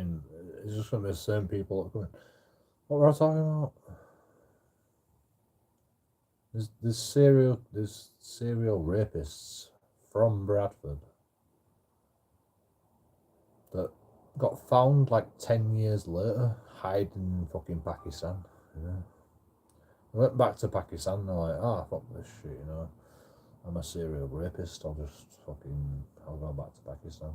mean, it's just going to be the same people that come in. What were I talking about? There's serial rapists from Bradford that got found like 10 years later hiding in fucking Pakistan. I went back to Pakistan and they're like, fuck this shit, I'm a serial rapist, I'll go back to Pakistan.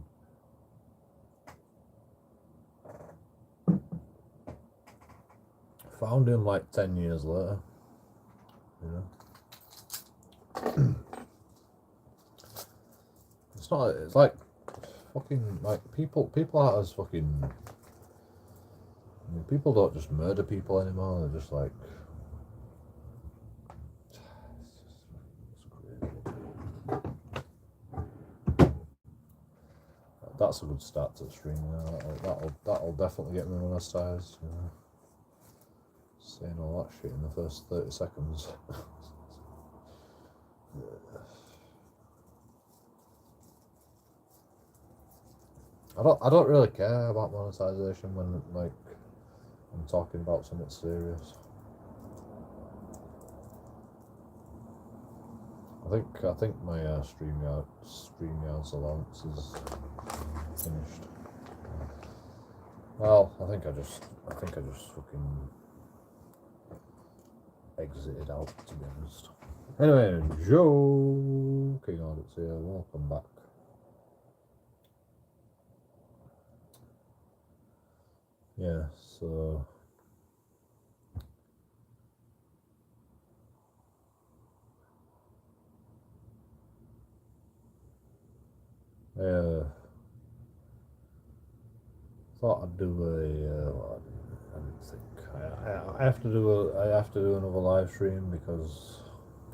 Found him like 10 years later, it's like fucking, like, people are as fucking, people don't just murder people anymore, they're just like, that's a good start to the stream. That'll definitely get me monetized. Saying all that shit in the first 30 seconds. I don't really care about monetization when like I'm talking about something serious. I think my StreamYard's allowance is finished. Well, I think I just fucking exited out, to be honest. Anyway, JoeKingAudits here. Welcome back. Yeah, so thought I'd do I didn't think I have to do another live stream because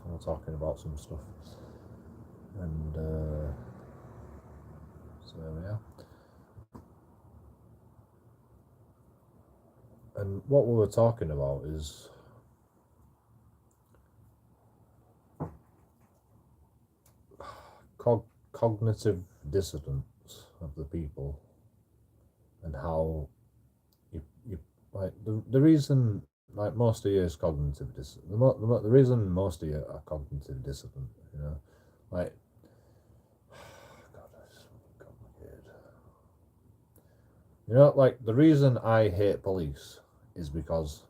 I'm talking about some stuff, and so yeah. And what we were talking about is cognitive dissonance of the people, and how you like the reason, like, most of you is cognitive dissonance. The reason most of you are cognitive dissonant, like, God, that's complicated. Like, the reason I hate police is because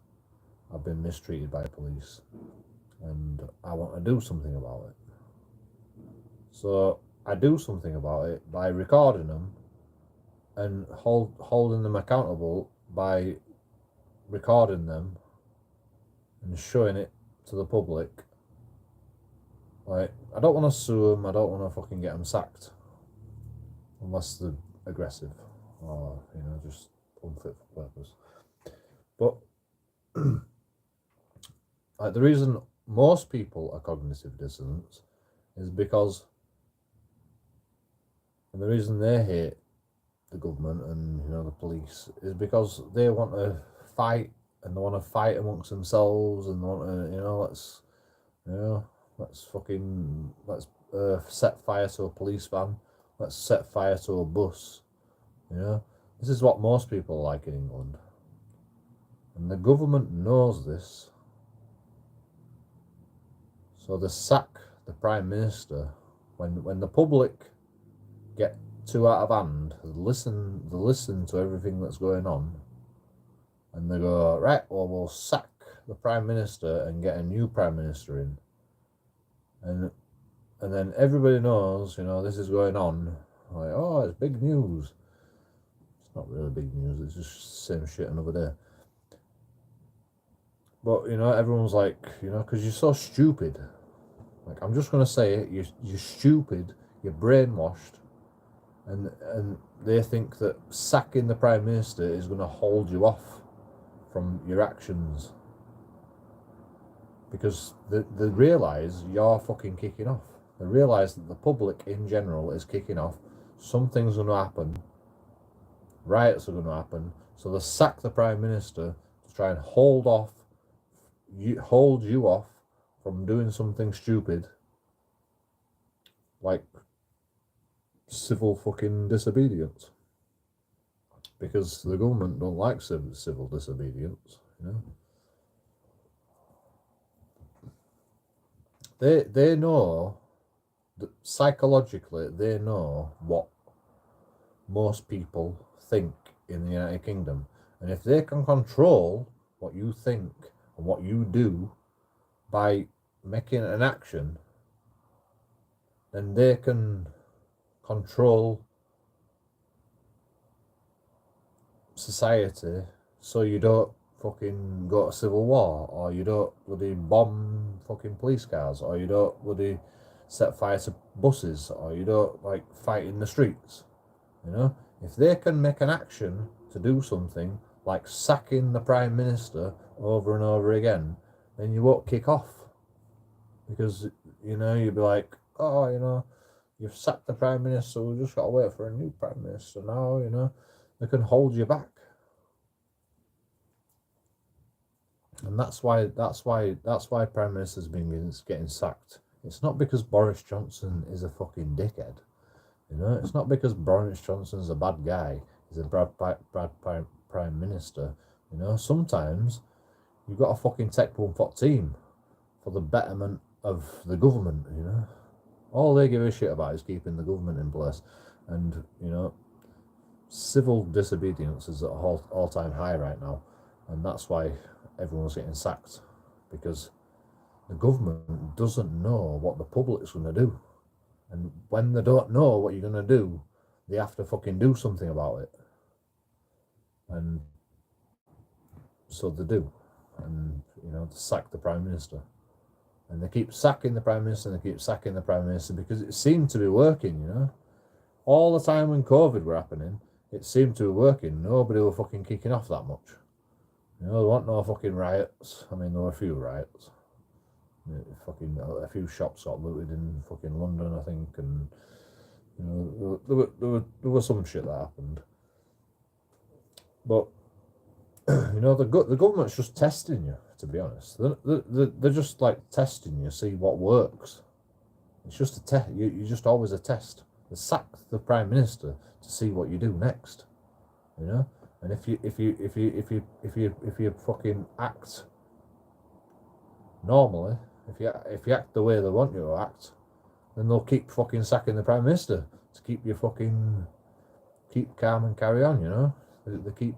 I've been mistreated by police, and I want to do something about it. So I do something about it by recording them and holding them accountable by recording them and showing it to the public. Like, I don't want to sue them, I don't want to fucking get them sacked unless they're aggressive or just unfit for purpose. But like, the reason most people are cognitive dissonance is because, and the reason they hate the government and the police is because they want to fight, and they want to fight amongst themselves, and they want to let's set fire to a police van, let's set fire to a bus. This is what most people like in England, and the government knows this, so they sack the Prime Minister when the public get too out of hand. They listen to everything that's going on, and they go, right, well, we'll sack the Prime Minister and get a new Prime Minister in, and then everybody knows, this is going on. Like, oh, it's big news. It's not really big news, it's just same shit another day. But everyone's like, because you're so stupid. Like, I'm just gonna say it, you're stupid, you're brainwashed, and they think that sacking the Prime Minister is going to hold you off from your actions, because they realise you're fucking kicking off. They realise that the public in general is kicking off. Something's going to happen. Riots are going to happen. So they sack the Prime Minister to try and hold you off from doing something stupid, like civil fucking disobedience. because the government don't like civil disobedience, you know. They know that psychologically they know what most people think in the United Kingdom, and if they can control what you think and what you do by making an action, then they can control society so you don't fucking go to civil war, or you don't bloody bomb fucking police cars, or you don't bloody set fire to buses, or you don't like fight in the streets. You know, if they can make an action to do something like sacking the Prime Minister over and over again, then you won't kick off, because you know you'll be like, oh, you know, you've sacked the Prime Minister, we've just got to wait for a new Prime Minister now. You know, they can hold you back. And that's why Prime Minister's been getting sacked. It's not because Boris Johnson is a fucking dickhead. You know, it's not because Boris Johnson's a bad guy. He's a bad Prime Minister. You know, sometimes you've got to fucking take one for team for the betterment of the government. You know, all they give a shit about is keeping the government in place, and you know, civil disobedience is at an all-time high right now, and that's why everyone's getting sacked, because the government doesn't know what the public's going to do, and when they don't know what you're going to do, they have to fucking do something about it, and so they do, and you know, to sack the Prime Minister, and they keep sacking the Prime Minister, and they keep sacking the Prime Minister because it seemed to be working. You know, all the time when COVID were happening, it seemed to be working. Nobody were fucking kicking off that much. You know, there weren't no fucking riots. I mean, there were a few riots. Fucking a few shops got looted in fucking London, I think, and you know, there was some shit that happened. But you know, the government's just testing you. To be honest, they're just like testing you, see what works. It's just a test. You just always a test. They sack the Prime Minister to see what you do next. You know. And if you fucking act normally, if you act the way they want you to act, then they'll keep fucking sacking the Prime Minister to keep you fucking keep calm and carry on. You know, they keep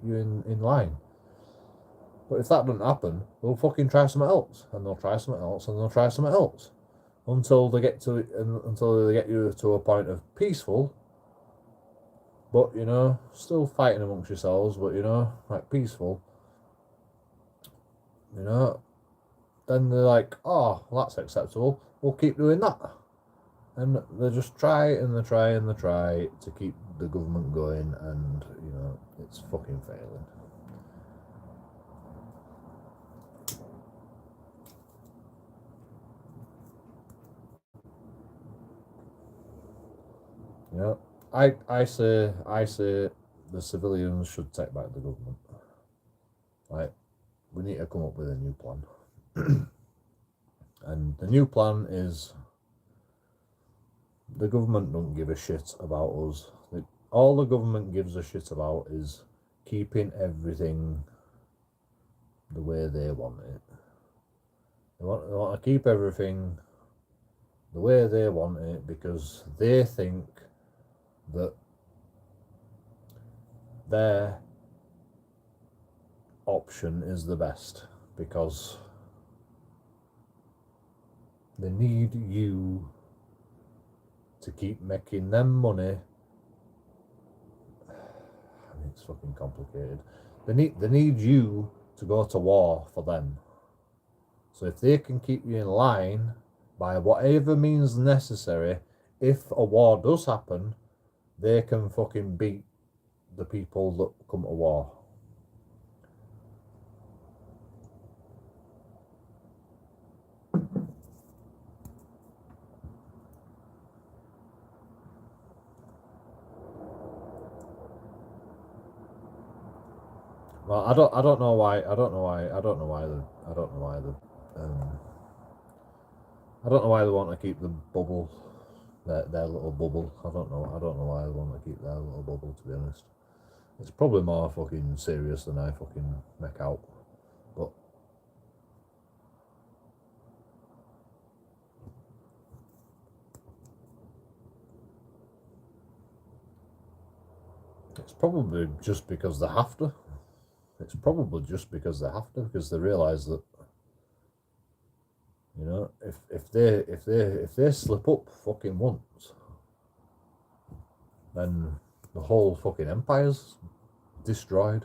you in line. But if that doesn't happen, they'll fucking try something else, and they'll try something else, and they'll try something else, until they get you to a point of peaceful. But, you know, still fighting amongst yourselves, but, you know, like peaceful. You know, then they're like, oh, well, that's acceptable. We'll keep doing that. And they just try and they try and they try to keep the government going, and, you know, it's fucking failing. You know, I say the civilians should take back the government. Like, we need to come up with a new plan. And the new plan is, the government don't give a shit about us. All the government gives a shit about is keeping everything the way they want it. They want to keep everything the way they want it because they think that their option is the best, because they need you to keep making them money. I mean, it's fucking complicated. They need you to go to war for them. So if they can keep you in line by whatever means necessary, if a war does happen, they can fucking beat the people that come to war. Well, I don't know why they want to keep the bubble, their little bubble. I don't know why they want to keep their little bubble, to be honest. It's probably more fucking serious than I fucking make out. But it's probably just because they have to. It's probably just because they have to, because they realise that, you know, if they slip up fucking once, then the whole fucking empire's destroyed.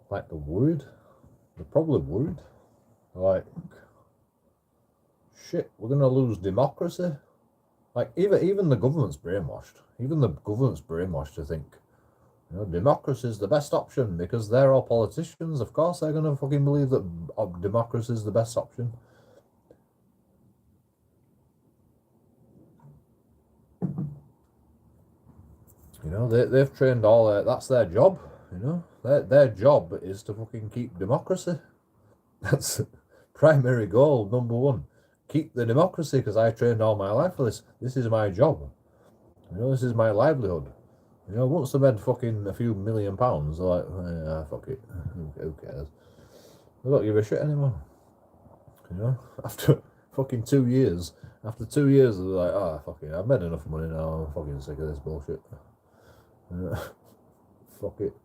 Like, they're worried. They're probably worried. Like, shit, we're gonna lose democracy. Like, even the government's brainwashed. Even the government's brainwashed to think, you know, democracy is the best option because they're all politicians. Of course, they're gonna fucking believe that democracy is the best option. You know, they've trained all that's their job. You know, their job is to fucking keep democracy. That's primary goal number one. Keep the democracy, because I trained all my life for this. This is my job. You know, this is my livelihood. You know, once they made fucking a few £1,000,000, they're like, fuck it. Who cares? They don't give a shit anymore. You know, after fucking 2 years, after 2 years, they're like, fuck it, I've made enough money now. I'm fucking sick of this bullshit. Fuck it.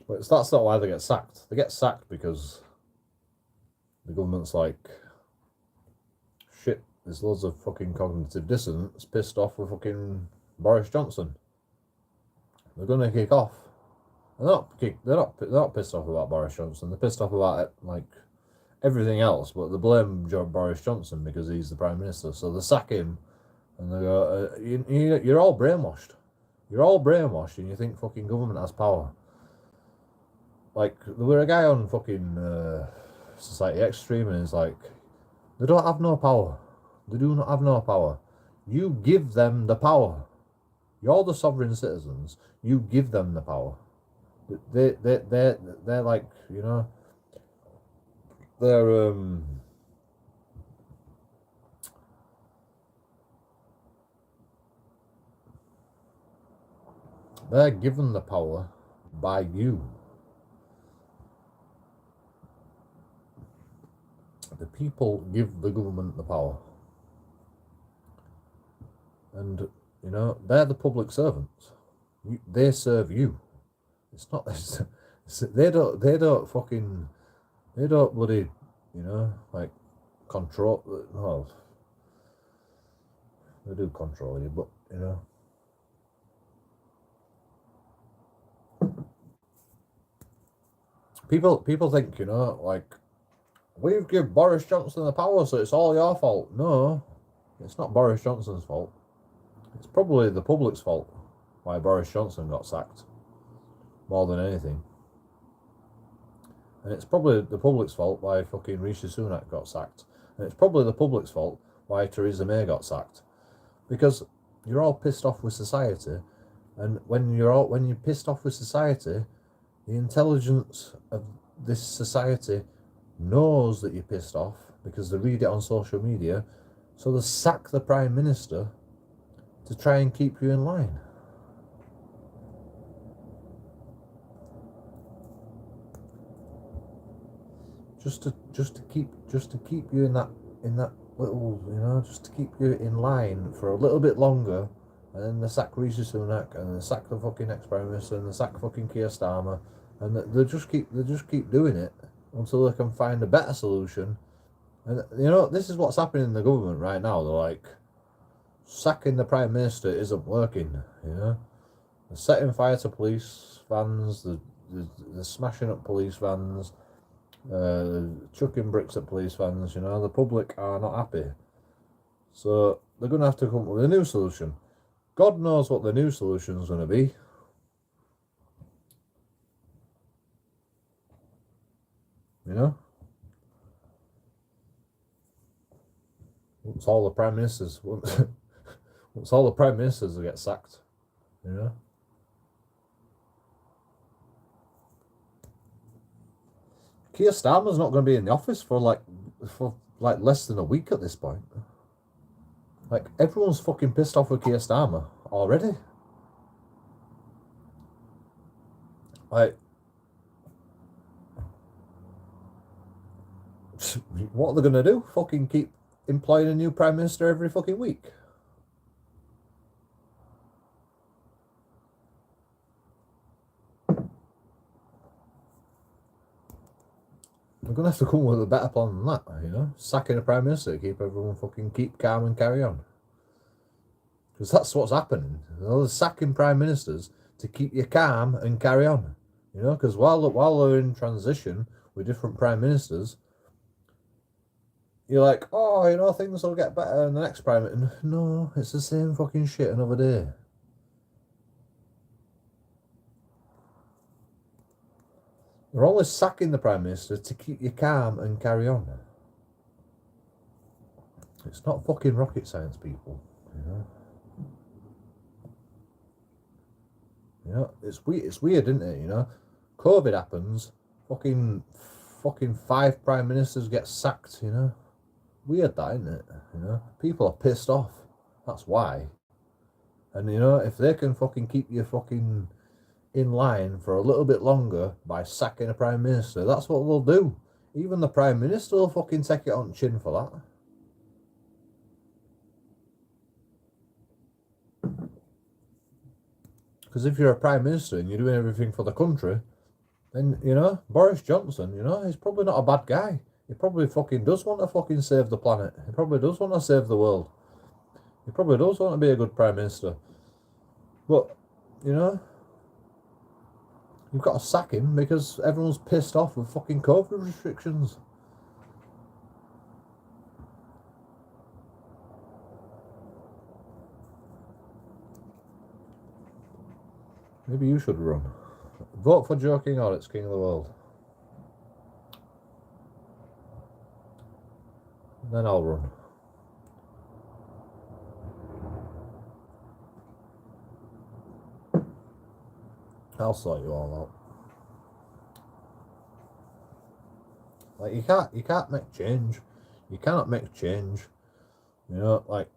But that's not why they get sacked. They get sacked because the government's like, shit, there's loads of fucking cognitive dissonance, pissed off with fucking Boris Johnson. They're gonna kick off. They're not pissed off about Boris Johnson. They're pissed off about it, like everything else, but they blame Boris Johnson because he's the Prime Minister. So they sack him, and they go, you're all brainwashed. You're all brainwashed, and you think fucking government has power. Like, there were a guy on fucking Society Extreme, and he's like, they don't have no power. They do not have no power. You give them the power. You're the sovereign citizens. You give them the power. They're like, you know, they're given the power by you. The people give the government the power. And, you know, they're the public servants. They serve you. It's not this. They don't bloody, you know, like, control. Well, they do control you, but, you know. People think, you know, like, we've given Boris Johnson the power, so it's all your fault. No, it's not Boris Johnson's fault. It's probably the public's fault why Boris Johnson got sacked, more than anything. And it's probably the public's fault why fucking Rishi Sunak got sacked. And it's probably the public's fault why Theresa May got sacked. Because you're all pissed off with society, and when you're pissed off with society, the intelligence of this society knows that you're pissed off because they read it on social media, so they sack the Prime Minister to try and keep you in line. Just to keep you in that little, you know, just to keep you in line for a little bit longer, and then they sack Rishi Sunak, and they sack the fucking ex-Prime Minister, and they sack fucking Keir Starmer, and they just keep doing it until they can find a better solution. And, you know, this is what's happening in the government right now. They're like, sacking the Prime Minister isn't working, you know. They're setting fire to police vans, they're smashing up police vans, chucking bricks at police vans, you know. The public are not happy. So they're going to have to come up with a new solution. God knows what the new solution is going to be. You know? Once all the Prime Ministers, It's all the prime ministers that get sacked, you know. Keir Starmer's not going to be in the office for like less than a week at this point. Like, everyone's fucking pissed off with Keir Starmer already. Like, what are they going to do? Fucking keep employing a new prime minister every fucking week? We're going to have to come with a better plan than that, you know? Sacking a prime minister to keep everyone fucking keep calm and carry on. Because that's what's happening. You know, they're sacking prime ministers to keep you calm and carry on. You know, because while they're in transition with different prime ministers, you're like, oh, you know, things will get better in the next prime minister. No, it's the same fucking shit another day. They're always sacking the prime minister to keep you calm and carry on. It's not fucking rocket science, people. You know. You know, it's weird, isn't it? You know, COVID happens, fucking 5 prime ministers get sacked. You know, weird that, isn't it? You know, people are pissed off. That's why. And you know, if they can fucking keep you fucking in line for a little bit longer by sacking a prime minister, that's what they'll do. Even the prime minister will fucking take it on chin for that. Because if you're a prime minister and you're doing everything for the country, then, you know, Boris Johnson, you know, he's probably not a bad guy. He probably fucking does want to fucking save the planet. He probably does want to save the world. He probably does want to be a good prime minister. But, you know, you've got to sack him because everyone's pissed off with fucking COVID restrictions. Maybe you should run. Vote for JoeKingAudits, King of the World. And then I'll run. I'll sort you all out. Like, you can't make change. You cannot make change. You know, like,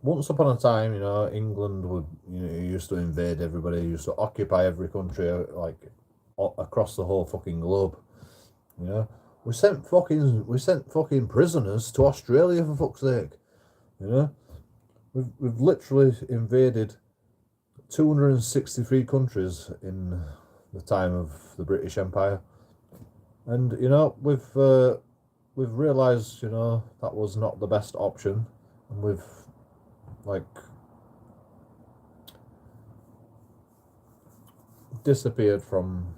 once upon a time, you know, England would, you know, used to invade everybody, used to occupy every country, like, across the whole fucking globe. You know, we sent fucking prisoners to Australia, for fuck's sake. You know, we've literally invaded 263 countries in the time of the British Empire, and you know, we've realised, you know, that was not the best option, and we've like disappeared from,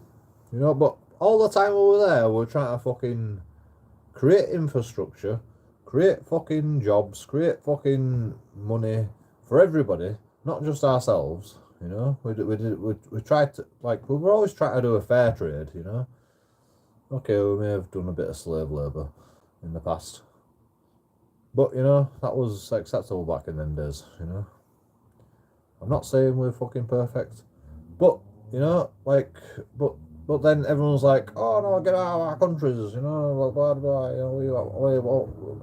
you know, but all the time we were there, we were trying to fucking create infrastructure, create fucking jobs, create fucking money for everybody, not just ourselves. You know, we tried to, like, we were always trying to do a fair trade. You know, okay, we may have done a bit of slave labour in the past, but you know, that was acceptable back in them days. You know, I'm not saying we're fucking perfect, but you know, like, but then everyone's like, oh no, get out of our countries, you know, blah blah blah. You know,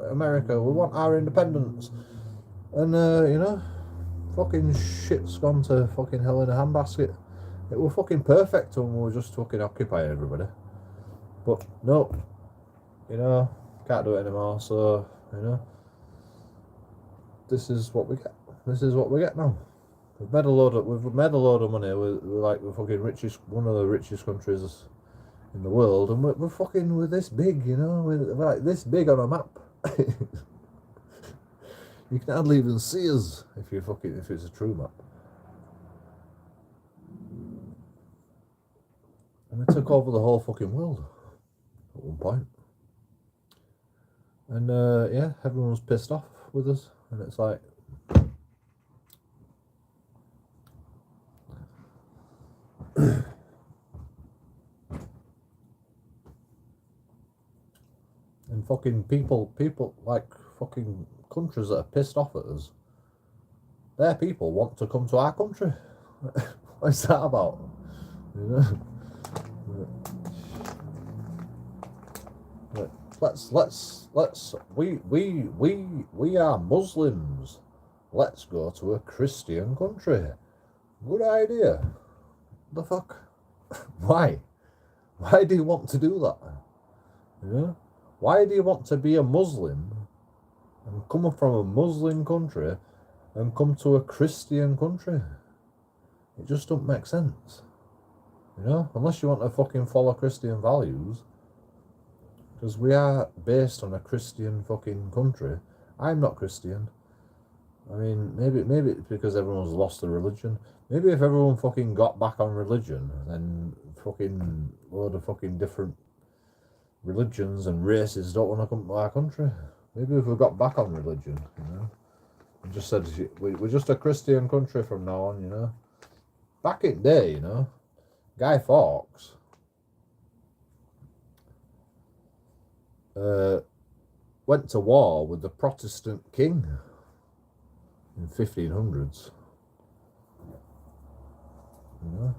we America, we want our independence, and you know, fucking shit's gone to fucking hell in a handbasket. It was fucking perfect when we were just fucking occupying everybody, but no, you know, can't do it anymore. So you know, this is what we get. This is what we get now. We've made a load of money. We're like the fucking richest, one of the richest countries in the world, and we're fucking, we're this big, you know, we're like this big on a map. You can hardly even see us if it's a true map. And we took over the whole fucking world at one point. And yeah, everyone was pissed off with us, and it's like, and fucking people like fucking countries that are pissed off at us, their people want to come to our country. What is that about? You know? We are Muslims. Let's go to a Christian country. Good idea. The fuck? Why? Why do you want to do that? You know? Why do you want to be a Muslim and come from a Muslim country and come to a Christian country? It just don't make sense. You know? Unless you want to fucking follow Christian values. Because we are based on a Christian fucking country. I'm not Christian. I mean, maybe it's because everyone's lost their religion. Maybe if everyone fucking got back on religion, then fucking load of fucking different religions and races don't want to come to our country. Maybe if we got back on religion, you know, and just said we're just a Christian country from now on, you know. Back in the day, you know, Guy Fawkes went to war with the Protestant king in 1500s. You know,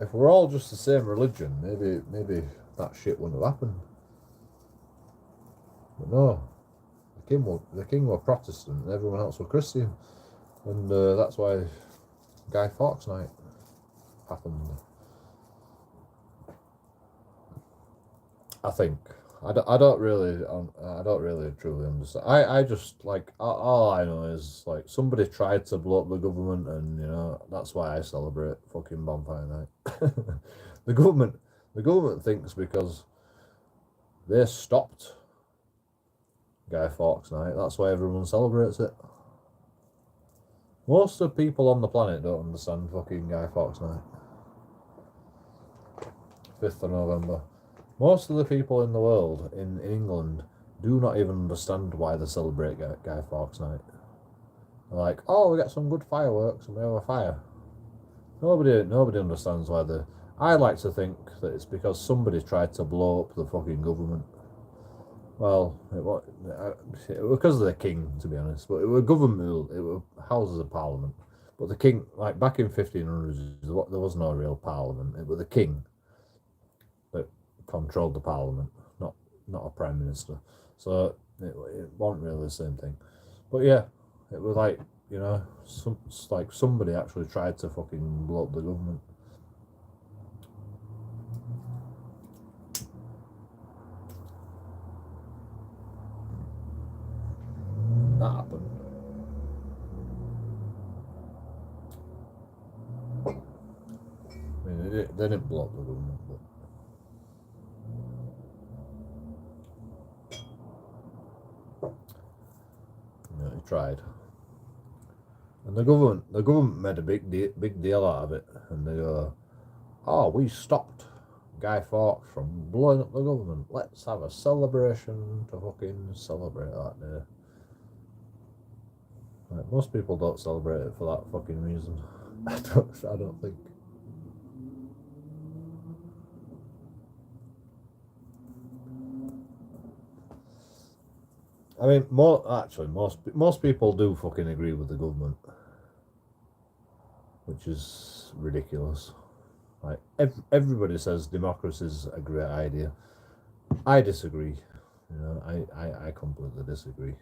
if we're all just the same religion, maybe that shit wouldn't have happened. But no, the king were Protestant and everyone else were Christian, and that's why Guy Fawkes Night happened. I think. I don't really truly understand. I just, like, all I know is, like, somebody tried to blow up the government, and, you know, that's why I celebrate fucking Bonfire Night. The government thinks because they stopped Guy Fawkes Night, that's why everyone celebrates it. Most of the people on the planet don't understand fucking Guy Fawkes Night. 5th of November. Most of the people in the world, in England, do not even understand why they celebrate Guy Fawkes Night. They're like, oh, we got some good fireworks and we have a fire. Nobody understands why they... I like to think that it's because somebody tried to blow up the fucking government. Well, it was because of the king, to be honest. But it was government, it was houses of parliament. But the king, like back in 1500s, there was no real parliament. It was the king that controlled the parliament, not a prime minister. So it wasn't really the same thing. But yeah, it was like, you know, like somebody actually tried to fucking blow up the government. That happened. I mean, they didn't blow up the government, but you know, he tried. And the government made a big deal out of it, and they go, "Oh, we stopped Guy Fawkes from blowing up the government. Let's have a celebration to fucking celebrate that day." Like, most people don't celebrate it for that fucking reason. I don't think. I mean, most people do fucking agree with the government, which is ridiculous. Like, everybody says democracy is a great idea. I disagree. You know, I completely disagree.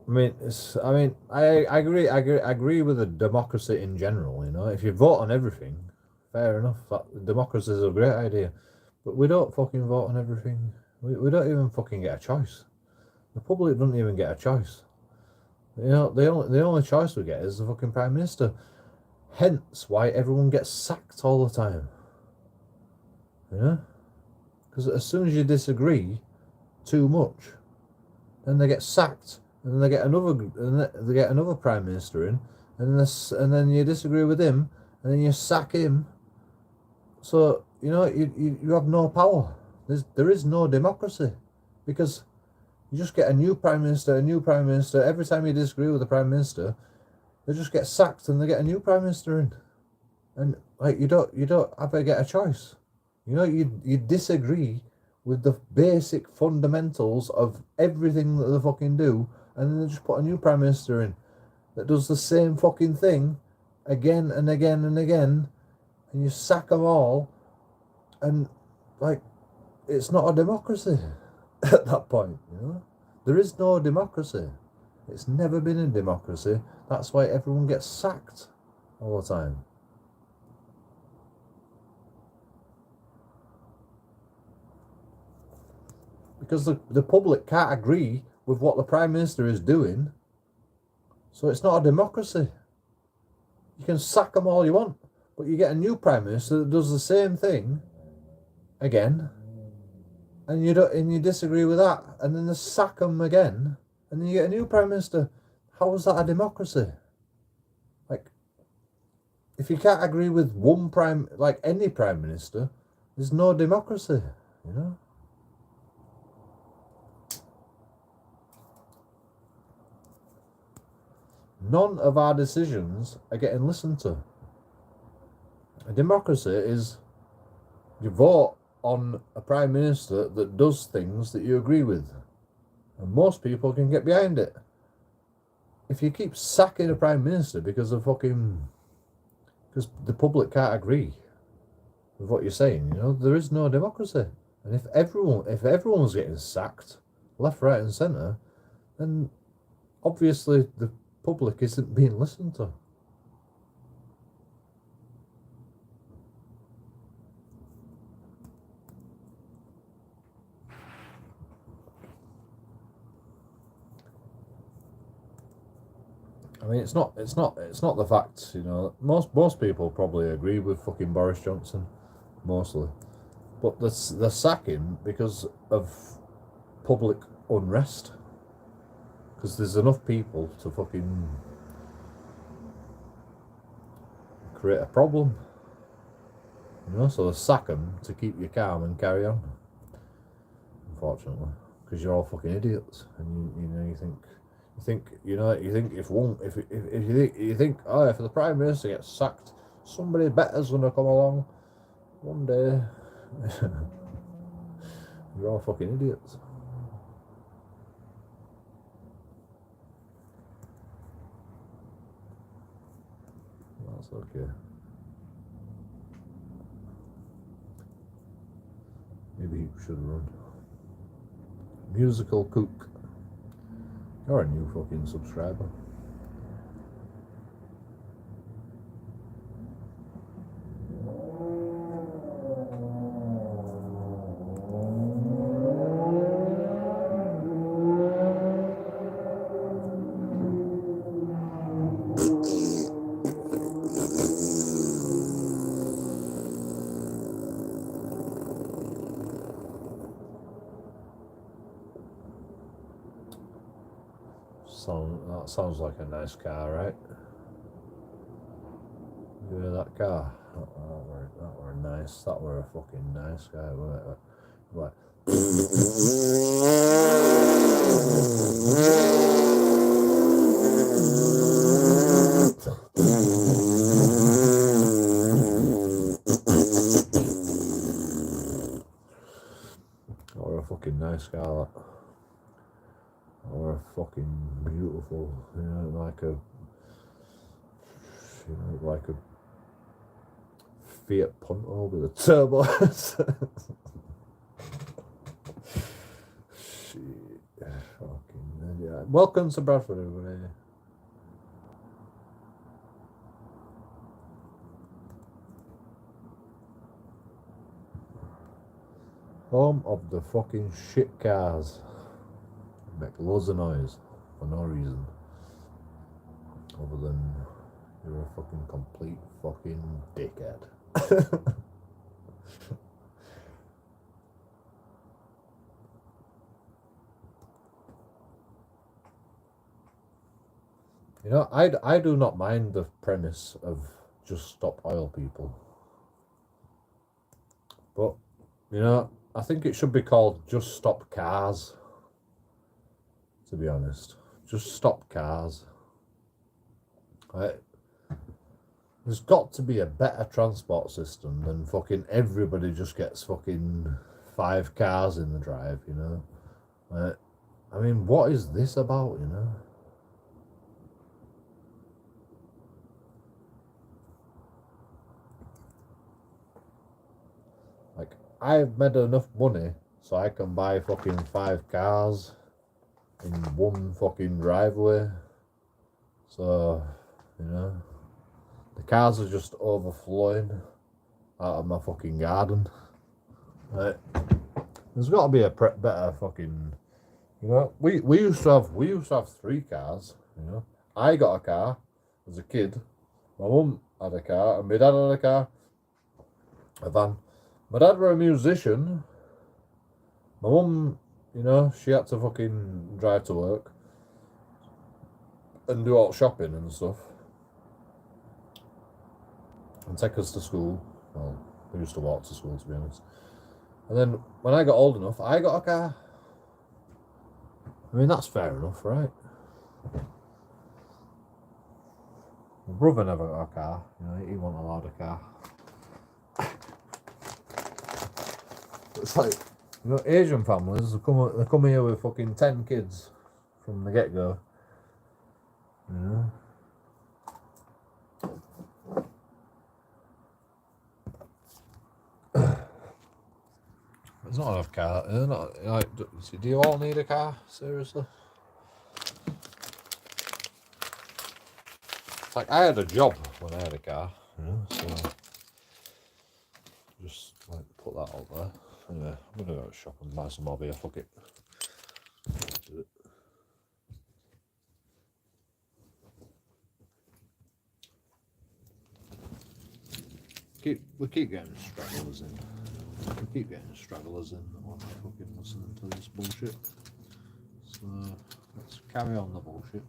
I agree with the democracy in general. You know, if you vote on everything, fair enough. Democracy is a great idea, but we don't fucking vote on everything. We don't even fucking get a choice. The public don't even get a choice. You know, the only choice we get is the fucking prime minister. Hence, why everyone gets sacked all the time. You know, because as soon as you disagree too much, then they get sacked. And then they get another prime minister in, and then you disagree with him, and then you sack him. So you know you have no power. There is no democracy, because you just get a new prime minister. Every time you disagree with the prime minister, they just get sacked and they get a new prime minister in, and like you don't ever get a choice. You know, you disagree with the basic fundamentals of everything that they fucking do, and then they just put a new Prime Minister in that does the same fucking thing again and again and again, and you sack them all, and like, it's not a democracy at that point, you know? There is no democracy. It's never been a democracy. That's why everyone gets sacked all the time. Because the public can't agree with what the Prime Minister is doing, so it's not a democracy. You can sack them all you want, but you get a new Prime Minister that does the same thing again, and you disagree with that, and then they sack them again, and then you get a new Prime Minister. How is that a democracy? Like, if you can't agree with any Prime Minister, there's no democracy, you know? None of our decisions are getting listened to. A democracy is you vote on a Prime Minister that does things that you agree with. And most people can get behind it. If you keep sacking a Prime Minister because the public can't agree with what you're saying, you know, there is no democracy. And if everyone's getting sacked, left, right and centre, then obviously the public isn't being listened to. I mean, it's not the fact, you know. Most people probably agree with fucking Boris Johnson, mostly, but they're sacking because of public unrest. Because there's enough people to fucking create a problem, you know. So they sack them to keep you calm and carry on. Unfortunately, because you're all fucking idiots, and you think if the Prime Minister gets sacked, somebody better's gonna come along one day. You're all fucking idiots. That's okay. Maybe he should run. Musical Cook. You're a new fucking subscriber. That sounds like a nice car, right? Yeah, that car. That were nice. That were a fucking nice car. Right. That were a fucking nice car. That. Or a fucking beautiful, like a Fiat Punto with a turbo. Shit, fucking idiot. Welcome to Bradford, everybody. Home of the fucking shit cars. Make loads of noise for no reason, other than you're a fucking complete fucking dickhead. You know, I do not mind the premise of just stop oil people, but you know, I think it should be called just stop cars. To be honest, just stop cars. Right? There's got to be a better transport system than fucking everybody just gets fucking 5 cars in the drive, you know. I mean, what is this about, you know? Like, I've made enough money so I can buy fucking 5 cars in one fucking driveway. So, you know, the cars are just overflowing out of my fucking garden. Right. There's got to be a better fucking, you know. We used to have 3 cars. You know, I got a car as a kid. My mum had a car, and my dad had a car, a van. My dad were a musician. My mum, you know, she had to fucking drive to work and do all shopping and stuff, and take us to school. Well, we used to walk to school, to be honest. And then when I got old enough, I got a car. I mean, that's fair enough, right? My brother never got a car. You know, he wasn't allowed a car. It's like, you know, Asian families, they come here with fucking 10 kids from the get-go. You know? There's not enough car. Not, like, do you all need a car? Seriously? It's like, I had a job when I had a car, you know, so just like put that out there. Anyway, I'm gonna go to the shop and buy some more beer. Fuck it. Do it. We keep getting stragglers in. We keep getting stragglers in that want to fucking listen to this bullshit. So let's carry on the bullshit.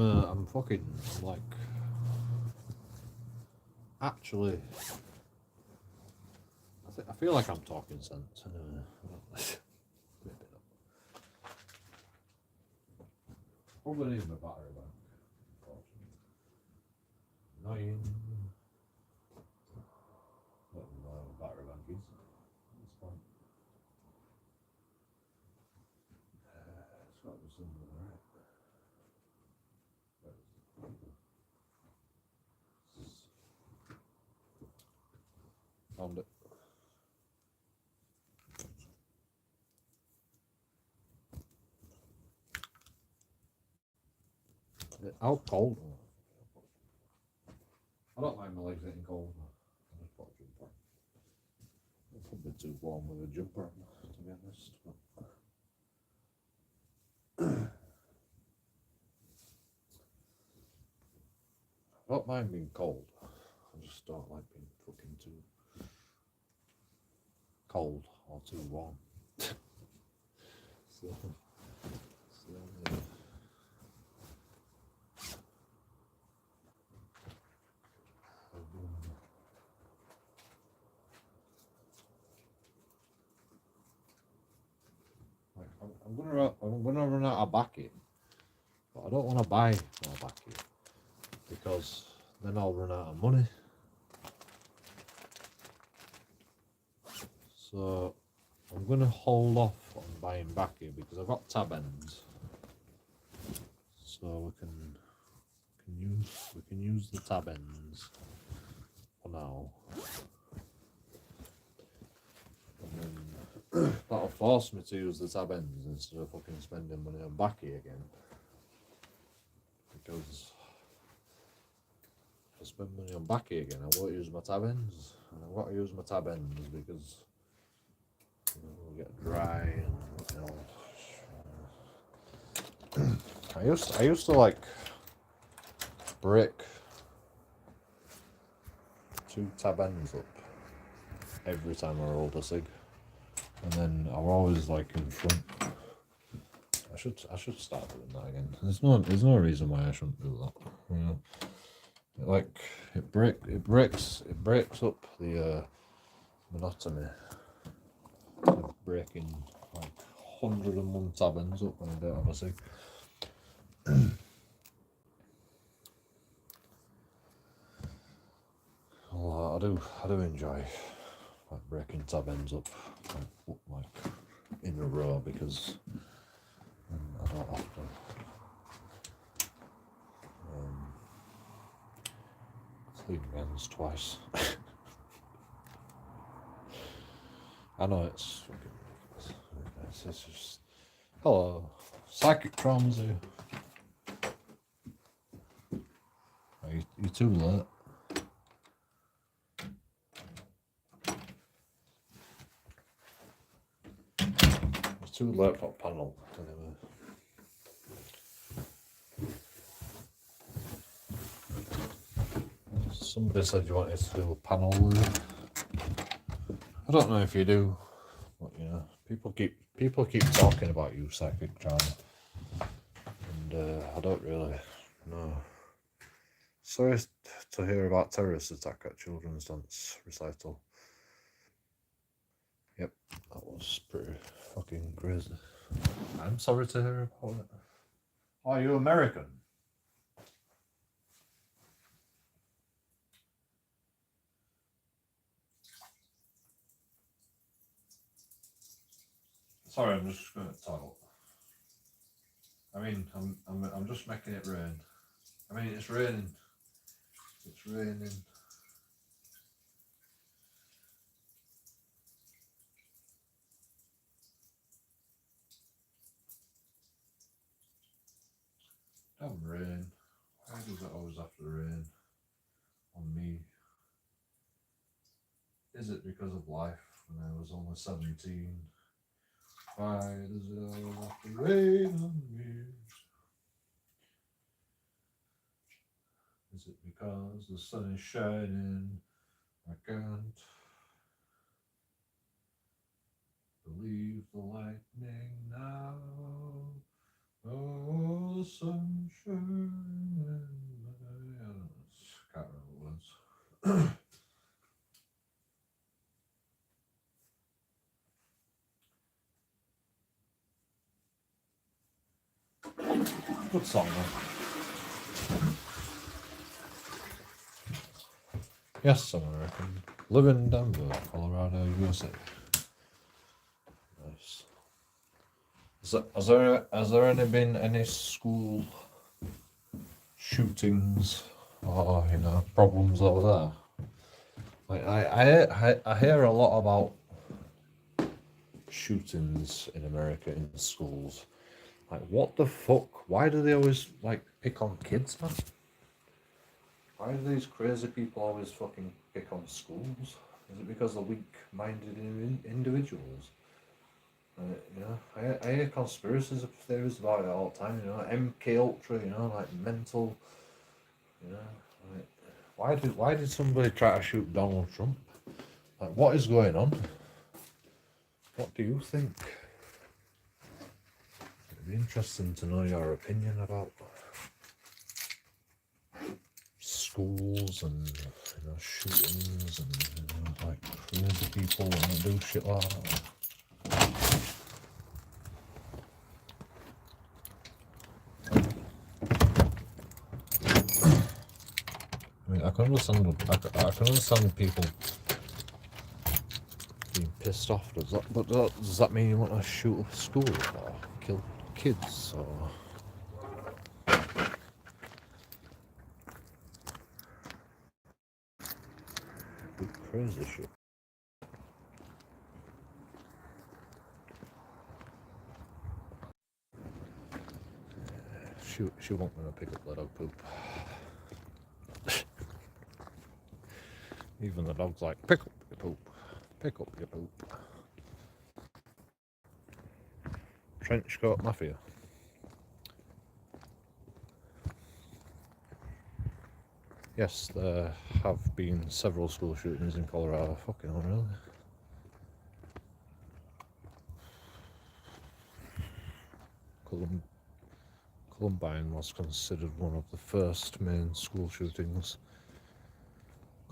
I'm fucking like actually. I feel like I'm talking sense. Anyway, probably need my battery bank. Annoying. What the battery bank is. It's fine. It's got to be somewhere, right? Found it. How cold? I don't mind my legs getting cold. I just put a jumper. It's probably too warm with a jumper, to be honest. I don't mind being cold. I just don't like being fucking too cold or too warm. so yeah. I'm gonna run out of baccy, but I don't want to buy more baccy because then I'll run out of money. So I'm gonna hold off on buying baccy because I've got tab ends, so we can use the tab ends for now. And then that'll force me to use the tab ends instead of fucking spending money on baccy again. Because if I spend money on baccy again, I won't use my tab ends. And I've got to use my tab ends because, you know, we'll get dry and, you know. I used to like break 2 tab ends up every time I rolled a cig. And then I'm always like in front. I should start doing that again. There's no reason why I shouldn't do that. You know, it breaks up the monotony of breaking like 101 tab ends up when I don't have a cig. I do enjoy like breaking tab ends up like in a row, because I don't have to clean my hands twice. I know it's fucking ridiculous. It's just, hello, psychic traumas here. You're too late. It's too late for a panel, anyway. Somebody said you wanted to do a panel with it. I don't know if you do, but you know, people keep talking about you, psychic trauma, and I don't really know. Sorry to hear about terrorist attack at children's dance recital. Yep, that was pretty fucking crazy. I'm sorry to hear about it. Are you American? Sorry, I'm just going to toilet. I mean, I'm just making it rain. I mean, it's raining. It's raining. Damn rain. Why does it always have to rain on me? Is it because of life when I was only 17? Why does it always have to rain on me? Is it because the sun is shining? I can't believe the lightning now. Oh, the sun shining. I can't remember the words. Good song though. Yes, I'm American. Live in Denver, Colorado, USA. Nice. Has there been any school shootings or problems over there? Like I hear a lot about shootings in America in schools. Like, what the fuck? Why do they always like pick on kids, man? Why do these crazy people always fucking pick on schools? Is it because they're weak-minded individuals? I hear conspiracies theories about it all the time. MK Ultra. Like mental. Like, why did somebody try to shoot Donald Trump? Like, what is going on? What do you think? It'd be interesting to know your opinion about schools and shootings and like crazy people and do shit like that. I mean, I can understand people being pissed off. Does that mean you want to shoot up a school or kill kids or? Crazy shit. She won't want to pick up the dog poop. Even the dog's like, pick up your poop. Pick up your poop. Trenchcoat Mafia. Yes, there have been several school shootings in Colorado. Fucking hell, really? Columbine was considered one of the first main school shootings.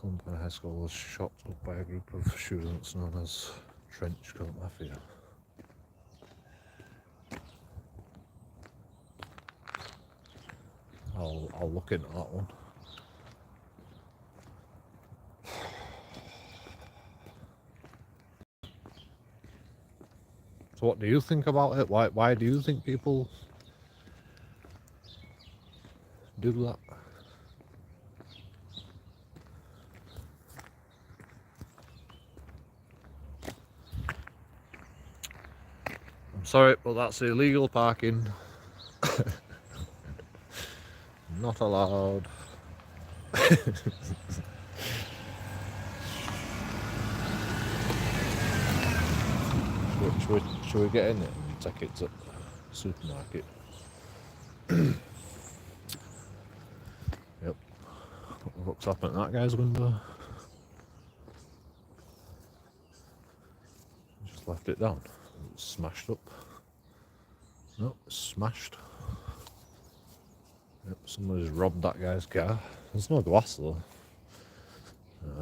Columbine High School was shot up by a group of students known as Trenchcoat Mafia. I'll look into that one. So what do you think about it? Why do you think people do that? I'm sorry, but that's illegal parking. Not allowed. Should we get in it and take it to the supermarket? Yep. What the fuck's happened at that guy's window? Just left it down. It's smashed up. No, it's smashed. Yep, somebody's robbed that guy's car. There's no glass though.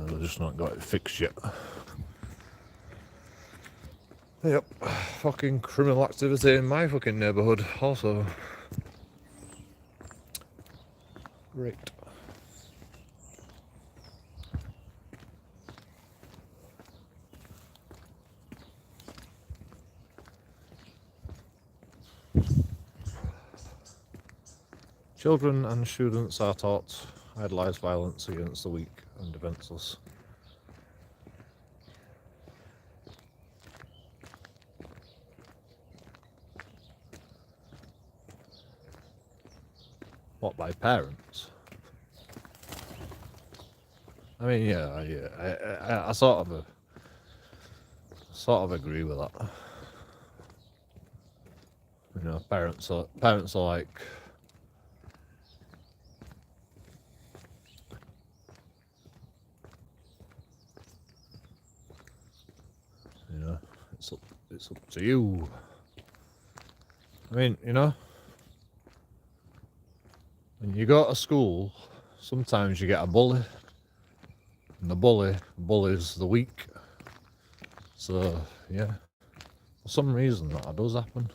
They've just not got it fixed yet. Yep, fucking criminal activity in my fucking neighbourhood also. Great. Children and students are taught idolise violence against the weak and defenceless. What, by parents? I mean, yeah, I sort of agree with that. You know, parents are like, you know, it's up to you. I mean, you know, when you go to school, sometimes you get a bully, and the bully bullies the weak. So yeah, for some reason that does happen.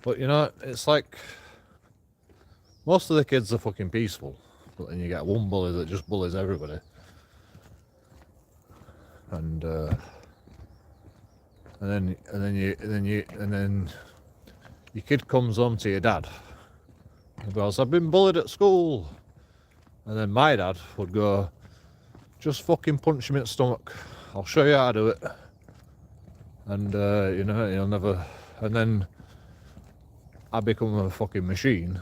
But you know, it's like most of the kids are fucking peaceful, but then you get one bully that just bullies everybody, and then your kid comes home to your dad and goes, "I've been bullied at school," and then my dad would go, "Just fucking punch him in the stomach. I'll show you how to do it." And you know, he'll never. And then I become a fucking machine.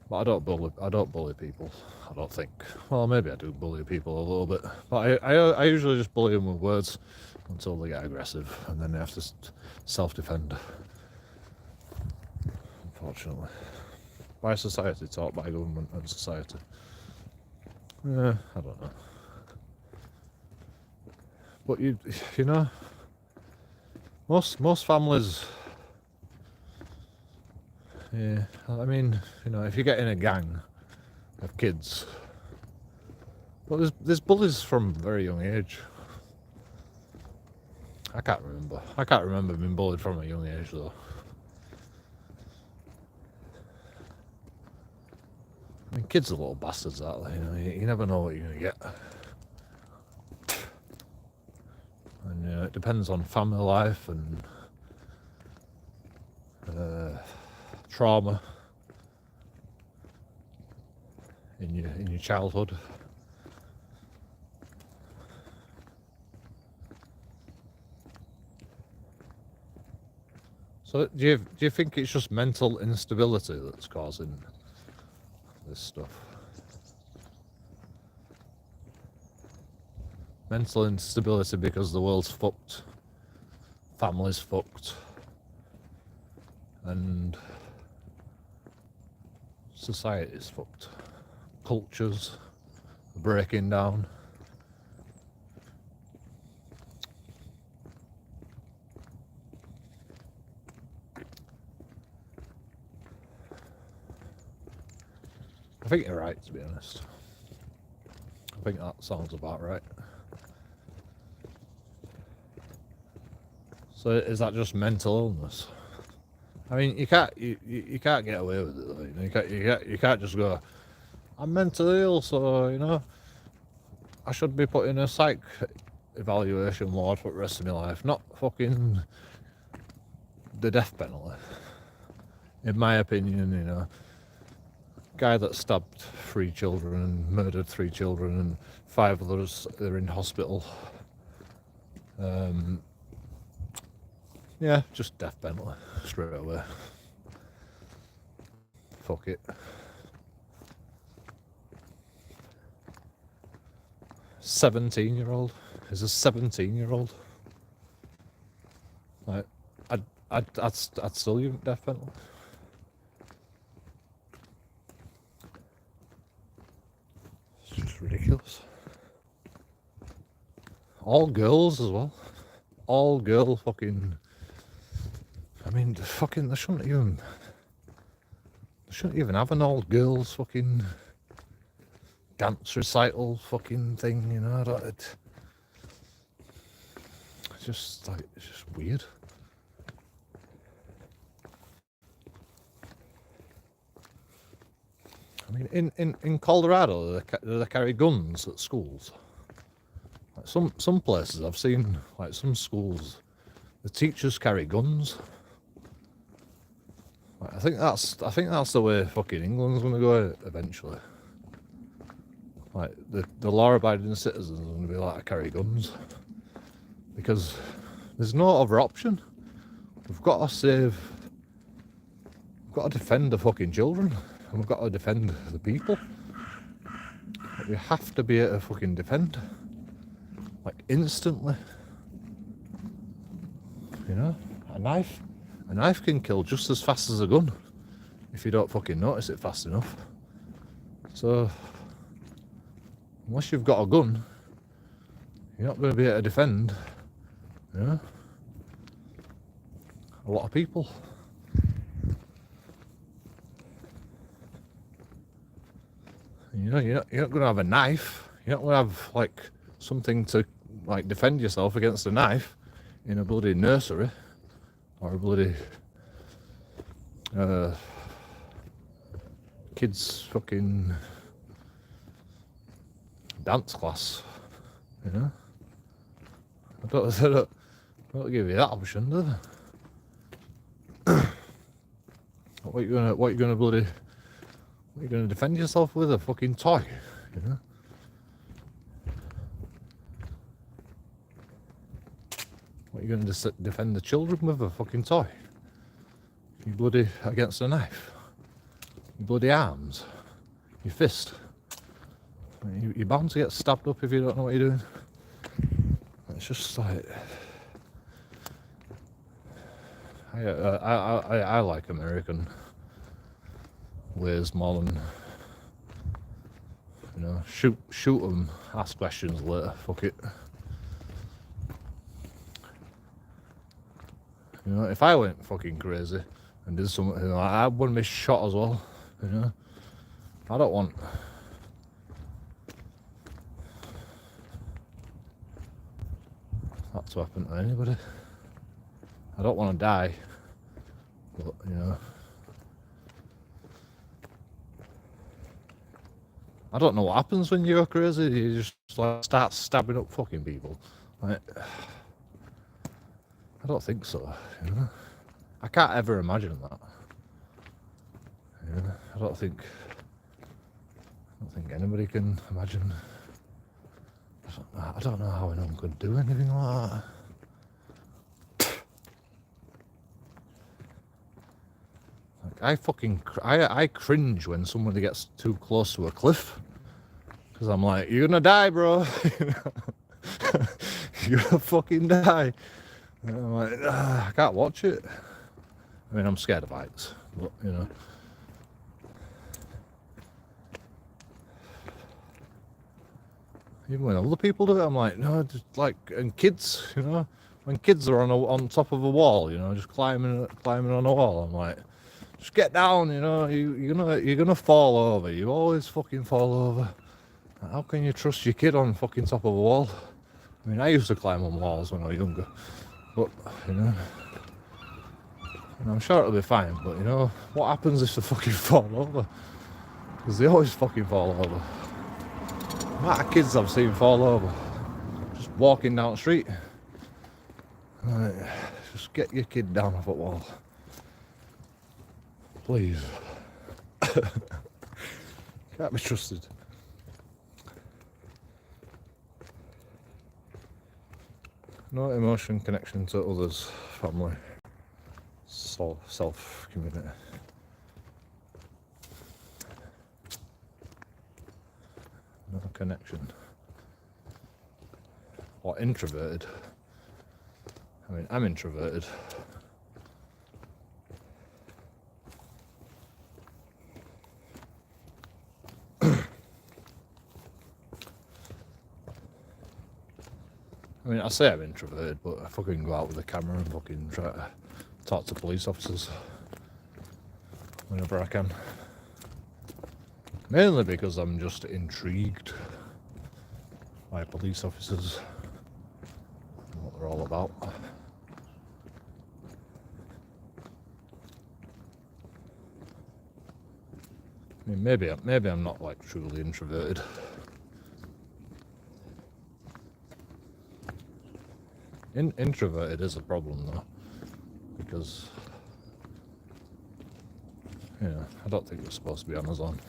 But I don't bully people. I don't think. Well, maybe I do bully people a little bit, but I usually just bully them with words until they get aggressive, and then they have to self-defend. Unfortunately, by society, taught by government and society. Yeah, I don't know. But you know, most families. Yeah, I mean, you know, if you get in a gang of kids, well, there's bullies from a very young age. I can't remember being bullied from a young age though. I mean, kids are little bastards, aren't they? You know, you never know what you're gonna get. And it depends on family life and trauma in your childhood. So do you think it's just mental instability that's causing this stuff? Mental instability because the world's fucked, family's fucked, and society's fucked. Cultures are breaking down. I think you're right, to be honest. I think that sounds about right. So is that just mental illness? I mean, you can't get away with it though. You know? You can't just go, "I'm mentally ill," so you know, I should be put in a psych evaluation ward for the rest of my life, not fucking the death penalty. In my opinion, you know, guy that stabbed 3 children and murdered 3 children and 5 others are in hospital. Yeah, just death penalty straight away. Fuck it. 17-year-old is a 17-year-old. Like, I'd still give death penalty. It's just ridiculous. All girls as well. All girl fucking. I mean, fucking, they shouldn't even have an all girls fucking dance recital fucking thing, you know. It's just like, it's just weird. I mean, in Colorado, they carry guns at schools. Like some places I've seen, like some schools, the teachers carry guns. Like, I think that's the way fucking England's gonna go eventually. Like the law-abiding citizens are gonna be like, I carry guns, because there's no other option. We've got to defend the fucking children, and we've got to defend the people. Like, we have to be able to fucking defend, like, instantly. You know, a knife can kill just as fast as a gun if you don't fucking notice it fast enough. So unless you've got a gun, you're not going to be able to defend, you know, a lot of people. You know, you're not going to have a knife. You're not going to have like something to like defend yourself against a knife in a bloody nursery or a bloody kids fucking dance class. You know, I don't give you that option, do they? What you gonna defend yourself with? A fucking toy, you know? What are you gonna defend the children with? A fucking toy? You bloody against a knife? Your bloody arms? Your fist? You're bound to get stabbed up if you don't know what you're doing. It's just like, I like American ways more than, you know, shoot them, ask questions later, fuck it. You know, if I went fucking crazy and did something like that, I wouldn't be shot as well, you know. I don't want that to happen to anybody. I don't want to die, but, you know, I don't know what happens when you go crazy. You just like start stabbing up fucking people. Like, I don't think so, you know. I can't ever imagine that. You know, I don't think anybody can imagine. I don't know how anyone could do anything like that. Like, I cringe when somebody gets too close to a cliff, because I'm like, you're gonna die, bro. You're gonna fucking die. And I'm like, I can't watch it. I mean, I'm scared of heights, but, you know. Even when other people do it, I'm like, no, just like, and kids, you know, when kids are on top of a wall, you know, just climbing on a wall, I'm like, just get down, you know, you're gonna fall over. You always fucking fall over. How can you trust your kid on fucking top of a wall? I mean, I used to climb on walls when I was younger, but, you know, and I'm sure it'll be fine, but, you know, what happens if they fucking fall over? Because they always fucking fall over. amount of kids I've seen fall over just walking down the street. Like, just get your kid down a football, please. Can't be trusted. No emotion connection to others, family, self, community. No connection. Or introverted. I mean, I'm introverted. I mean, I say I'm introverted, but I fucking go out with a camera and fucking try to talk to police officers whenever I can. Mainly because I'm just intrigued by police officers and what they're all about. I mean, maybe I'm not like truly introverted. Introverted is a problem though, because I don't think we're supposed to be on our own.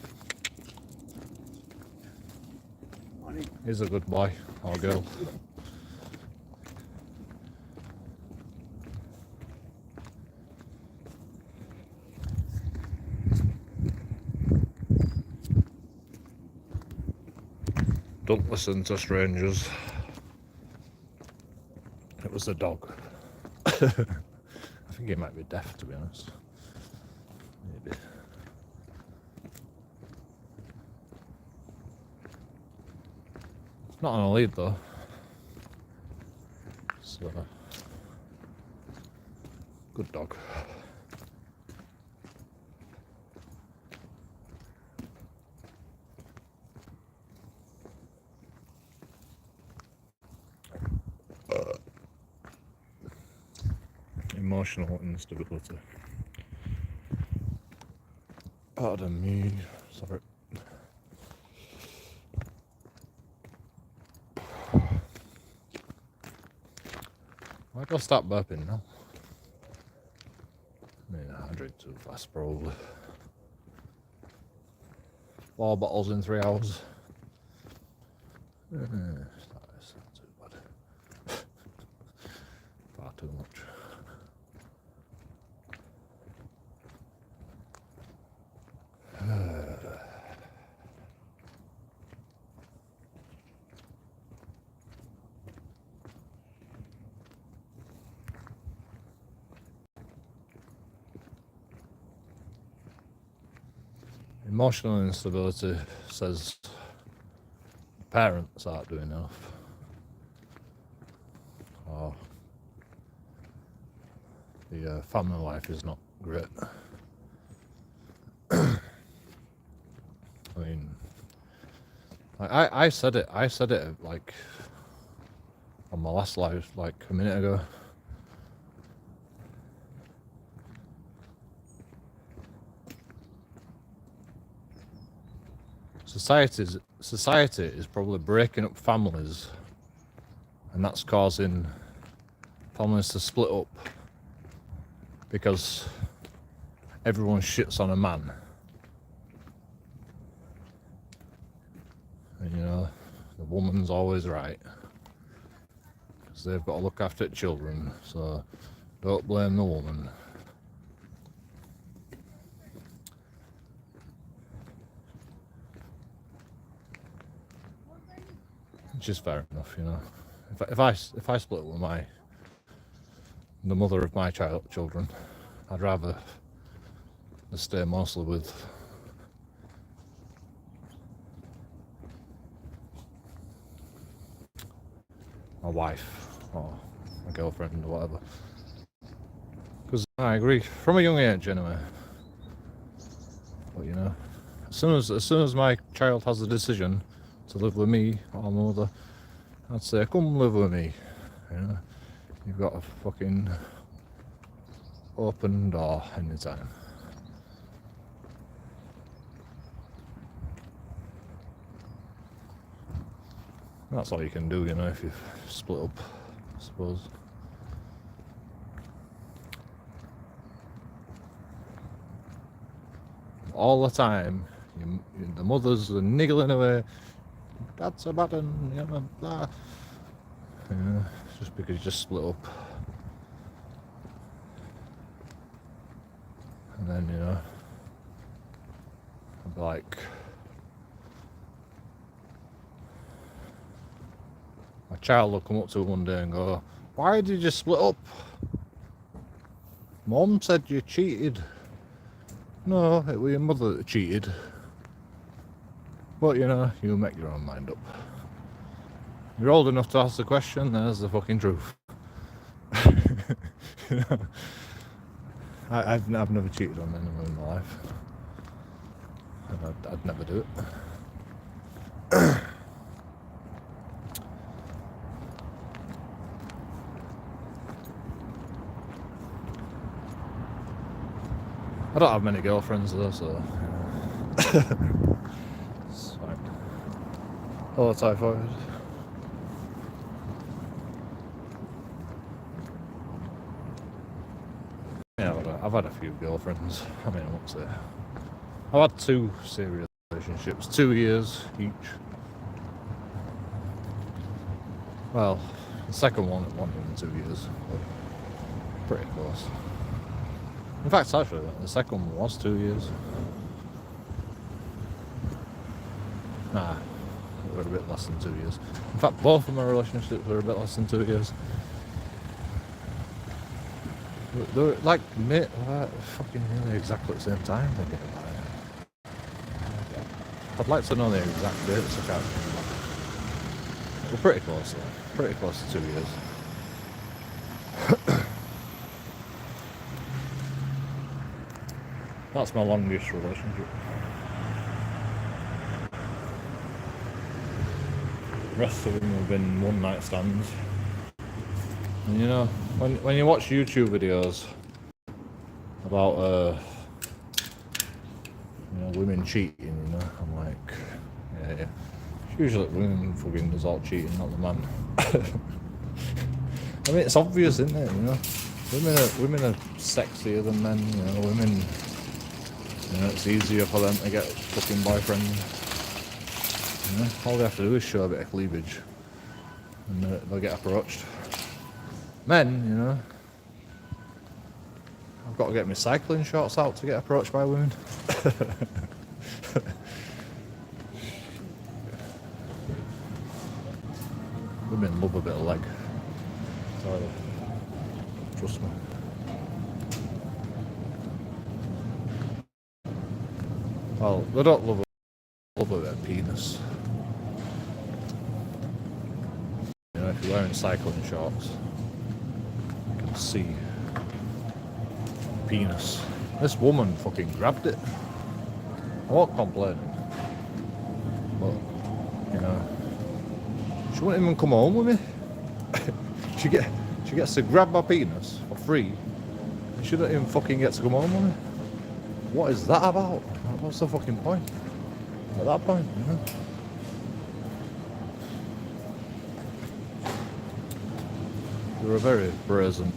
He's a good boy or girl. Don't listen to strangers. It was the dog. I think he might be deaf, to be honest. Maybe. It's not on a lead though. So, good dog. Emotional instability. Pardon me, sorry. Why do I start burping now? I mean, I drink too fast probably. 4 bottles in 3 hours. It's not too bad. Far too much. Emotional instability says parents aren't doing enough. Or the family life is not great. I mean, I said it like on my last live like a minute ago. Society is probably breaking up families, and that's causing families to split up because everyone shits on a man. And the woman's always right because they've got to look after children, so don't blame the woman. Which is fair enough, If I split with the mother of my children, I'd rather stay mostly with my wife or my girlfriend or whatever. Because I agree, from a young age anyway. But as soon as my child has a decision to live with me or my mother, I'd say, come live with me. You've got a fucking open door anytime. That's all you can do, you know, if you split up, I suppose. All the time, the mothers are niggling away. That's a button, you know, blah. Yeah, just because you just split up. And then, you know, I'd be like, my child will come up to her one day and go, why did you split up? Mum said you cheated. No, it was your mother that cheated. But, you know, you make your own mind up. You're old enough to ask the question, there's the fucking truth. You know? I've never cheated on anyone in my life. And I'd never do it. I don't have many girlfriends though, so it's fine. Oh, typhoid. Yeah, I've had a few girlfriends. I mean, I won't say. I've had 2 serious relationships, 2 years each. Well, the second one wasn't even 2 years, but pretty close. In fact, actually, the second one was 2 years. Nah, they were a bit less than 2 years. In fact, both of my relationships were a bit less than 2 years. They were like fucking nearly exactly at the same time. Thinking about it. I'd like to know the exact dates. I can't remember. We're pretty close though. Pretty close to 2 years. That's my longest relationship. The rest of them have been one night stands. And you know, when you watch YouTube videos about you know, women cheating, you know, I'm like, yeah. It's usually women fucking does all cheating, not the man. I mean, it's obvious, isn't it? You know, women are sexier than men. You know, women. You know, it's easier for them to get a fucking boyfriend. You know, all they have to do is show a bit of cleavage, and they'll get approached. Men, you know, I've got to get my cycling shorts out to get approached by women. Women love a bit of leg. So, trust me. Well, they don't love a bit of penis. You know, if you're wearing cycling shorts, you can see penis. This woman fucking grabbed it. I won't complain. But, you know, she won't even come home with me. She gets to grab my penis for free. And she don't even fucking get to come home with me. What is that about? What's the fucking point? At that point, you know? You're a very brazen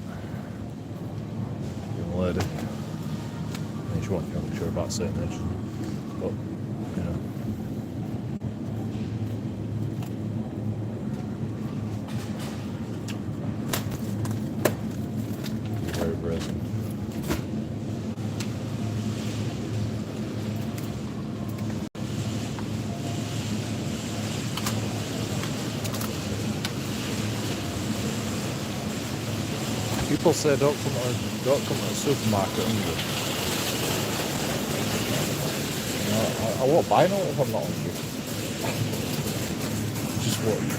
young lady. I mean, she wasn't young, sure about saying age. But, you know. You're very brazen. People say don't come to the supermarket hungry. You know, I won't buy no if I'm not hungry. Just won't.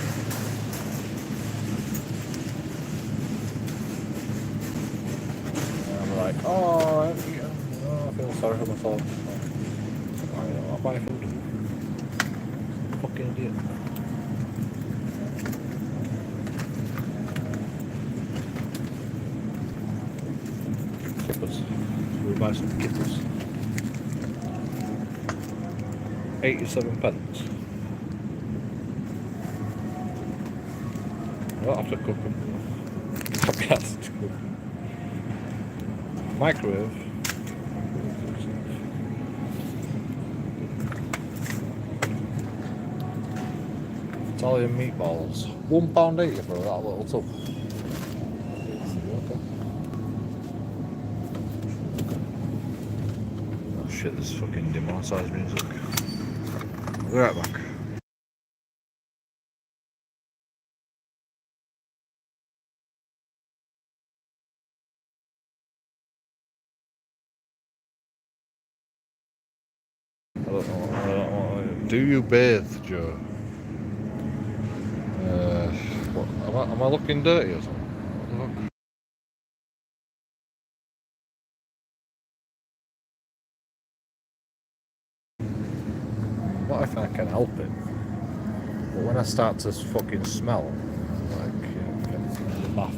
And I'm like, oh, I haven't eaten. Oh, I feel sorry for myself. I'll buy food. Fucking idiot. We'll buy some kippers. 87 pence. don't have to cook them. Podcast. Microwave. Italian meatballs. £1.80 for that little tub. Oh shit, this fucking demonetised music. I'll be right back. I don't know. Do you bathe, Joe? What, am I looking dirty or something? What if I can help it? But when I start to fucking smell, like, get in the bath.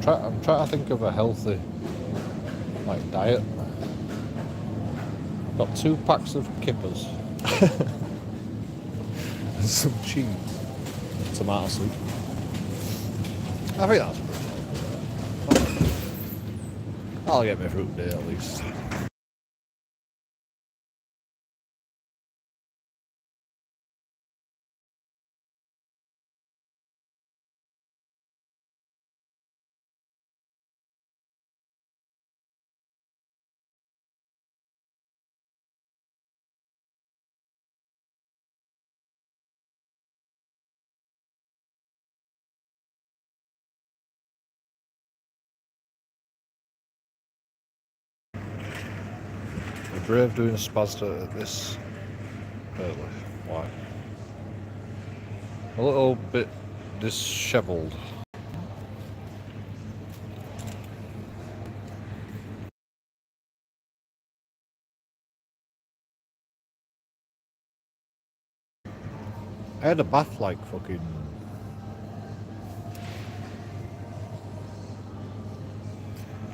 I'm trying to think of a healthy, like, diet. I've got 2 packs of kippers. And some cheese. Tomato soup. I think that's good. I'll get my fruit day at least. The brave doing spazda at this early. Why? A little bit dishevelled. I had a bath like fucking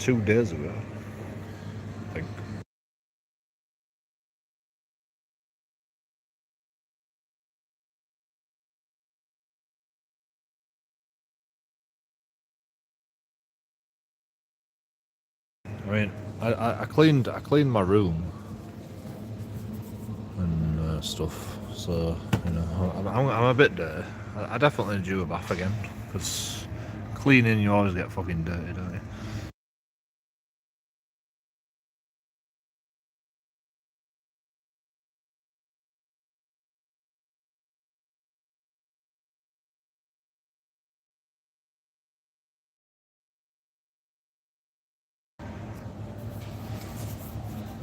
2 days ago, I think. I mean, I cleaned my room and stuff, so you know I'm a bit dirty. I definitely do a bath again because cleaning you always get fucking dirty, don't you?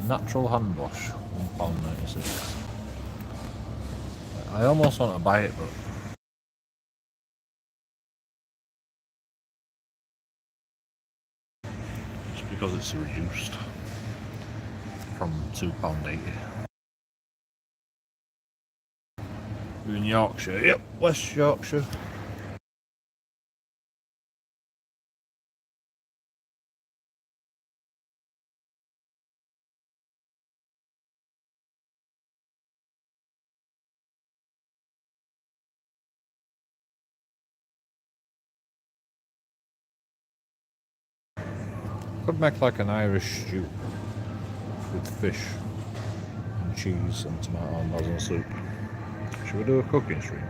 natural hand wash, £1.96. I almost want to buy it, but just because it's reduced from £2.80. We're in Yorkshire. Yep, West Yorkshire. Could make like an Irish stew with fish and cheese and tomato and basil soup. Should we do a cooking stream?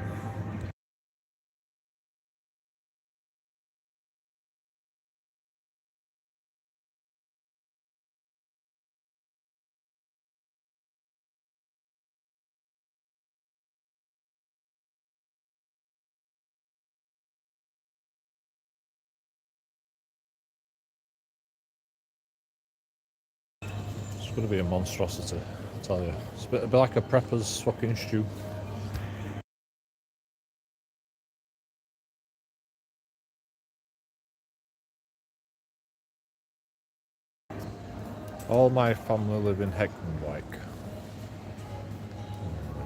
It's going to be a monstrosity, I tell you. It's a bit like a prepper's fucking stew. All my family live in Heckmondwike.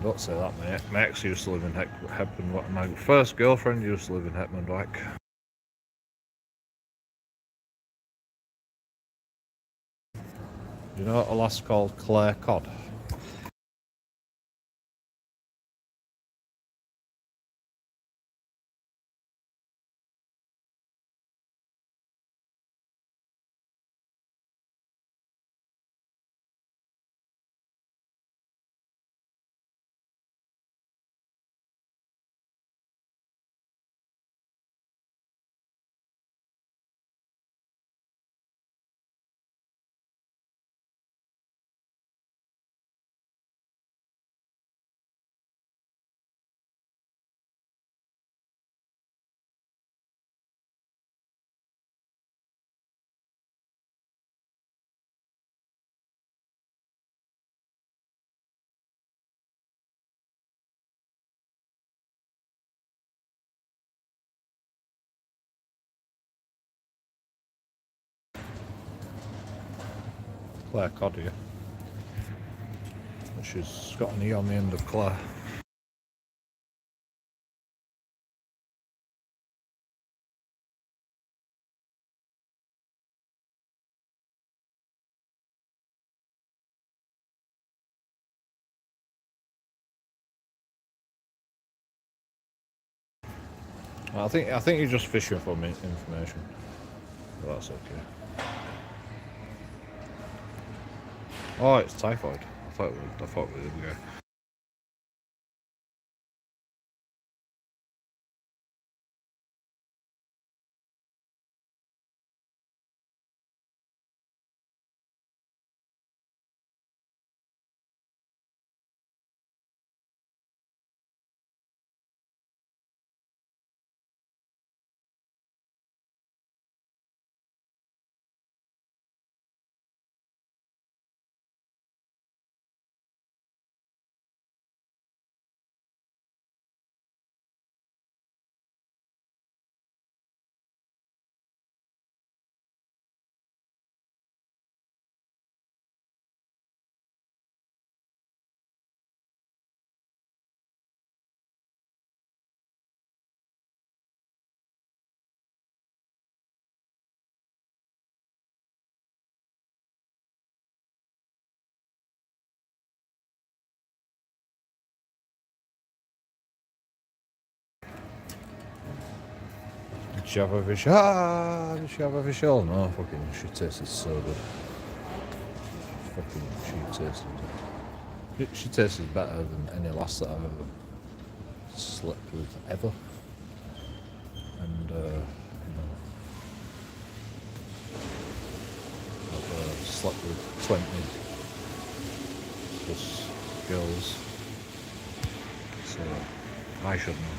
Don't say that, mate. My ex used to live in Heckmondwike. My first girlfriend used to live in Heckmondwike. You know a lass called Claire Cod? Claire Cod here. She's got an E on the end of Claire. I think you're just fishing for me information. But that's okay. Oh, it's typhoid. I thought we did go. Did she have a fish? Did she have a fish? Oh no, fucking she tasted so good. Fucking she tasted better than any lass that I've ever slept with ever. And you know, I've slept with 20 plus girls, so I should know.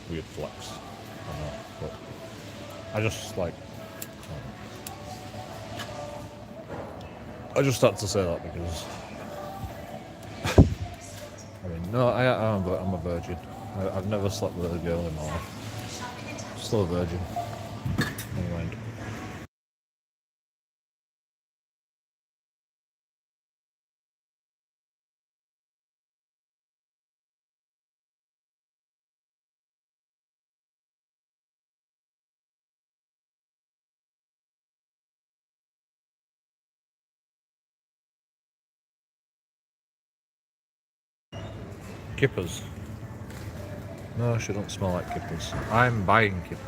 weird flex. I know, but I just like. I just had to say that because. I mean, no, I'm a virgin. I've never slept with a girl in my life. Still a virgin. Never mind. Kippers. No, she don't smell like kippers. I'm buying kippers.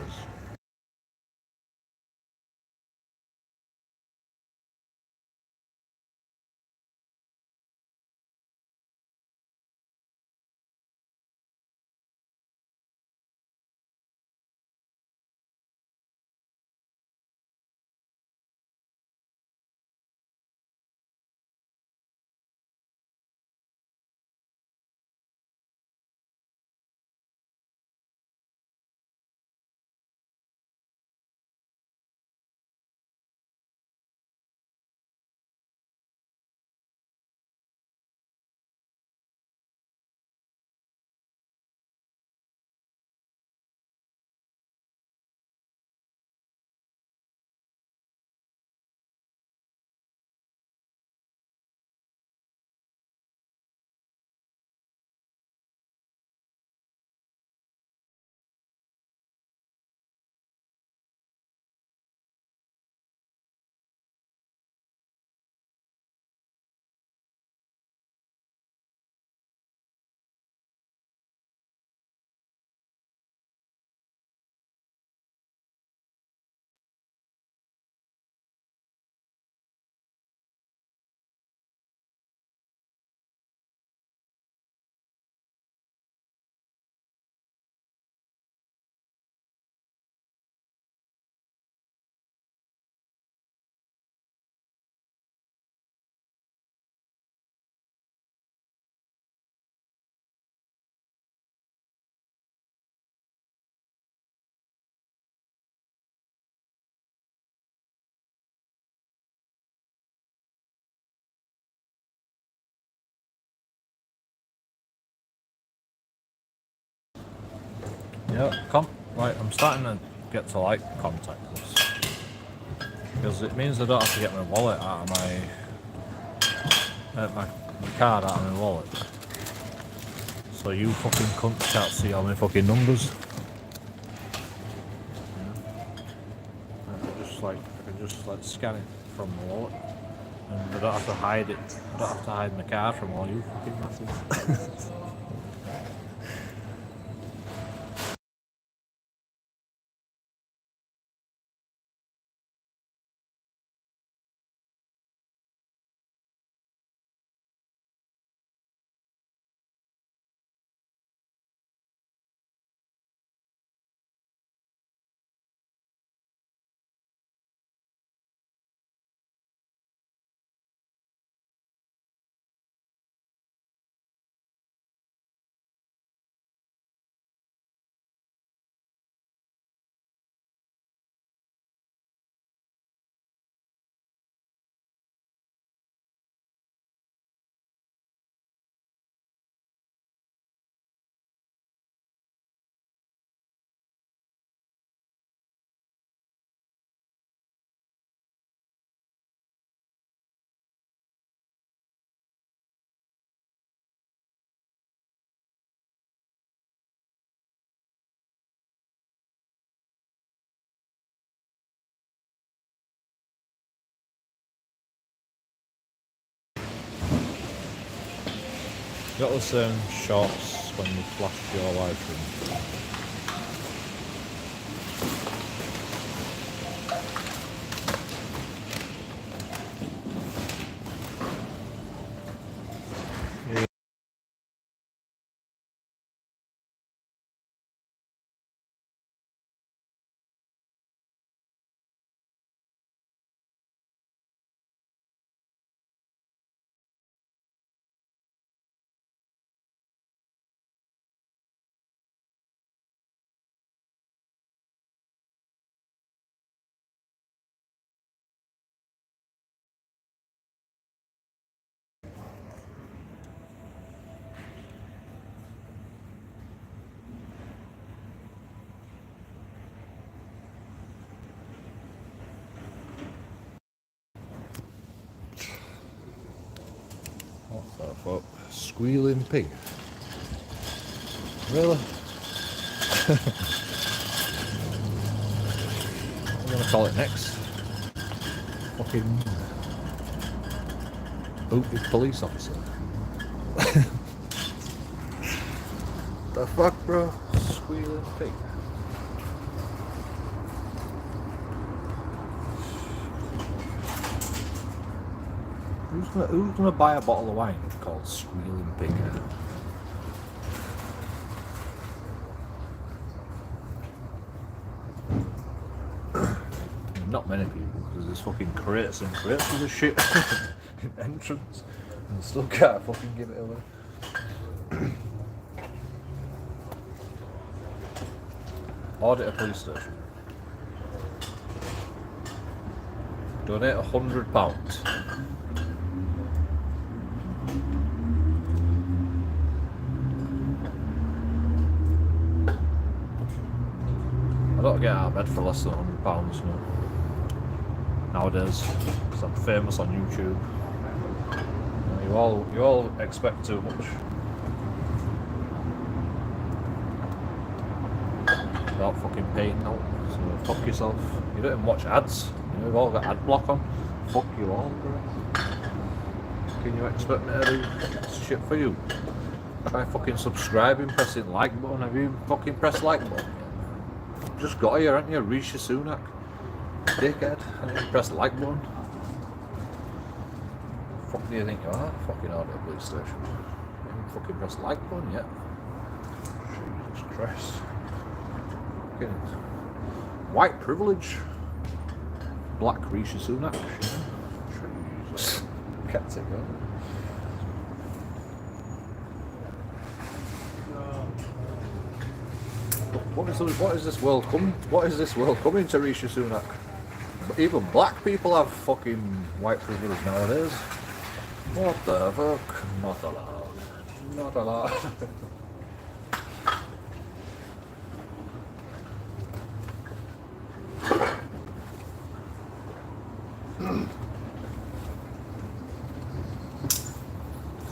Yeah, right, I'm starting to get to like contactless because it means I don't have to get my wallet out of my card out of my wallet. So you fucking cunts can't see all my fucking numbers. I can just like scan it from the wallet, and I don't have to hide it. I don't have to hide my card from all you fucking masses. Got the same shorts when you flashed your live stream. fuck? Squealing pig. Really? What am I gonna call it next? Fucking booted police officer. The fuck, bro? Squealing pig. Who's gonna buy a bottle of wine called Squealing Pig? Not many people, because there's fucking crates and crates of the shit in entrance, and still can't fucking give it away. Audit a police station. Donate £100. I don't get out of bed for less than £100, you know. Nowadays, because I'm famous on YouTube. You know, you all expect too much. Without fucking paying out. So fuck yourself. You don't even watch ads. You know, we've all got ad block on. Fuck you all, bro. Can you expect me to do shit for you? Try fucking subscribing, pressing like button. Have you fucking pressed like button? Just got here, haven't you? Rishi Sunak. Dickhead. I didn't press the like button. Fuck do you think you are? Fucking out of the police station. You haven't fucking pressed the like button yet. Jesus Christ. Fucking white privilege. Black Rishi Sunak. Jesus. Kept it going. What is this world coming? What is this world coming to Rishi Sunak? Even black people have fucking white privilege nowadays. What the fuck? Not allowed. Not allowed.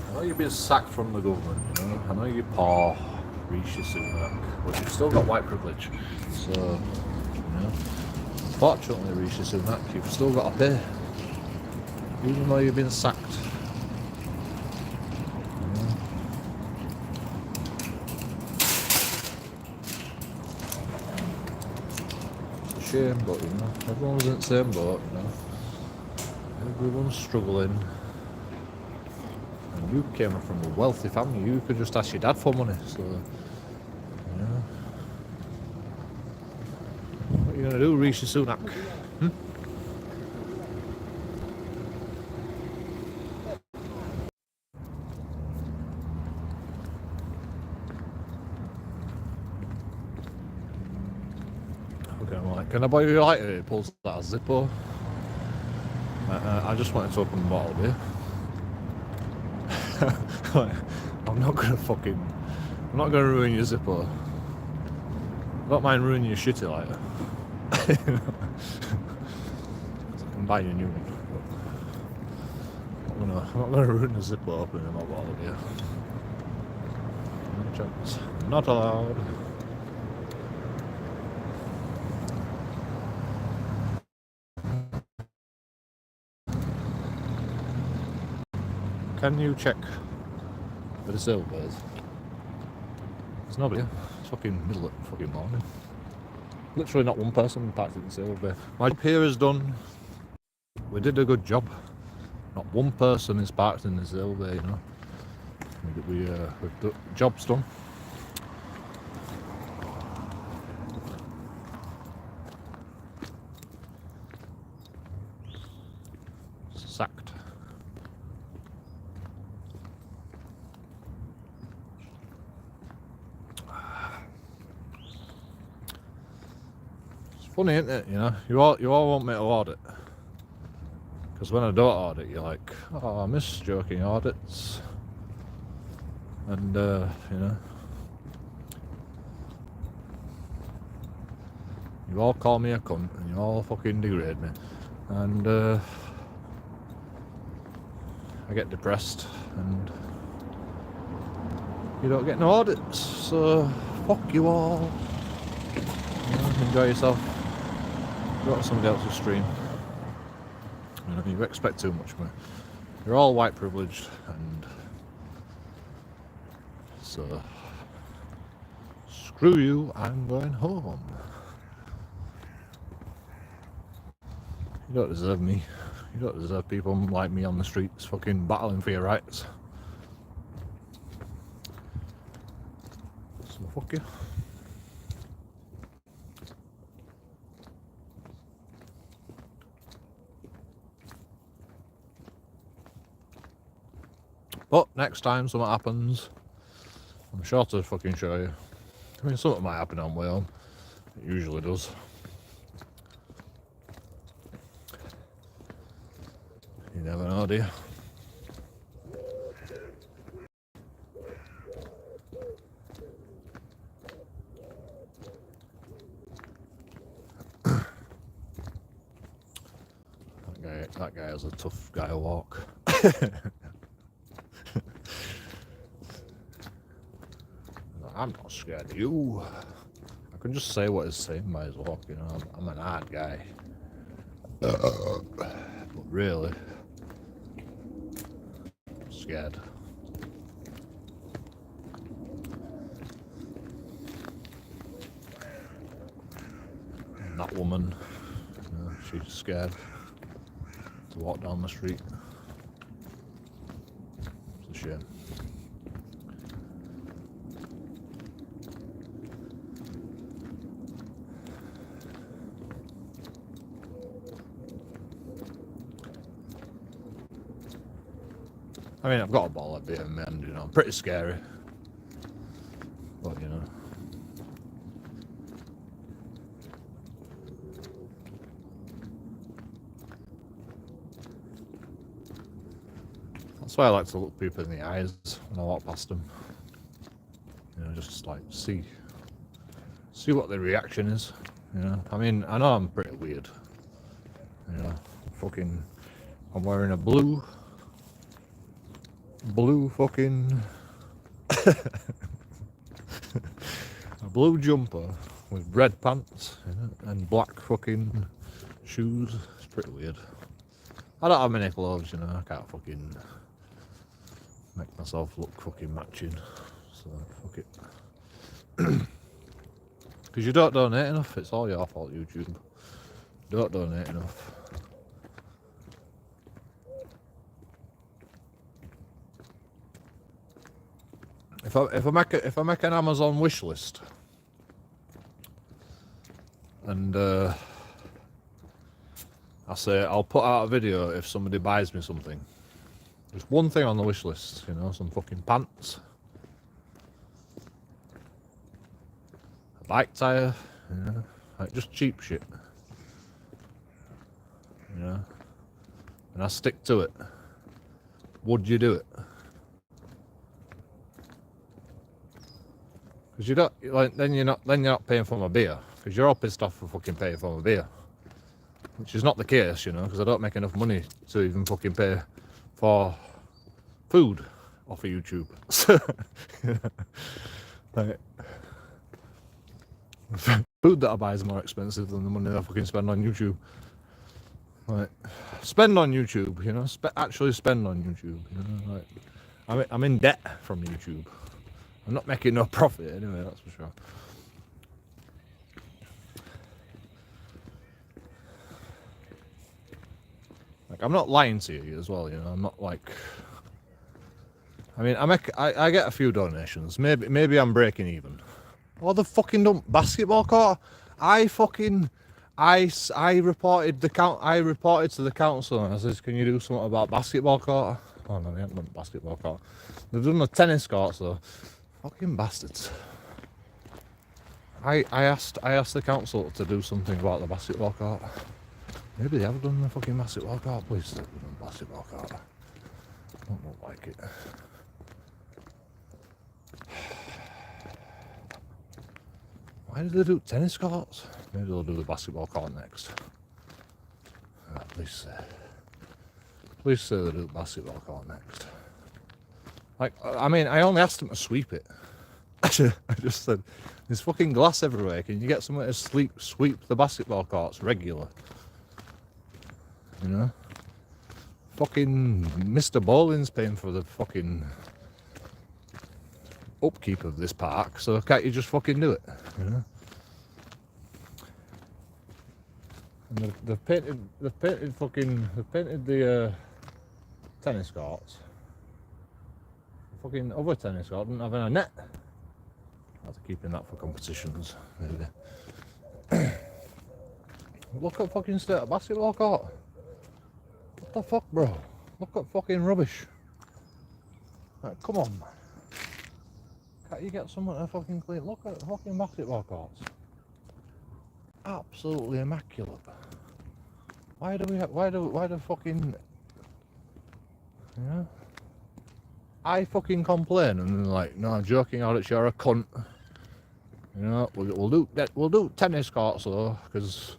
I know you've been sacked from the government, you know. I know you're poor, Rishi Sunak, but you've still got white privilege. So, you know, fortunately, Rishi Sunak, you've still got to pay, even though you've been sacked. You know. It's a shame, but you know, everyone's in the same boat. You know, everyone's struggling. You came from a wealthy family, you could just ask your dad for money, so, you know. What are you going to do, Rishi Sunak? Okay, right. Can I buy you a lighter? It pulls that a Zippo. I just wanted to open the bottle of beer. I'm not gonna ruin your Zippo. I don't mind ruining your shitty lighter. I can buy you a new one. I'm not gonna ruin the Zippo opening my bottle of beer. No chance. Not allowed. Can you check for the silvers? There's nobody here. It's fucking middle of fucking morning. Literally not one person parked in the silver. My job here is done. We did a good job. Not one person is parked in the silver, you know. The job's done. Sacked. Funny, isn't it? You know, you all want me to audit, because when I don't audit, you're like, oh, I miss JoeKingAudits, and you know, you all call me a cunt, and you all fucking degrade me, and I get depressed, and you don't get no audits, so fuck you all. Enjoy yourself. Go to somebody else's stream. You expect too much, man. You're all white privileged, and so screw you, I'm going home. You don't deserve me. You don't deserve people like me on the streets fucking battling for your rights. So fuck you. But next time something happens, I'm sure to fucking show you. I mean, something might happen on my own. It usually does. You never know, do you? That guy has a tough guy walk. I'm not scared of you. I can just say what he's saying by his walk, you know. I'm an hard guy. But really, I'm scared. And that woman, you know, she's scared to walk down the street. It's a shame. I mean, I've got a ball of beer in my hand, you know, pretty scary. But, you know. That's why I like to look people in the eyes when I walk past them. You know, just like see what their reaction is. You know, I mean, I know I'm pretty weird. You know, I'm wearing a blue fucking a blue jumper with red pants, you know, and black fucking shoes. It's pretty weird. I don't have many clothes, you know. I can't fucking make myself look fucking matching, so fuck it. Because you don't donate enough. It's all your fault, YouTube. Don't donate enough. If I make an Amazon wish list, and I say I'll put out a video if somebody buys me something. There's one thing on the wish list, you know, some fucking pants, a bike tire, you know, like just cheap shit, you know, and I stick to it. Would you do it? Because you don't, like, then you're not paying for my beer, because you're all pissed off for fucking paying for my beer, which is not the case, you know, because I don't make enough money to even fucking pay for food off of YouTube. Like, food that I buy is more expensive than the money I fucking spend on YouTube. Like, spend on YouTube, you know, actually spend on YouTube, you know, like, I'm in debt from YouTube. I'm not making no profit anyway, that's for sure. Like, I'm not lying to you as well, you know. I'm not like, I mean, I get a few donations. Maybe I'm breaking even. Oh, the fucking dumb basketball court. I reported to the council and I says, can you do something about basketball court? Oh no, they haven't done basketball court. They've done the tennis court, so fucking bastards. I asked the council to do something about the basketball court. Maybe they have done the fucking basketball court. Please they've done the basketball court. Don't look like it. Why did they do tennis courts? Maybe they'll do the basketball court next. Please say they do the basketball court next. Like, I mean, I only asked them to sweep it. I just said, there's fucking glass everywhere. Can you get someone to sweep the basketball courts regular? You know? Fucking Mr. Bowling's paying for the fucking upkeep of this park, so can't you just fucking do it? You know? And they've painted the tennis courts. The fucking other tennis court didn't have a net. I have to keep in that for competitions, maybe. Look at fucking state of basketball court. What the fuck, bro? Look at fucking rubbish. Right, come on, man. Can't you get someone to fucking clean? Look at fucking basketball courts. Absolutely immaculate. Why do fucking, you know? I fucking complain and they're like, no, JoeKingAudits, you're a cunt. You know, we'll do tennis courts though, because,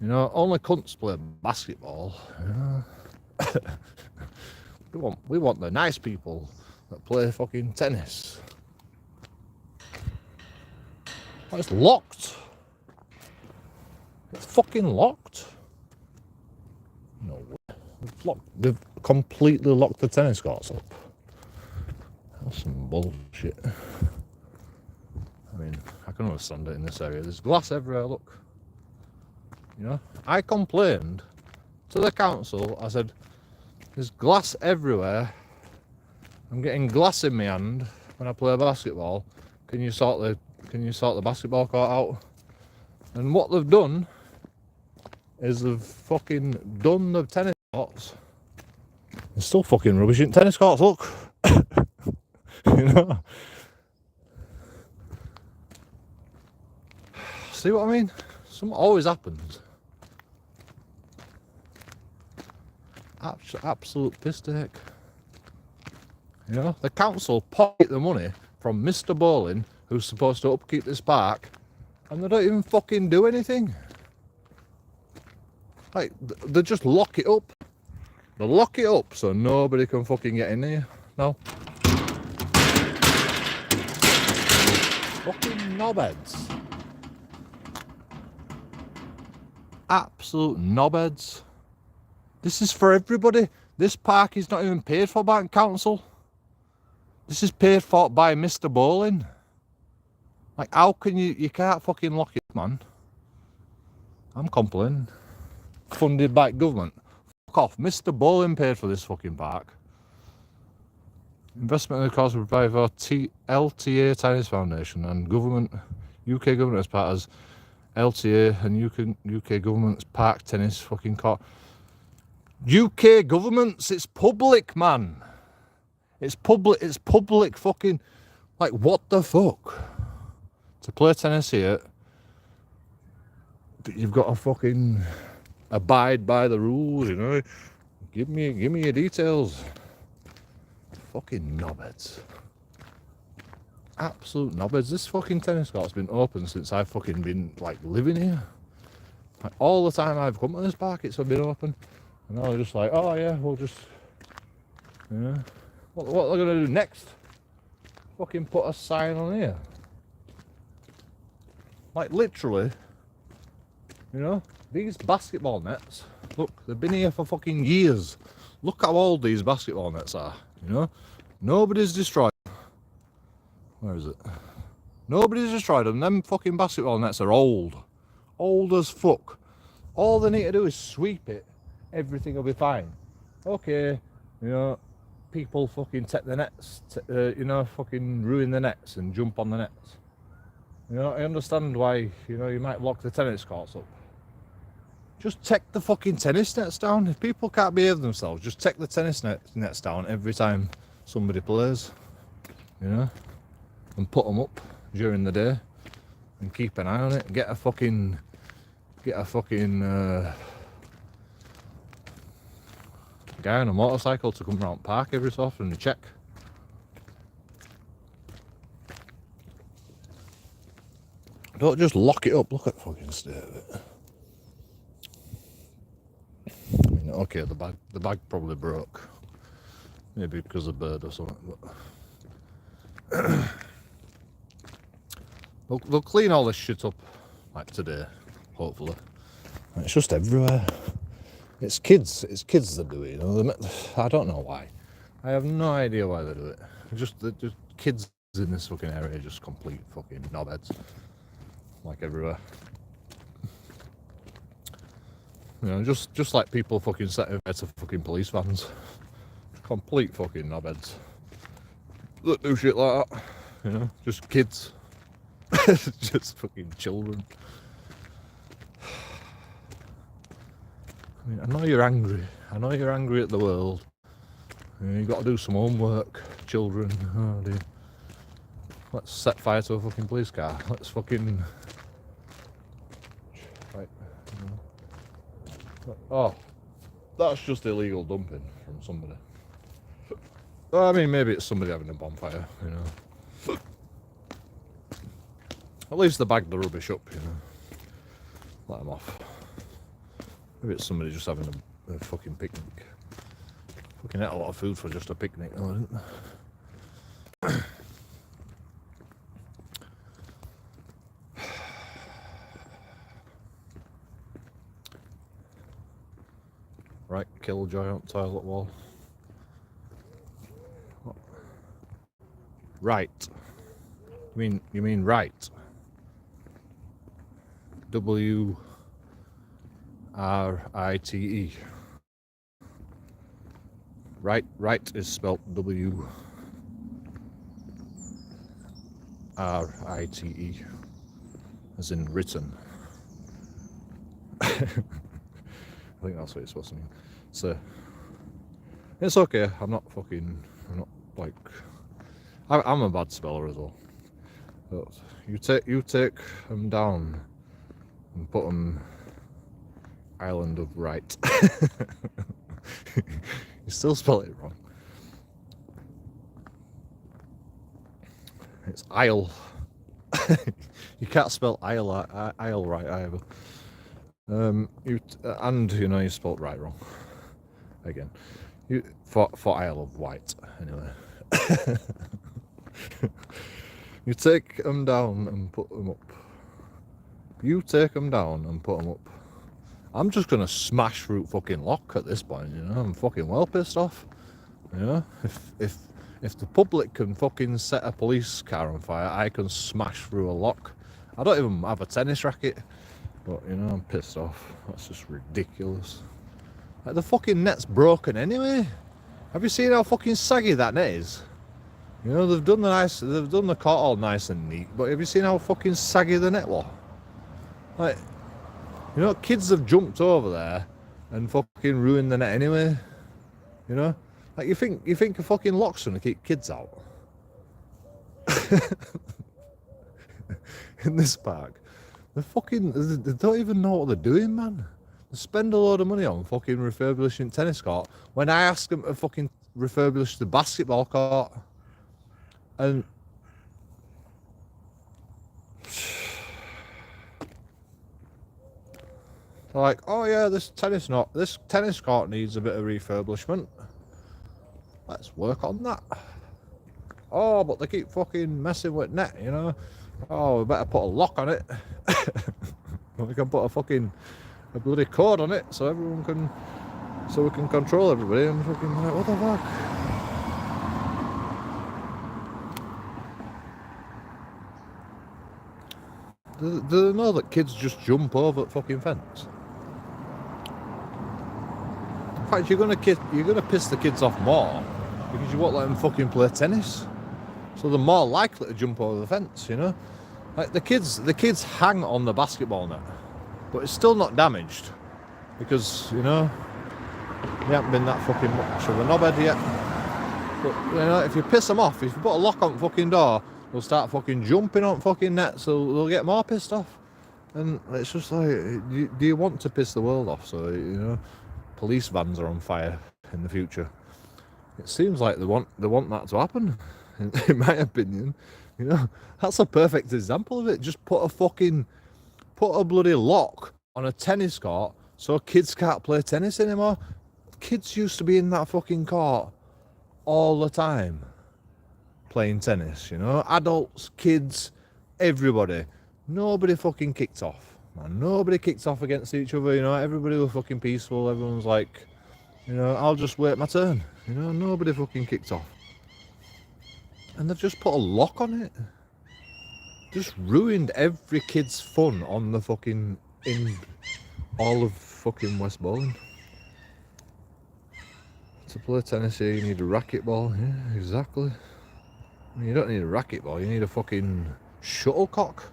you know, only cunts play basketball. You know? we want the nice people that play fucking tennis. Oh, it's locked. It's fucking locked. No way. They've completely locked the tennis courts up. That's some bullshit. I mean, I can understand it in this area. There's glass everywhere, look. You know, I complained to the council. I said, there's glass everywhere. I'm getting glass in my hand when I play basketball. Can you sort the basketball court out? And what they've done is they've fucking done the tennis courts. There's still fucking rubbish in tennis courts, look. You know? See what I mean? Something always happens. Absolute piss take. You know, the council pocket the money from Mr. Bowling, who's supposed to upkeep this park, and they don't even fucking do anything. Like, they just lock it up. They lock it up so nobody can fucking get in here. No. Fucking knobheads. Absolute knobheads. This is for everybody. This park is not even paid for by the council. This is paid for by Mr. Bowling. Like, how can you can't fucking lock it, man. I'm complaining. Funded by government. Fuck off. Mr. Bowling paid for this fucking park. Investment in the course was provided for LTA Tennis Foundation and government, UK government as part as LTA and UK government's park tennis fucking court. UK governments, it's public, man. It's public fucking, like, what the fuck? To play tennis here, you've got to fucking abide by the rules, you know. Give me your details. Fucking knobheads. Absolute knobheads. This fucking tennis court's been open since I've fucking been, like, living here. Like, all the time I've come to this park, it's been open. And now they're just like, oh yeah, we'll just, you know, what are they going to do next? Fucking put a sign on here. Like, literally, you know, these basketball nets, look, they've been here for fucking years. Look how old these basketball nets are, you know. Nobody's destroyed them. Where is it? Nobody's destroyed them. Them fucking basketball nets are old. Old as fuck. All they need to do is sweep it. Everything will be fine. Okay, you know, people fucking take the nets, you know, fucking ruin the nets and jump on the nets. You know, I understand why, you know, you might lock the tennis courts up. Just take the fucking tennis nets down. If people can't behave themselves, just take the tennis nets down every time somebody plays, you know, and put them up during the day and keep an eye on it. Get a fucking guy on a motorcycle to come round park every so often and check. Don't just lock it up. Look at the fucking state of it. I mean, okay, the bag probably broke. Maybe because of bird or something. But they'll clean all this shit up like today, hopefully. And it's just everywhere. It's kids that do it. You know? I don't know why. I have no idea why they do it. Just kids in this fucking area, just complete fucking knobheads, like everywhere. You know, just like people fucking setting fire to fucking police vans. Complete fucking knobheads that do shit like that. You know, just kids. Just fucking children. I mean, I know you're angry. I know you're angry at the world. You've got to do some homework, children. Oh dear. Let's set fire to a fucking police car. Let's fucking... Right. Oh, that's just illegal dumping from somebody. I mean, maybe it's somebody having a bonfire, you know. At least they bagged the rubbish up, you know. Let them off. Maybe it's somebody just having a fucking picnic. Fucking ate a lot of food for just a picnic, though, didn't they? Right, killjoy on toilet wall. What? Right. You mean right? W-R-I-T-E. Right is spelt W-R-I-T-E, as in written. I think that's what it's supposed to mean. So it's okay. I'm not like. I'm a bad speller as well. But you take them down and put them island of right. You still spell it wrong. It's isle. You can't spell isle right either. You know you spelled right wrong. Again, for Isle of Wight anyway. You take them down and put them up. You take them down and put them up. I'm just gonna smash through fucking lock at this point, you know. I'm fucking well pissed off. You know, if the public can fucking set a police car on fire, I can smash through a lock. I don't even have a tennis racket, but you know, I'm pissed off. That's just ridiculous. Like, the fucking net's broken anyway. Have you seen how fucking saggy that net is? You know, they've done the court all nice and neat, but have you seen how fucking saggy the net was? Like, you know, kids have jumped over there and fucking ruined the net anyway. You know, like you think a fucking lock's gonna keep kids out in this park? They don't even know what they're doing, man. They spend a load of money on fucking refurbishing tennis court when I ask them to fucking refurbish the basketball court. And they're like, oh yeah, this tennis court needs a bit of refurbishment. Let's work on that. Oh, but they keep fucking messing with net, you know. Oh, we better put a lock on it. We can put a bloody code on it so we can control everybody. And fucking like, what the fuck? Do they know that kids just jump over the fucking fence? In fact, you're gonna piss the kids off more because you won't let them fucking play tennis. So they're more likely to jump over the fence, you know? Like the kids hang on the basketball net, but it's still not damaged because, you know, they haven't been that fucking much of a knobhead yet. But, you know, if you piss them off, if you put a lock on the fucking door, they'll start fucking jumping on fucking net, so they'll get more pissed off. And it's just like, do you want to piss the world off? So, you know, police vans are on fire in the future. It seems like they want that to happen. In my opinion, you know, that's a perfect example of it. Just put a bloody lock on a tennis court so kids can't play tennis anymore. Kids used to be in that fucking court all the time playing tennis, you know, adults, kids, everybody. Nobody fucking kicked off, man. Nobody kicked off against each other, you know. Everybody was fucking peaceful. Everyone's like, you know, I'll just wait my turn, you know. Nobody fucking kicked off. And they've just put a lock on it. Just ruined every kid's fun on the fucking, in all of fucking West Bowling. To play tennis here, you need a racquetball. Yeah, exactly. I mean, you don't need a racquetball, you need a fucking shuttlecock.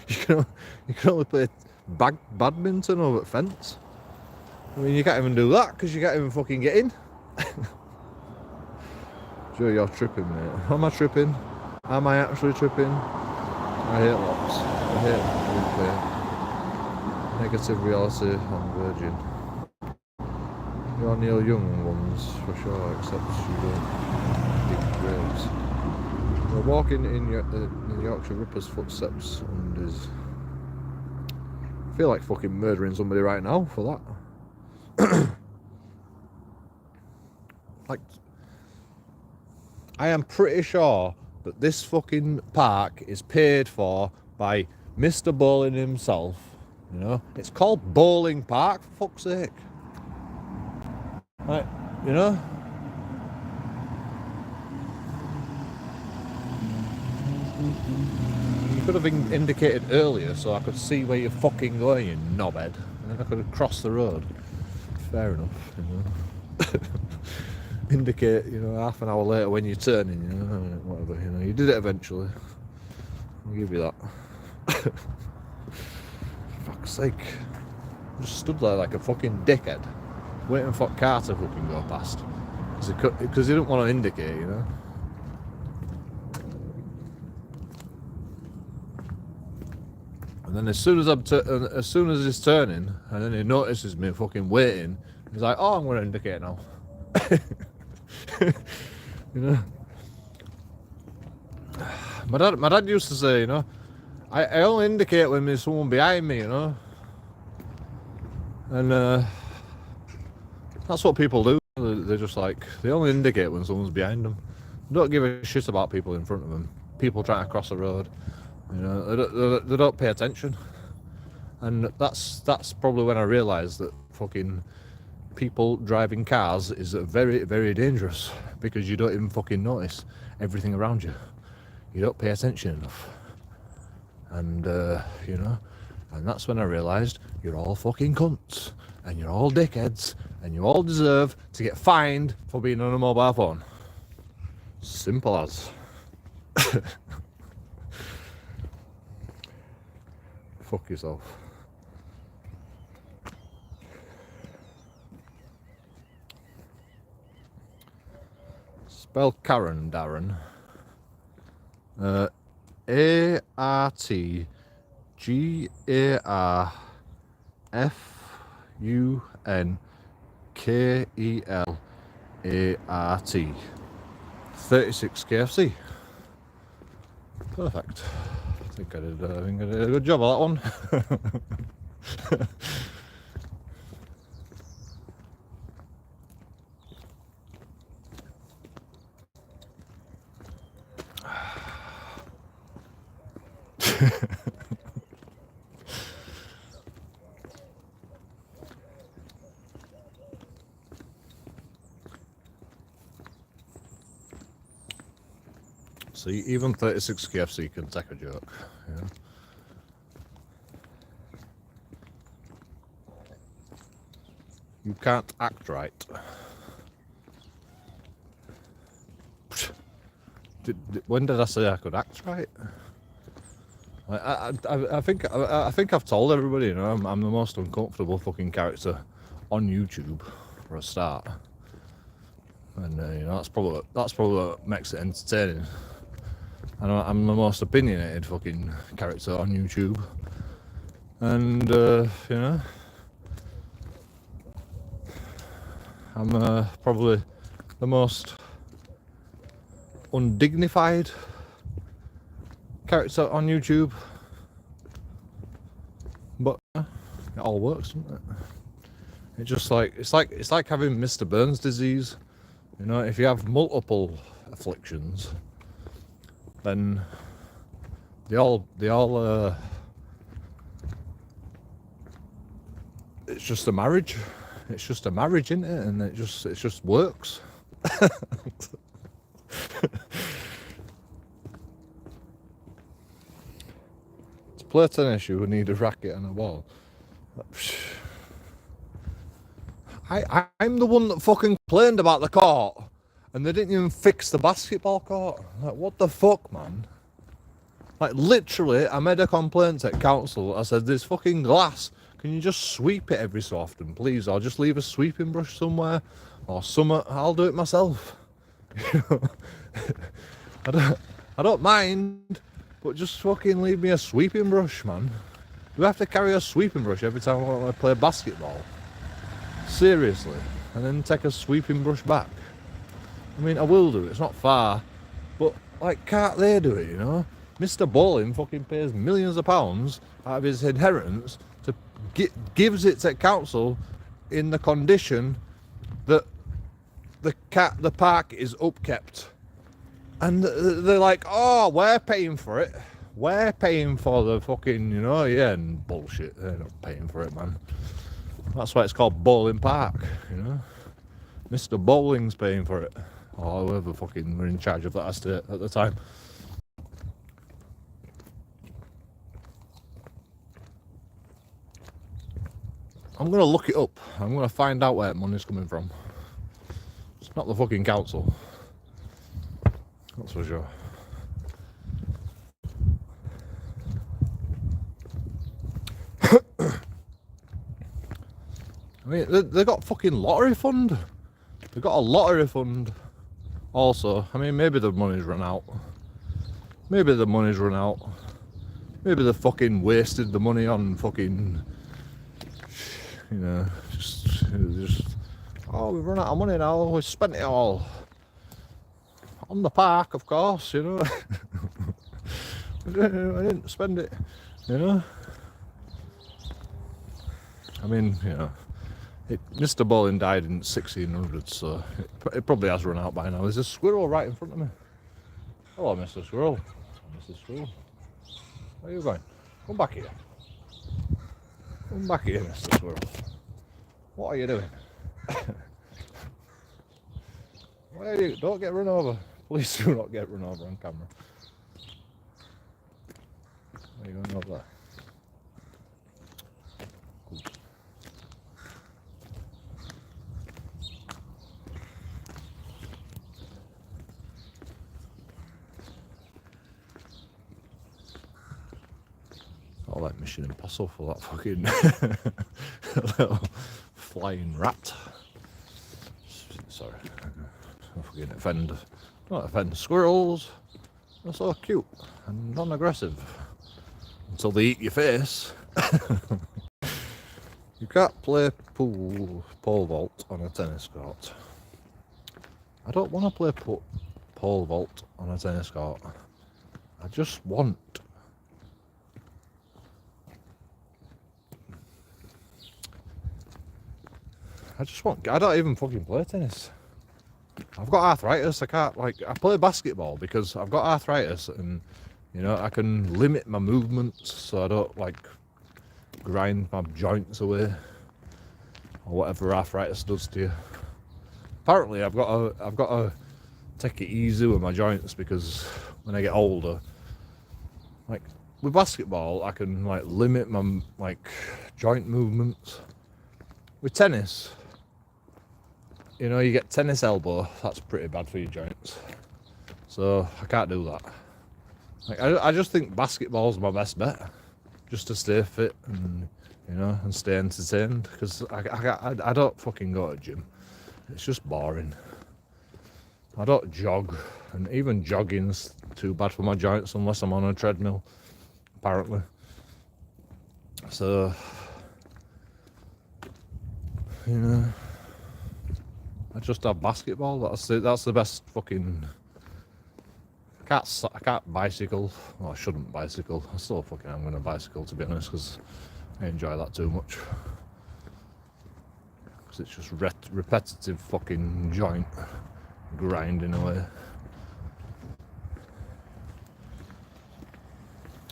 you can only play badminton over at fence. I mean, you can't even do that because you can't even fucking get in. Joe, you're tripping, mate. Am I tripping? Am I actually tripping? I hate locks. I hate negative reality on Virgin. You're Neil Young ones for sure, except you don't dig graves. We're walking in the Yorkshire Ripper's footsteps and is. I feel like fucking murdering somebody right now for that. Like, I am pretty sure that this fucking park is paid for by Mr. Bowling himself. You know, it's called Bowling Park, for fuck's sake. Right, you know? You could have indicated earlier so I could see where you're fucking going, you knobhead. And then I could have crossed the road. Fair enough, you know. Indicate, you know, half an hour later when you're turning, you know, whatever, you know. You did it eventually. I'll give you that. Fuck's sake. I just stood there like a fucking dickhead, waiting for car to fucking go past. Because he didn't want to indicate, you know. And then as soon as he's turning, and then he notices me fucking waiting, he's like, "Oh, I'm going to indicate now." You know. My dad used to say, you know, I only indicate when there's someone behind me, you know. And that's what people do. They're just like, they only indicate when someone's behind them. They don't give a shit about people in front of them. People trying to cross the road. You know, they don't pay attention. And that's probably when I realised that fucking people driving cars is very, very dangerous, because you don't even fucking notice everything around you. You don't pay attention enough. And, you know, and that's when I realised you're all fucking cunts, and you're all dickheads, and you all deserve to get fined for being on a mobile phone. Simple as. Fuck yourself. Spell Karen, Darren. ARTGARFUNKELART. 36 KFC. Perfect. I think I did a good job of that one. See, even 36 KFC can take a joke. Yeah. You can't act right. When did I say I could act right? I think I've told everybody, you know, I'm the most uncomfortable fucking character on YouTube for a start, and you know, that's probably what makes it entertaining. I'm the most opinionated fucking character on YouTube, and you know, I'm probably the most undignified character on YouTube, but it all works, doesn't it? It's like having Mr. Burns disease, You know, if you have multiple afflictions, then they all it's just a marriage. It's just a marriage, isn't it? And it just works. To play tennis, you would need a racket and a ball. I'm the one that fucking complained about the court, and they didn't even fix the basketball court. Like, what the fuck, man? Like, literally, I made a complaint at council. I said, "This fucking glass, can you just sweep it every so often, please? Or just leave a sweeping brush somewhere, or something. I'll do it myself." I don't mind, but just fucking leave me a sweeping brush, man. Do I have to carry a sweeping brush every time I want to play basketball? Seriously? And then take a sweeping brush back? I mean, I will do it, it's not far, but, like, can't they do it, you know? Mr. Bowling fucking pays millions of pounds out of his inheritance to gives it to council in the condition that the park is upkept. And they're like, "Oh, we're paying for it. We're paying for the fucking, you know," yeah, and bullshit. They're not paying for it, man. That's why it's called Bowling Park, you know. Mr. Bowling's paying for it, or whoever fucking were in charge of that estate at the time. I'm gonna look it up. I'm gonna find out where money's coming from. It's not the fucking council. That's for sure. I mean, they got fucking lottery fund. They got a lottery fund. Also, I mean, maybe the money's run out. Maybe the money's run out. Maybe they fucking wasted the money on fucking, you know, just oh, we've run out of money now. We spent it all on the park, of course. You know, I didn't spend it. You know, I mean, you know. Mr. Bowling died in 1600, so it probably has run out by now. There's a squirrel right in front of me. Hello, Mr. Squirrel. Mr. Squirrel. Where are you going? Come back here. Come back here, Mr. Squirrel. What are you doing? Where are you? Don't get run over. Please do not get run over on camera. Where are you going over there? Cool. All that Mission Impossible for that fucking little flying rat. Sorry, I fucking don't offend squirrels. They're so cute and non-aggressive until they eat your face. You can't play pole vault on a tennis court. I don't want to play pole vault on a tennis court. I just want I don't even fucking play tennis. I've got arthritis. I can't, like, I play basketball because I've got arthritis, and, you know, I can limit my movements so I don't, like, grind my joints away or whatever arthritis does to you. Apparently I've got to take it easy with my joints, because when I get older, like, with basketball I can, like, limit my, like, joint movements. With tennis, you know, you get tennis elbow, that's pretty bad for your joints. So I can't do that. Like, I just think basketball's my best bet, just to stay fit and, you know, and stay entertained, because I don't fucking go to the gym. It's just boring. I don't jog, and even jogging's too bad for my joints unless I'm on a treadmill, apparently. So, you know, I just have basketball. That's the best fucking. I can't bicycle. Well, I shouldn't bicycle. I still fucking am gonna bicycle, to be honest, because I enjoy that too much. Because it's just repetitive fucking joint. grinding away.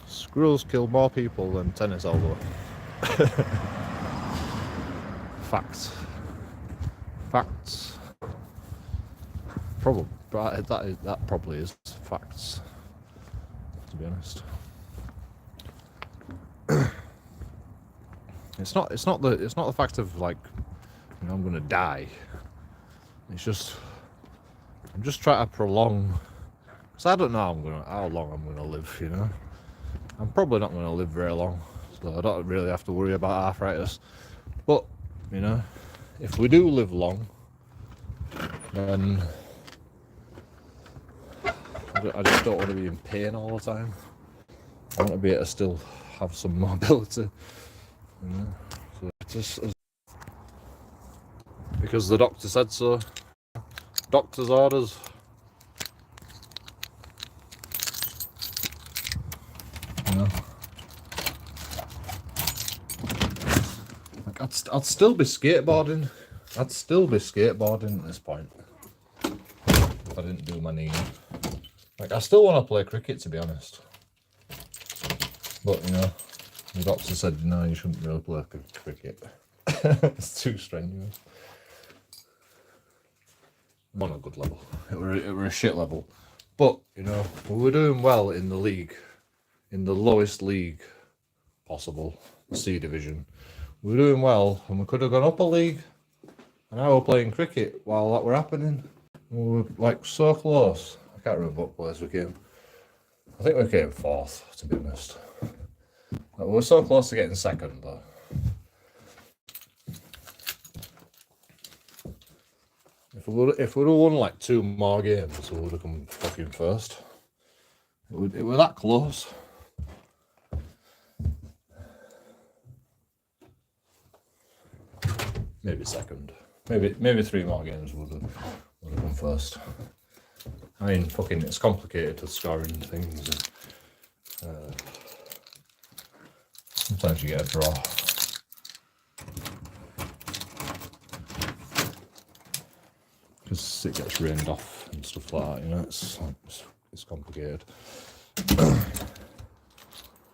Squirrels kill more people than tennis elbow. Facts. Facts. Probably that probably is facts. To be honest, it's not the fact of like, you know, I'm gonna die. It's just I'm just trying to prolong, because I don't know how long I'm gonna live. You know, I'm probably not gonna live very long, so I don't really have to worry about arthritis. But you know, if we do live long, then I just don't want to be in pain all the time. I want to be able to still have some mobility, you know. So just because the doctor said so. Doctor's orders. You know. Like I'd still be skateboarding. I'd still be skateboarding at this point if I didn't do my knee. Like I still want to play cricket, to be honest. But you know, the doctor said no, you shouldn't really play cricket. It's too strenuous. On a good level. It were a shit level. But, you know, we were doing well in the league. In the lowest league possible. The C division. We were doing well and we could have gone up a league. And now we're playing cricket while that were happening. We were like so close. I can't remember what place we came. I think we came fourth, to be honest. We were so close to getting second though. If we would have won like 2 more games, we would have come fucking first. It were that close. Maybe second. Maybe 3 more games would have come first. I mean, fucking, it's complicated with scoring things. And, sometimes you get a draw. Because it gets rained off and stuff like that, you know, it's complicated.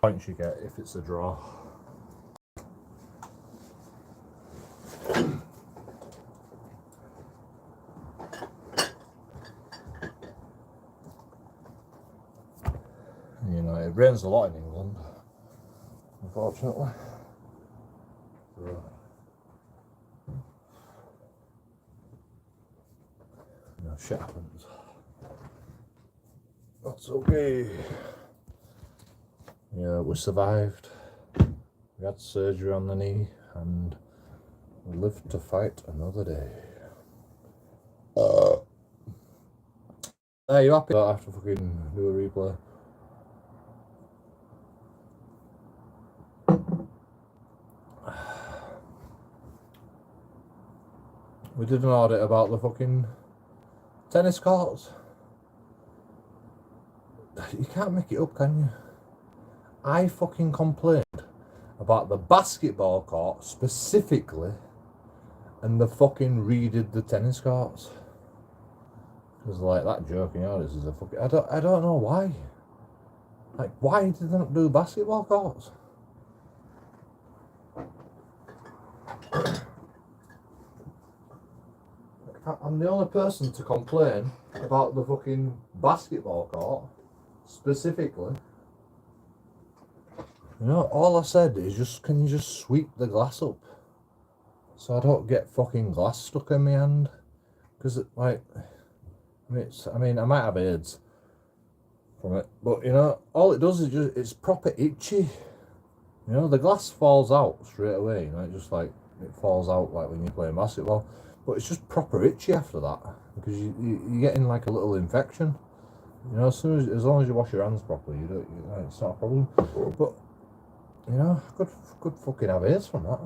Points you get if it's a draw. You know, it rains a lot in England, unfortunately. So, you know, shit happens. That's okay. Yeah, we survived. We had surgery on the knee and we lived to fight another day. Are you happy that I have to fucking do a replay? We did an audit about the fucking tennis courts. You can't make it up, can you? I fucking complained about the basketball court specifically, and they fucking redid the tennis courts. Because like that JoeKingAudits is a fucking... I don't know why. Like, why did they not do basketball courts? I'm the only person to complain about the fucking basketball court specifically. You know, all I said is just, can you just sweep the glass up so I don't get fucking glass stuck in my hand? Because it, like, I mean, I might have AIDS from it, but you know, all it does is just, it's proper itchy. You know, the glass falls out straight away. You know, it just like, it falls out like when you're playing basketball. But it's just proper itchy after that because you're getting like a little infection. You know, as long as you wash your hands properly, it's not a problem. But you know, I could fucking have AIDS from that.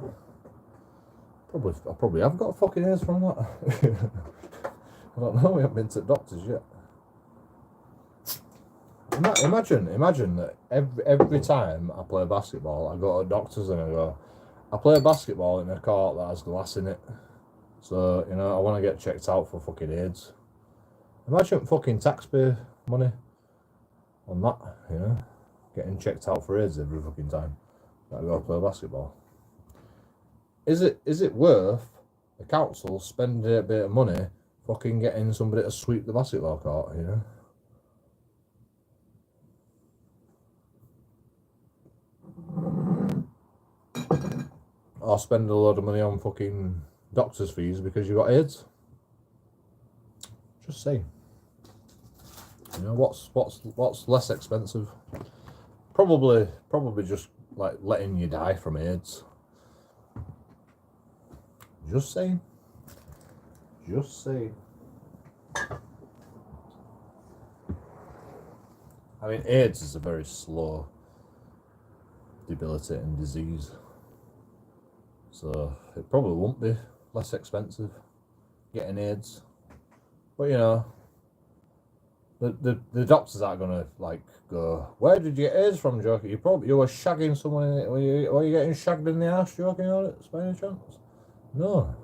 I probably have got fucking AIDS from that. I don't know. We haven't been to doctors yet. Imagine that every time I play basketball, I go to doctors and I go, I play basketball in a court that has glass in it. So, you know, I want to get checked out for fucking AIDS. Imagine fucking taxpayer money on that, you know, getting checked out for AIDS every fucking time that I go play basketball. Is it worth the council spending a bit of money fucking getting somebody to sweep the basketball court, you know? Or spend a load of money on fucking doctor's fees because you got AIDS? Just saying. You know, what's less expensive? Probably just like letting you die from AIDS. Just saying. Just saying. I mean, AIDS is a very slow, debilitating disease. So it probably won't be less expensive getting AIDS. But you know, the doctors aren't gonna like go, where did you get AIDS from, Joker? You were shagging someone in it. Were you getting shagged in the ass, JoeKingAudits, by any chance? No.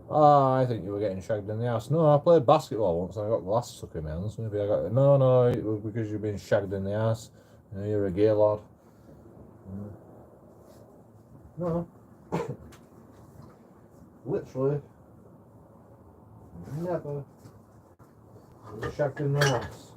Ah, I think you were getting shagged in the ass. No, I played basketball once and I got glass stuck in my hands. Maybe I got no, it was because you've been shagged in the ass. You know, you're a gay lad. No. Literally never shagged in the ass.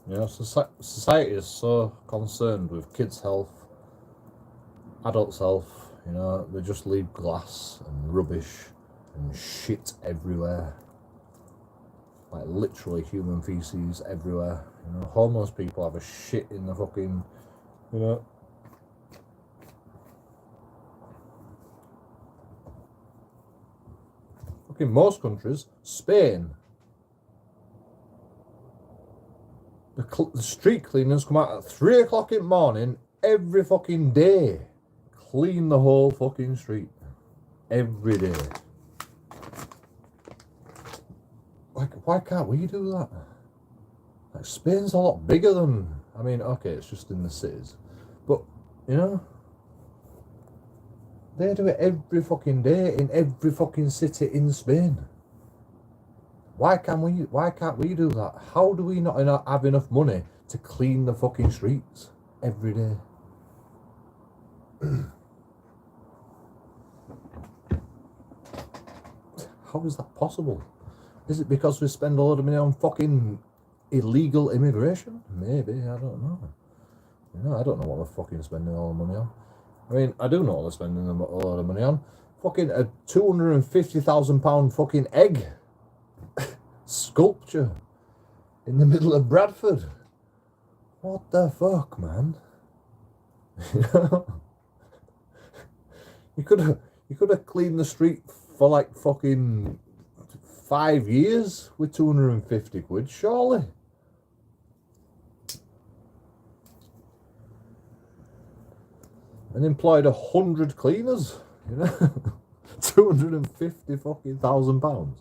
You know, society is so concerned with kids' health, adults' health. You know, they just leave glass and rubbish and shit everywhere. Like literally human feces everywhere. You know, homeless people have a shit in the fucking, you know. Fucking most countries, Spain. The street cleaners come out at 3 o'clock in the morning every fucking day. Clean the whole fucking street. Every day. Like, why can't we do that? Like, Spain's a lot bigger than... I mean, okay, it's just in the cities. But, you know... They do it every fucking day in every fucking city in Spain. Why can't we do that? How do we not have enough money to clean the fucking streets every day? How is that possible? Is it because we spend a lot of money on fucking illegal immigration? Maybe, I don't know. You know, I don't know what we're fucking spending all the money on. I mean, I do know what we're spending a lot of money on. Fucking a £250,000 fucking egg sculpture in the middle of Bradford. What the fuck, man? You could have cleaned the street for like fucking 5 years with 250 quid, surely. And employed 100 cleaners, you know. 250 fucking £1,000.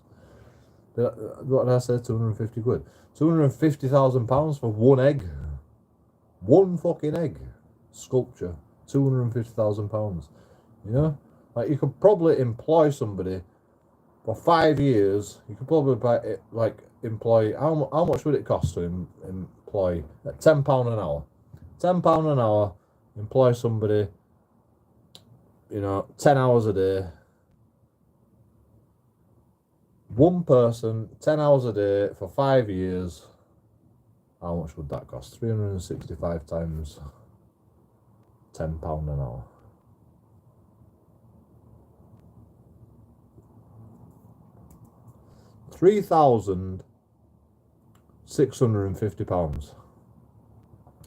What did I say? 250 quid. £250,000 for one egg. One fucking egg sculpture. £250,000. You know, like you could probably employ somebody for 5 years. You could probably employ. How much would it cost to employ at £10 an hour? £10 an hour. Employ somebody. You know, 10 hours a day. One person, 10 hours a day for 5 years. How much would that cost? 365 times £10 an hour. £3,650.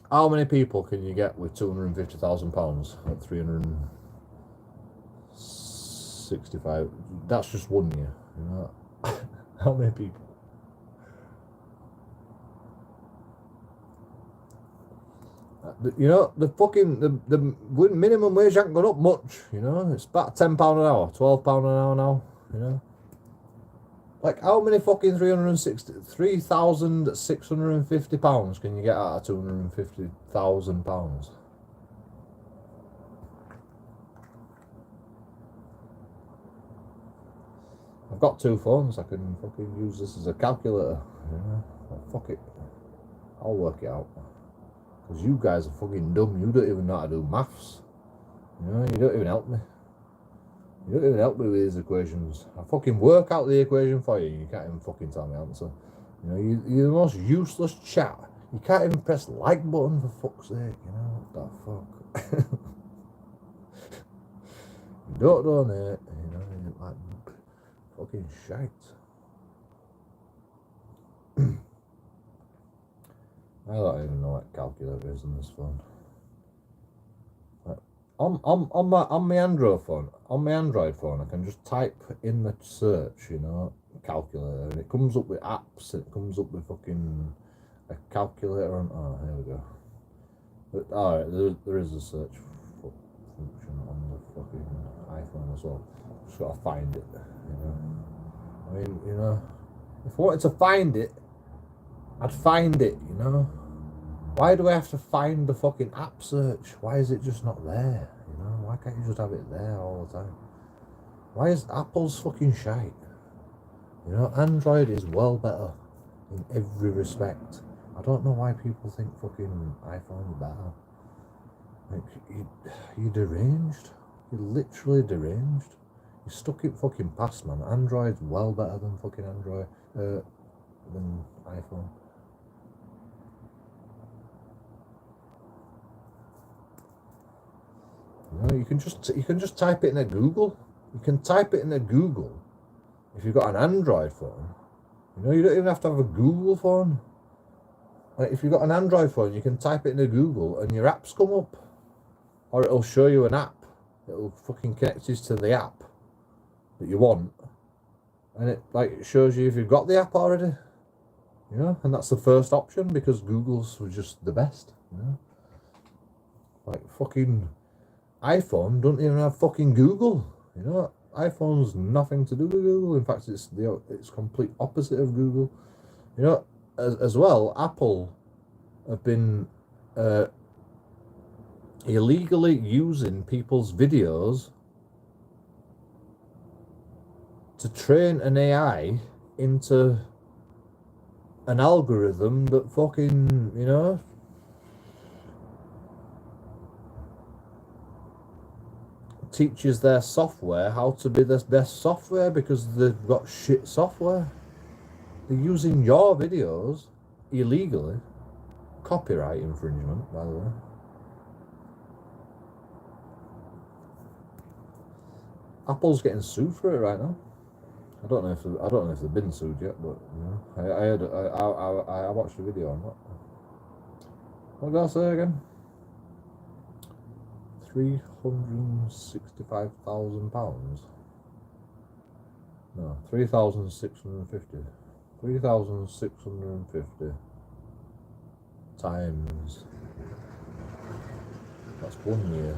How many people can you get with £250,000 at 365? That's just 1 year, you know. How many people? You know, the minimum wage hasn't gone up much. You know, it's about £10 an hour, £12 an hour now. You know, like how many fucking £3,650 can you get out of £250,000? I've got two phones. I can fucking use this as a calculator. You know, fuck it. I'll work it out. Because you guys are fucking dumb. You don't even know how to do maths. You know, you don't even help me. You don't even help me with these equations. I fucking work out the equation for you. You can't even fucking tell me the answer. You know, you're the most useless chat. You can't even press the like button for fuck's sake. You know, what the fuck? You don't donate. You know, you're like fucking shite. I don't even know what calculator is on this phone. On my Android phone, I can just type in the search, you know, calculator, and it comes up with apps. It comes up with fucking a calculator on. Oh, here we go. But all right, there is a search function on the fucking iPhone as well. Just gotta find it, you know. I mean, you know, if I wanted to find it, I'd find it, you know. Why do I have to find the fucking app search? Why is it just not there? You know, why can't you just have it there all the time? Why is Apple's fucking shite? You know, Android is well better in every respect. I don't know why people think fucking iPhone's better. Like, you're deranged. You're literally deranged. You stuck it fucking past, man. Android's well better than fucking than iPhone. You know, you can just type it in a Google. You can type it in a Google if you've got an Android phone. You know, you don't even have to have a Google phone. Like, if you've got an Android phone, you can type it in a Google and your apps come up. Or it'll show you an app. It'll fucking connect you to the app that you want. And it shows you if you've got the app already. You know, and that's the first option because Google's was just the best. You know, like fucking iPhone don't even have fucking Google. You know, iPhone's nothing to do with Google. In fact, it's complete opposite of Google. You know, as well, Apple have been illegally using people's videos to train an AI into an algorithm that fucking, you know, teaches their software how to be the best software because they've got shit software. They're using your videos illegally. Copyright infringement, by the way. Apple's getting sued for it right now. I don't know if they've been sued yet, but you know, I watched a video on that. What did I say again? £365,000. No, 3,650. 3,650 times. That's 1 year.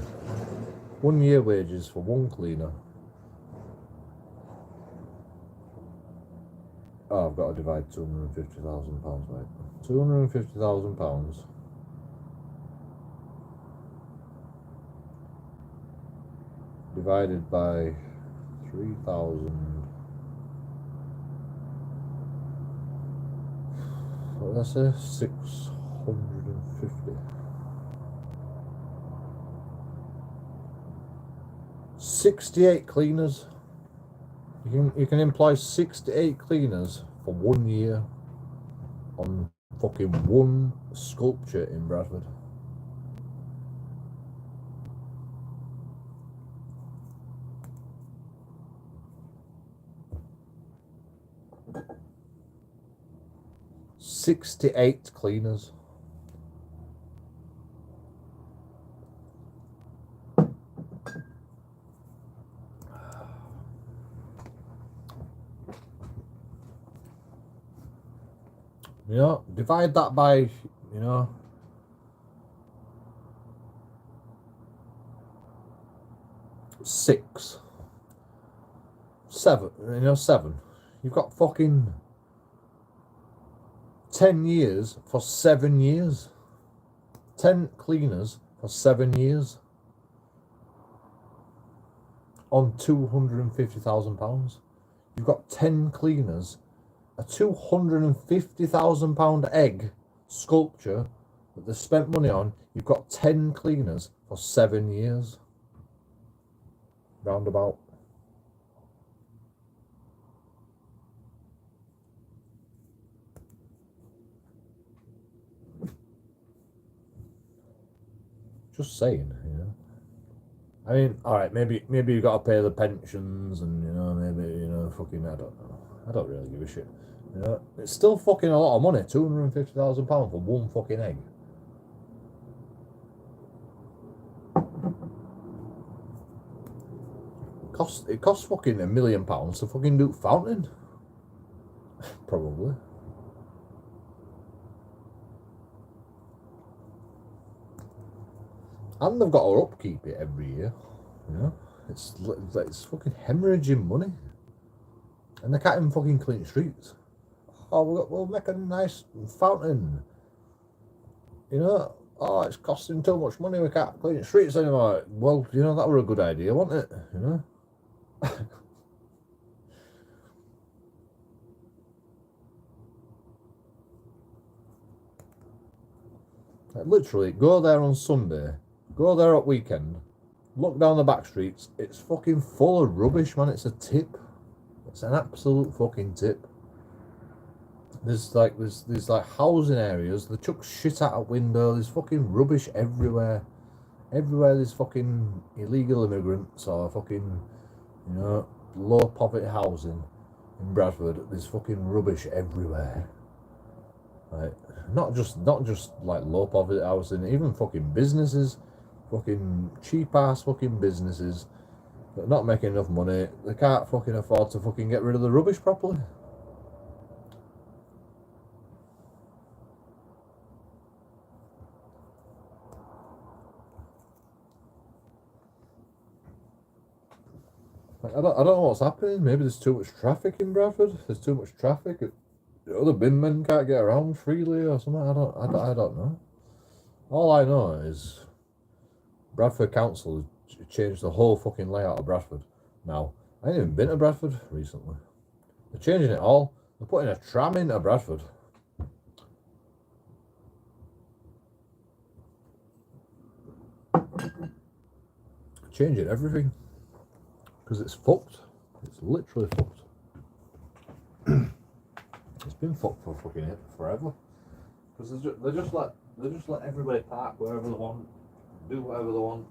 1 year wages for one cleaner. Oh, I've got to divide £250,000 by it. £250,000 divided by 3,000. What did I say? 650. 68 cleaners. You can employ 68 cleaners for 1 year on fucking one sculpture in Bradford. $68 cleaners. You know, divide that by, you know, 6, 7, you know, 7. You've got fucking 10 years for 7 years. 10 cleaners for 7 years on £250,000. You've got 10 cleaners, a £250,000 egg sculpture that they spent money on. You've got 10 cleaners for 7 years. Roundabout. Just saying, you know. I mean, all right, maybe you got to pay the pensions, and you know, maybe, you know, fucking, I don't know. I don't really give a shit. You know, it's still fucking a lot of money. £250,000 for one fucking egg. It costs fucking £1 million to fucking do fountain. Probably. And they've got to upkeep it every year. You know, it's fucking hemorrhaging money. And they can't even fucking clean streets. Oh, we'll make a nice fountain. You know, oh, it's costing too much money, we can't clean streets anymore. Well, you know, that were a good idea, wasn't it? You know? Like, literally, go there on Sunday, go there at weekend, look down the back streets, it's fucking full of rubbish, man. It's a tip. It's an absolute fucking tip. There's like housing areas, they chuck shit out a window, there's fucking rubbish everywhere. Everywhere there's fucking illegal immigrants or fucking, you know, low poverty housing in Bradford, there's fucking rubbish everywhere. Like, not just like low poverty housing, even fucking businesses, fucking cheap ass fucking businesses that are not making enough money, they can't fucking afford to fucking get rid of the rubbish properly. Like, I don't know what's happening. Maybe there's too much traffic in Bradford. There's too much traffic. The other bin men can't get around freely or something. I don't know. All I know is Bradford Council has changed the whole fucking layout of Bradford. Now, I ain't even been to Bradford recently. They're changing it all. They're putting a tram into Bradford. Changing everything. Because it's fucked. It's literally fucked. It's been fucked for fucking it forever. Because they just let everybody park wherever they want, do whatever they want.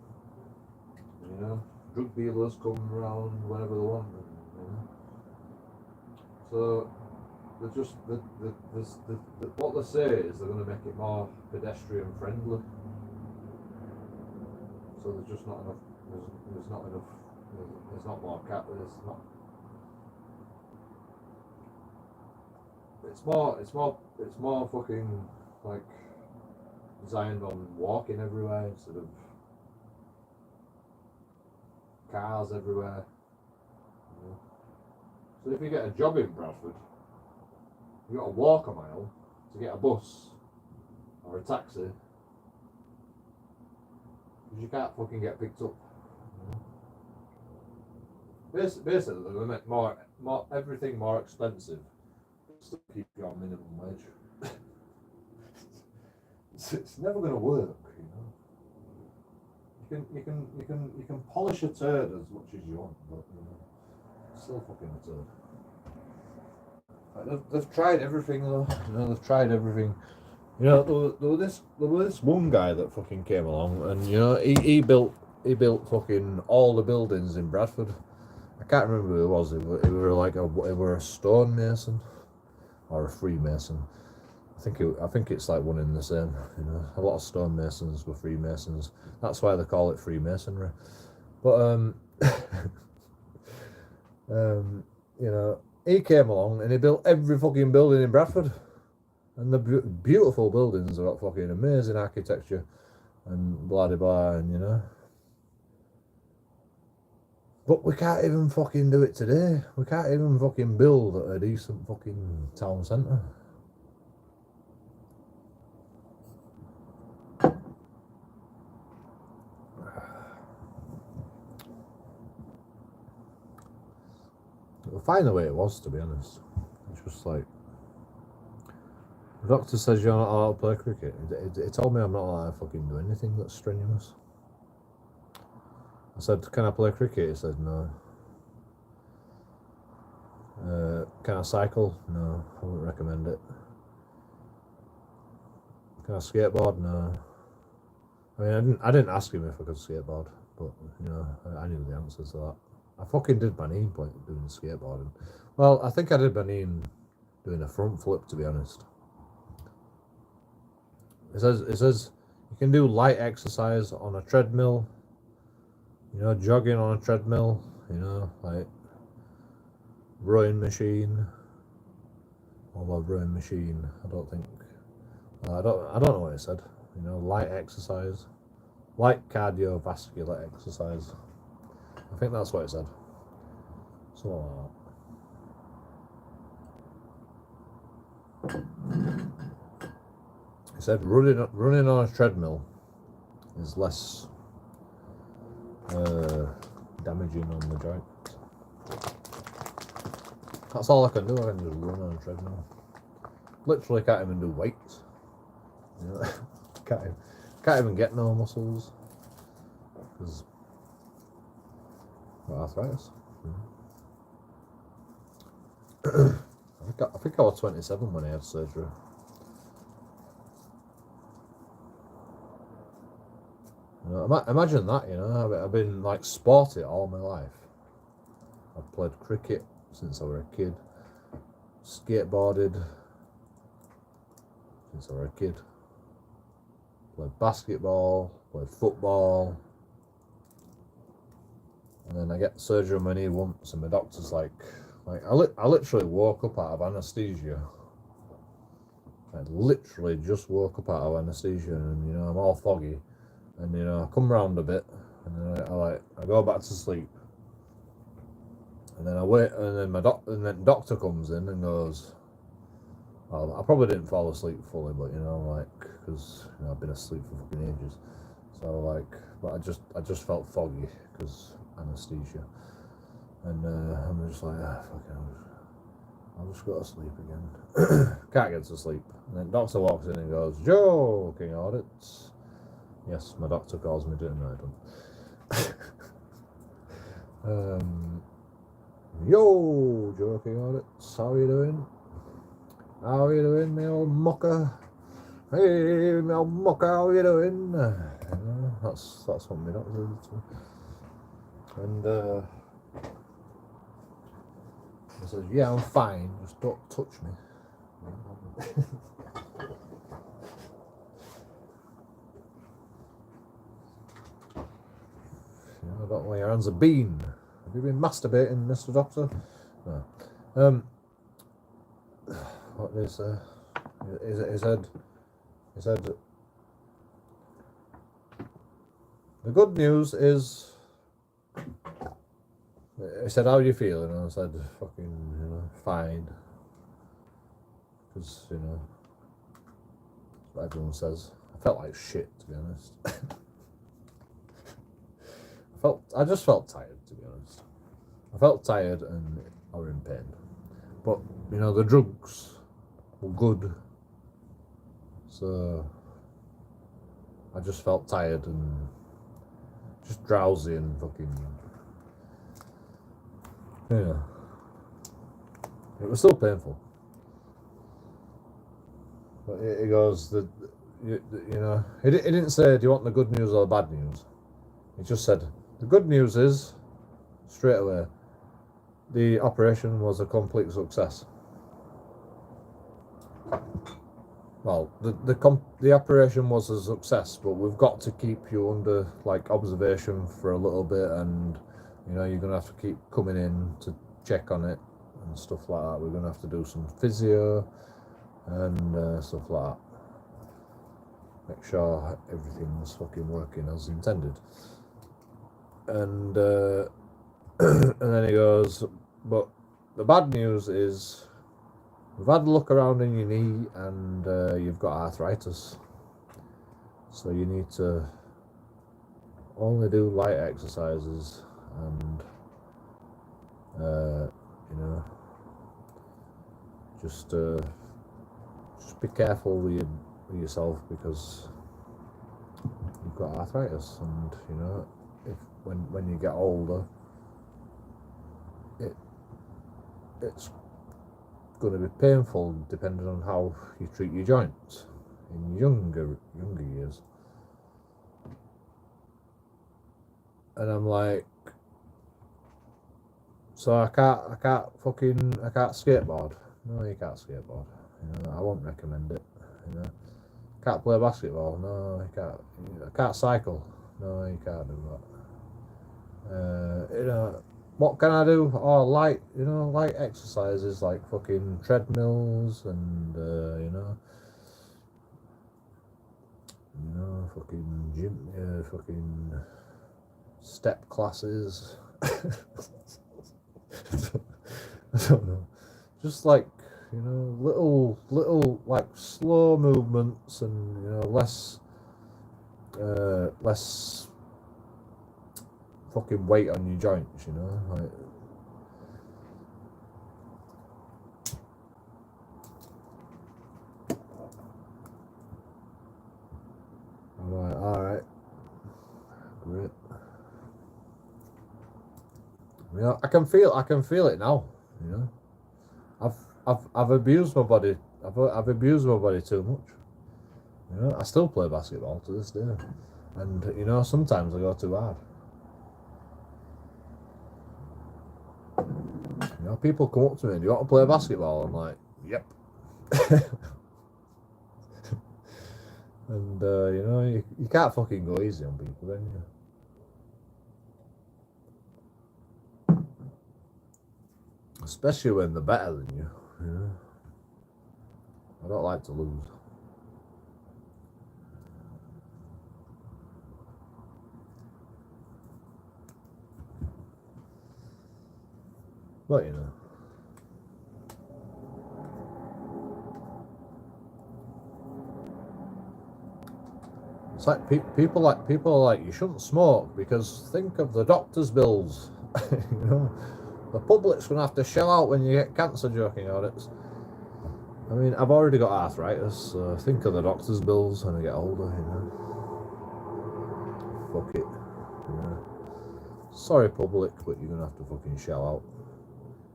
You know, drug dealers come around whenever they want. You know, so they just what they say is they're going to make it more pedestrian friendly. So there's just not enough. There's not enough. There's not more cat. There's not. It's more fucking like designed on walking everywhere instead of cars everywhere. You know? So if you get a job in Bradford, you got to walk a mile to get a bus or a taxi because you can't fucking get picked up. You know? Basically, they're going to make more everything more expensive. Still keep you on minimum wage. It's never going to work, you know. You can polish a turd as much as you want, but you know, it's still fucking a turd. Like, they've tried everything though. You know, they've tried everything. You know, there was this one guy that fucking came along, and you know, he built fucking all the buildings in Bradford. I can't remember who it was. It were a stonemason or a Freemason. I think it's like one in the same. You know, a lot of stonemasons were Freemasons. That's why they call it Freemasonry. But you know, he came along and he built every fucking building in Bradford, and the beautiful buildings have got fucking amazing architecture and blah blah blah, and you know. But we can't even fucking do it today. We can't even fucking build a decent fucking town centre. We'll find the way it was, to be honest. It's just like, the doctor says you're not allowed to play cricket. He told me I'm not allowed to fucking do anything that's strenuous. I said, can I play cricket? He said, no. Can I cycle? No, I wouldn't recommend it. Can I skateboard? No. I mean, I didn't ask him if I could skateboard, but you know, I knew the answers to that. I fucking did my knee doing skateboarding. Well, I think I did my knee doing a front flip, to be honest. It says you can do light exercise on a treadmill. You know, jogging on a treadmill. You know, like rowing machine. Or rowing machine. I don't think. I don't know what it said. You know, light exercise, light cardiovascular exercise. I think that's what it said. Something like that. It said running on a treadmill is less damaging on the joints. That's all I can do. I can just run on a treadmill. Literally can't even do weights. You know, can't even get no muscles because arthritis. I think I was 27 when I had surgery. You know, imagine that. You know, I've been like sporty all my life. I've played cricket since I was a kid, skateboarded since I was a kid, played basketball, played football, and then I get surgery on my knee once, and my doctor's like I literally woke up out of anaesthesia. I literally just woke up out of anaesthesia, and you know I'm all foggy, and you know I come round a bit, and then I go back to sleep, and then I wait, and then doctor comes in and goes, well, I probably didn't fall asleep fully, but you know, like, because you know, I've been asleep for fucking ages. So like, but I just felt foggy because anaesthesia, and I'm just like, fucking, I'll just go to sleep again. Can't get to sleep. And then doctor walks in and goes, JoeKingAudits. Yes, my doctor calls me doing that. Yo, JoeKingAudits, how are you doing? How are you doing, me old mucker? Hey, me old mucker, how are you doing? That's what my doctor did to me. And he says, yeah, I'm fine, just don't touch me. I don't know where your hands have been. Have you been masturbating, Mr. Doctor? No. What is he said the good news is, he said, how are you feeling? And I said, fucking, you know, fine. Because, you know, that's what everyone says. I felt like shit, to be honest. I just felt tired, to be honest. I felt tired and I was in pain. But, you know, the drugs were good. So I just felt tired and just drowsy and fucking, you know. It was still painful. But he goes, you know, he didn't say, do you want the good news or the bad news? He just said, the good news is, straight away, the operation was a complete success. Well, the operation was a success, but we've got to keep you under like observation for a little bit, and you know you're gonna have to keep coming in to check on it and stuff like that. We're gonna have to do some physio and stuff like that. Make sure everything's fucking working as intended. And And then he goes, but the bad news is we've had a look around in your knee and you've got arthritis. So you need to only do light exercises and, you know, just be careful with yourself because you've got arthritis, and you know, if when you get older, it's going to be painful depending on how you treat your joints in younger years. And I'm like, so I can't skateboard. No, you can't skateboard. You know, I won't recommend it. You know, can't play basketball. No, you can't. I can't cycle. No, you can't do that. You know, what can I do? Oh, light exercises like fucking treadmills and you know, fucking gym, fucking step classes. I don't know. Just like, you know, little like slow movements and, you know, less fucking weight on your joints, you know, like. I'm like, all right, great. You know, I can feel it now. You know, I've abused my body. I've abused my body too much. You know, I still play basketball to this day, and you know, sometimes I go too hard. You know, people come up to me, do you want to play basketball? I'm like, yep. And you know, you can't fucking go easy on people, then you. Especially when they're better than you, you know. I don't like to lose. But you know. It's like people are like, you shouldn't smoke because think of the doctor's bills. You know, the public's gonna have to shell out when you get cancer, joking audits. I mean, I've already got arthritis, so think of the doctor's bills when I get older, you know. Fuck it. You know. Sorry, public, but you're gonna have to fucking shell out.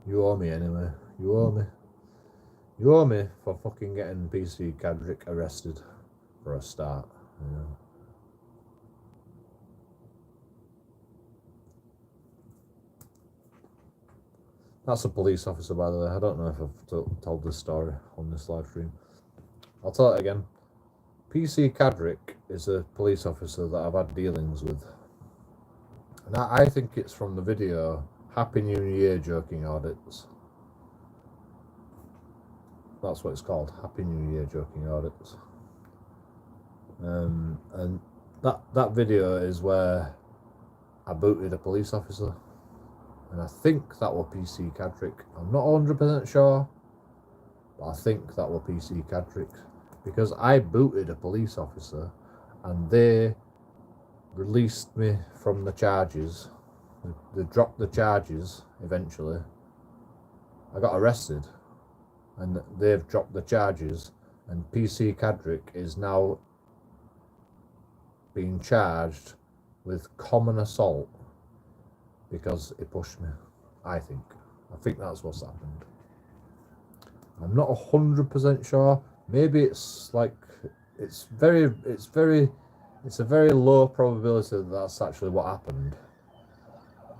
You owe me anyway. You owe me. You owe me for fucking getting PC Cadrick arrested for a start, you know. That's a police officer, by the way. I don't know if I've told this story on this live stream. I'll tell it again. PC Cadrick is a police officer that I've had dealings with. And I think it's from the video Happy New Year, Joking Audits. That's what it's called, Happy New Year, Joking Audits. And that video is where I booted a police officer. And I think that were PC Cadrick. I'm not 100% sure, but I think that were PC Cadrick. Because I booted a police officer and they released me from the charges. They dropped the charges eventually. I got arrested and they've dropped the charges, and PC Cadrick is now being charged with common assault because he pushed me. I think that's what's happened. I'm not 100% sure. Maybe it's like it's a very low probability that that's actually what happened.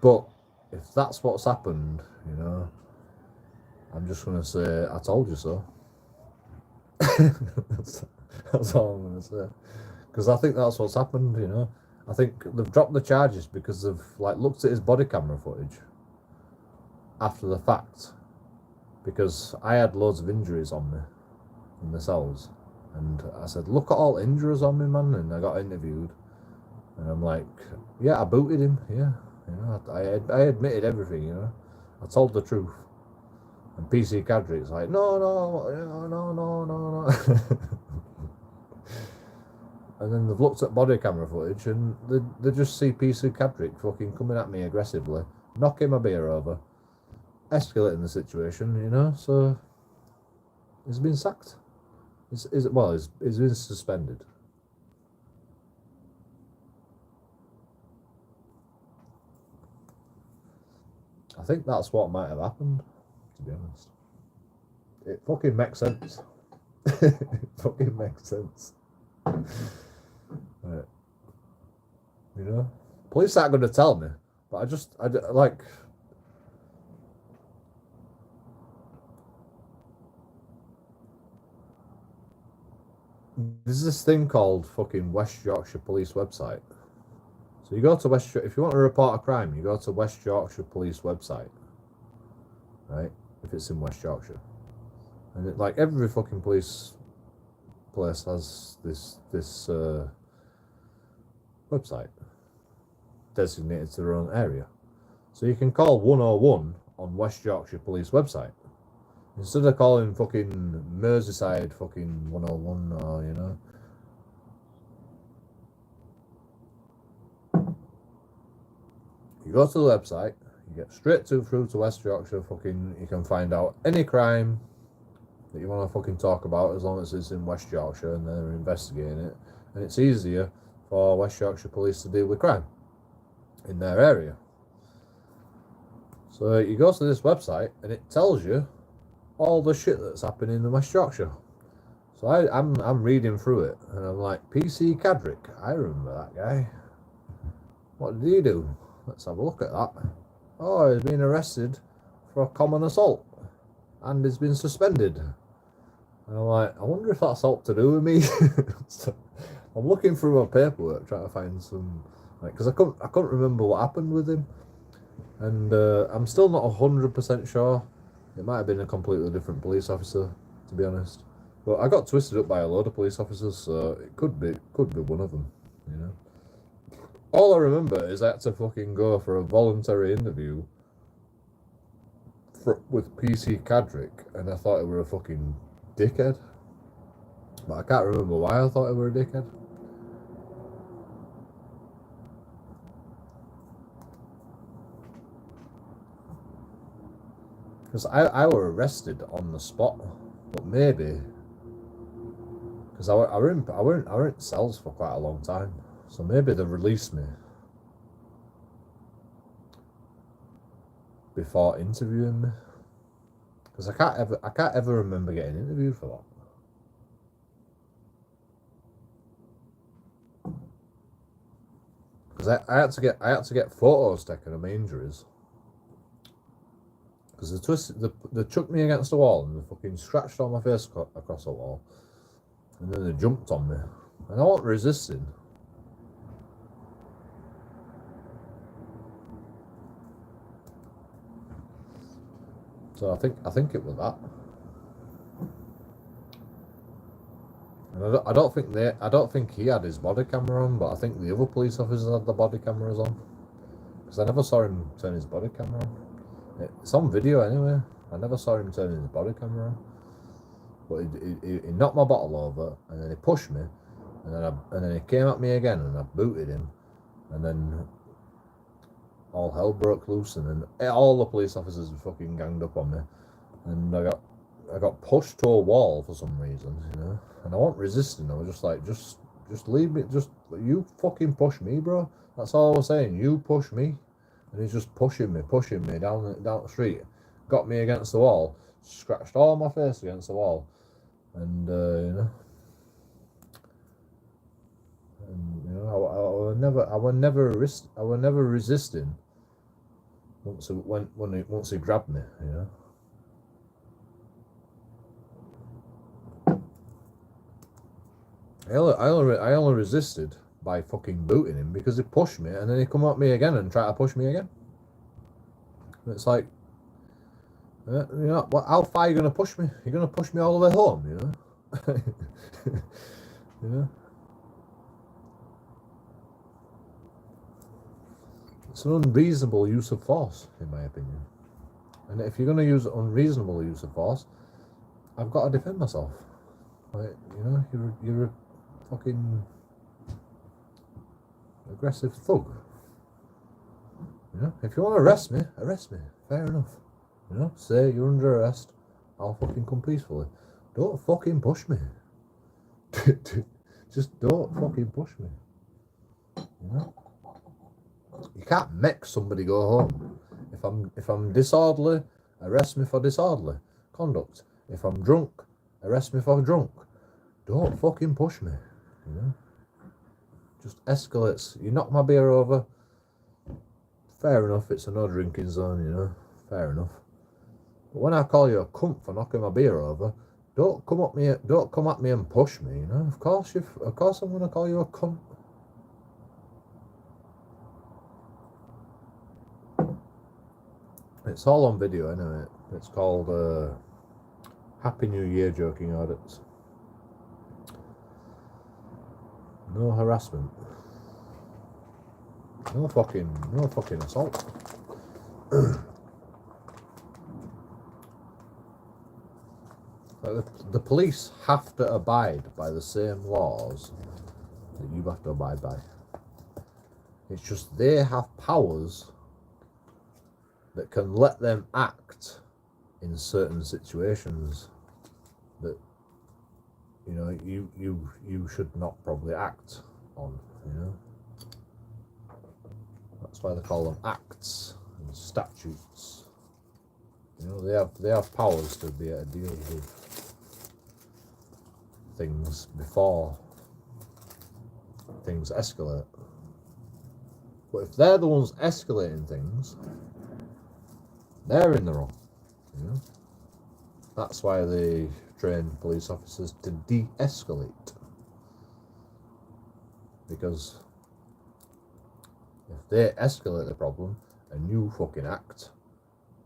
But if that's what's happened, you know, I'm just gonna say I told you so. That's all I'm gonna say. Because I think that's what's happened, you know. I think they've dropped the charges because they've like looked at his body camera footage after the fact. Because I had loads of injuries on me in the cells, and I said, "Look at all injuries on me, man." And I got interviewed, and I'm like, "Yeah, I booted him. Yeah, You know, I admitted everything. You know, I told the truth. And PC Cadrick's like, no, and then they've looked at body camera footage and they just see PC Cadrick fucking coming at me aggressively, knocking my beer over, escalating the situation, you know, so he's been sacked. He's been suspended. I think that's what might have happened, to be honest. It fucking makes sense. It fucking makes sense. Right. You know, police aren't going to tell me, but I like. There's this thing called fucking West Yorkshire Police website. So you go to if you want to report a crime, you go to West Yorkshire Police website, right? If it's in West Yorkshire, and like every fucking police place has this website designated to their own area. So you can call 101 on West Yorkshire Police website instead of calling fucking Merseyside fucking 101 or, you know. You go to the website, you get straight through to West Yorkshire fucking, you can find out any crime that you want to fucking talk about as long as it's in West Yorkshire and they're investigating it, and it's easier for West Yorkshire Police to deal with crime in their area. So you go to this website and it tells you all the shit that's happening in West Yorkshire. So I'm reading through it and I'm like, PC Cadrick, I remember that guy. What did he do? Let's have a look at that. Oh, he's been arrested for a common assault and he's been suspended. And I'm like, I wonder if that's all to do with me. So I'm looking through my paperwork trying to find some, like, because I couldn't remember what happened with him, and I'm still not 100% sure. It might have been a completely different police officer, to be honest. But I got twisted up by a load of police officers, so it could be one of them, you know. All I remember is I had to fucking go for a voluntary interview with PC Cadrick, and I thought it were a fucking dickhead. But I can't remember why I thought it were a dickhead. Because I were arrested on the spot, but maybe because I were in cells for quite a long time, so maybe they released me before interviewing me. Because I can't ever remember getting interviewed for that. Because I had to get photos taken of my injuries. Because they chucked me against the wall and they fucking scratched all my face across the wall, and then they jumped on me, and I wasn't resisting. So I think it was that. And I don't think he had his body camera on, but I think the other police officers had the body cameras on, because I never saw him turn his body camera on. It's on video anyway. I never saw him turning his body camera on. But he knocked my bottle over, and then he pushed me, and then he came at me again, and I booted him, and then all hell broke loose, and then all the police officers fucking ganged up on me, and I got pushed to a wall for some reason, you know, and I wasn't resisting. I was just like, just leave me, just you fucking push me, bro. That's all I was saying. You push me. And he's just pushing me down the street, got me against the wall, scratched all my face against the wall, and you know, I was never resisting. Once he grabbed me, you know. I only resisted by fucking booting him because he pushed me, and then he come at me again and try to push me again. And it's like, you know, how far are you going to push me? You're going to push me all the way home, you know? You know? It's an unreasonable use of force, in my opinion. And if you're going to use unreasonable use of force, I've got to defend myself. Like, you know, you're a fucking aggressive thug. You know, if you want to arrest me, fair enough. You know, say you're under arrest, I'll fucking come peacefully. Don't fucking push me. Just don't fucking push me. You know, you can't make somebody go home. If I'm disorderly, arrest me for disorderly conduct. If I'm drunk, arrest me for drunk. Don't fucking push me. You know, just escalates. You knock my beer over. Fair enough, it's a no drinking zone, you know. Fair enough. But when I call you a cunt for knocking my beer over, don't come at me and push me, you know. Of course I'm gonna call you a cunt. It's all on video anyway. It's called Happy New Year, JoeKingAudits. No harassment. No fucking assault. The police have to abide by the same laws that you have to abide by. It's just they have powers that can let them act in certain situations that, you know, you should not probably act on, you know. That's why they call them acts and statutes. You know, they have powers to be able to deal with things before things escalate. But if they're the ones escalating things, they're in the wrong. You know, that's why they train police officers to de-escalate, because if they escalate the problem and you fucking act,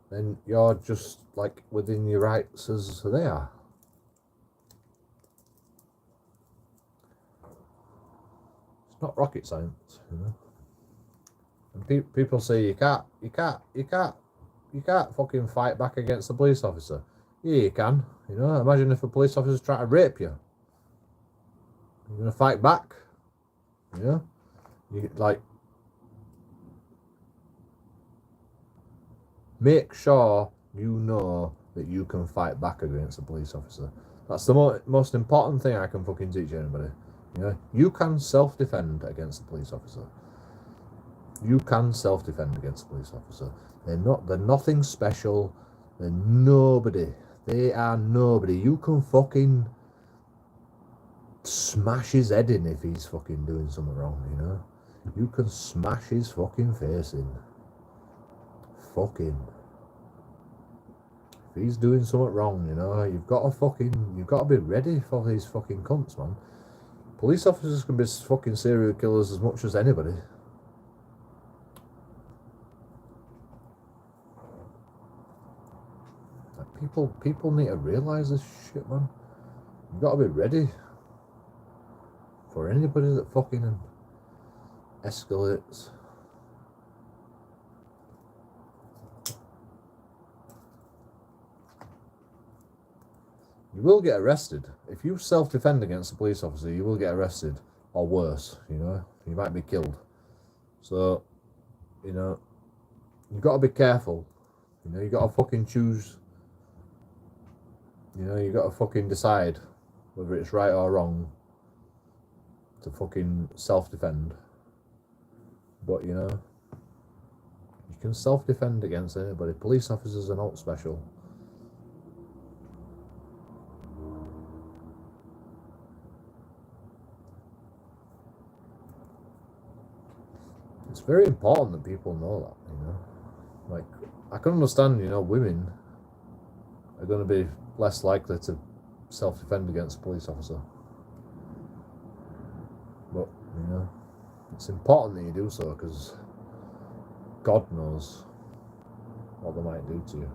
then you're just like within your rights as they are. It's not rocket science, you know. And people say you can't fucking fight back against a police officer. Yeah, you can. You know, imagine if a police officer's trying to rape you. You're gonna fight back. You know, you like. Make sure you know that you can fight back against a police officer. That's the most important thing I can fucking teach anybody. You know, you can self-defend against a police officer. You can self-defend against a police officer. They're nothing special. They're nobody. They are nobody. You can fucking smash his head in if he's fucking doing something wrong, you know. You can smash his fucking face in. Fucking. If he's doing something wrong, you know, you've got to be ready for these fucking cunts, man. Police officers can be fucking serial killers as much as anybody. Like, people need to realise this shit, man. You've got to be ready for anybody that fucking escalates. You will get arrested. If you self-defend against a police officer, you will get arrested, or worse, you know. You might be killed. So, you know, you've got to be careful. You know, you got to fucking choose. You know, you got to fucking decide whether it's right or wrong to fucking self-defend. But, you know, you can self-defend against anybody. Police officers are not special. It's very important that people know that, you know. Like, I can understand, you know, women are going to be less likely to self-defend against a police officer. But, you know, it's important that you do so, because God knows what they might do to you.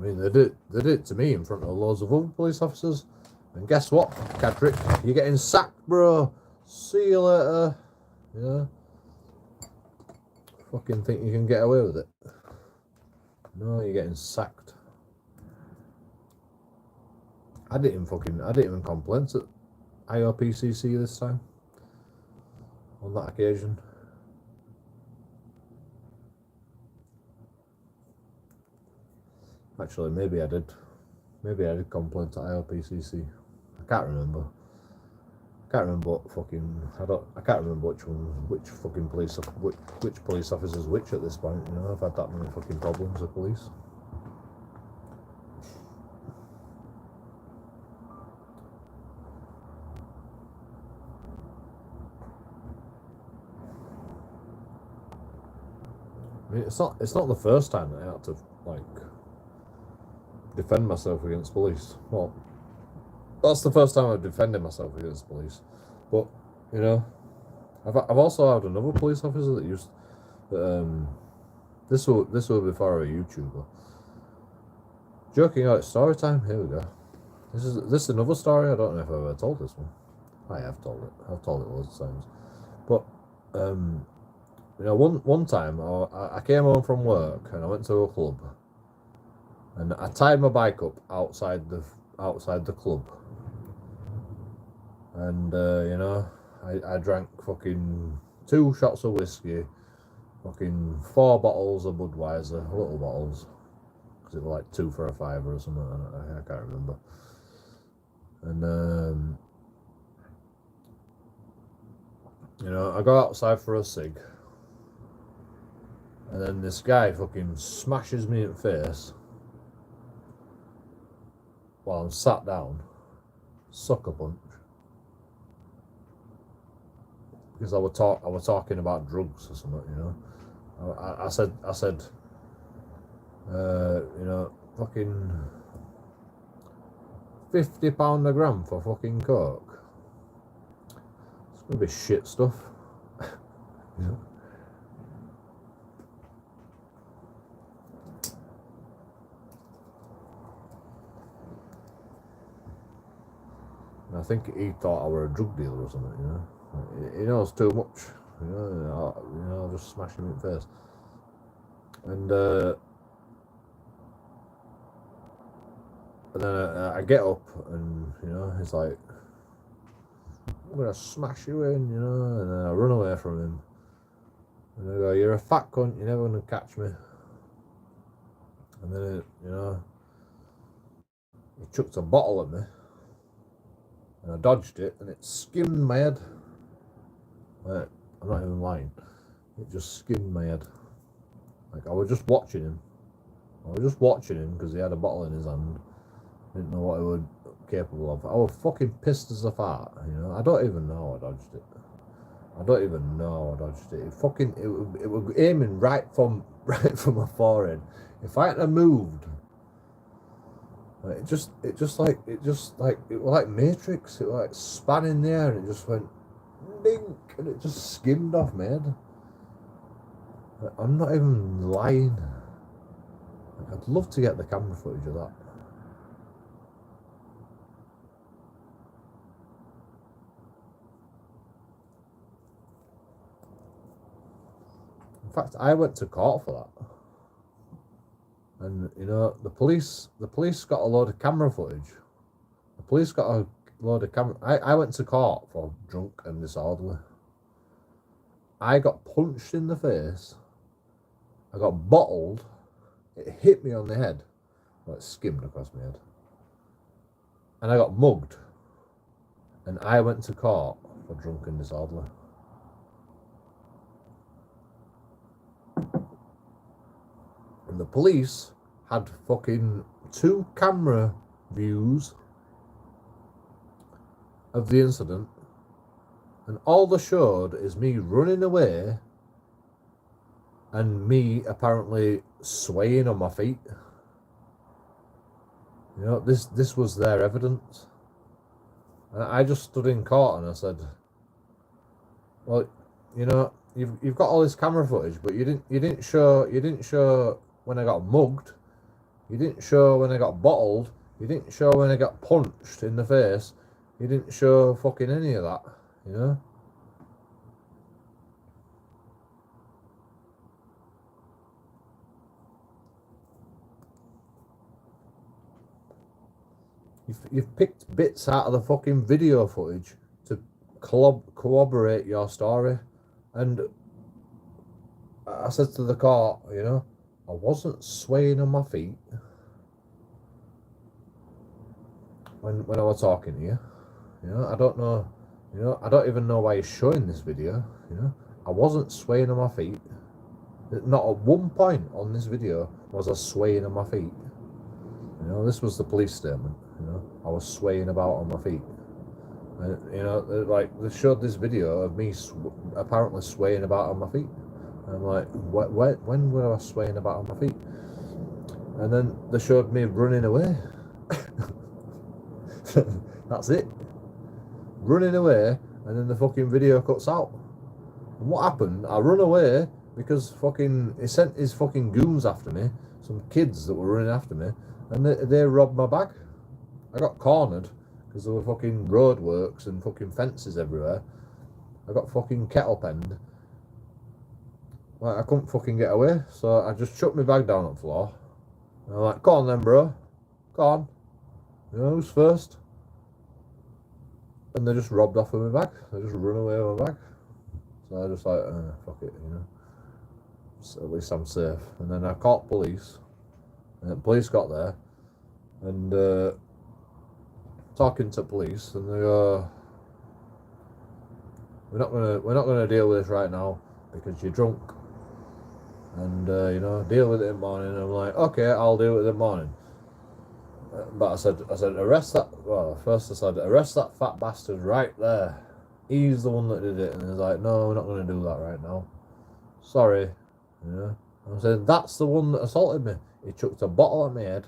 mean, they did it to me in front of loads of other police officers. And guess what, Cadrick? You're getting sacked, bro. See you later. Yeah. Fucking think you can get away with it? No, you're getting sacked. I didn't even complain to IOPCC this time. On that occasion. Actually, maybe I did. Maybe I did complain to IOPCC. I can't remember. I can't remember what fucking. I can't remember which fucking police officers which at this point. You know, I've had that many fucking problems with police. I mean, it's not the first time that I had to like defend myself against police. Well, that's the first time I've defended myself against police. But you know, I've also had another police officer that used this will before I was a YouTuber. JoeKingAudits story time. Here we go. This is another story. I don't know if I've ever told this one. I have told it. I've told it loads of times. But you know, one time I came home from work and I went to a club, and I tied my bike up outside the club, and you know, I drank fucking 2 shots of whiskey, fucking 4 bottles of Budweiser, little bottles, because it was like 2 for a £5 or something. I can't remember. And you know, I go outside for a cig. And then this guy fucking smashes me in the face while I'm sat down. Sucker punch. Because I was talking about drugs or something, you know. I said, you know, fucking £50 a gram for fucking coke. It's gonna be shit stuff. You know. I think he thought I were a drug dealer or something, you know. He knows too much, you know. I'll just smash him in the face. And then I get up, and you know, he's like, "I'm gonna smash you in," you know. And then I run away from him, and I go, "You're a fat cunt. You're never gonna catch me." And then you know, he chucked a bottle at me. And I dodged it, and it skimmed my head. Like, I'm not even lying. It just skimmed my head. Like, I was just watching him. Because he had a bottle in his hand. Didn't know what he was capable of. I was fucking pissed as a fart, you know. I don't even know I dodged it. It was aiming right from my forehead. If I hadn't moved, it was like Matrix. It was like span in there, and it just went dink, and it just skimmed off my head. I'm not even lying. I'd love to get the camera footage of that. In fact, I went to court for that. And you know, the police got a load of camera footage. The police got a load of camera. I went to court for drunk and disorderly. I got punched in the face. I got bottled. It hit me on the head. Well, it skimmed across my head. And I got mugged. And I went to court for drunk and disorderly. And the police had fucking 2 camera views of the incident, and all they showed is me running away and me apparently swaying on my feet. You know, this was their evidence. And I just stood in court and I said, well, you know, you've got all this camera footage, but you didn't show when I got mugged. You didn't show when I got bottled. You didn't show when I got punched in the face. You didn't show fucking any of that, you know? You've picked bits out of the fucking video footage to corroborate your story. And I said to the court, you know, I wasn't swaying on my feet when I was talking to you. You know, I don't know, you know, I don't even know why you're showing this video, you know. I wasn't swaying on my feet. Not at one point on this video was I swaying on my feet. You know, this was the police statement, you know. I was swaying about on my feet. And, you know, like, they showed this video of me apparently swaying about on my feet. And I'm like, when were I swaying about on my feet? And then they showed me running away. That's it. Running away, and then the fucking video cuts out. And what happened? I run away because fucking he sent his fucking goons after me, some kids that were running after me, and they robbed my bag. I got cornered because there were fucking roadworks and fucking fences everywhere. I got fucking kettle penned. Like, I couldn't fucking get away, so I just chucked my bag down on the floor. And I'm like, go on then, bro. Go on. You know, who's first? And they just robbed off with my bag. They just run away with my bag. So I just like, fuck it, you know. So at least I'm safe. And then I called police. And the police got there. And talking to police, and they go, we're not gonna deal with this right now because you're drunk. And you know, deal with it in the morning. And I'm like, okay, I'll deal with it in the morning. But I said, arrest that. Well, first I said, arrest that fat bastard right there. He's the one that did it. And he's like, no, we're not going to do that right now. Sorry, you know. I'm saying, that's the one that assaulted me. He chucked a bottle at my head.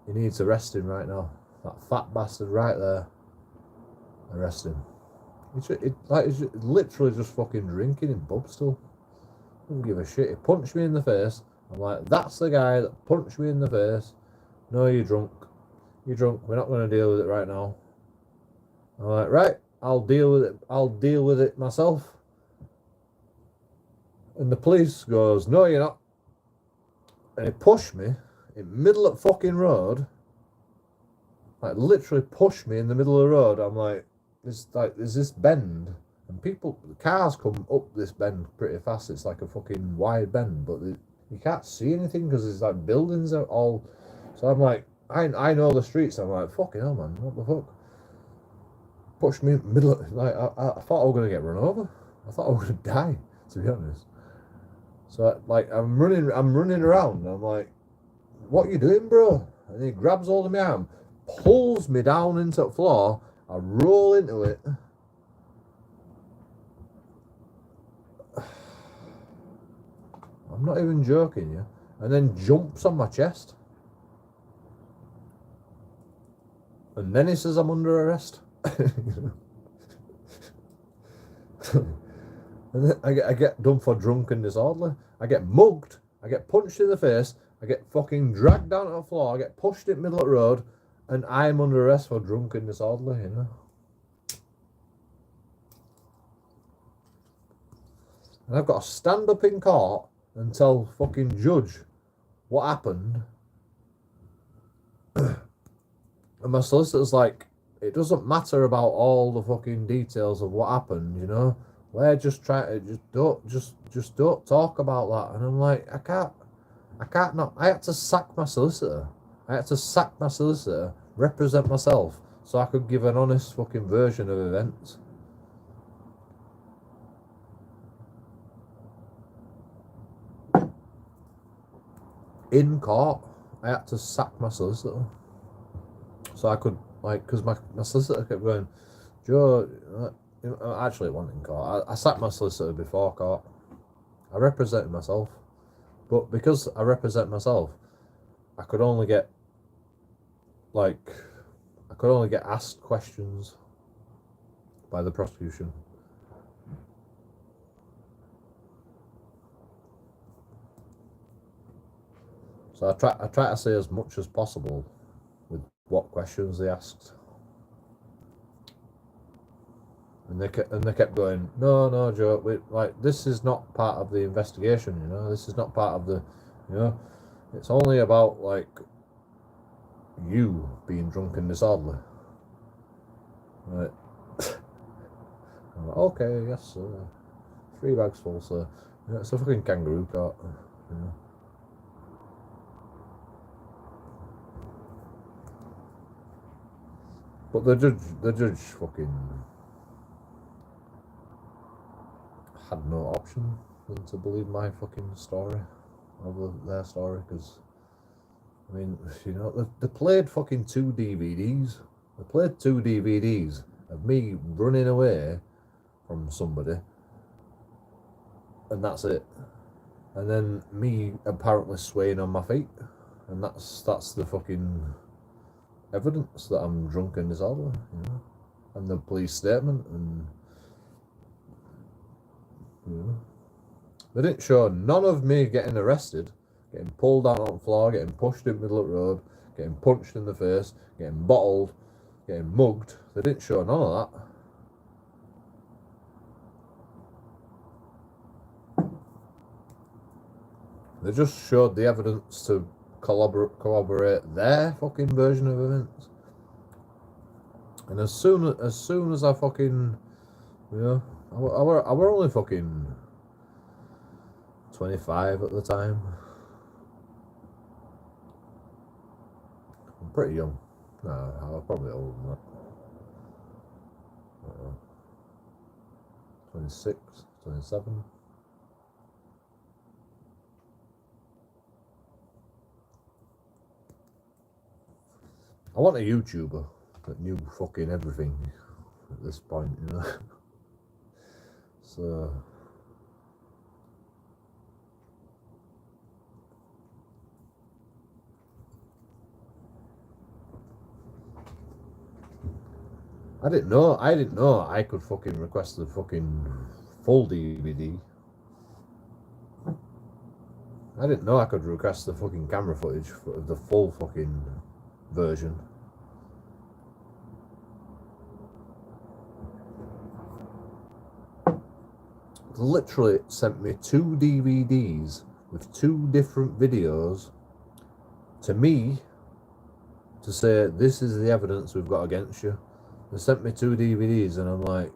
He needs arresting right now. That fat bastard right there. Arrest him. He's literally just fucking drinking in pub still. Doesn't give a shit. He punched me in the face. I'm like, that's the guy that punched me in the face. No, you're drunk. You're drunk. We're not going to deal with it right now. I'm like, right, I'll deal with it. I'll deal with it myself. And the police goes, no, you're not. And he pushed me in the middle of the fucking road. Like, literally pushed me in the middle of the road. I'm like, there's this bend. And cars come up this bend pretty fast. It's like a fucking wide bend. But you can't see anything because there's like buildings are all... So I'm like, I know the streets. I'm like, fucking hell, man, what the fuck? Pushed me in the middle of, like, I thought I was going to get run over. I thought I was going to die, to be honest. So, like, I'm running around. And I'm like, what are you doing, bro? And he grabs hold of my arm, pulls me down into the floor. I roll into it. I'm not even joking, yeah. And then jumps on my chest. And then he says I'm under arrest. And then I get done for drunk and disorderly. I get mugged. I get punched in the face. I get fucking dragged down to the floor. I get pushed in the middle of the road. And I'm under arrest for drunk and disorderly, you know. And I've got to stand up in court and tell fucking judge what happened. And my solicitor's like, it doesn't matter about all the fucking details of what happened, you know. We're just trying to just don't talk about that. And I'm like, I can't not. I had to sack my solicitor. Represent myself, so I could give an honest fucking version of events. In court, I had to sack my solicitor. So I could, like, because my solicitor kept going, Joe, actually it wasn't in court. I sacked my solicitor before court. I represented myself. But because I represent myself, I could only get asked questions by the prosecution. So I try to say as much as possible with what questions they asked. And they kept going, no, Joe, this is not part of the investigation, you know, this is not part of the, you know, it's only about, like, you being drunk and disorderly. Right. I'm like, okay, yes, sir. 3 bags full, sir. Yeah, it's a fucking kangaroo cart, you know. But the judge fucking had no option than to believe my fucking story over their story, because, I mean, you know, they played fucking 2 DVDs. They played 2 DVDs of me running away from somebody, and that's it. And then me apparently swaying on my feet, and that's the fucking evidence that I'm drunk and disorderly, you know, and the police statement, and you know, they didn't show none of me getting arrested, getting pulled down on the floor, getting pushed in the middle of the road, getting punched in the face, getting bottled, getting mugged. They didn't show none of that. They just showed the evidence to corroborate their fucking version of events. And as soon as I fucking, you know, I were only fucking 25 at the time. I'm pretty young. No, I was probably older than that. 26, 27. I want a YouTuber that knew fucking everything at this point, you know. So I didn't know I could fucking request the fucking full DVD. I didn't know I could request the fucking camera footage for the full fucking version. Literally sent me 2 DVDs with 2 different videos to me to say, this is the evidence we've got against you. They sent me 2 DVDs, and I'm like,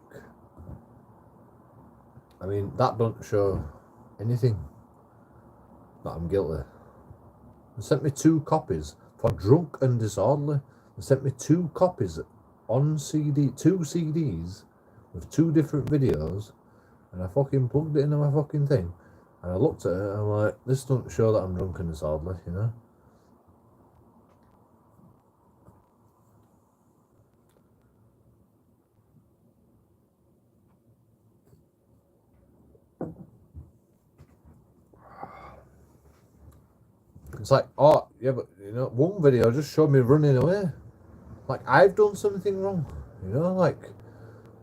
I mean, that don't show anything that I'm guilty. They sent me 2 copies for drunk and disorderly. They sent me 2 copies on CD, 2 CDs with 2 different videos, and I fucking plugged it into my fucking thing, and I looked at it, and I'm like, this doesn't show that I'm drunk and disorderly, you know. It's like, oh yeah, but you know, one video just showed me running away. Like, I've done something wrong, you know, like,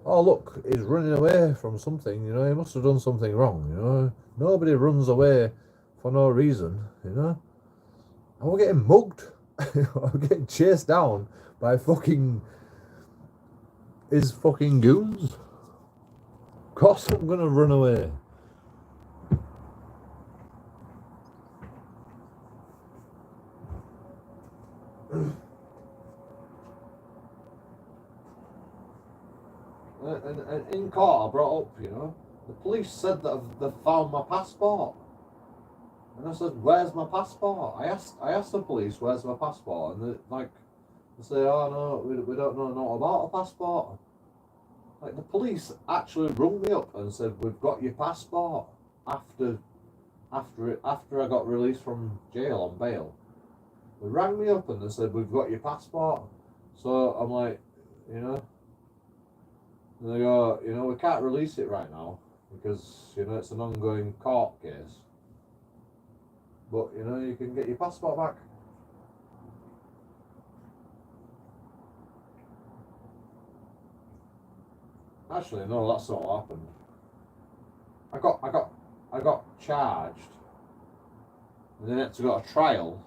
oh look, he's running away from something, you know, he must have done something wrong, you know. Nobody runs away for no reason, you know. I was getting mugged. I was getting chased down by his fucking goons. Of course I'm gonna run away. And in court, I brought up, you know, the police said that they've found my passport, and I said, "Where's my passport?" I asked the police, "Where's my passport?" And they say, "Oh no, we don't know not about a passport." Like, the police actually rung me up and said, "We've got your passport." After I got released from jail on bail, they rang me up and they said, "We've got your passport." So I'm like, you know. And they go, you know, we can't release it right now because, you know, it's an ongoing court case. But, you know, you can get your passport back. Actually, no, that's not what happened. I got charged, and then had to go to trial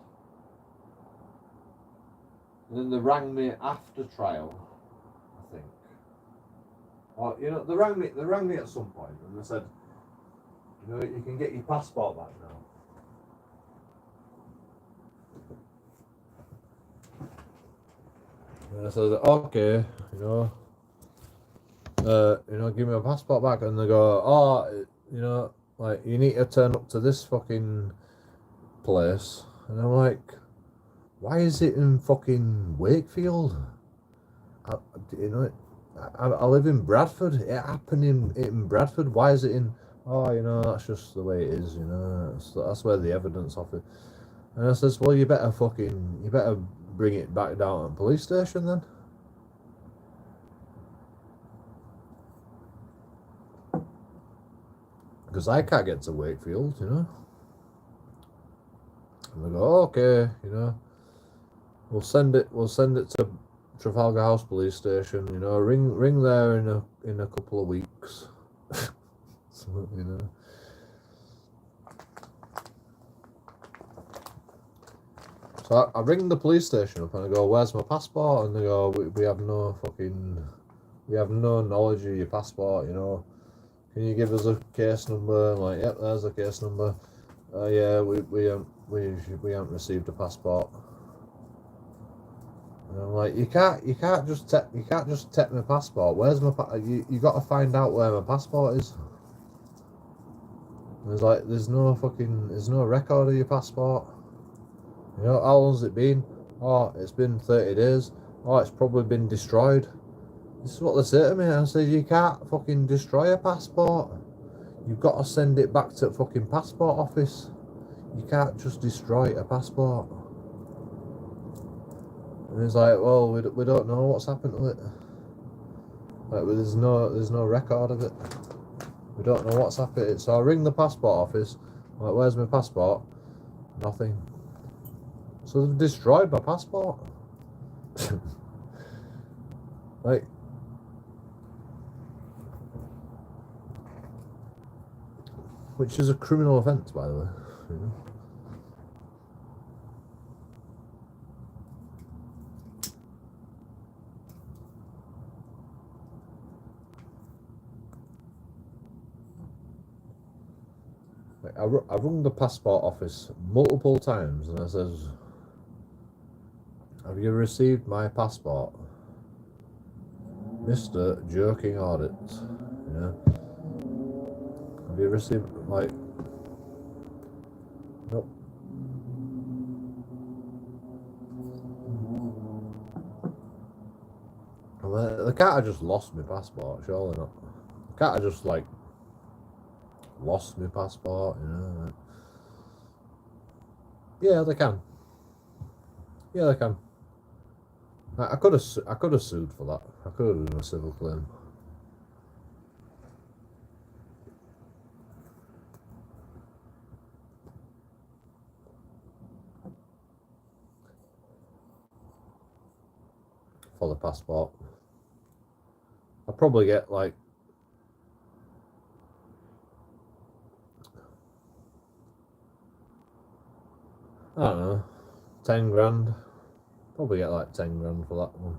And then they rang me after trial, I think. Or, you know, they rang me at some point and they said, you know, you can get your passport back now. And I said, okay, give me my passport back. And they go, oh, like, you need to turn up to this fucking place. And I'm like, why is it in fucking Wakefield? I live in Bradford. It happened in Bradford. Why is it in? Oh, that's just the way it is. That's where the evidence of it. And I says, well, you better bring it back down to the police station then. Because I can't get to Wakefield, And they go, okay, we'll send it to Trafalgar House Police Station, ring there in a couple of weeks. So, So I ring the police station up and I go, where's my passport? And they go, we have no knowledge of your passport, Can you give us a case number? I'm like, yep, there's a case number. Yeah, we haven't received a passport. And I'm like, you can't just take my passport. Where's my you got to find out where my passport is. And it's like, there's no record of your passport. How long's it been? Oh, it's been 30 days. Oh, it's probably been destroyed. This is what they say to me. I say, you can't fucking destroy a passport. You've got to send it back to the fucking passport office. You can't just destroy a passport. And he's like, well, we don't know what's happened to it. Like, there's no record of it. We don't know what's happened to it. So I ring the passport office. I'm like, where's my passport? Nothing. So they've destroyed my passport. Like, which is a criminal offence, by the way. Like, I rung the passport office multiple times and I says, have you received my passport? Mr. JoeKingAudits, Have you received, like, nope. Well, they can't have just lost my passport, surely not. They can't have just, like, lost my passport, Yeah, they can. Yeah, they can. I could have sued for that. I could have done a civil claim. For the passport. I'd probably get, like, I don't know, 10 grand. Probably get like 10 grand for that one.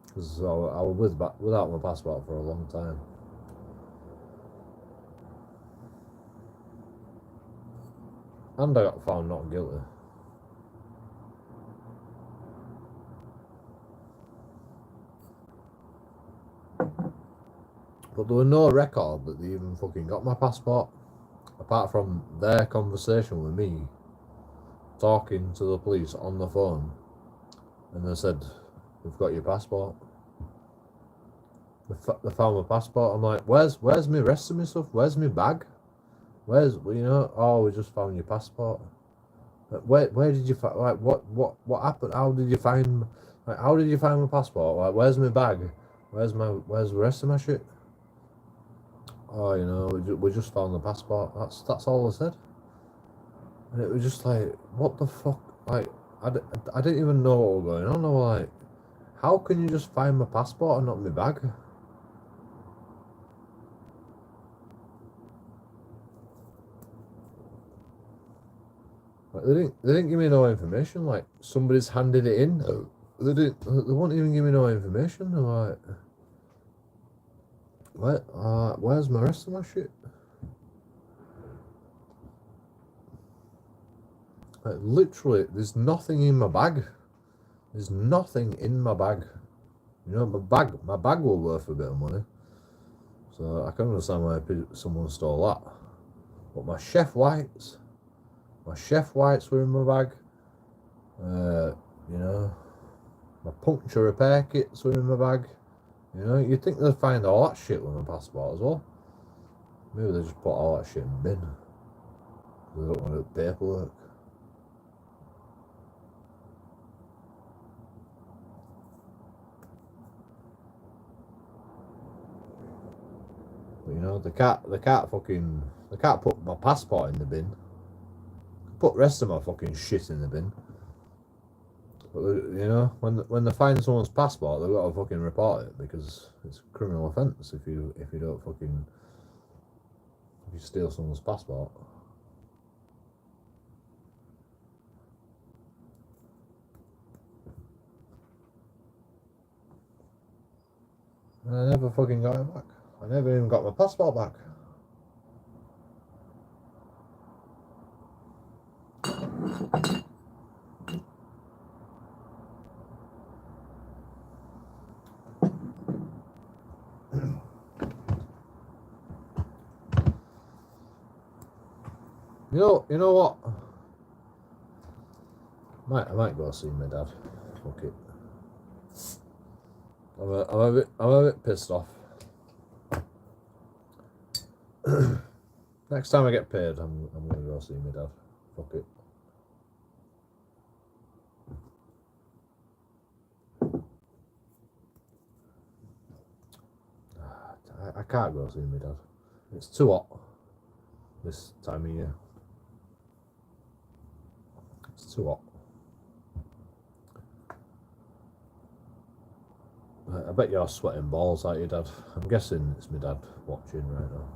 Because I was without my passport for a long time. And I got found not guilty. But there was no record that they even fucking got my passport. Apart from their conversation with me, talking to the police on the phone. And they said, we've got your passport. They found my passport. I'm like, where's my rest of my stuff? Where's my bag? Oh, we just found your passport. Like, where did you find, like, what happened? How did you find my passport? Like, where's my bag? Where's the rest of my shit? Oh, we just found the passport. That's all I said. And it was just like, what the fuck? Like, I didn't even know what was going on. I was like, how can you just find my passport and not my bag? Like, they didn't give me no information. Like, somebody's handed it in. They didn't. They won't even give me no information. They're like, where's my rest of my shit? Like, literally, there's nothing in my bag. There's nothing in my bag. You know, my bag will worth a bit of money. So I can understand why someone stole that. But my chef whites were in my bag. You know, my puncture repair kits were in my bag. You know, you'd think they'd find all that shit with my passport as well. Maybe they just put all that shit in the bin. They don't want to do paperwork. But you know, they can't put my passport in the bin. Put the rest of my fucking shit in the bin. But you know, when they find someone's passport, they've got to fucking report it because it's a criminal offence if you don't fucking if you steal someone's passport. And I never fucking got it back. I never even got my passport back. You know what? I might go see my dad. Fuck it. I'm a bit pissed off. Next time I get paid, I'm gonna go see my dad. Fuck it. I can't go see my dad. It's too hot this time of year. It's too hot. I bet you're sweating balls, aren't you, Dad? I'm guessing it's my dad watching right now.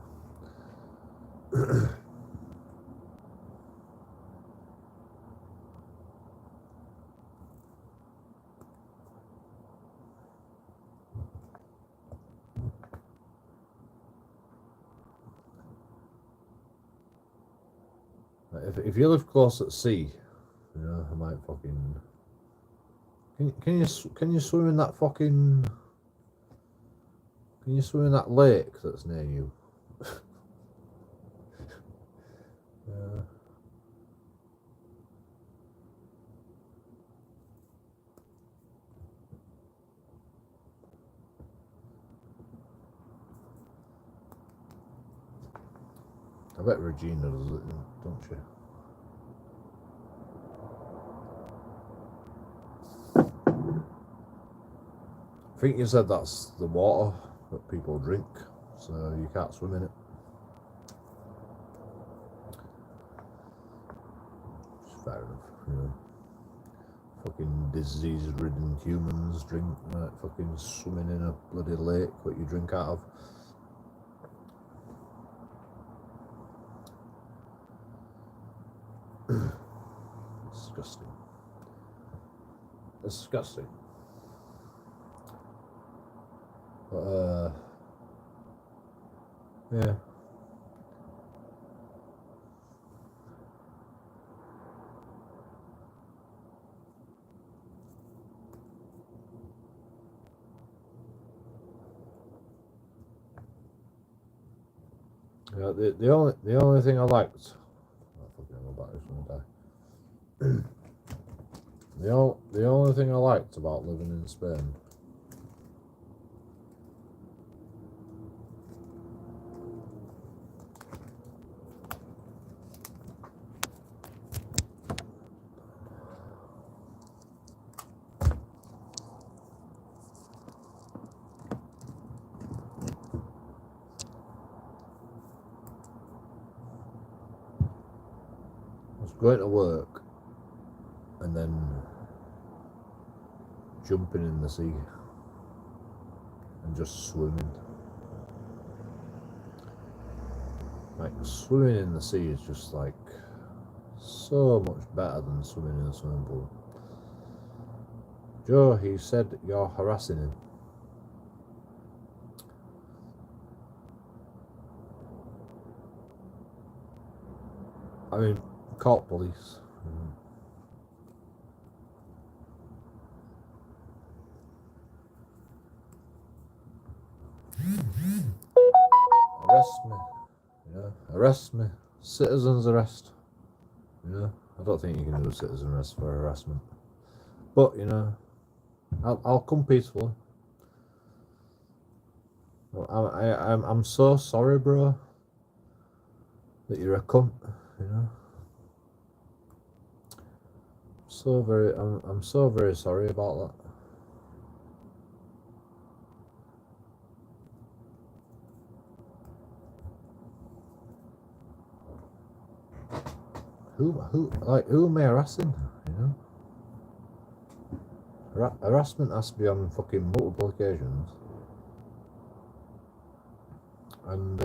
If you live close at sea, you know, I might fucking. Can you swim in that fucking? Can you swim in that lake that's near you? Yeah. I bet Regina does it, don't she? I think you said that's the water that people drink, so you can't swim in it. It's fair enough, you know. Fucking disease-ridden humans drink like fucking swimming in a bloody lake what you drink out of. Disgusting. Disgusting. But yeah. Yeah, the only thing I liked. The only thing I liked about living in Spain. Was going to work and then jumping in the sea and just swimming. Like swimming in the sea is just like so much better than swimming in a swimming pool. Joe, he said you're harassing him. I mean, call police. Arrest me. Arrest me. Citizen's arrest. I don't think you can do a citizen arrest for harassment. But, I'll come peacefully. I'm so sorry, bro, that you're a cunt, I'm so very sorry about that. Who am I harassing? Harassment has to be on fucking multiple occasions. And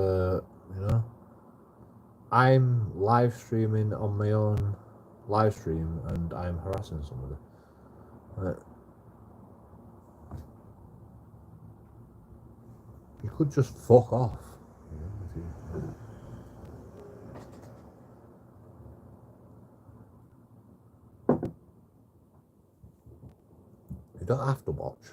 I'm live streaming on my own live stream and I'm harassing somebody. You could just fuck off. You don't have to watch,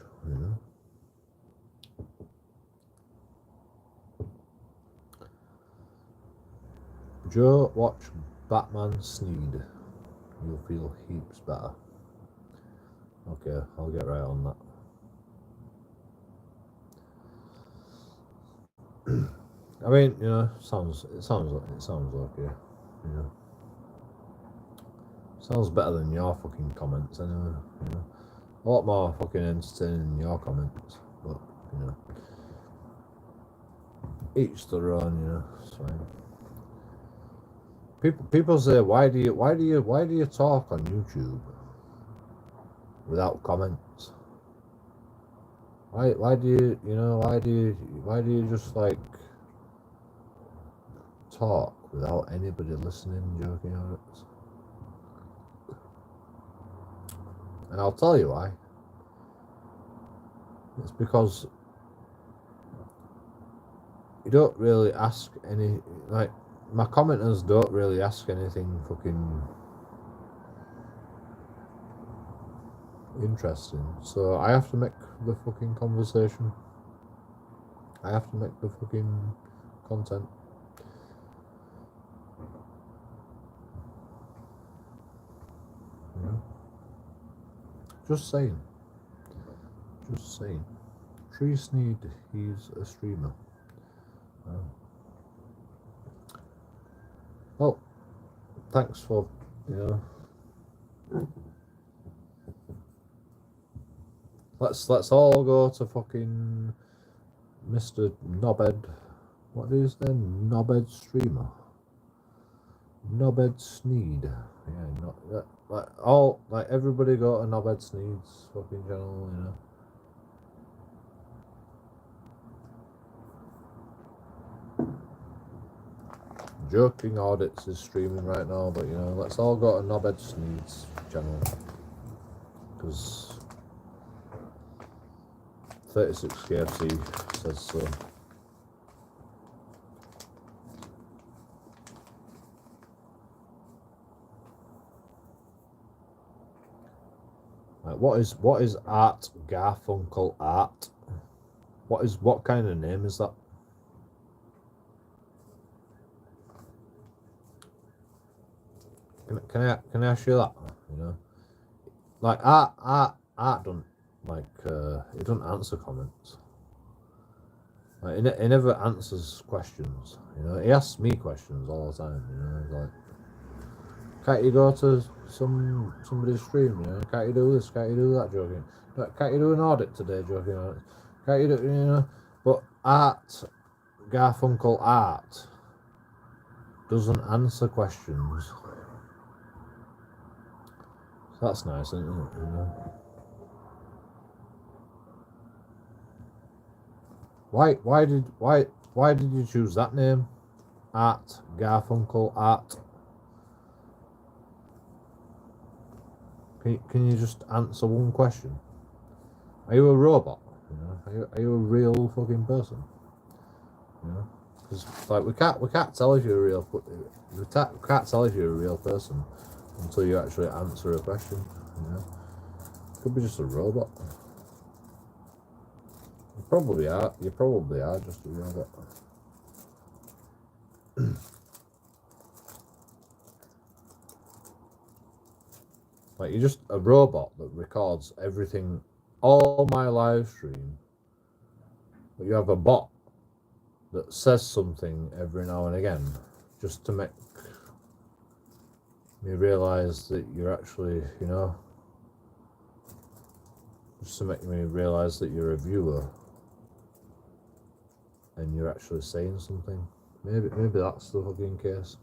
Joe, watch Batman Sneed. You'll feel heaps better. Okay, I'll get right on that. I mean, it sounds okay. Sounds better than your fucking comments anyway. A lot more fucking entertaining than your comments, but each their own. It's fine. People say, why do you talk on YouTube without comments? Why do you just like talk without anybody listening, JoeKingAudits? And I'll tell you why. It's because you don't really ask any, like, my commenters don't really ask anything fucking interesting. So I have to make the fucking conversation. I have to make the fucking content. Just saying. Tree Sneed, he's a streamer. Well, thanks for, let's all go to fucking Mr. Knobhead. What is the Knobhead streamer? Knobhead Sneed. Yeah, everybody go to Knobhead Sneed's fucking channel, JoeKingAudits is streaming right now, but let's all go to Knobhead Sneed's channel, because 36 KFC says so. What is Art Garfunkel Art? What kind of name is that? Can I ask you that? Like Art don't like he doesn't answer comments. Like he never answers questions. He asks me questions all the time. He's like, can't you go to somebody's stream? Can't you do this? Can't you do that? Joking. Can't you do an audit today? Joking. Can't you do But Art Garfunkel Art doesn't answer questions. So that's nice, isn't it? Why did you choose that name? Art Garfunkel Art. Can you just answer one question? Are you a robot? You know, are you a real fucking person? You know, because like we can't tell if you're a real we can't tell if you're a real person until you actually answer a question. You know, could be just a robot. You probably are. You probably are just a robot. Like you're just a robot that records everything, all my live stream. But you have a bot that says something every now and again, just to make me realise that you're actually, you know, just to make me realise that you're a viewer and you're actually saying something. Maybe that's the fucking case.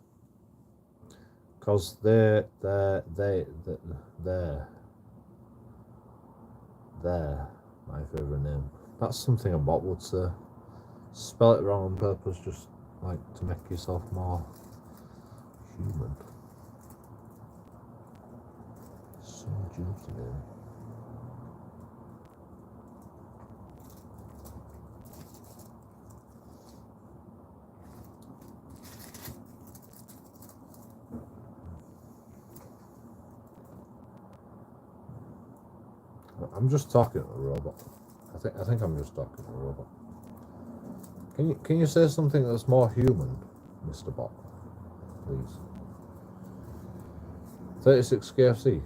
Cause they're my favourite name. That's something a bot would say. Spell it wrong on purpose, just like to make yourself more human. So juicy, man. I'm just talking to a robot. I think I'm just talking to a robot. Can you say something that's more human, Mr. Bot, please? 36 KFC. You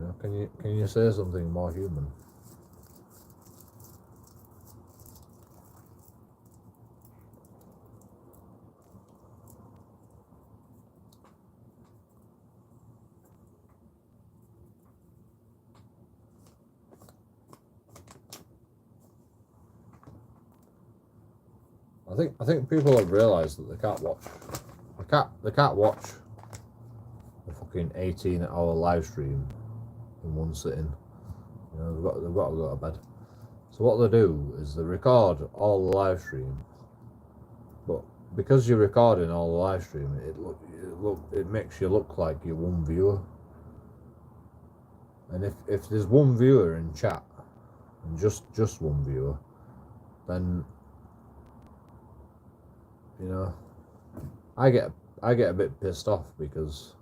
know, can you say something more human? I think people have realised that they can't watch a fucking 18-hour live stream in one sitting. You know, they've got to go to bed. So what they do is they record all the live stream, but because you're recording all the live stream, it makes you look like you're one viewer. And if there's one viewer in chat, and just one viewer, then you know, I get a bit pissed off because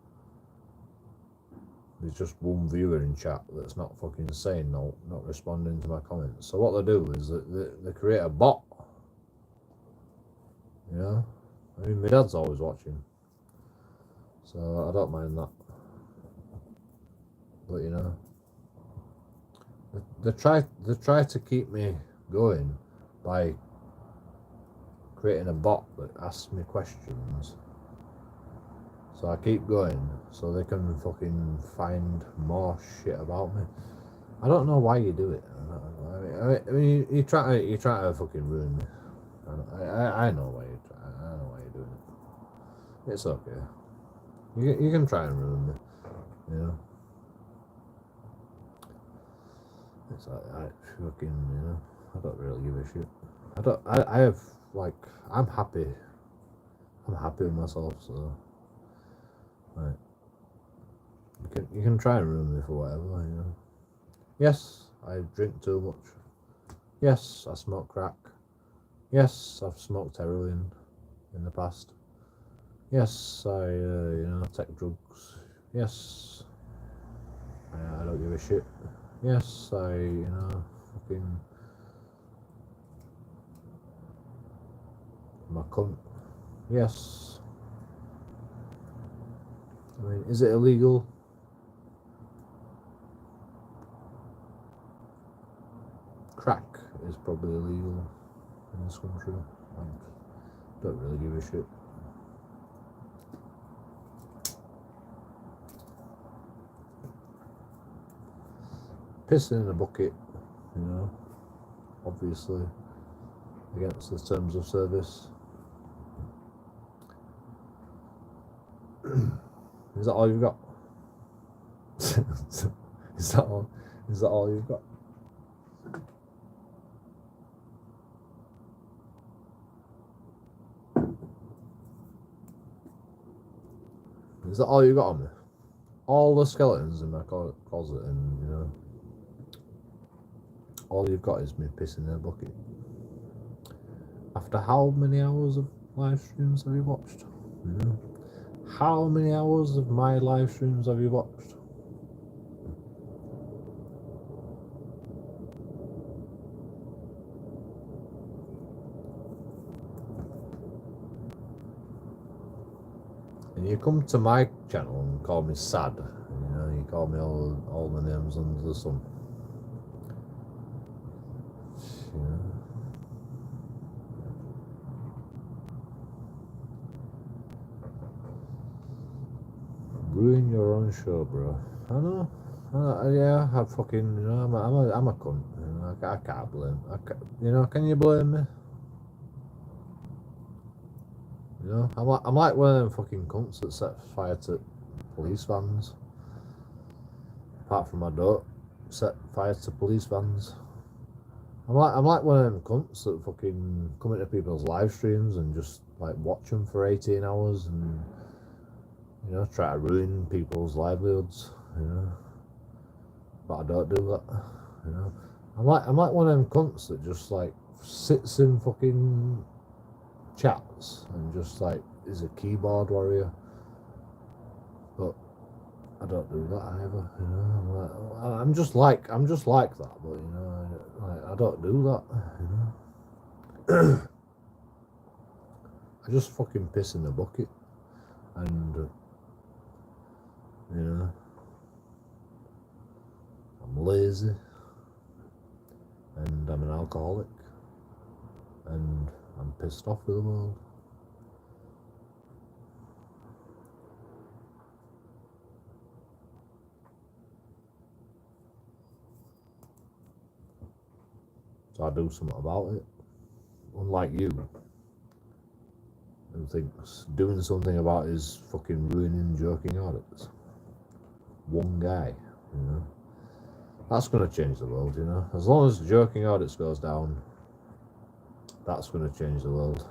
there's just one viewer in chat that's not fucking saying no, not responding to my comments. So what they do is they create a bot. You know, I mean, my dad's always watching, so I don't mind that. But you know, they try to keep me going by creating a bot that asks me questions. So I keep going so they can fucking find more shit about me. I don't know why you do it. I mean, you try to fucking ruin me. I know why you try. I know why you're doing it. It's okay. You can try and ruin me. You know. It's like I fucking, you know, I don't really give a shit. I have, like, I'm happy with myself, so right. You can try and ruin me for whatever, you know. Yes, I drink too much. Yes, I smoke crack. Yes, I've smoked heroin in the past. Yes, I you know, take drugs. Yes, I don't give a shit. Yes, I, you know, fucking my cunt. Yes. I mean, is it illegal? Crack is probably illegal in this country. I don't really give a shit. Pissing in a bucket, you know, obviously against the terms of service. Is that all you've got? Is that all you've got? Is that all you got on me? All the skeletons in my closet, and you know, all you've got is me pissing in a bucket. After how many hours of live streams have you watched? You know? How many hours of my live streams have you watched? And you come to my channel and call me sad. You know, you call me all the names under the sun. You know? Ruin your own show, bro. I know. Yeah, I fucking, you know, I'm a cunt. You know, I can't blame. You know, can you blame me? You know, I'm like one of them fucking cunts that set fire to police vans. Apart from I don't set fire to police vans. I'm like one of them cunts that fucking come into people's live streams and just like watch them for 18 hours and, you know, try to ruin people's livelihoods. You know, but I don't do that. You know, I'm like one of them cunts that just like sits in fucking chats and just like is a keyboard warrior. But I don't do that either. You know, I'm just like that. But you know, I don't do that. You know, I just fucking piss in the bucket, and you know, I'm lazy, and I'm an alcoholic, and I'm pissed off with the world. So I do something about it. Unlike you, who thinks doing something about it is fucking ruining JoeKingAudits. One guy, you know. That's going to change the world, you know. As long as JoeKingAudits goes down, that's going to change the world.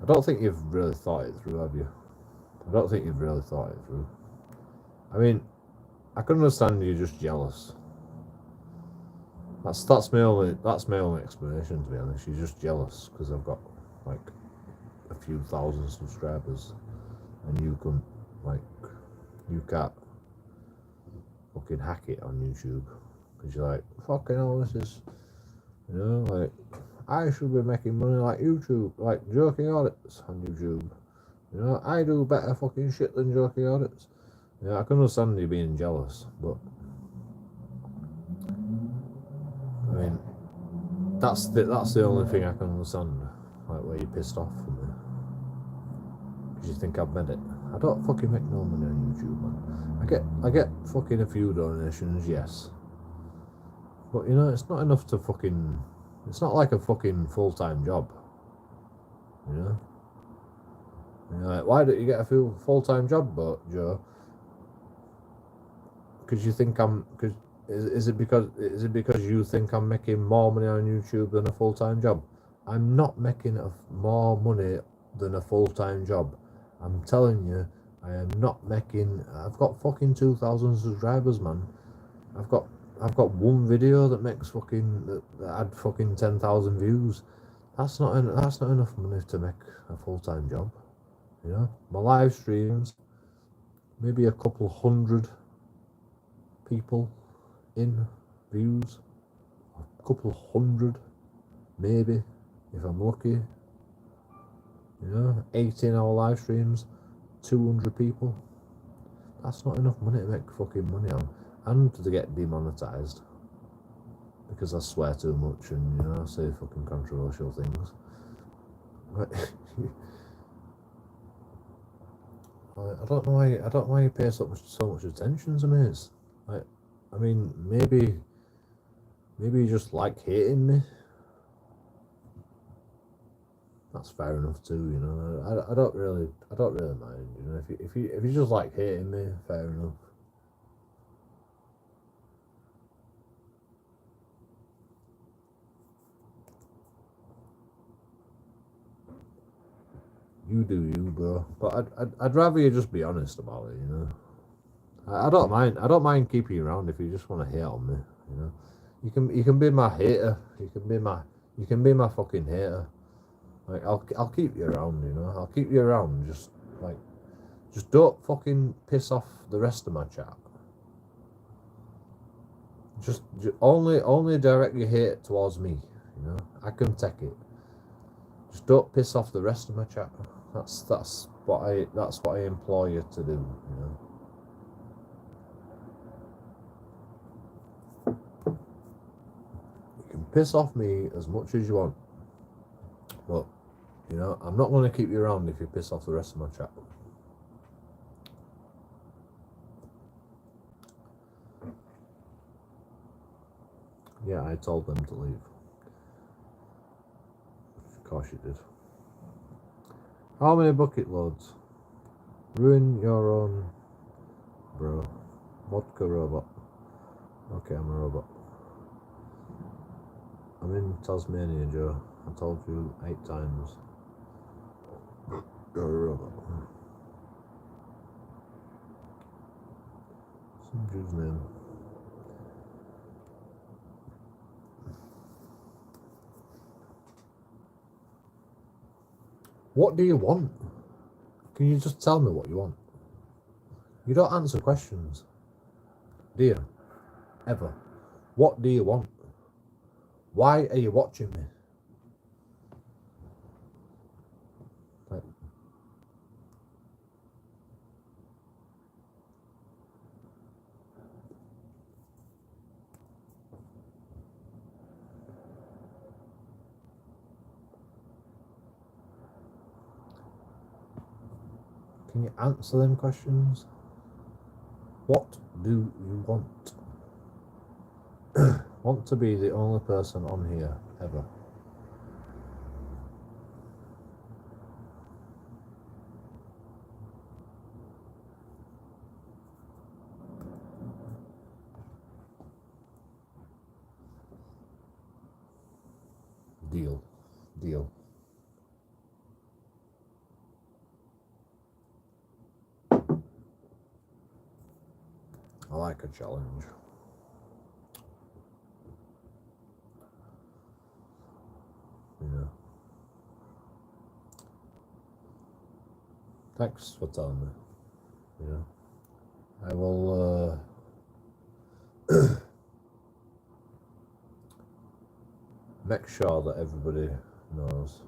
I don't think you've really thought it through, have you? I don't think you've really thought it through. I mean, I can understand you're just jealous. That's my only explanation, to be honest. You're just jealous because I've got like a few thousand subscribers, and you can't fucking hack it on YouTube because you're like, fucking hell, this is, you know, like, I should be making money like YouTube, like JoeKingAudits on YouTube. You know, I do better fucking shit than JoeKingAudits. Yeah, I can understand you being jealous, but I mean, that's the only thing I can understand, like where you're pissed off from me, because you think I've made it. I don't fucking make no money on YouTube, man. I get fucking a few donations, yes, but you know, it's not enough to fucking. It's not like a fucking full-time job. You know. And you're like, why don't you get a full-time job, Joe? Because you think I'm. Because is it because you think I'm making more money on YouTube than a full-time job? I'm not making more money than a full-time job. I'm telling you, I am not making. I've got fucking 2,000 subscribers, man. I've got one video that makes fucking that had fucking 10,000 views. That's not enough money to make a full-time job. You know, my live streams, maybe a couple hundred people in views, a couple hundred, maybe, if I'm lucky. You know, 18-hour live streams, 200 people. That's not enough money to make fucking money on, and to get demonetized because I swear too much and, you know, say fucking controversial things. I don't know why you pay so much attention to me. It's like, I mean, maybe you just like hating me. That's fair enough too, you know. I don't really mind, you know. If you just like hating me, fair enough. You do you, bro. But I'd rather you just be honest about it, you know. I don't mind. I don't mind keeping you around if you just want to hate on me, you know. You can be my hater. You can be my fucking hater. Like I'll keep you around, you know. I'll keep you around. Just don't fucking piss off the rest of my chat. Just only direct your hate towards me, you know. I can take it. Just don't piss off the rest of my chat. That's what I implore you to do, you know. You can piss off me as much as you want, but you know, I'm not going to keep you around if you piss off the rest of my chat. Yeah, I told them to leave. Of course you did. How many bucket loads? Ruin your own, bro. Vodka robot. Okay, I'm a robot. I'm in Tasmania, Joe. I told you 8 times. You're a robot. Some dude's name. What do you want? Can you just tell me what you want? You don't answer questions, do you? Ever. What do you want? Why are you watching me? Like, can you answer them questions? What do you want? Want to be the only person on here ever. Deal. Deal. I like a challenge. You know. Thanks for telling me. You know. I will make sure that everybody knows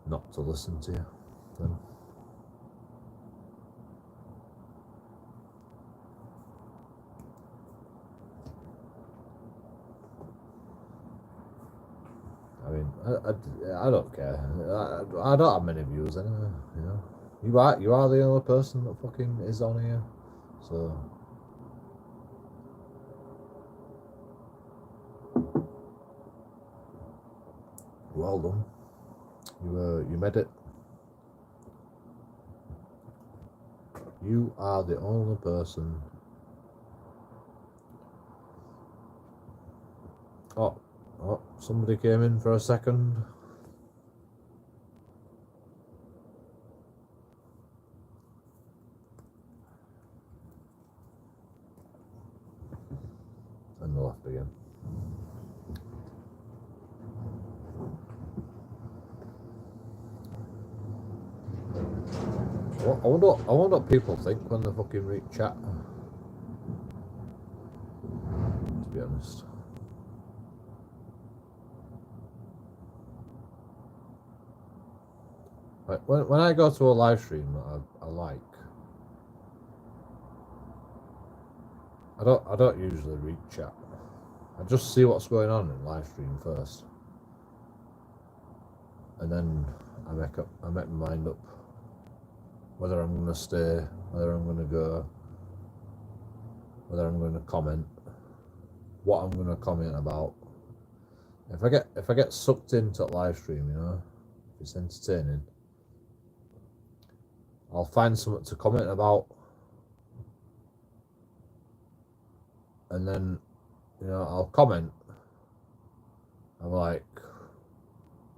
not to listen to you then. I mean, I don't care. I don't have many views anyway, you know. You are the only person that fucking is on here, so well done. You made it. You are the only person. Oh, somebody came in for a second. And they left again. I wonder what people think when they fucking read chat. To be honest. Like when I go to a live stream that I like, I don't usually read chat. I just see what's going on in live stream first, and then I make my mind up whether I'm gonna stay, whether I'm gonna go, whether I'm gonna comment, what I'm gonna comment about. If I get sucked into a live stream, you know, if it's entertaining, I'll find something to comment about, and then, you know, I'll comment. I'm like,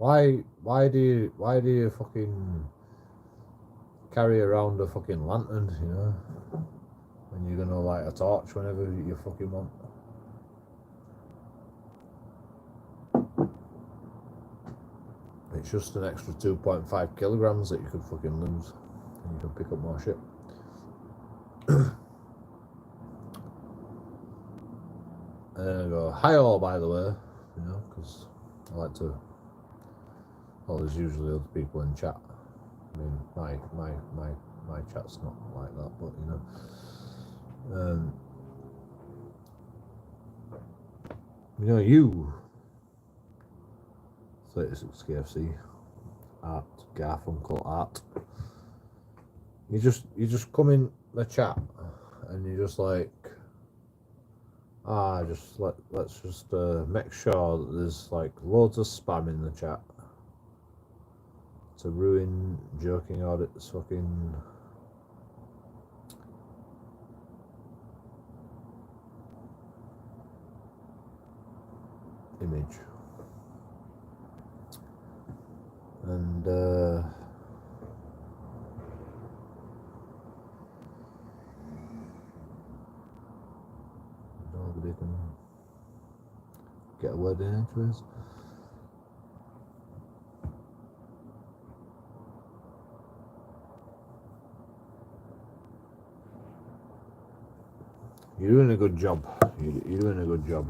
Why do you fucking carry around a fucking lantern, you know, when you're gonna light a torch whenever you fucking want? It's just an extra 2.5 kilograms that you could fucking lose, and you can pick up more shit. And then I go, hi all, by the way, you know, because I like to. Well, there's usually other people in chat. I mean, my chat's not like that, but you know, you 36 KFC, Art, Garfunkel, Art. You just come in the chat and you just like, let's just make sure that there's like loads of spam in the chat to ruin JoeKingAudits fucking image. And nobody can get a word in edgeways. You're doing a good job. You're doing a good job.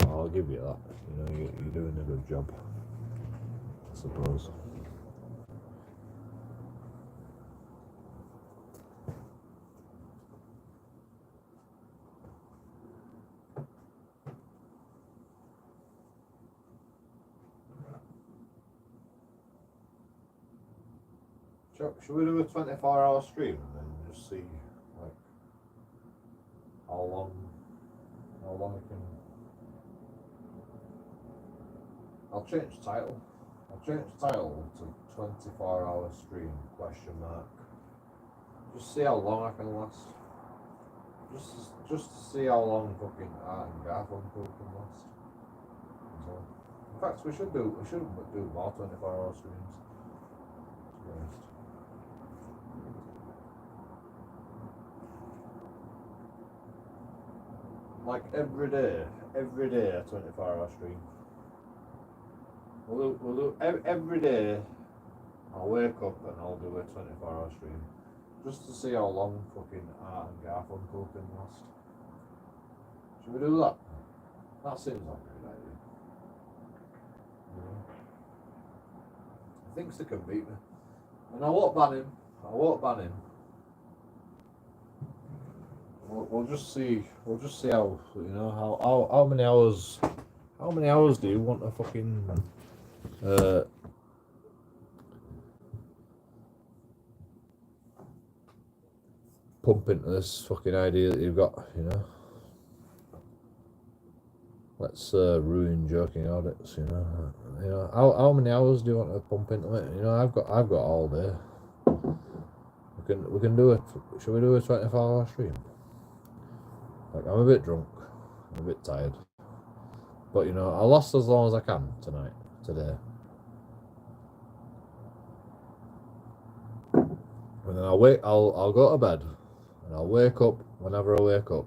I'll give you that. You know, you're doing a good job, I suppose. Should we do a 24-hour stream and then just see like how long it can? I'll change the title. I'll change the title to 24-hour stream ? Just see how long I can last. Just to see how long fucking Art and Garfunkel can last. So, in fact, we should do more 24-hour streams. To be honest. Like every day a 24-hour stream. We'll do every day. I'll wake up and I'll do a 24-hour stream, just to see how long fucking Art and Garfunkel can last. Should we do that? That seems like a good idea. Yeah. He thinks they can beat me, and I won't ban him. We'll just see how, you know, how many hours. How many hours do you want to fucking pump into this fucking idea that you've got, you know? Let's ruin JoeKingAudits, you know. You know, how many hours do you want to pump into it? You know, I've got all day. We can do it. Should we do a 24-hour stream? Like, I'm a bit drunk, I'm a bit tired, but you know, I'll last as long as I can today. And then I'll go to bed, and I'll wake up whenever I wake up,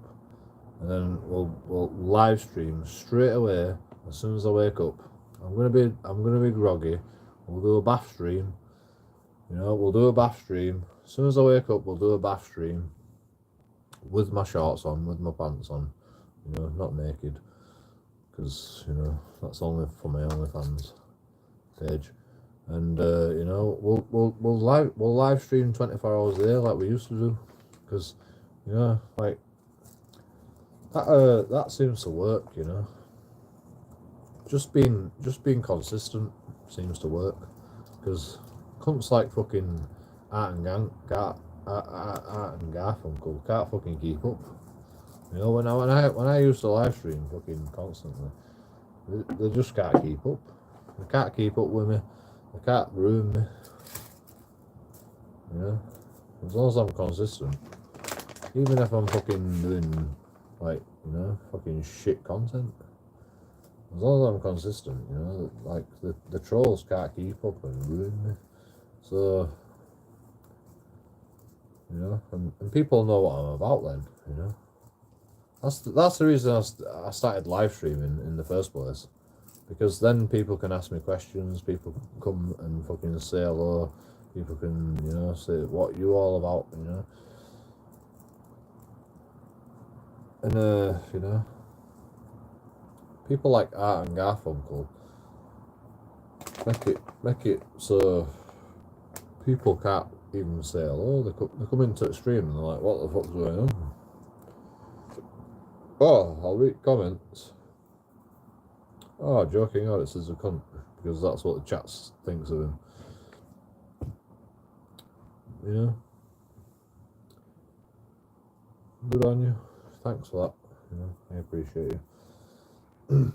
and then we'll live stream straight away as soon as I wake up. I'm gonna be groggy. We'll do a bath stream. You know, we'll do a bath stream as soon as I wake up. We'll do a bath stream with my shorts on, with my pants on. You know, not naked, because you know that's only for my OnlyFans page. And you know, we'll live stream 24 hours a day like we used to do, because you know, like that seems to work. You know, just being consistent seems to work, because cunts like fucking Art and Garfunkel can't fucking keep up. You know, when I used to live stream fucking constantly, they just can't keep up. They can't keep up with me. They can't ruin me. You know, as long as I'm consistent, even if I'm fucking doing like, you know, fucking shit content, As long as I'm consistent, you know, like the trolls can't keep up and ruin me. So, you know, and people know what I'm about then, you know. That's the reason I started live streaming in the first place. Because then people can ask me questions, people can come and fucking say hello, people can, you know, say what you all about, you know. And, you know, people like Art and Garfunkel make it so people can't even say hello. They come into the stream and they're like, what the fuck's going on? Oh, I'll read comments. Oh, JoeKingAudits is a cunt, because that's what the chat thinks of him. You know? Good on you. Thanks for that. You know, I appreciate you.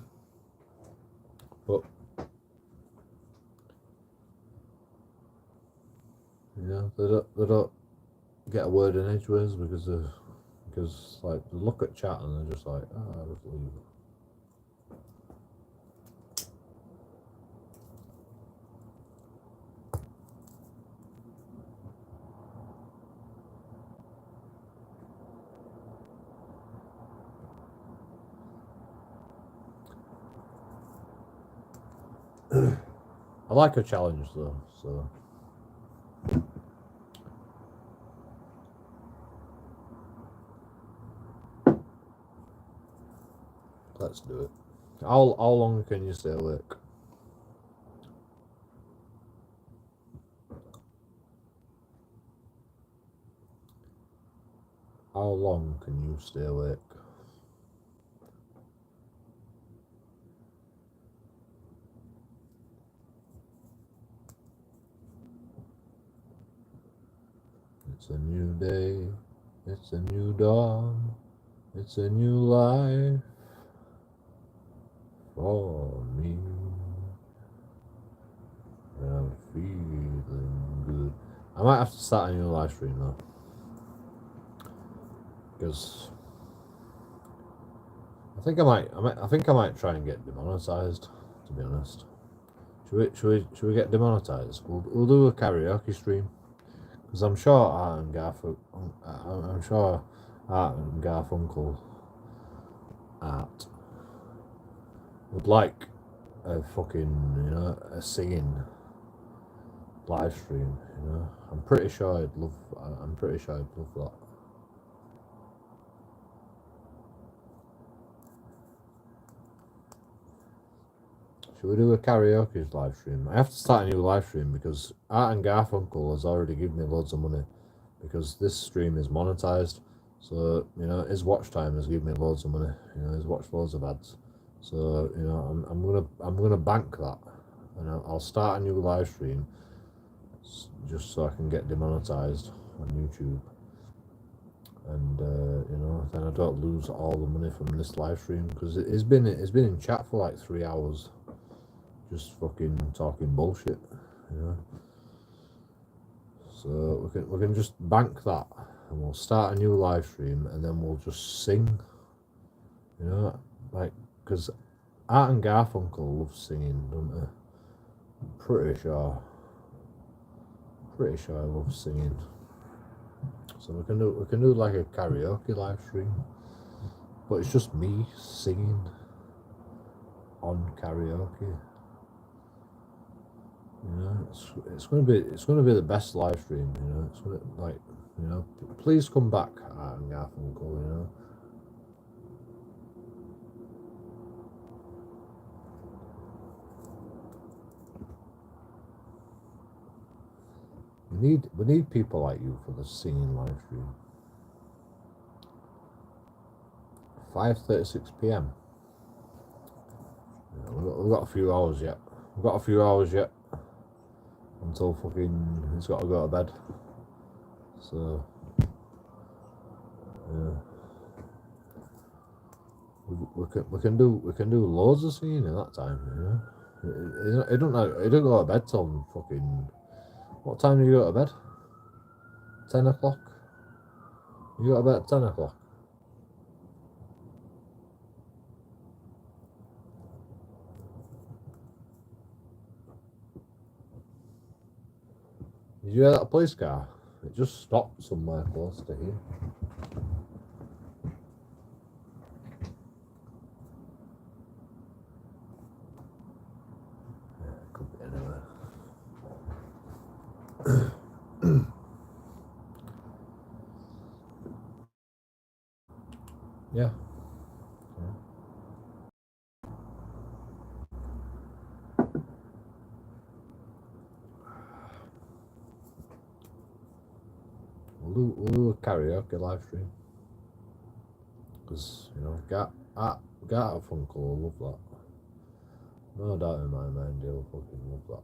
But, you know, they don't get a word in edgeways because like they look at chat and they're just like, ah, just leave. I like a challenge though, so let's do it. How long can you stay awake? How long can you stay awake? It's a new day, it's a new dawn, it's a new life for me. And I'm feeling good. I might have to start a new live stream though, because I think I might try and get demonetized. To be honest, should we get demonetized? We'll do a karaoke stream, because I'm sure Art and Garfunkel Art would like a fucking, you know, a singing live stream. You know, I'm pretty sure I'd love that. Should we do a karaoke live stream? I have to start a new live stream because Art and Garfunkel has already given me loads of money, because this stream is monetized. So, you know, his watch time has given me loads of money. You know, he's watched loads of ads. So, you know, I'm gonna bank that, and I'll start a new live stream just so I can get demonetized on YouTube. And you know, then I don't lose all the money from this live stream, because it's been in chat for like 3 hours, just fucking talking bullshit, you know. So we can just bank that, and we'll start a new live stream, and then we'll just sing, you know, like, because Art and Garfunkel love singing, don't they? I'm pretty sure I love singing. So we can do like a karaoke live stream, but it's just me singing on karaoke. You know, it's gonna be the best live stream. You know, it's gonna, like, you know, please come back, Art and Garfunkel. You know. We need people like you for the singing live stream. 5:36 p.m. Yeah, we've got a few hours yet. Until fucking he's got to go to bed. So yeah, we can do loads of singing in that time. You know, it don't go to bed till fucking. What time do you go to bed? 10 o'clock. You go to bed at 10 o'clock. Did you hear that police car? It just stopped somewhere close to here. Yeah, it could be anywhere. Yeah. We'll do a karaoke live stream. Because, you know, get out of Funko will love that. No doubt in my mind, he'll fucking love that.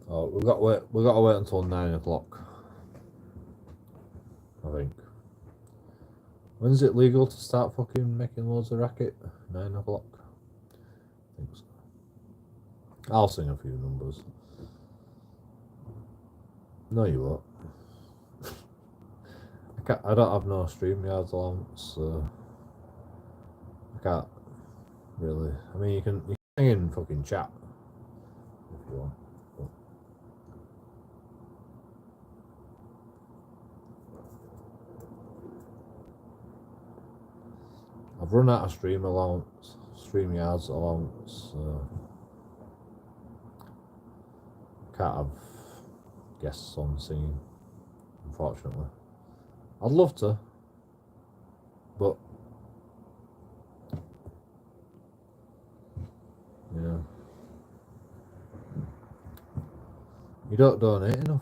Oh, we got to wait until 9 o'clock. I think. When's it legal to start fucking making loads of racket? 9 o'clock. I think so. I'll sing a few numbers. No, you won't. I don't have no StreamYard allowance, so I can't really. I mean, you can sing in fucking chat if you want. But I've run out of StreamYard's allowance, so I can't have guests on singing, unfortunately. I'd love to, but you know, you don't donate enough.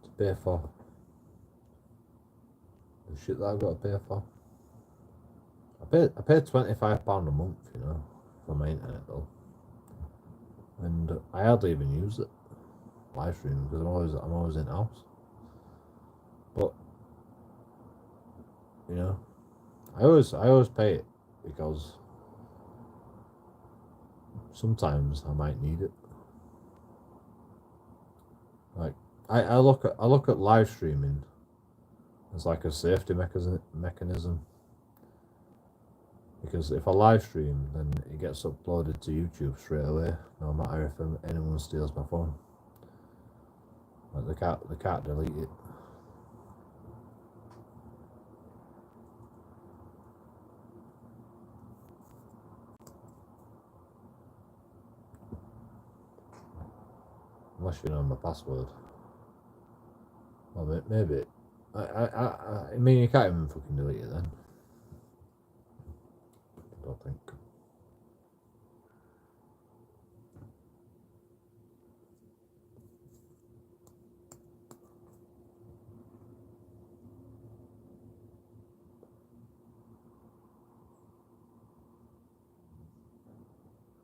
To pay for the shit that I've got to pay for. I pay £25 a month, you know, for my internet though, and I hardly even use it live streaming because I'm always in house. But you know, I always pay it because sometimes I might need it. Like I look at live streaming as like a safety mechanism. Because if I live stream, then it gets uploaded to YouTube straight away, no matter if anyone steals my phone. Like they can't delete it. Unless you know my password. Well, maybe. I mean, you can't even fucking delete it then. I don't think.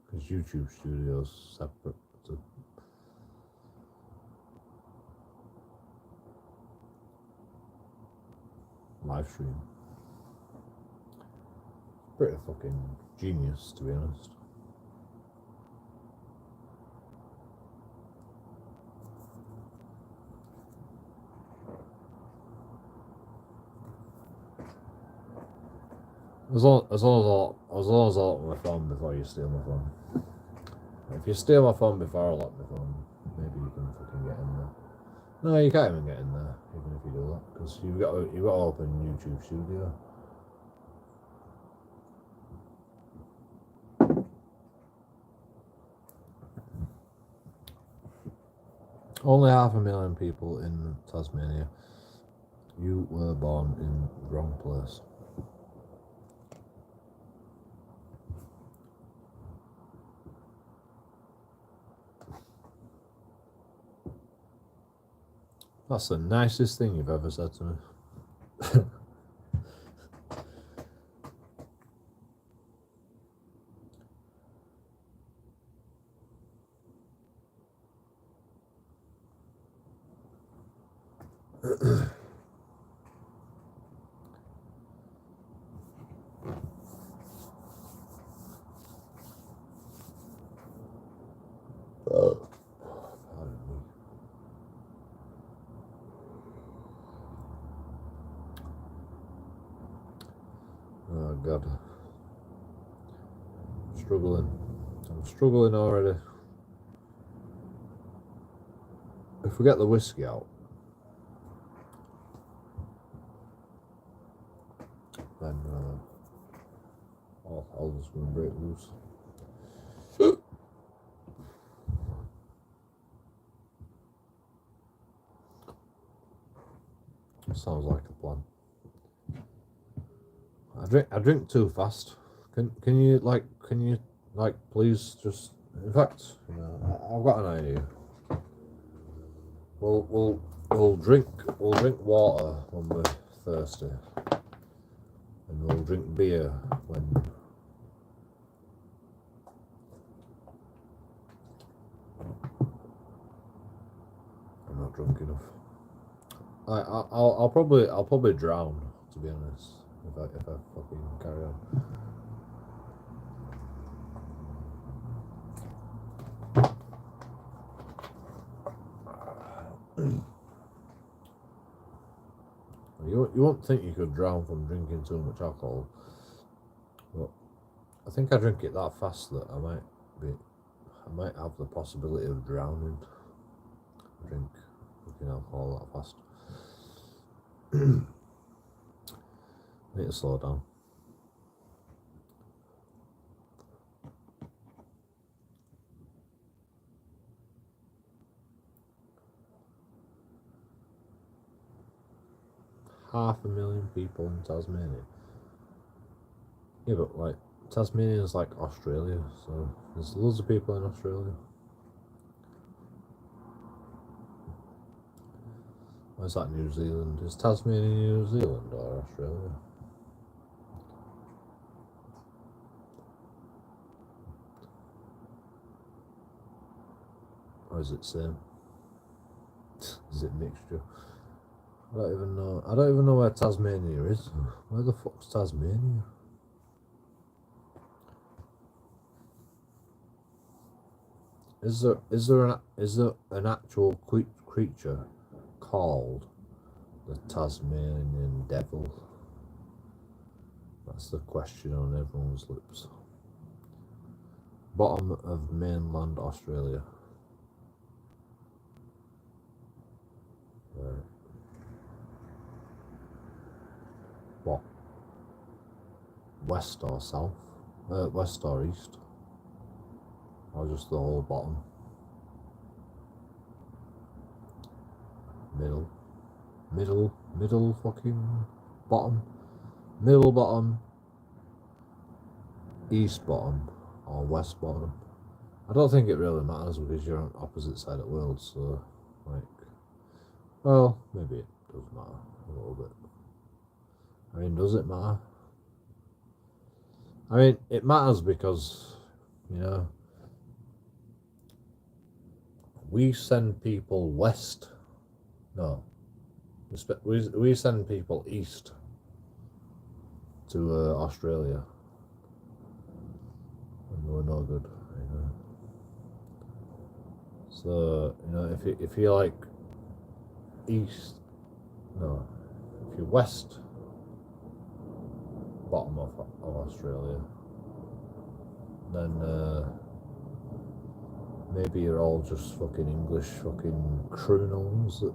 Because YouTube Studio's separate to live stream. Pretty fucking genius, to be honest. As long as I lock my phone before you steal my phone. If you steal my phone before I lock my phone, maybe you can fucking get in there. No, you can't even get in there, even if you do that, because you've got to open YouTube Studio. Only 500,000 people in Tasmania. You were born in the wrong place. That's the nicest thing you've ever said to me. God. I'm struggling already. If we get the whiskey out, then all just going to break loose. Sounds like a plan. I drink too fast. Can you please just, in fact, I've got an idea. We'll drink water when we're thirsty, and we'll drink beer when I'm not drunk enough. I'll probably drown, to be honest, if I fucking carry on. You won't think you could drown from drinking too much alcohol, but I think I drink it that fast that I might have the possibility of drowning. I drink fucking alcohol that fast. Need to slow down. Half a million people in Tasmania. Yeah, but like Tasmania is like Australia, so there's loads of people in Australia. Or is that New Zealand? Is Tasmania New Zealand or Australia? Or is it same? Is it mixture? I don't even know where Tasmania is. Where the fuck's Tasmania? Is there an actual creature called the Tasmanian devil? That's the question on everyone's lips. Bottom of mainland Australia. Right. What? West or south? West or east? Or just the whole bottom? Middle fucking bottom? Middle bottom? East bottom? Or west bottom? I don't think it really matters because you're on opposite side of the world, so like, well, maybe it does matter a little bit. I mean, does it matter? I mean, it matters because, we send people west. No. We send people east to Australia. And we're no good, So, if you're like east, no, if you're west bottom of Australia, then maybe you're all just fucking English fucking criminals that,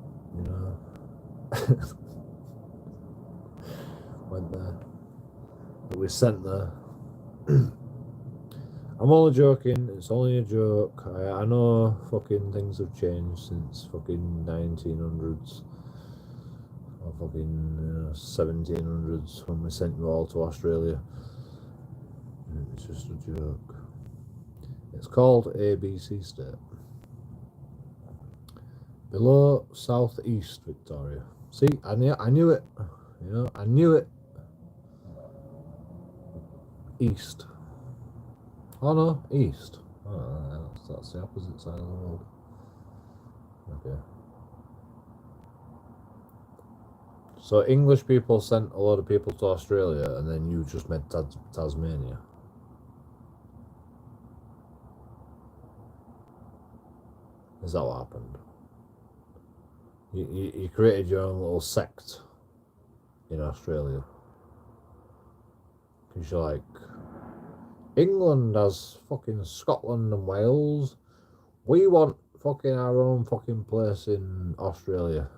went there, that we sent there. I'm only joking, it's only a joke. I know fucking things have changed since fucking 1900s or fucking 1700s when we sent you all to Australia. It's just a joke. It's called ABC State. Below southeast Victoria. See, I knew it. I knew it. East. Oh no, east. Oh, that's the opposite side of the world. Okay. So English people sent a lot of people to Australia, and then you just made Tasmania. Is that what happened? You created your own little sect in Australia. Because you're like, England has fucking Scotland and Wales. We want fucking our own fucking place in Australia.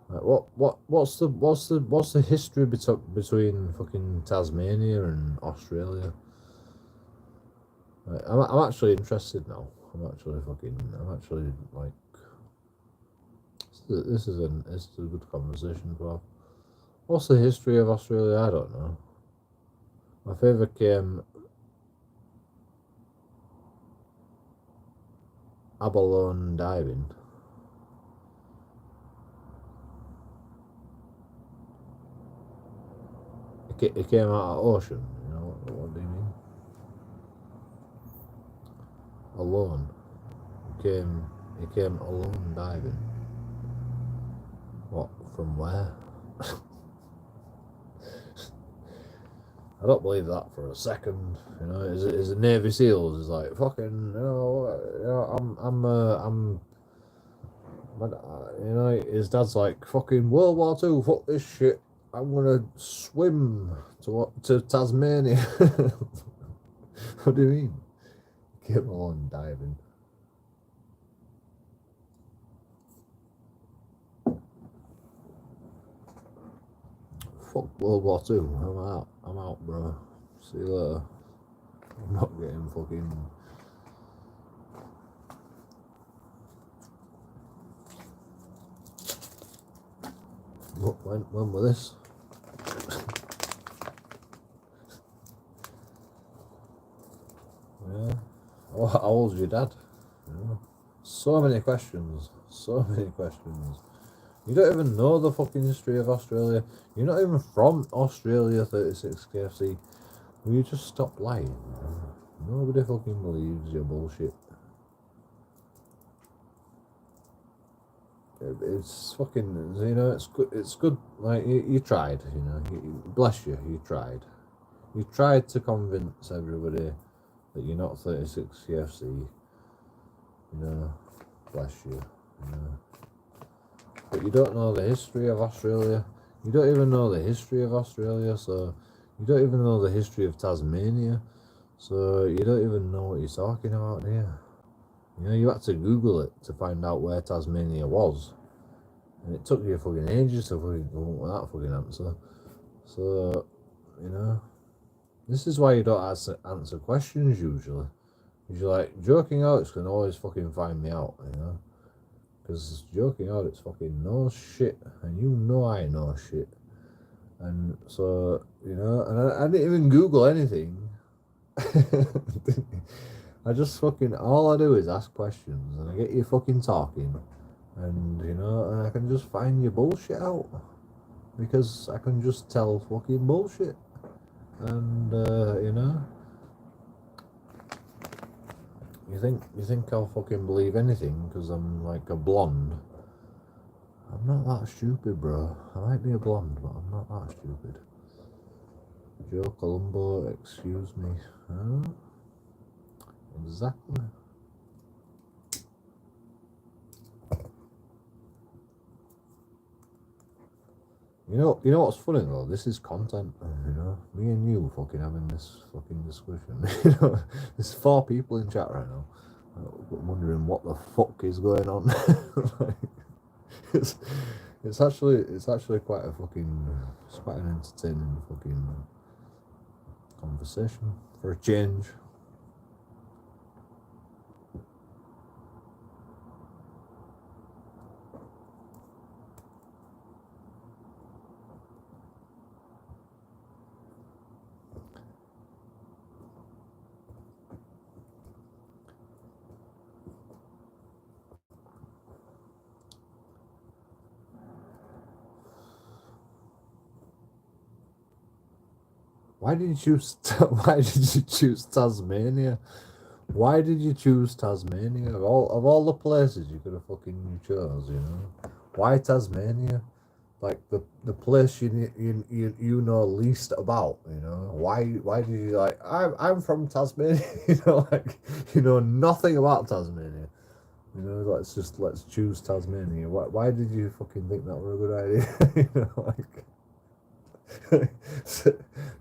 Like, what's the history between fucking Tasmania and Australia? Like, I'm actually interested now. I'm actually like, this is a good conversation to have. What's the history of Australia? I don't know. My favourite game, abalone diving. It came out of ocean. You know what do you mean? Alone. It came alone diving. What? From where? I don't believe that for a second. You know, is a Navy SEALs is like fucking. You know, his dad's like fucking World War II. Fuck this shit. I'm gonna swim to Tasmania. What do you mean? Came along diving. Fuck World War II. I'm out, bro. See you later. I'm not getting fucking. When was this? Yeah. Oh, how old's your dad? Yeah. So many questions. You don't even know the fucking history of Australia. You're not even from Australia, 36 KFC. Will you just stop lying? Nobody fucking believes your bullshit. It's fucking, you know, it's good, like, you tried, you know, bless you, you tried. You tried to convince everybody that you're not 36 KFC, you know, bless you, you know. But you don't know the history of Australia. You don't even know the history of Australia, so you don't even know the history of Tasmania, so you don't even know what you're talking about here. You know, you had to Google it to find out where Tasmania was. And it took you fucking ages to fucking come up with that fucking answer. So, you know, this is why you don't answer questions usually. Because you're like, JoeKingAudits can always fucking find me out, you know. Because JoeKingAudits fucking knows shit. And you know I know shit. And so, you know, and I didn't even Google anything. I just fucking, all I do is ask questions and I get you fucking talking, and you know, and I can just find your bullshit out because I can just tell fucking bullshit, and you know, you think I'll fucking believe anything because I'm like a blonde? I'm not that stupid, bro. I might be a blonde, but I'm not that stupid. Joe Colombo, excuse me. Huh? Exactly. You know what's funny though? This is content. You know, me and you fucking having this fucking discussion. You know, there's 4 people in chat right now, wondering what the fuck is going on. Like, it's actually quite a fucking, it's quite an entertaining fucking conversation for a change. Why did you choose Tasmania? Why did you choose Tasmania? Of all the places you could have fucking chose, you know? Why Tasmania? Like the place you know least about, you know? Why did you like, I'm from Tasmania, you know, like, you know nothing about Tasmania. You know, let's choose Tasmania. Why did you fucking think that were a good idea? You know, like,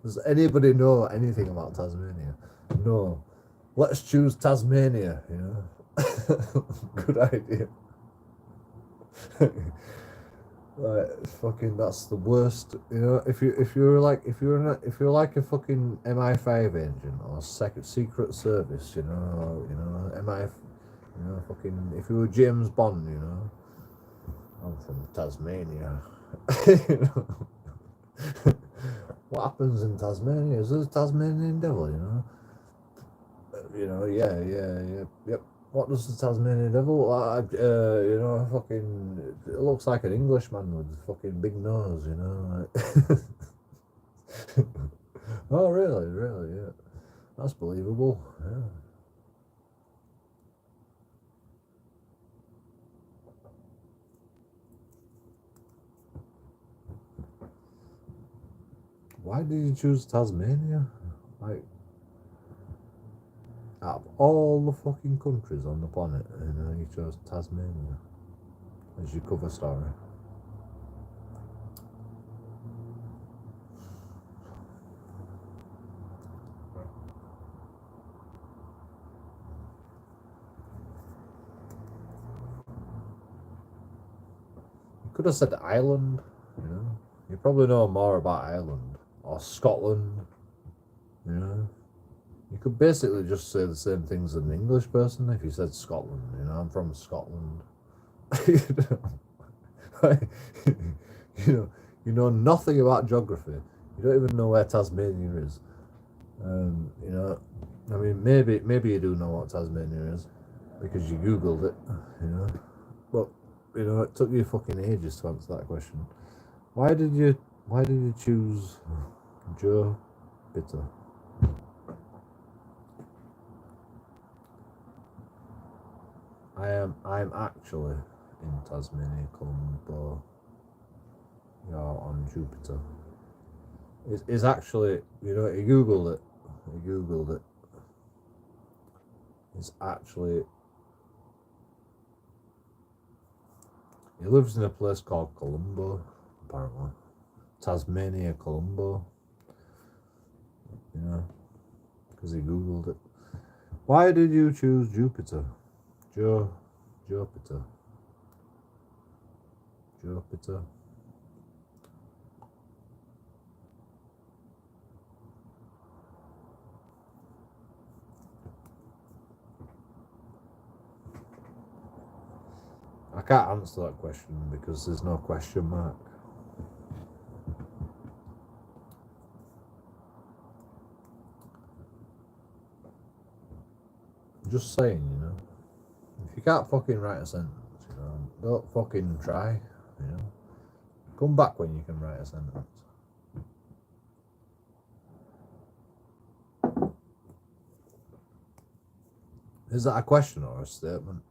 Does anybody know anything about Tasmania? No. Let's choose Tasmania, you know. Good idea. Like, fucking, that's the worst. You know, if you're like a fucking MI5 agent or Secret Service, you know, MI, you know, fucking, if you were James Bond, you know, I'm from Tasmania. You know? What happens in Tasmania? Is there a Tasmanian devil, you know? Yep. What does the Tasmanian devil look like? You know, fucking, it looks like an Englishman with a fucking big nose, you know? Like, oh, really, yeah. That's believable, yeah. Why did you choose Tasmania? Like, out of all the fucking countries on the planet, you know, you chose Tasmania as your cover story. You could have said Ireland, you know. You probably know more about Ireland or Scotland, you know. You could basically just say the same things as an English person if you said Scotland. You know, I'm from Scotland. you know, you know nothing about geography. You don't even know where Tasmania is. You know, I mean, maybe you do know what Tasmania is because you googled it. You know, but you know, it took you fucking ages to answer that question. Why did you choose Joe Bitter? I'm actually in Tasmania, Colombo. You're on Jupiter. It's actually, you know, he googled it. It's actually, he lives in a place called Colombo, apparently. Tasmania, Colombo. You know, because he googled it. Why did you choose Jupiter? Jupiter. I can't answer that question because there's no question mark. Just saying, you know. If you can't fucking write a sentence, you know, don't fucking try, you know. Come back when you can write a sentence. Is that a question or a statement?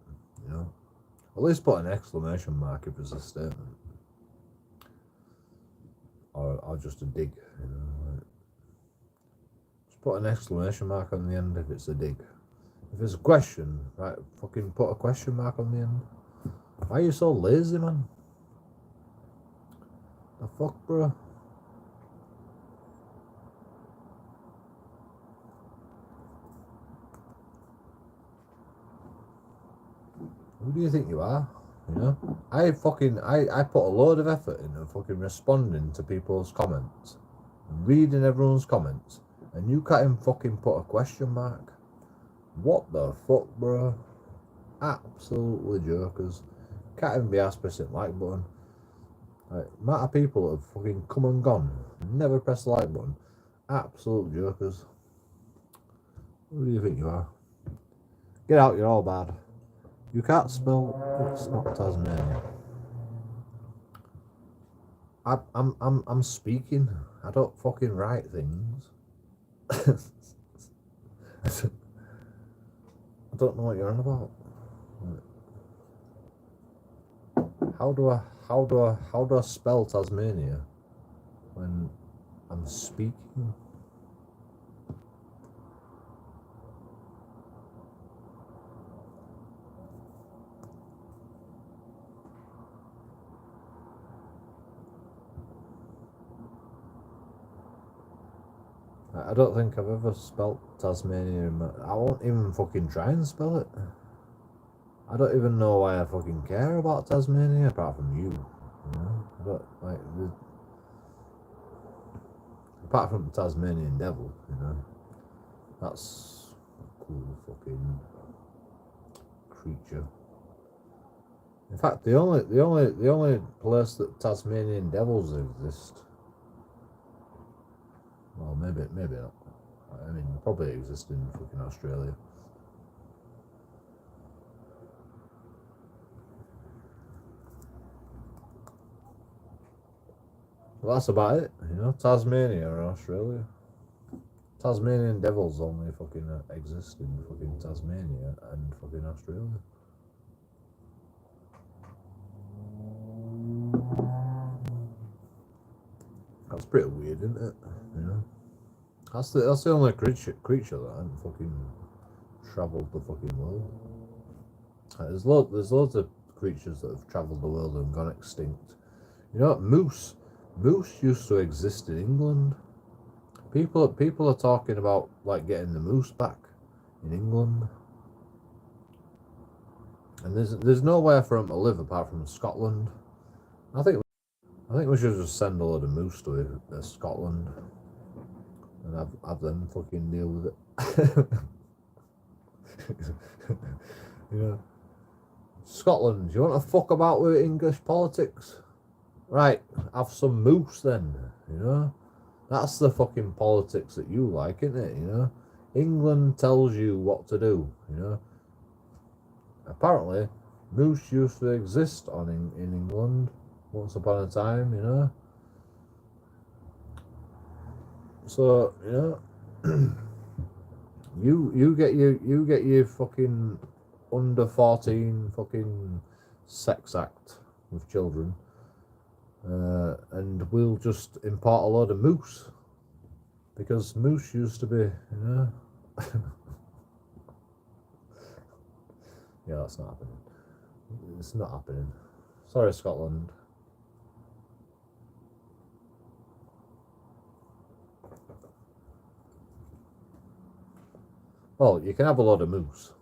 You know? At least put an exclamation mark if it's a statement. Or just a dig, you know. Like, just put an exclamation mark on the end if it's a dig. If it's a question, right, fucking put a question mark on the end. Why are you so lazy, man? The fuck, bro? Who do you think you are? You know? I put a load of effort into fucking responding to people's comments, reading everyone's comments, and you can't even fucking put a question mark. What the fuck, bro? Absolutely jokers. Can't even be asked pressing like button. Like, amount of people have fucking come and gone, never pressed the like button. Absolute jokers. Who do you think you are? Get out, you're all bad. You can't spell, it's not Tasmania. I'm speaking. I don't fucking write things. I don't know what you're on about. How do I spell Tasmania when I'm speaking? I don't think I've ever spelt Tasmania. I won't even fucking try and spell it. I don't even know why I fucking care about Tasmania apart from you. You know, I don't like apart from the Tasmanian devil. You know, that's a cool fucking creature. In fact, the only place that Tasmanian devils exist. Well, maybe not. I mean, they probably exist in fucking Australia. Well, that's about it, you know. Tasmania or Australia. Tasmanian devils only fucking exist in fucking Tasmania and fucking Australia. That's pretty weird, isn't it? You know, that's the only creature that hasn't fucking travelled the fucking world. There's loads of creatures that have travelled the world and gone extinct. You know what? Moose used to exist in England. People are talking about like getting the moose back in England, and there's nowhere for them to live apart from Scotland. I think we should just send a load of moose to Scotland and have them fucking deal with it. You know, Scotland, you want to fuck about with English politics? Right, have some moose then. You know. That's the fucking politics that you like, isn't it? You know, England tells you what to do. You know, apparently, moose used to exist in England once upon a time. You know, so you know, you get your fucking under 14 fucking sex act with children. And we'll just import a load of moose because moose used to be, you know. Yeah, that's not happening. It's not happening. Sorry, Scotland. Well, you can have a lot of moose,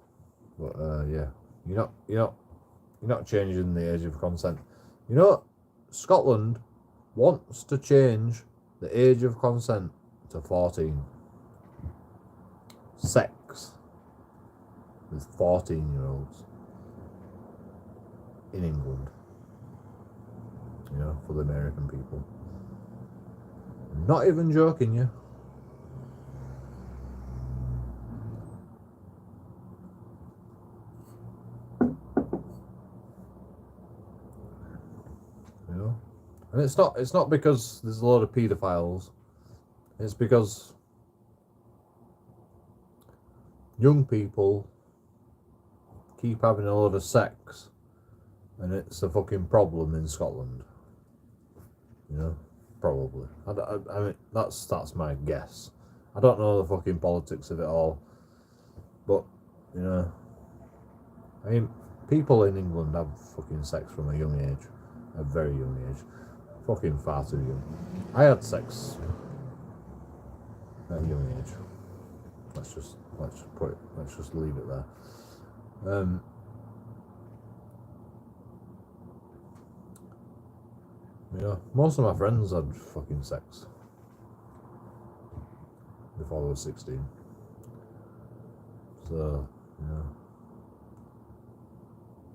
but yeah, you're not changing the age of consent. You know, Scotland wants to change the age of consent to 14. Sex with 14-year-olds in England. You know, for the American people. I'm not even joking you. You know? And it's not because there's a lot of paedophiles. It's because young people keep having a lot of sex and it's a fucking problem in Scotland. You know, probably. I mean, that's my guess. I don't know the fucking politics of it all, but you know, I mean, people in England have fucking sex from a young age, a very young age, fucking far too young. I had sex at a young age. Let's just leave it there. You know, most of my friends had fucking sex before they were 16. So, you know,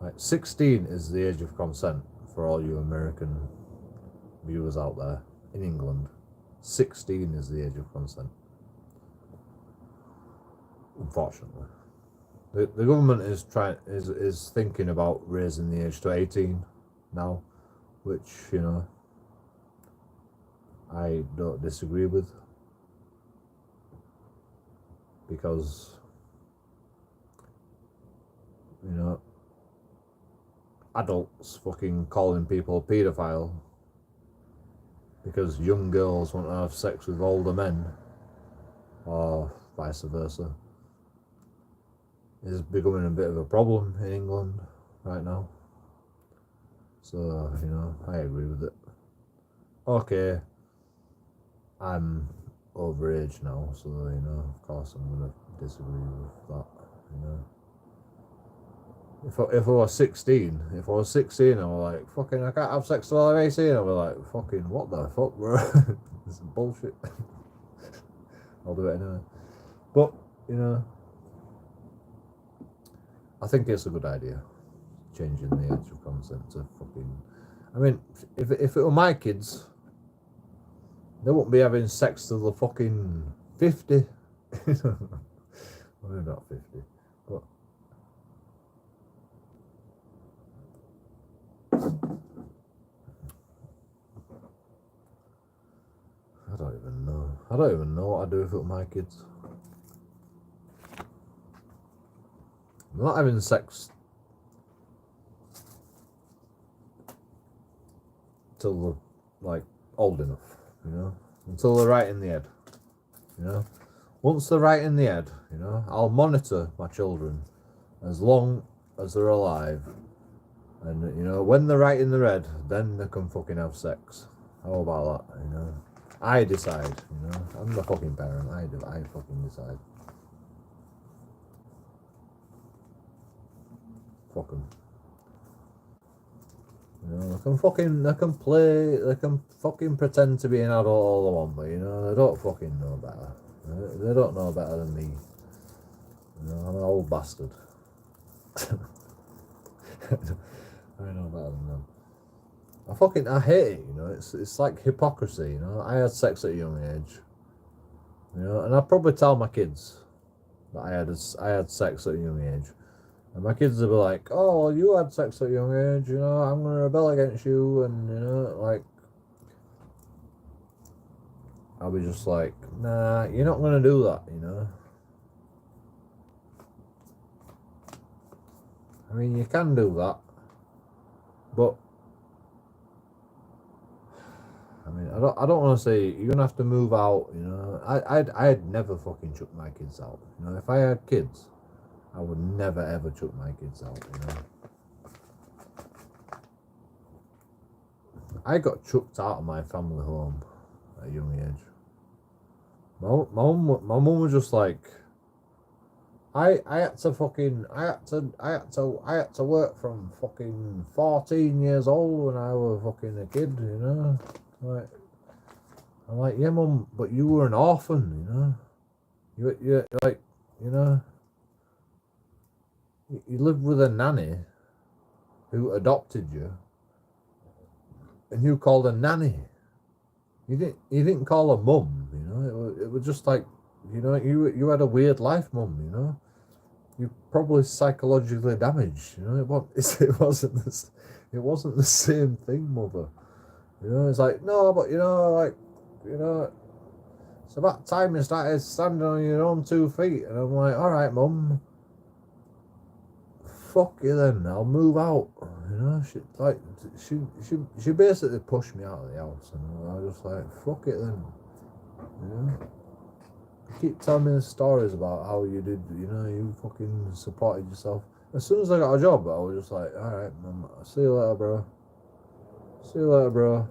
like 16 is the age of consent for all you American viewers out there in England. 16 is the age of consent. Unfortunately, the government is thinking about raising the age to 18 now, which, you know, I don't disagree with, because, you know, adults fucking calling people a paedophile because young girls want to have sex with older men, or vice versa, is becoming a bit of a problem in England right now. So, you know, I agree with it. Okay, I'm over age now, so you know, of course I'm gonna disagree with that. You know, if I was 16, I was like, fucking, I can't have sex till I'm 18. I'll be like, fucking, what the fuck, bro? This is bullshit. I'll do it anyway. But you know, I think it's a good idea, changing the age of consent to fucking. I mean, if it were my kids, they wouldn't be having sex till they're fucking 50. Well, they're not 50, but I don't even know. I don't even know what I'd do if it were my kids. I'm not having sex till they're like old enough, you know, until they're right in the head, you know. Once they're right in the head, you know, I'll monitor my children as long as they're alive, and you know, when they're right in the head, then they can fucking have sex. How about that, you know? I decide, you know. I'm the fucking parent. I fucking decide. Fuck them. You know, they can play, they can fucking pretend to be an adult all they want, but you know, they don't fucking know better. They don't know better than me. You know, I'm an old bastard. I know better than them. I hate it, you know, it's like hypocrisy, you know. I had sex at a young age. You know, and I'd probably tell my kids that I had sex at a young age. And my kids would be like, oh, well, you had sex at a young age, you know, I'm going to rebel against you, and, you know, like, I'll be just like, nah, you're not going to do that, you know. I mean, you can do that, but, I mean, I don't want to say, you're going to have to move out, you know. I'd never fucking chuck my kids out, you know. If I had kids, I would never ever chuck my kids out, you know. I got chucked out of my family home at a young age. My mum was just like, I had to work from fucking 14 years old when I was fucking a kid, you know. Like, I'm like, yeah, mum, but you were an orphan, you know. You like, you know. You lived with a nanny who adopted you, and you called her nanny. You didn't call her mum, you know. It was just like, you know, you had a weird life, mum, you know. You probably psychologically damaged, you know. It wasn't the same thing, mother. You know, it's like, no, but you know, like, you know, it's about time you started standing on your own 2 feet. And I'm like, all right, mum, fuck you then, I'll move out. You know, she basically pushed me out of the house, and I was just like, fuck it then. You know, you keep telling me the stories about how you did, you know, you fucking supported yourself. As soon as I got a job, I was just like, all right, mum, see you later, bro. See you later, bro.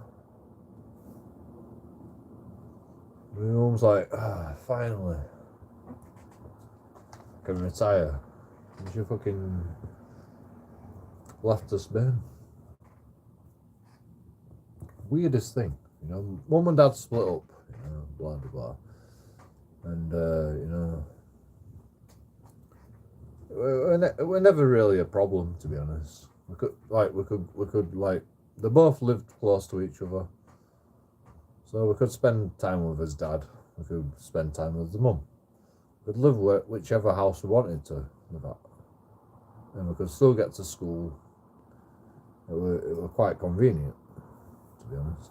My mum's like, finally, I can retire. And she fucking left us, man. Weirdest thing, you know. Mum and dad split up, you know, blah blah blah, and you know, we're never really a problem, to be honest. We could like, they both lived close to each other, so we could spend time with his dad. We could spend time with the mum. We could live whichever house we wanted to live at, and we could still get to school. It were quite convenient, to be honest.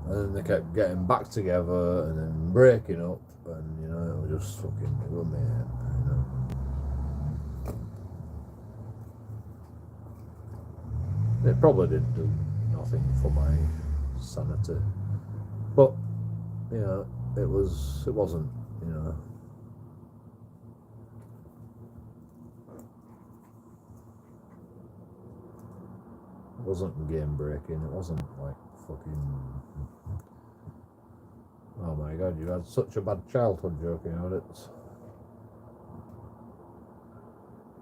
And then they kept getting back together and then breaking up, and you know, it was just fucking, it was mayhem, you know. It probably did do nothing for my sanity, but you know, it wasn't, you know. wasn't game breaking. It wasn't like fucking. Oh my god, you had such a bad childhood, JoeKingAudits.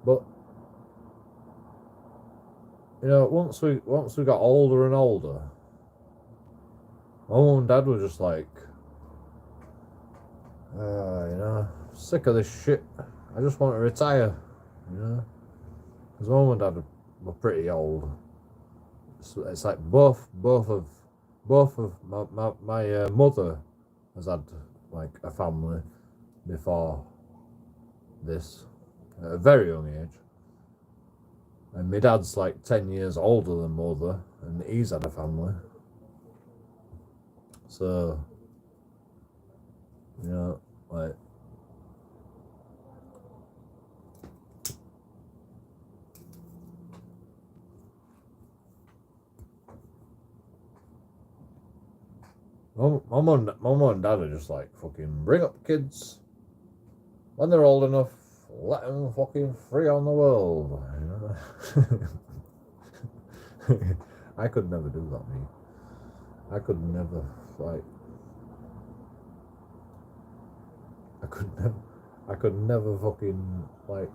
But you know, once we got older and older, my mum and dad were just like, you know, sick of this shit. I just want to retire, you know, because mum and dad were pretty old. It's like both of my mother has had like a family before this at a very young age, and my dad's like 10 years older than mother, and he's had a family. So you know, like, my mum and dad are just like, fucking bring up kids when they're old enough, let them fucking free on the world, you know. I could never do that, me. I could never, like, I could never fucking, like,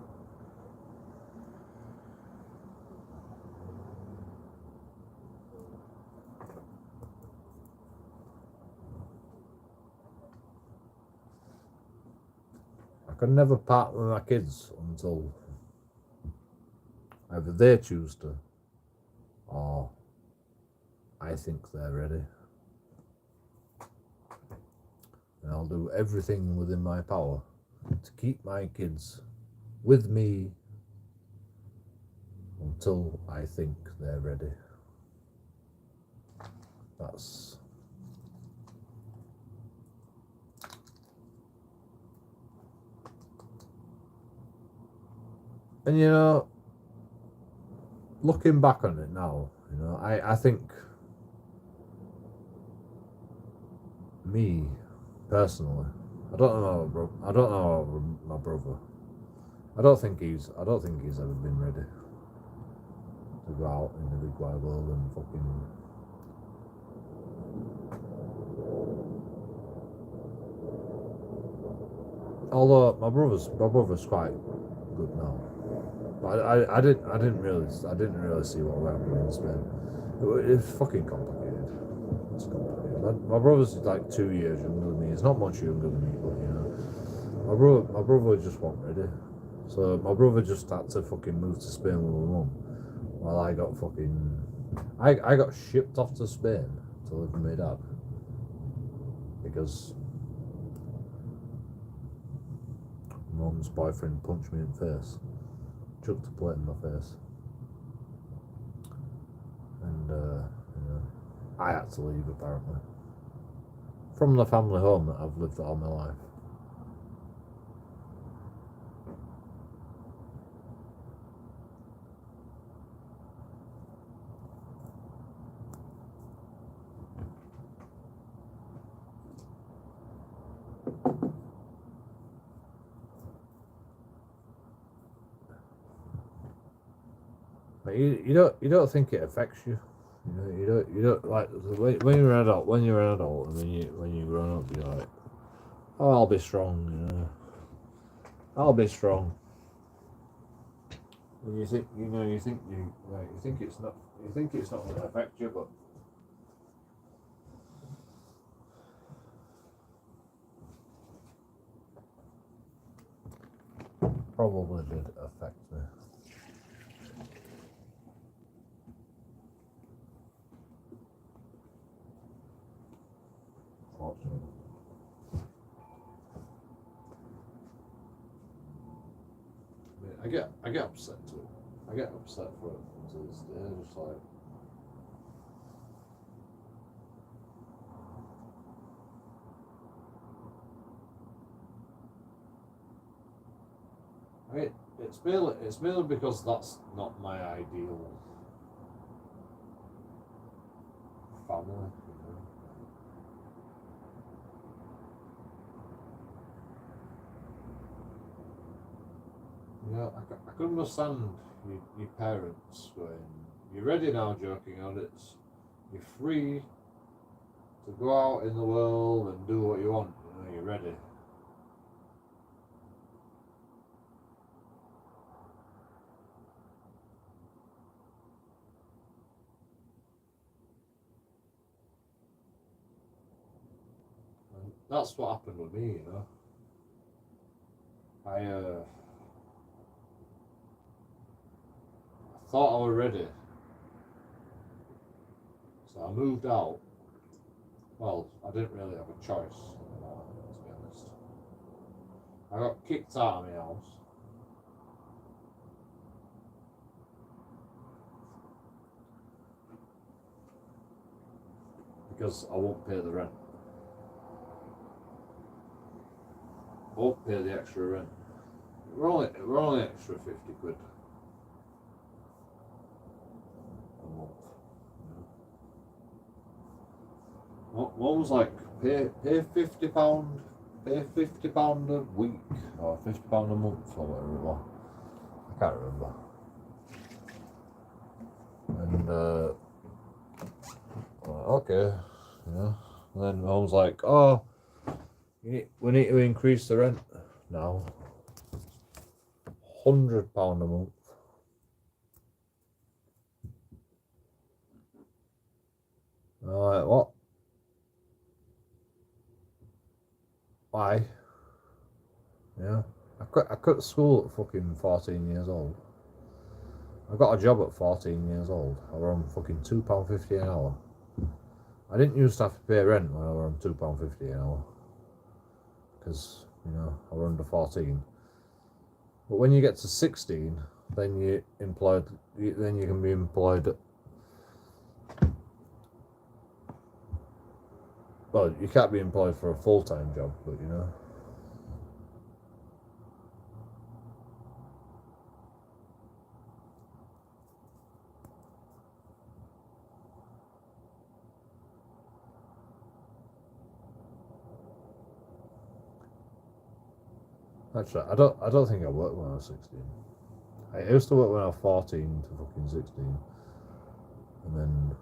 I could never part with my kids until either they choose to, or I think they're ready. And I'll do everything within my power to keep my kids with me until I think they're ready. That's and you know, looking back on it now, you know, I think me personally, I don't know my brother. I don't think he's ever been ready to go out in the big wide world and fucking. Although my brother's quite good now, but I didn't really see what was happening in Spain. It's fucking complicated. It's complicated. My brother's like 2 years younger than me. He's not much younger than me, but you know, my brother just wasn't ready. So my brother just had to fucking move to Spain with my mum, while I got fucking. I got shipped off to Spain to live with my dad because mum's boyfriend punched me in the face, chucked a plate in my face, and you know, I had to leave apparently from the family home that I've lived all my life. But you don't think it affects you. You know, you don't like when you're an adult. When you're an adult, and when you grown up, you're like, oh, I'll be strong. You know, I'll be strong. And you think it's not going to affect you, but probably did affect me. Fortunately. I get upset too. I get upset for it until this day. Just like, it's mainly because that's not my ideal family. You know, I can understand your parents going, You're ready now, JoeKingAudits. You're free to go out in the world and do what you want. You know, you're ready. And that's what happened with me, you know. I thought I was ready. So I moved out. Well, I didn't really have a choice, to be honest. I got kicked out of my house. Because I won't pay the rent. I won't pay the extra rent. We're only extra 50 quid a month. Mum was like, pay £50, pay £50 a week or £50 a month or whatever it was. I can't remember. And okay, you know. And then Mum's like, oh, we need to increase the rent now. £100 a month. I'm like, what? Why? Yeah. I quit school at fucking 14 years old. I got a job at 14 years old. I was on fucking £2.50 an hour. I didn't used to have to pay rent when I was on £2.50 an hour. Because, you know, I was under 14. But when you get to 16, then you can be employed. Well, you can't be employed for a full-time job, but you know. Actually, I don't think I worked when I was 16. I used to work when I was 14 to fucking 16, and then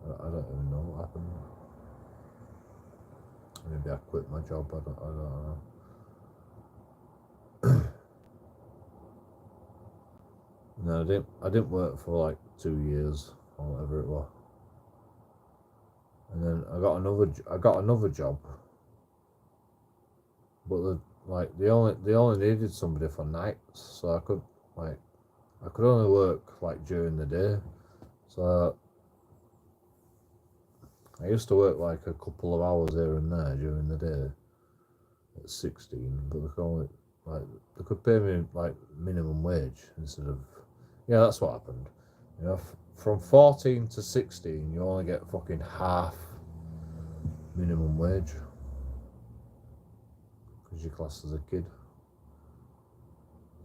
I don't even know what happened. Maybe I quit my job. I don't know. No, I didn't work for like 2 years or whatever it was, and then I got another job, but they only needed somebody for nights, so I could only work like during the day. So I used to work like a couple of hours here and there during the day at 16, but they could pay me like minimum wage instead of, yeah, that's what happened. You know, from 14 to 16, you only get fucking half minimum wage because you're classed as a kid.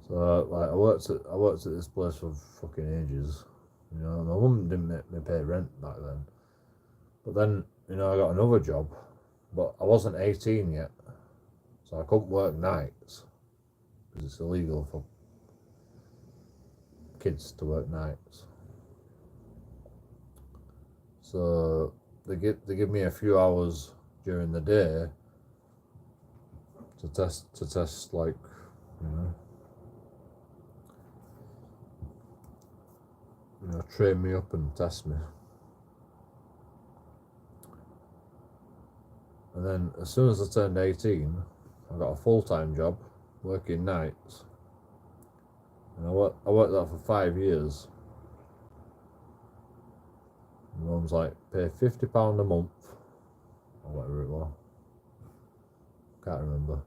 So like I worked at this place for fucking ages. You know, my mum didn't make me pay rent back then. But then, you know, I got another job, but I wasn't 18 yet, so I couldn't work nights because it's illegal for kids to work nights. So they give me a few hours during the day to test like, you know, train me up and test me. And then as soon as I turned 18, I got a full-time job working nights. And I worked that for 5 years. And Mum's like, pay £50 a month, or whatever it was. Can't remember.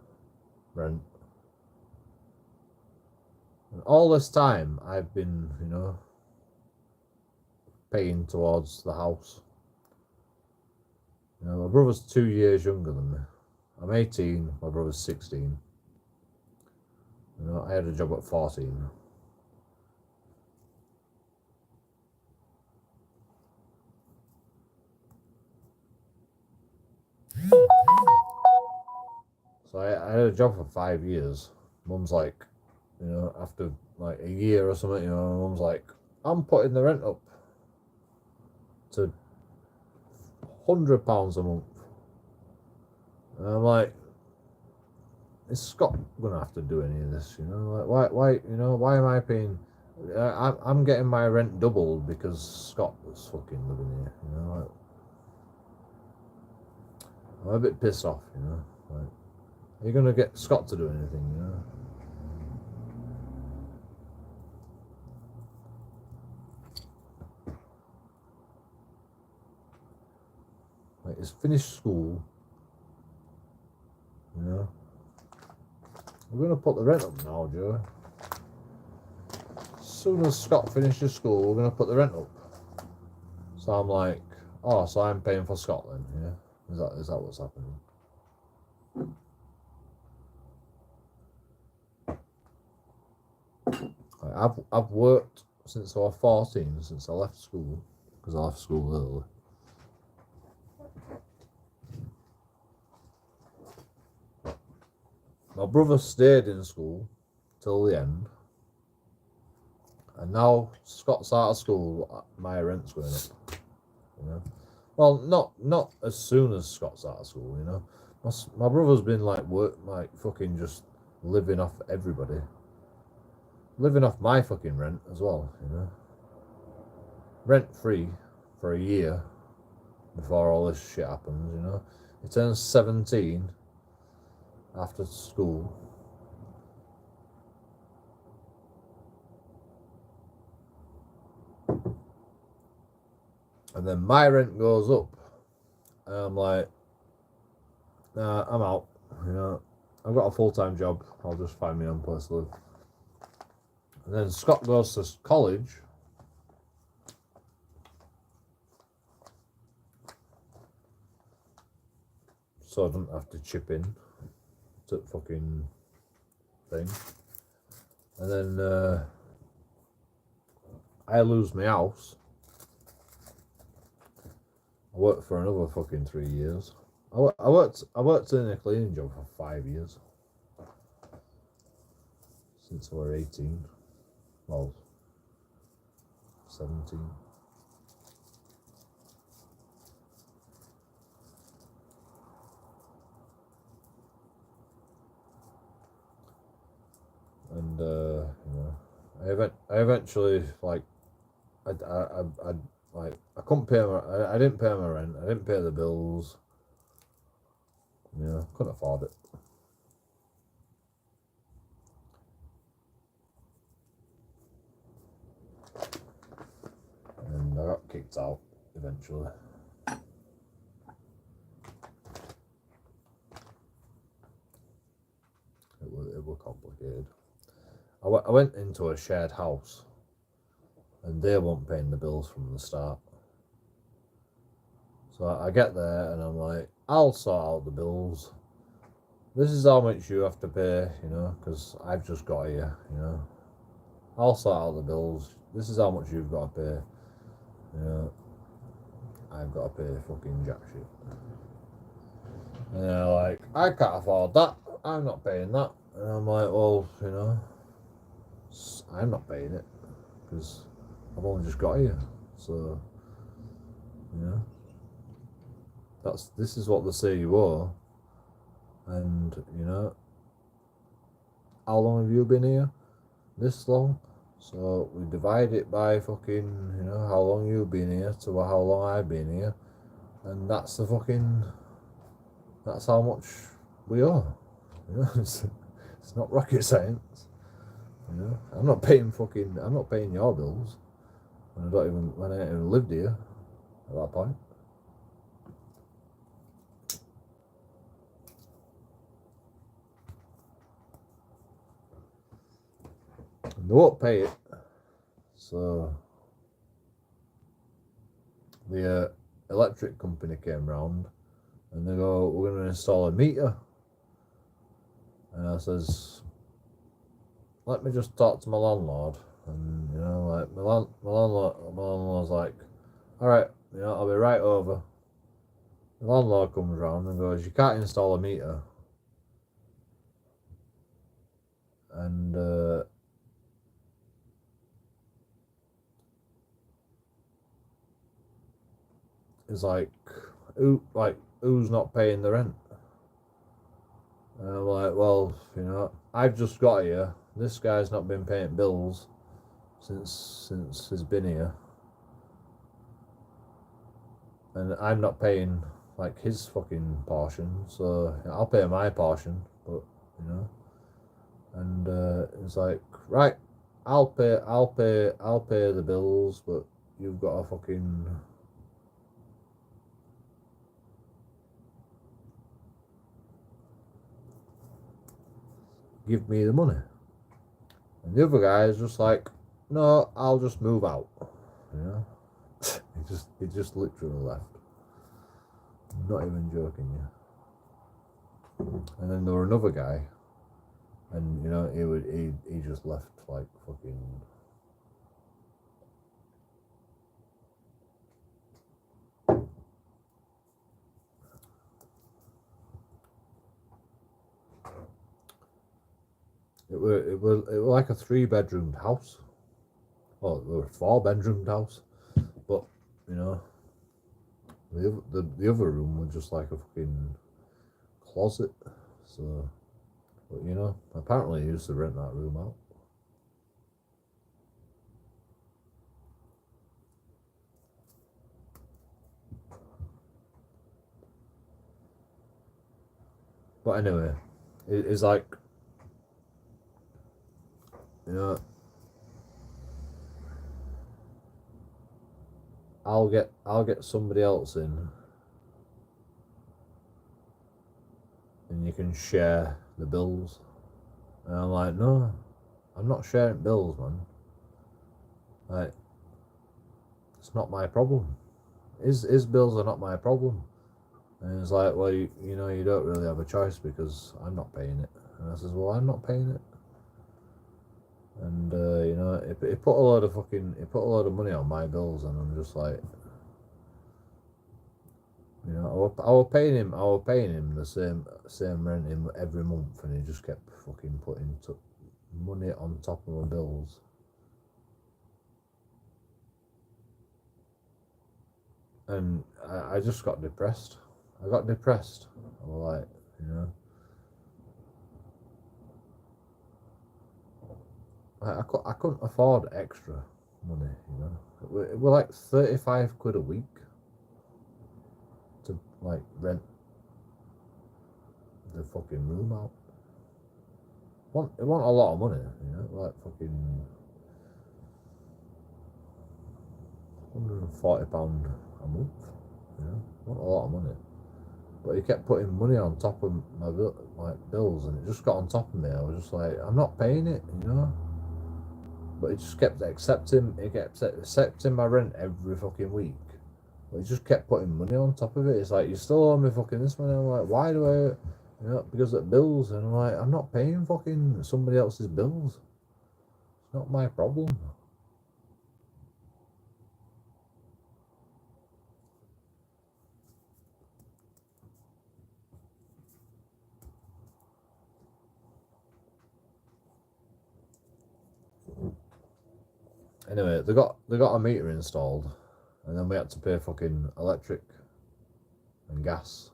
Rent. And all this time, I've been, you know, paying towards the house. You know, my brother's 2 years younger than me. I'm 18, my brother's 16. You know, I had a job at 14. So I had a job for 5 years. Mum's like, you know, after like a year or something, you know, Mum's like, I'm putting the rent up to £100 a month. And I'm like, is Scott gonna have to do any of this? You know, like why am I paying? I'm getting my rent doubled because Scott was fucking living here. You know, like, I'm a bit pissed off. You know, like, are you gonna get Scott to do anything? You know. Like, he's finished school. You know, we're gonna put the rent up now, Joe. As soon as Scott finishes school, we're gonna put the rent up. So I'm like, oh, so I'm paying for Scotland, yeah? Is that what's happening? Like, I've worked since I was 14, since I left school, because I left school early. My brother stayed in school till the end, and now Scott's out of school, my rent's going up. You know, well, not as soon as Scott's out of school. You know, my brother's been like fucking just living off everybody, living off my fucking rent as well. You know, rent free for a year before all this shit happens. You know, he turns 17 after school. And then my rent goes up. And I'm like, nah, I'm out. You know, I've got a full-time job. I'll just find my own place to live. And then Scott goes to college. So I don't have to chip in to the fucking thing. And then I lose my house. I worked for another fucking 3 years. I worked in a cleaning job for 5 years. Since I was 18. Well, 17. And you know, I eventually like I couldn't pay I didn't pay my rent. I didn't pay the bills. You know, couldn't afford it. And I got kicked out eventually. It was complicated. I went into a shared house, and they weren't paying the bills from the start. So I get there and I'm like, I'll sort out the bills. This is how much you have to pay, you know, because I've just got here, you know. I'll sort out the bills. This is how much you've got to pay. You know, I've got to pay fucking jack shit. And they're like, I can't afford that. I'm not paying that. And I'm like, well, you know, I'm not paying it because I've only just got here. So, you know, this is what they say you owe. And, you know, how long have you been here? This long. So we divide it by fucking, you know, how long you've been here to how long I've been here. And that's how much we owe. You know, it's not rocket science. You know, I'm not paying your bills when I ain't even lived here at that point. And they won't pay it. So the electric company came round and they go, we're going to install a meter. And I says, let me just talk to my landlord. And, you know, like, my landlord's like, all right, you know, I'll be right over. The landlord comes round and goes, you can't install a meter. And it's like, who's not paying the rent? And I'm like, well, you know, I've just got here. This guy's not been paying bills since he's been here, and I'm not paying like his fucking portion. So I'll pay my portion, but you know, and it's like, right, I'll pay the bills, but you've got to fucking give me the money. And the other guy is just like, no, I'll just move out. You know, he just literally left. I'm not even joking you. And then there were another guy, and you know, he just left like fucking. It was like a 3-bedroomed house. Well, it was a 4-bedroomed house, but you know, the other room was just like a fucking closet. So, but you know, apparently he used to rent that room out. But anyway, it's like, you know, I'll get somebody else in, and you can share the bills. And I'm like, no, I'm not sharing bills, man. Like, it's not my problem. His bills are not my problem. And it's like, well, you know, you don't really have a choice because I'm not paying it. And I says, well, I'm not paying it. And you know, it put a load of money on my bills, and I'm just like, you know, I was paying him the same rent every month, and he just kept fucking putting money on top of my bills. And I just got depressed. I got depressed. I was like, you know, I couldn't afford extra money, you know. It was like 35 quid a week to like rent the fucking room out. It wasn't a lot of money, you know, like fucking £140 a month, you know, not a lot of money. But he kept putting money on top of my bills, and it just got on top of me. I was just like, I'm not paying it, you know. But he just kept accepting my rent every fucking week. But he just kept putting money on top of it. It's like, you still owe me fucking this money. I'm like, why do I, you know, because of bills. And I'm like, I'm not paying fucking somebody else's bills. It's not my problem. Anyway, they got a meter installed, and then we had to pay fucking electric and gas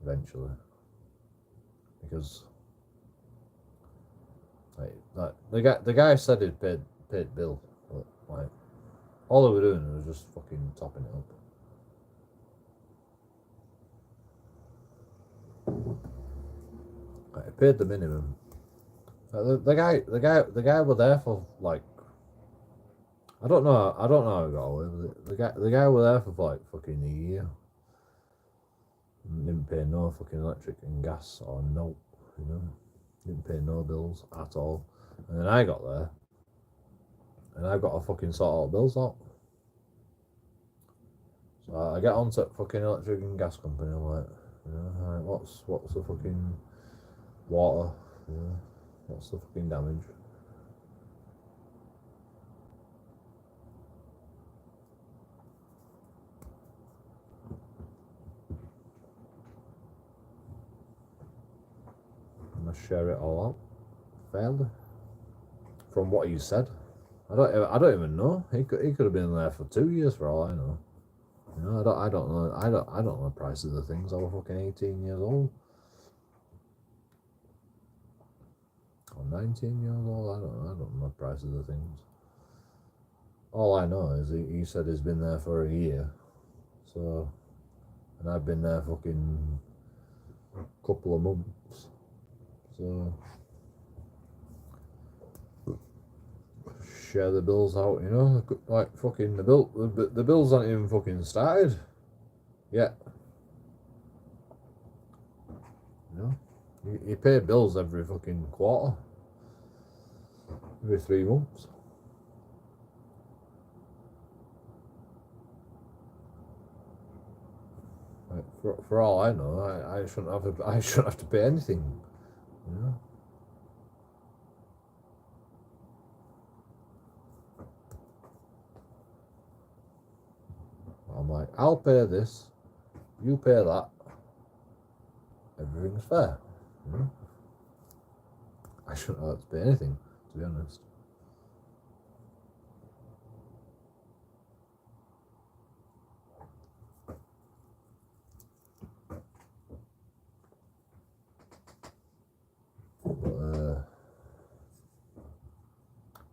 eventually, because like the guy said he'd paid bill, but like all they were doing was just fucking topping it up. Like, he paid the minimum. The guy were there for like, I don't know how I got away with it. The guy were there for like fucking a year. Didn't pay no fucking electric and gas or no, you know. Didn't pay no bills at all. And then I got there, and I've got to fucking sort all bills out. So I get on to fucking electric and gas company. I'm like, you know, what's the fucking water? You know, what's the fucking damage? And I share it all out fairly. From what he said, I don't even know. He could have been there for 2 years for all I know. You know, I don't know the price of the things. I was fucking 18 years old. Or 19 years old. I don't know the price of the things. All I know is he said he's been there for a year. So, and I've been there fucking couple of months. So share the bills out, you know, like fucking the bills aren't even fucking started yet. You know, you pay bills every fucking quarter, every 3 months. Like for all I know, I shouldn't have to pay anything, you know. I'm like, I'll pay this, you pay that, everything's fair, you know. I shouldn't have to pay anything, to be honest.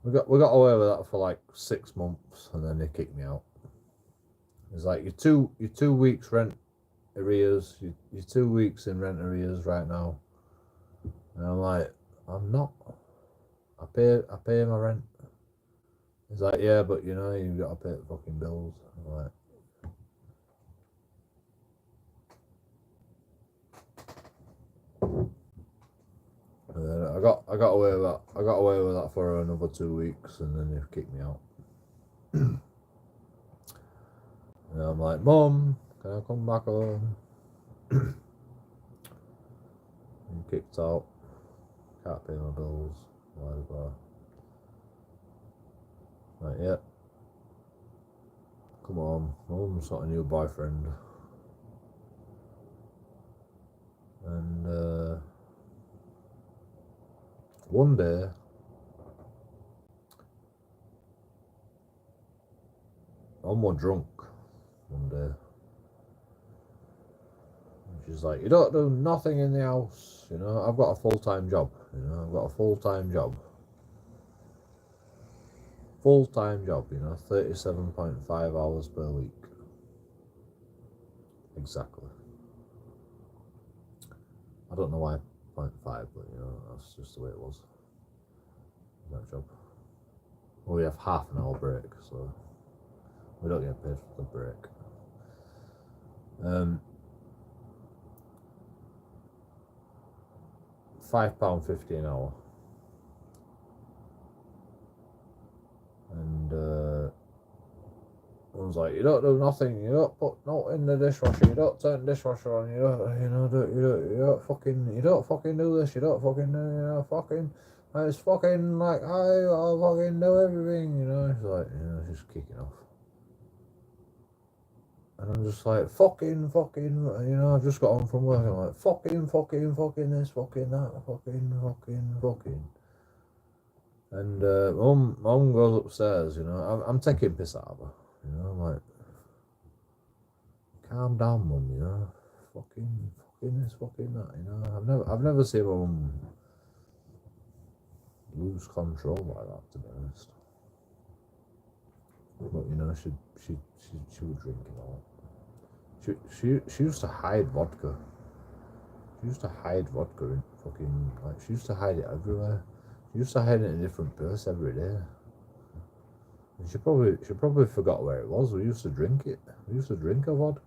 But, we got away with that for like 6 months, and then they kicked me out. It's like your 2 weeks rent arrears, you're 2 weeks in rent arrears right now, and I'm like, I'm not. I pay my rent. It's like, yeah, but you know you've got to pay the fucking bills. I'm like, and then I got away with that. I got away with that for another 2 weeks, and then they kicked me out. And I'm like, Mum, can I come back home? And kicked out. Can't pay my bills. Blah blah. Like, yeah. Come on, Mum's got a new boyfriend. And one day, I'm more drunk one day. And she's like, you don't do nothing in the house, you know, I've got a full-time job, you know, I've got a full-time job. Full-time job, you know, 37.5 hours per week. Exactly. I don't know why 0.5, but you know, that's just the way it was. That job. Well, we have half an hour break, so we don't get paid for the break. £5.50 an hour. And I was like, you don't do nothing, you don't put nothing in the dishwasher, you don't turn the dishwasher on, you don't fucking do this, you don't fucking do, you know, fucking, it's fucking like, I'll fucking do everything, you know. It's like, you know, just kicking off. And I'm just like, fucking, you know, I've just got home from work, and I'm like, fucking this, fucking that, fucking. And mum goes upstairs, you know, I'm taking piss out of her, you know, I'm like, calm down, mum, you know, fucking this, fucking that, you know. I've never seen my mum lose control like that, to be honest. But you know, she would drink it all. She used to hide vodka. She used to hide vodka in fucking, like, she used to hide it everywhere. She used to hide it in a different place every day. And she probably forgot where it was. We used to drink it. We used to drink her vodka.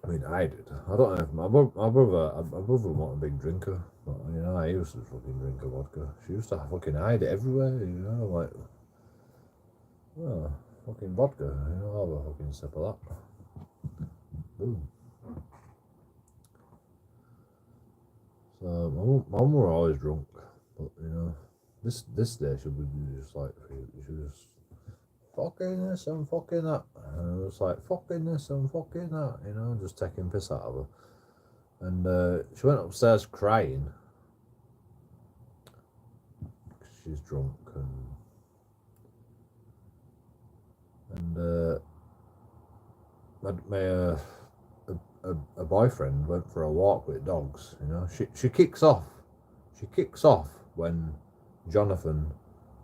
I mean, I did. I don't know if my brother wasn't a big drinker, but you know, I used to fucking drink her vodka. She used to fucking hide it everywhere, you know, like, oh, fucking vodka, you know, I'll have a fucking sip of that. Boom. So my mum were always drunk, but you know, this day she would be just like, she was fucking this and fucking that, and I was like, fucking this and fucking that, you know, just taking piss out of her. And she went upstairs crying because she's drunk, and a boyfriend went for a walk with dogs. You know, she kicks off. She kicks off when Jonathan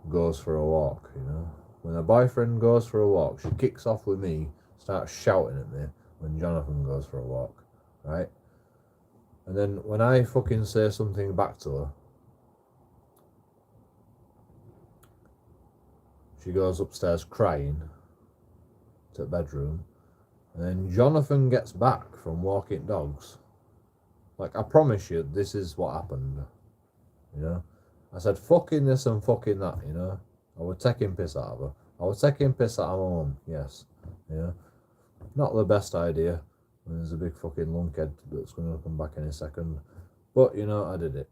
goes for a walk. You know, when a boyfriend goes for a walk, she kicks off with me, starts shouting at me when Jonathan goes for a walk, right? And then when I fucking say something back to her, she goes upstairs crying to the bedroom. And then Jonathan gets back from walking dogs. Like, I promise you, this is what happened. You know? I said, fucking this and fucking that, you know? I was taking piss out of her. I was taking piss out of my mum, yes. You know? Not the best idea when there's a big fucking lunkhead that's going to come back any second. But, you know, I did it.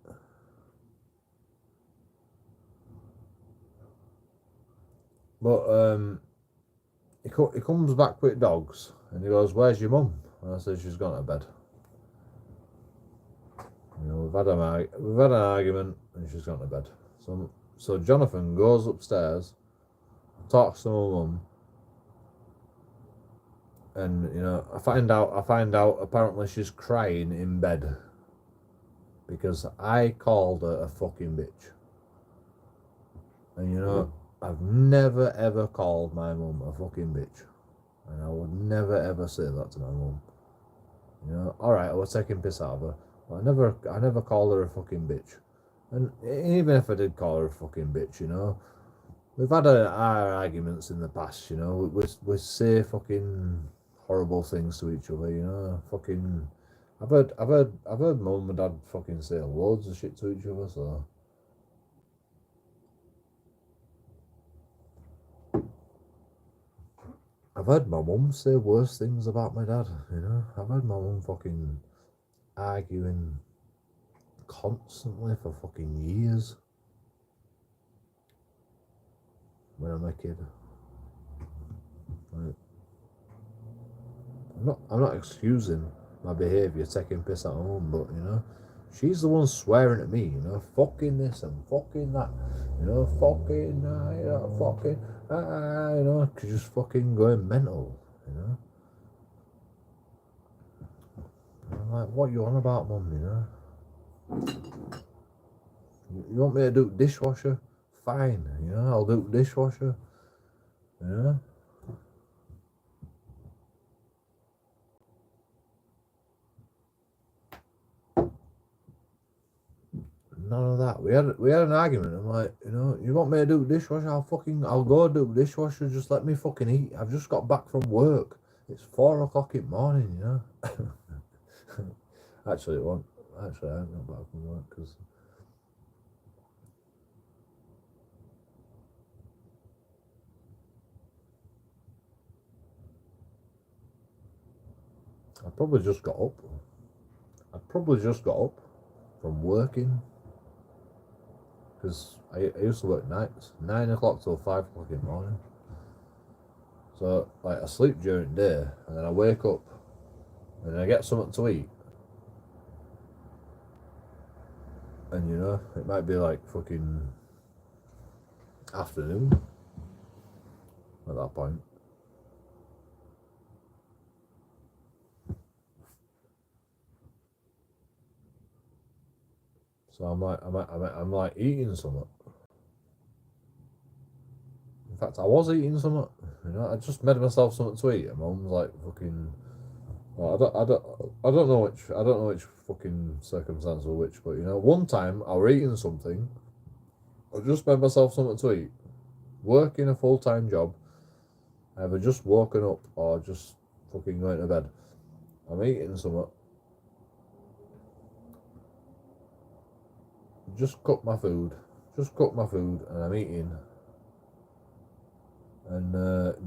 But, he comes back with dogs and he goes, where's your mum? And I said, she's gone to bed. You know, we've had an argument and she's gone to bed. So Jonathan goes upstairs, talks to my mum, and you know, I find out apparently she's crying in bed because I called her a fucking bitch. And you know, I've never ever called my mum a fucking bitch, and I would never ever say that to my mum. You know, all right, I was taking piss out of her, but I never called her a fucking bitch. And even if I did call her a fucking bitch, you know, we've had our arguments in the past, you know. We say fucking horrible things to each other, you know. Fucking, I've heard mum and dad fucking say loads of shit to each other. So I've heard my mum say worse things about my dad, you know. I've heard my mum fucking arguing constantly for fucking years when I'm a kid. Like, I'm not excusing my behaviour, taking piss at my mum, but you know, she's the one swearing at me, you know, fucking this and fucking that, you know, fucking, you know, fucking, you know, just fucking going mental, you know. And I'm like, what you on about, mum, you know? You want me to do dishwasher? Fine, you know, I'll do dishwasher, you know. None of that. We had an argument. I'm like, you know, you want me to do dishwasher? I'll go do dishwasher. Just let me fucking eat. I've just got back from work. It's 4 o'clock in the morning, you know. Actually, it won't. Actually, I haven't got back from work because I probably just got up. From working because I used to work nights, 9 o'clock till 5 o'clock in the morning. So like I sleep during the day and then I wake up and then I get something to eat. And you know, it might be like fucking afternoon at that point. So I'm like eating something. In fact, I was eating something. You know, I just made myself something to eat. And my mum's like fucking. Well, I don't know which fucking circumstance or which, but you know, one time I was eating something. I just made myself something to eat. Working a full-time job. Either just woken up or just fucking going to bed. I'm eating something. Just cook my food, and I'm eating. And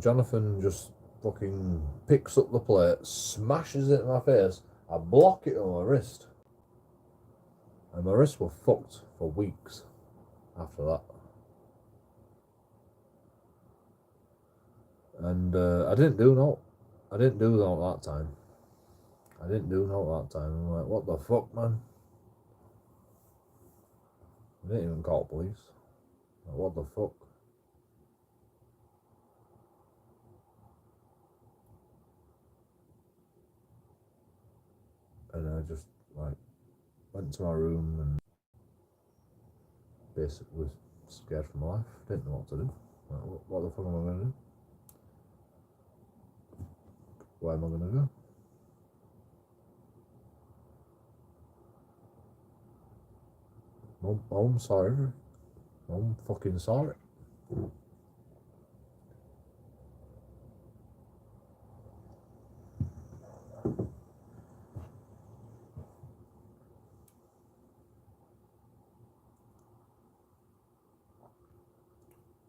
Jonathan just fucking picks up the plate, smashes it in my face. I block it on my wrist, and my wrists were fucked for weeks after that. And I didn't do no that time. I'm like, what the fuck, man? I didn't even call police. Like, what the fuck? and I just like went to my room and basically was scared for my life. Didn't know what to do. Like, what the fuck am I going to do? Where am I going to go? Mum saw everything. Mum fucking saw it.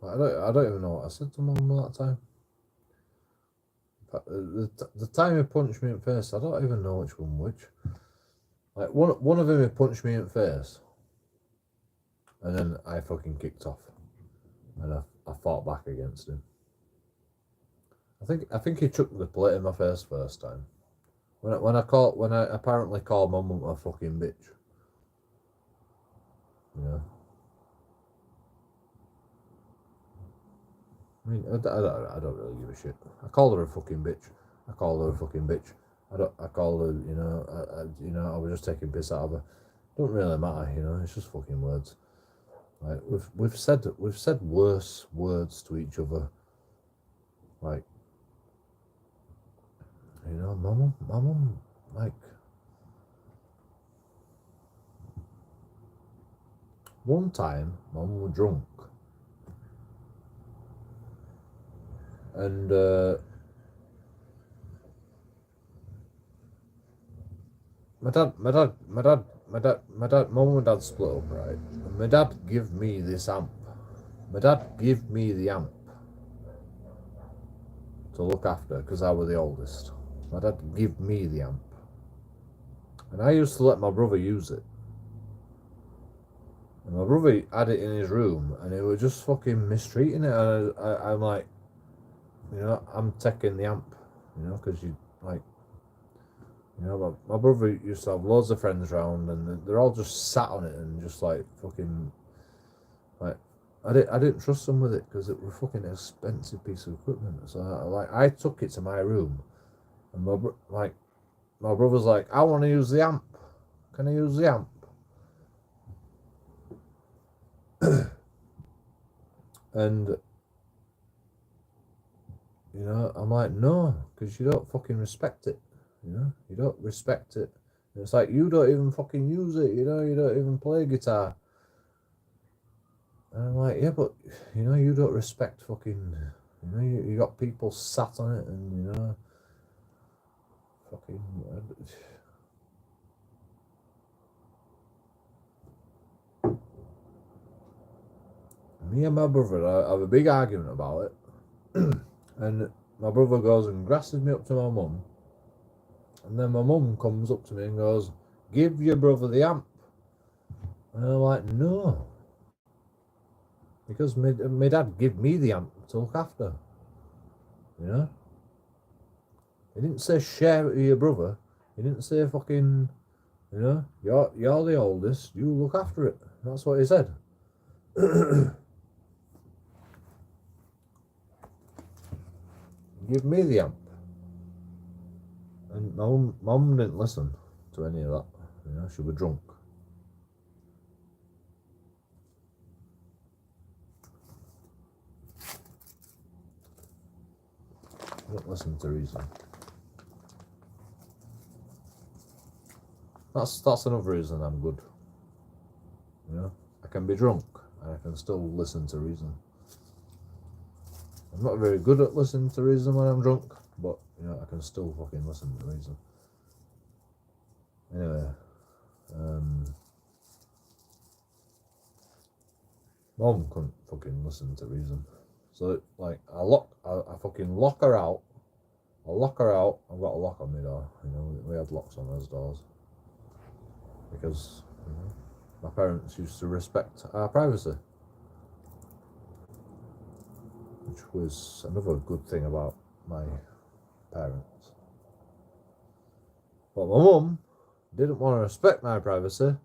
I don't even know what I said to Mum that time. The time he punched me in the face, I don't even know which one which. Like one of them, he punched me in the face, and then I fucking kicked off, and I fought back against him. I think he took the plate in my face first time. When I apparently called Mum a fucking bitch. You know. I mean, I don't really give a shit. I called her a fucking bitch. I called her a fucking bitch. I called her, I was just taking piss out of her. Don't really matter, it's just fucking words. Like we've said worse words to each other. Like, my mum, like, one time, Mum was drunk, and Mum and Dad split up, right? And my dad give me this amp. My dad give me the amp to look after, because I was the oldest. My dad give me the amp, and I used to let my brother use it. And my brother had it in his room, and he was just fucking mistreating it. And I'm like, I'm taking the amp, because my brother used to have loads of friends around, and they're all just sat on it and just like fucking, like, I didn't trust them with it because it was a fucking expensive piece of equipment. So I took it to my room, and my brother's like, I want to use the amp. Can I use the amp? And I'm like, no, because you don't fucking respect it. You don't respect it. And it's like, you don't even fucking use it. You don't even play guitar. And I'm like, yeah, but you don't respect fucking. You got people sat on it, and fucking. Me and my brother have a big argument about it, and my brother goes and grasses me up to my mum, and then my mum comes up to me and goes, "Give your brother the amp," and I'm like, no, because my dad give me the amp to look after. He didn't say share it with your brother. He didn't say fucking, you're the oldest, you look after it. That's what he said. Give me the amp. And my mum didn't listen to any of that. She was drunk. I don't listen to reason. That's another reason I'm good. I can be drunk and I can still listen to reason. I'm not very good at listening to reason when I'm drunk, but I can still fucking listen to reason. Anyway, Mum couldn't fucking listen to reason, so like I fucking lock her out. I lock her out. I've got a lock on my door. We had locks on those doors because my parents used to respect our privacy, which was another good thing about my parents. But my mum didn't want to respect my privacy,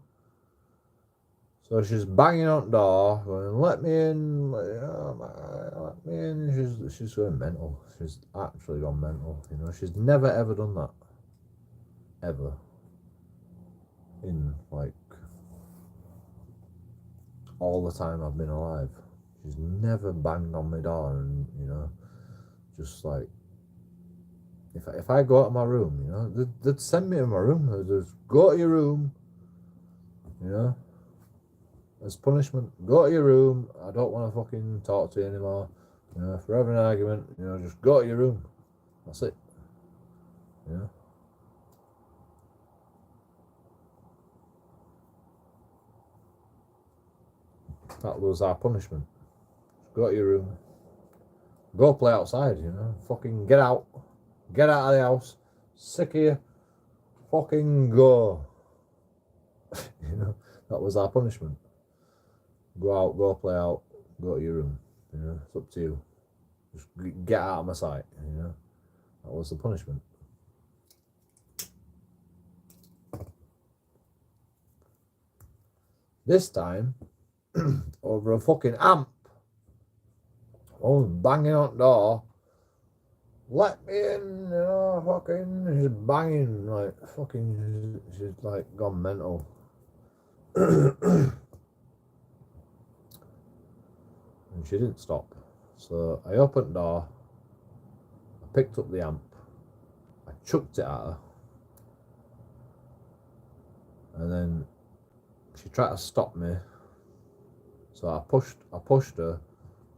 so she's banging on the door, going, "Let me in, let me in." She's going mental. She's actually gone mental. She's never ever done that, ever. in like all the time I've been alive. She's never banged on my door, and just like if I go out of my room, they'd send me to my room. They'd just go to your room, as punishment. Go to your room. I don't want to fucking talk to you anymore. If we're having an argument, just go to your room. That's it. That was our punishment. Just go to your room. Go play outside, Fucking get out. Get out of the house. Sick of you. Fucking go. That was our punishment. Go out, go play out, go to your room. It's up to you. Just get out of my sight. That was the punishment. This time, over a fucking amp. Banging on the door. Let me in, fucking. She's banging, like, fucking. She's like gone mental. And she didn't stop. So I opened the door. I picked up the amp. I chucked it at her. And then she tried to stop me. So I pushed her.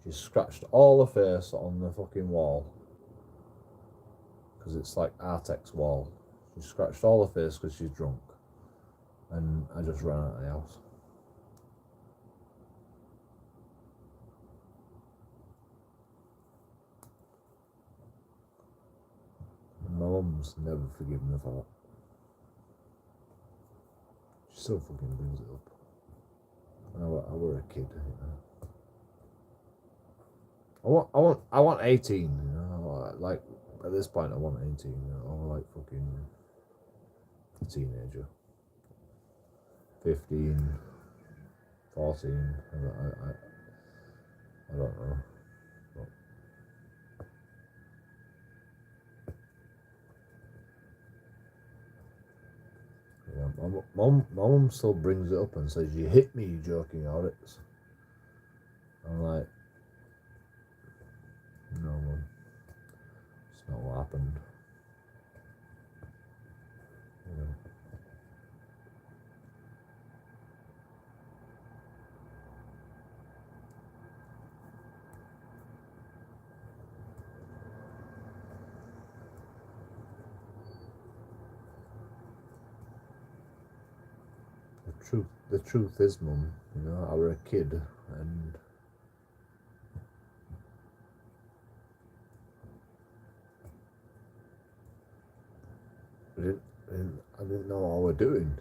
She scratched all her face on the fucking wall. Because it's like Artex wall. She scratched all her face because she's drunk. And I just ran out of the house. And my mum's never forgiven me for that. She still fucking brings it up. I were a kid, I want 18, like at this point I want 18, I'm like fucking a teenager. 15, 14, I don't know. My mum still brings it up and says, "You hit me, JoeKingAudits." I'm like, no, Mum, it's not what happened. The truth is, Mum, I were a kid and I didn't know what I was doing.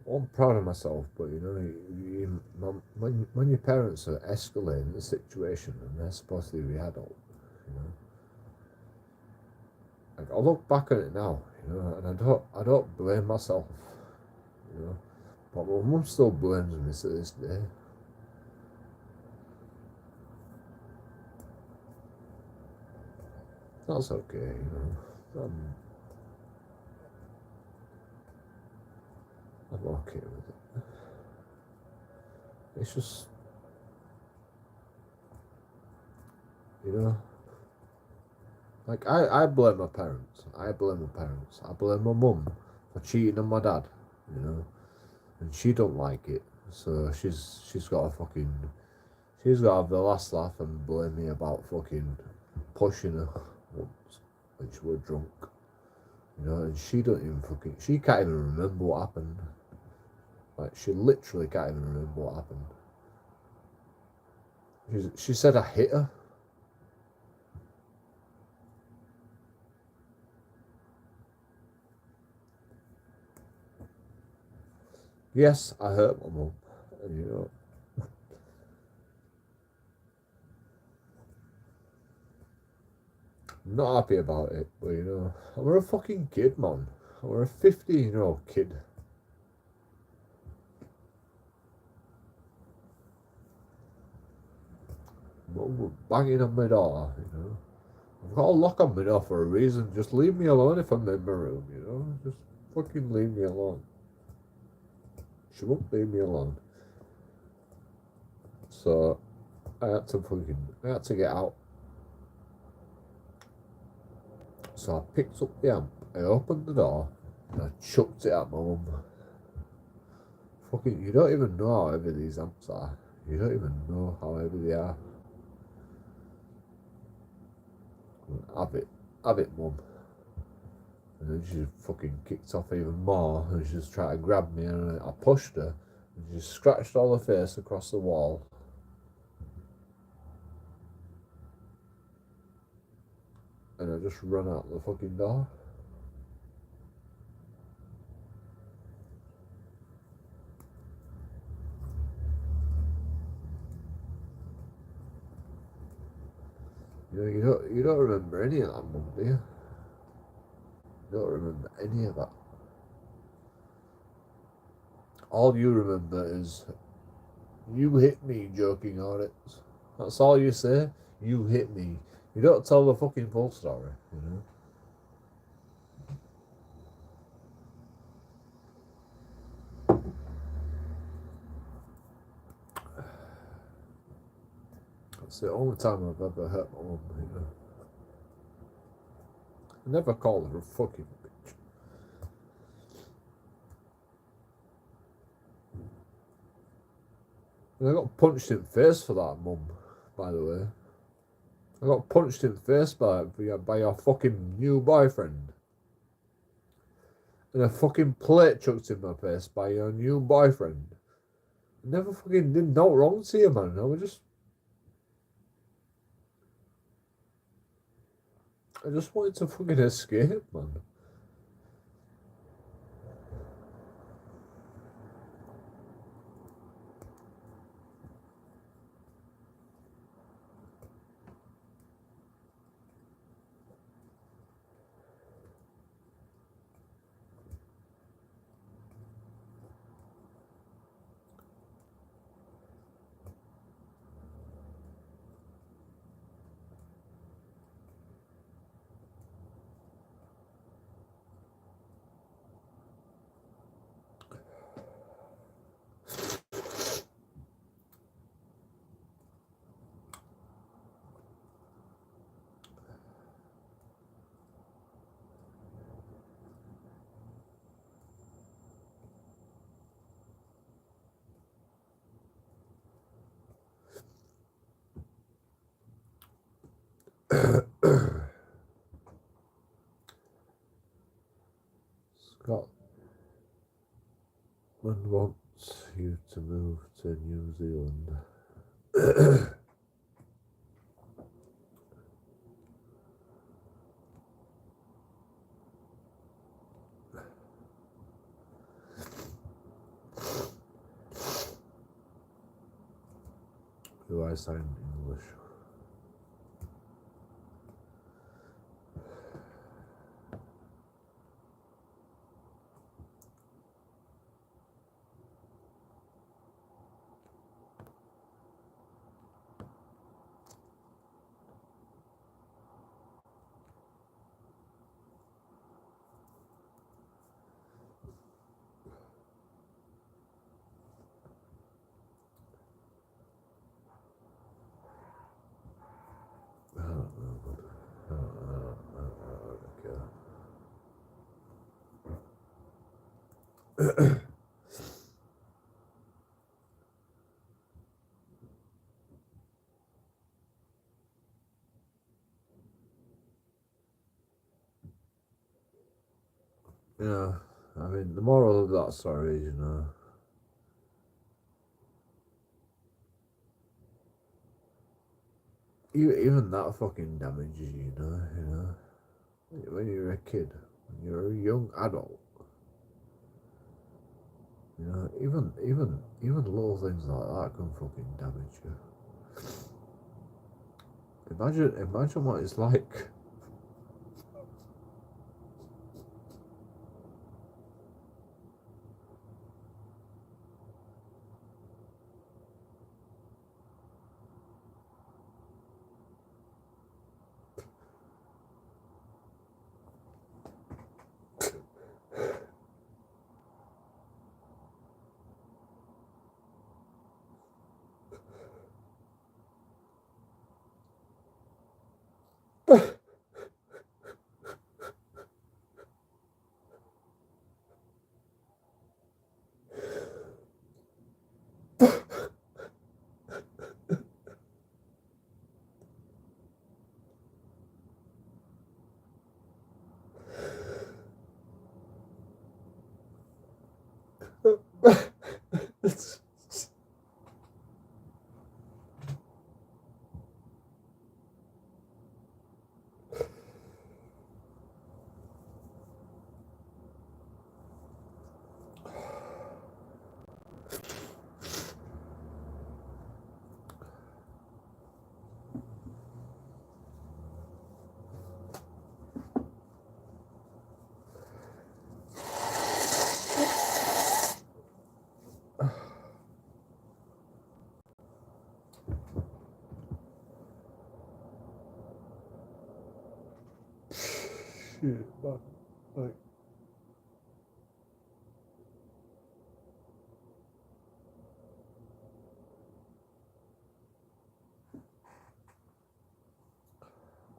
I'm proud of myself, but when your parents are escalating the situation and they're supposed to be adult, like I look back at it now, and I don't blame myself, but my mum still blames me to this day. That's okay, I'm okay with it. It's just, like I blame my parents. I blame my mum for cheating on my dad, and she don't like it. So she's got to have the last laugh and blame me about fucking pushing her once when she was drunk. And she can't even remember what happened. Like, she literally can't even remember what happened. She said I hit her. Yes, I hurt my mum. And, I'm not happy about it, but I were a fucking kid, man. I were a 15-year-old kid. Mum were banging on my door, you know. I've got a lock on my door for a reason. Just leave me alone if I'm in my room, you know. Just fucking leave me alone. She won't leave me alone. So I had to get out. So I picked up the amp, I opened the door, and I chucked it at my mum. Fucking, you don't even know how heavy these amps are. You don't even know how heavy they are. Have it, mum. And then she fucking kicked off even more, and she just tried to grab me, and I pushed her, and she scratched all her face across the wall. And I just run out the fucking door. You know, you don't remember any of that, mum, do you? You don't remember any of that. All you remember is, you hit me, JoeKingAudits. That's all you say. You hit me. You don't tell the fucking full story, you know. That's the only time I've ever hurt my mum, you know. I never called her a fucking bitch. And I got punched in the face for that, mum, by the way. I got punched in the face by your fucking new boyfriend. And a fucking plate chucked in my face by your new boyfriend. I never fucking did no wrong to you, man. I just wanted to fucking escape, man. Scotland wants you to move to New Zealand. Do I sound English? I don't know, but I don't care. You know, I mean, the moral of that story is, you know, even that fucking damages you, you know. When you're a kid, when you're a young adult, you know, even little things like that can fucking damage you. Imagine what it's like. Shit, man. Like,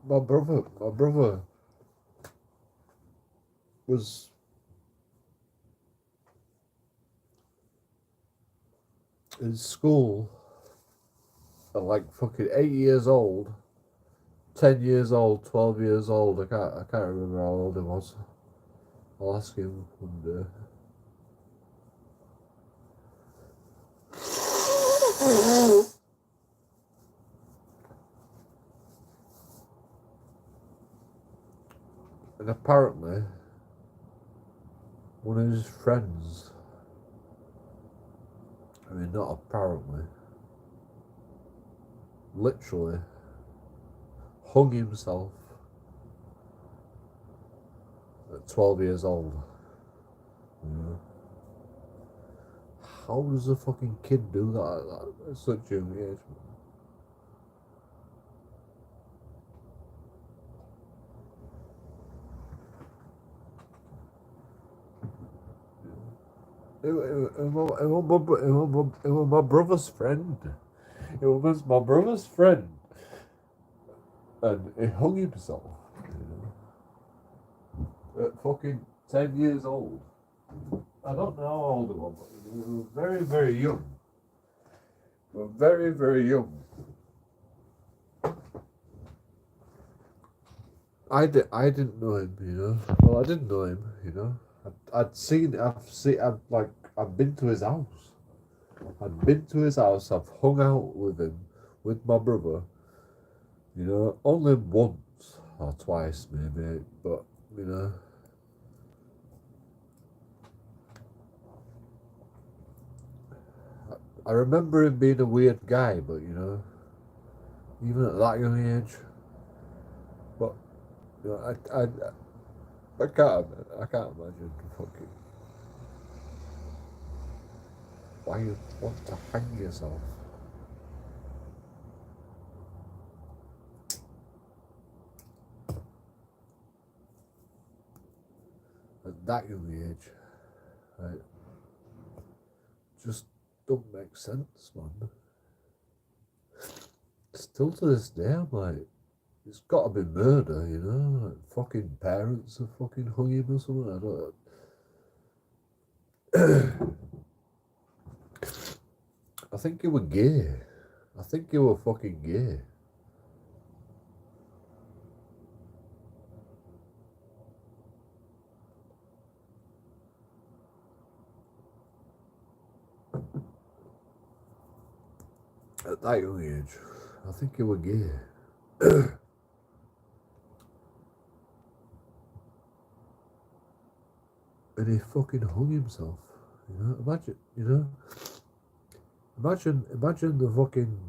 my brother was in school at like fucking 8 years old, 10 years old, 12 years old. I can't remember how old he was. I'll ask him one day. And apparently, one of his friends, I mean, not apparently, literally hung himself at 12 years old. You know? How does a fucking kid do that at such a young age? It was my brother's friend. It was my brother's friend. And he hung himself. You know, at fucking 10 years old. I don't know how old he was, but he was very, very young. Very, very young. I didn't know him, you know. Well, I didn't know him, you know. I've been to his house. I've been to his house. I've hung out with him, with my brother. You know, only once or twice maybe, but you know. I remember him being a weird guy, but you know, even at that young age. But you know, I can't imagine fucking why you want to hang yourself. At that young age, right? Just don't make sense, man. Still to this day, I'm like, it's got to be murder, you know? Like fucking parents have fucking hung him or something. I don't. I think he were gay. I think he were fucking gay. At that young age, I think he were gay. And he fucking hung himself. You know, imagine, you know, imagine the fucking.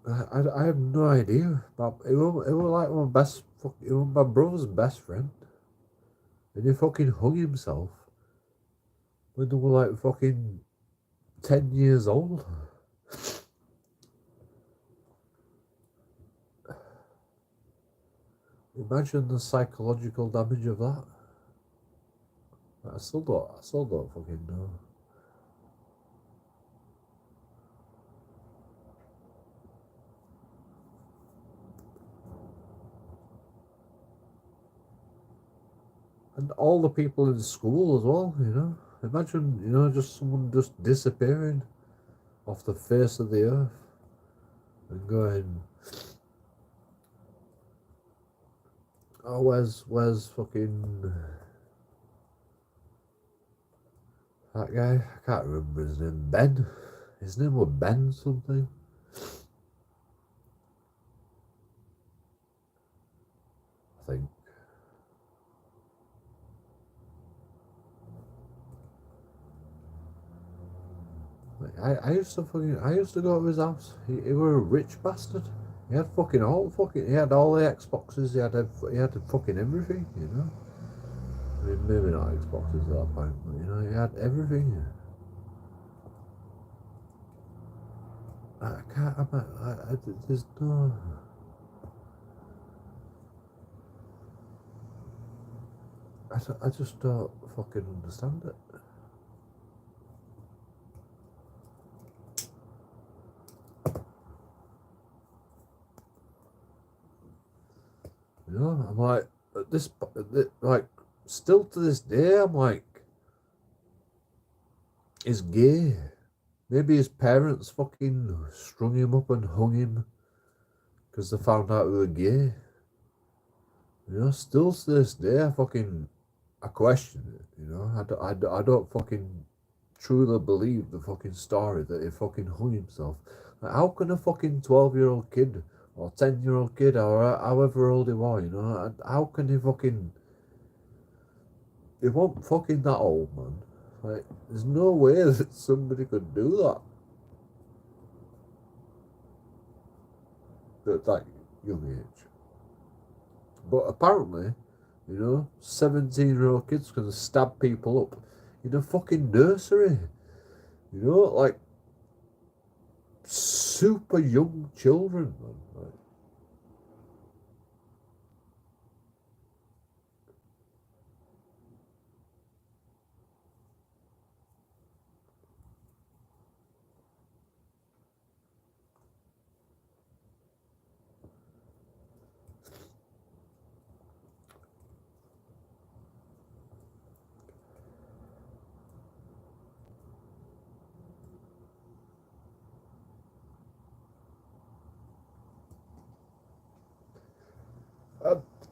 I have no idea. But it was like my best. It was my brother's best friend, and he fucking hung himself when they were like fucking 10 years old. Imagine the psychological damage of that. I still don't fucking know. And all the people in school as well, you know. Imagine, you know, just someone just disappearing off the face of the earth and going, oh, where's fucking that guy? I can't remember his name. Ben? His name was Ben something. I think. Like, I used to go to his house. He were a rich bastard. He had fucking he had all the Xboxes. He had fucking everything, you know. I mean, maybe not Xboxes at that point, but you know, he had everything. I can't. There's no. I just don't fucking understand it. You know, I'm like, like, still to this day, I'm like, he's gay. Maybe his parents fucking strung him up and hung him because they found out he was gay. You know, still to this day, I question it. You know, I don't fucking truly believe the fucking story that he fucking hung himself. Like, how can a fucking 12-year-old kid or 10-year-old kid or however old he was, you know, how can he fucking? He wasn't fucking that old, man. Like, there's no way that somebody could do that at that young age. But apparently, you know, 17-year-old kids can stab people up in a fucking nursery. You know, like super young children, man.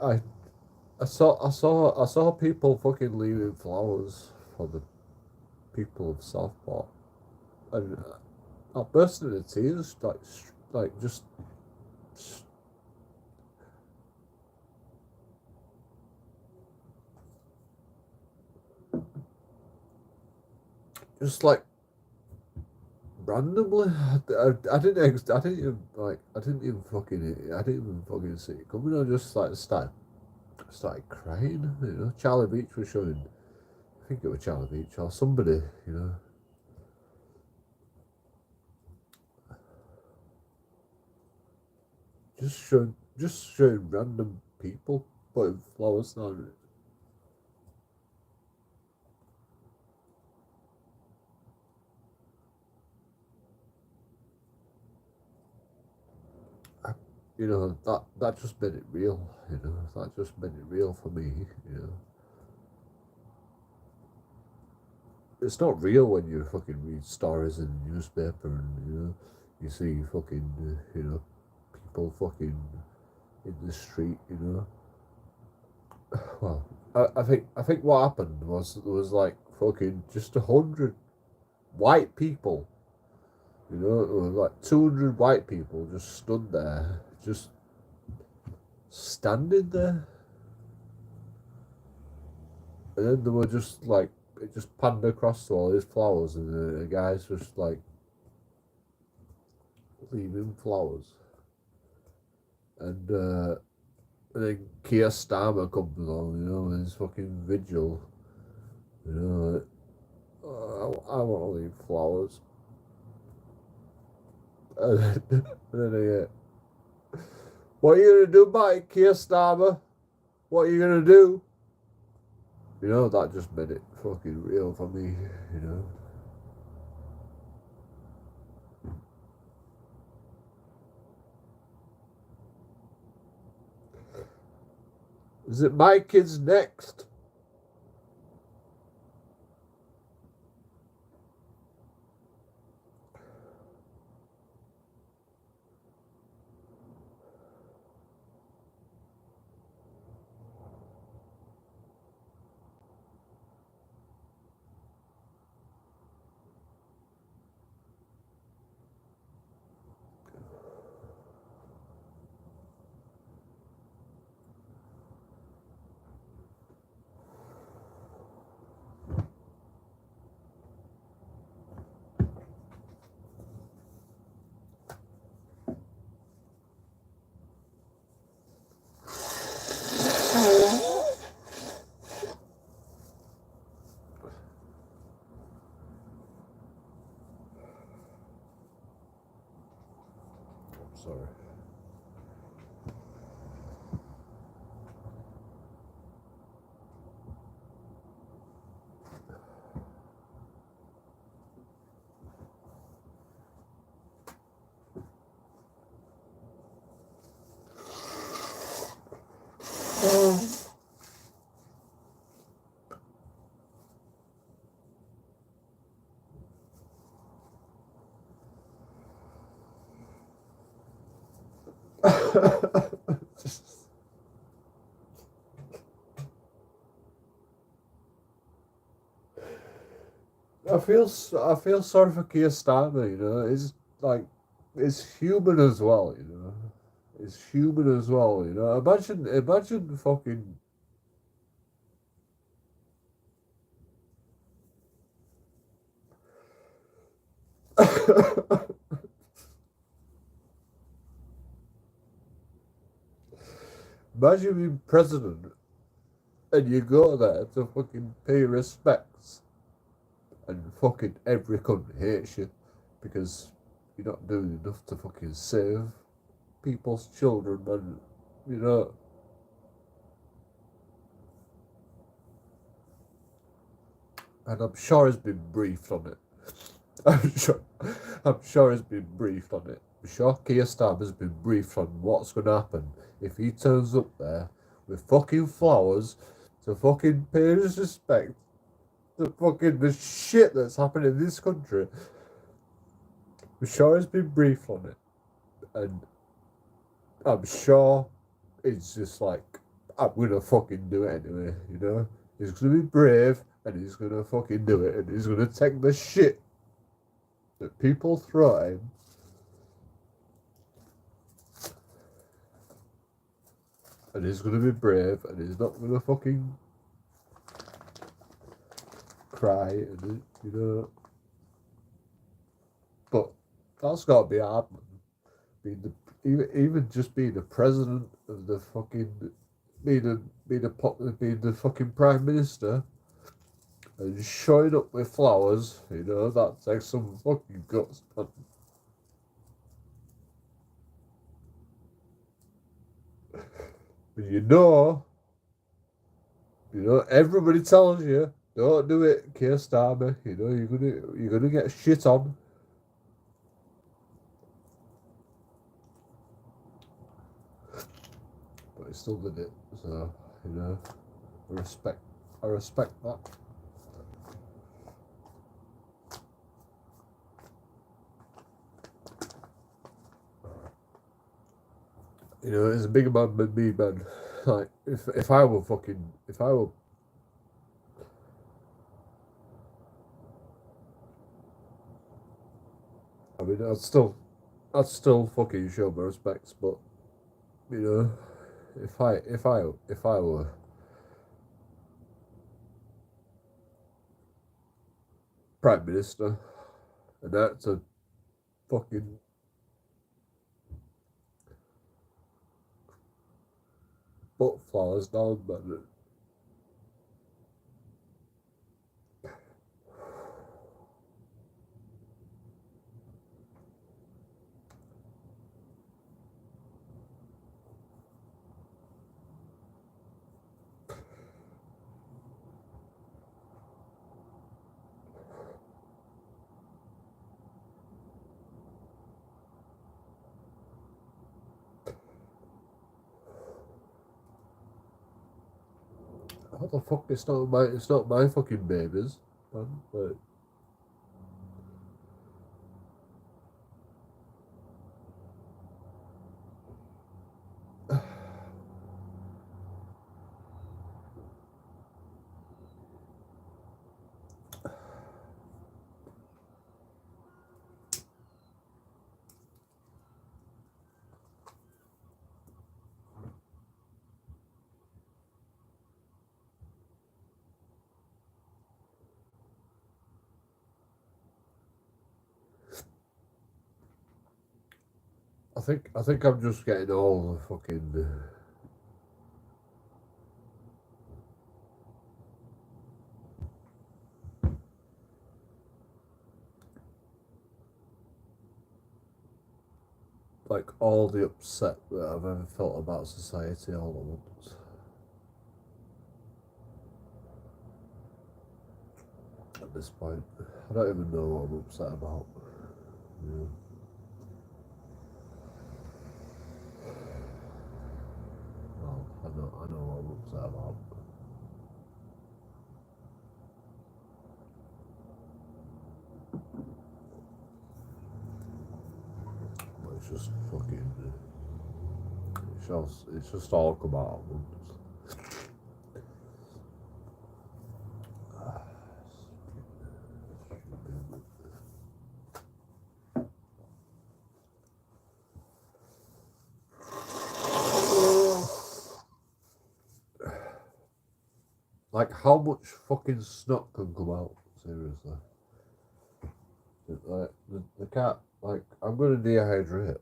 I I saw people fucking leaving flowers for the people of Southport, and I burst into tears, like just like randomly. I didn't even fucking see it coming. I just like started crying. You know, Charlie Beach was showing. I think it was Charlie Beach or somebody. You know, just showing random people putting flowers on it. You know, that just made it real. You know, that just made it real for me. You know, it's not real when you fucking read stories in the newspaper and you know you see fucking you know people fucking in the street. You know, well, I think what happened was there was like fucking just 100 white people. You know, there was like 200 white people just stood there, just standing there. And then they were just like, it just panned across to all these flowers, and the guy's just like leaving flowers. And then Keir Starmer comes along, you know, and his fucking vigil. You know, like, oh, I want to leave flowers. And then I get, what are you going to do about it, Keir Starmer? What are you going to do? You know, that just made it fucking real for me, you know. Is it my kids next? I feel sorry for Keir Starmer. You know, it's human as well. You know, it's human as well. You know, imagine fucking. Imagine being president and you go there to fucking pay respects and fucking every country hates you because you're not doing enough to fucking save people's children and you know and I'm sure he's been briefed on it. I'm sure he's been briefed on it. I'm sure Keir Starmer's been briefed on what's gonna happen if he turns up there with fucking flowers to fucking pay his respect to fucking the shit that's happening in this country. I'm sure he's been briefed on it. And I'm sure it's just like, I'm gonna fucking do it anyway, you know? He's gonna be brave and he's gonna fucking do it and he's gonna take the shit that people throw at him. And he's gonna be brave and he's not gonna fucking cry and you know. But that's gotta be hard, man. Being the even just being the president of the fucking being the fucking prime minister and showing up with flowers, you know, that takes some fucking guts, man. But everybody tells you, don't do it, Keir Starmer. You know, you're gonna get shit on. But he still did it, so you know, I respect that. You know, it's a bigger man than me, man. Like, if I were I mean, I'd still fucking show my respects, but you know, if I were prime minister and I had to fucking put flowers down, man. What the fuck? It's not my fucking babies, man. Like, I think I'm just getting all the fucking. Like all the upset that I've ever felt about society all at once. At this point, I don't even know what I'm upset about. Yeah. Well, I know what just fucking. It's just all come out at once. Like, how much fucking snot can come out? Seriously. Like, the cat, like, I'm gonna dehydrate.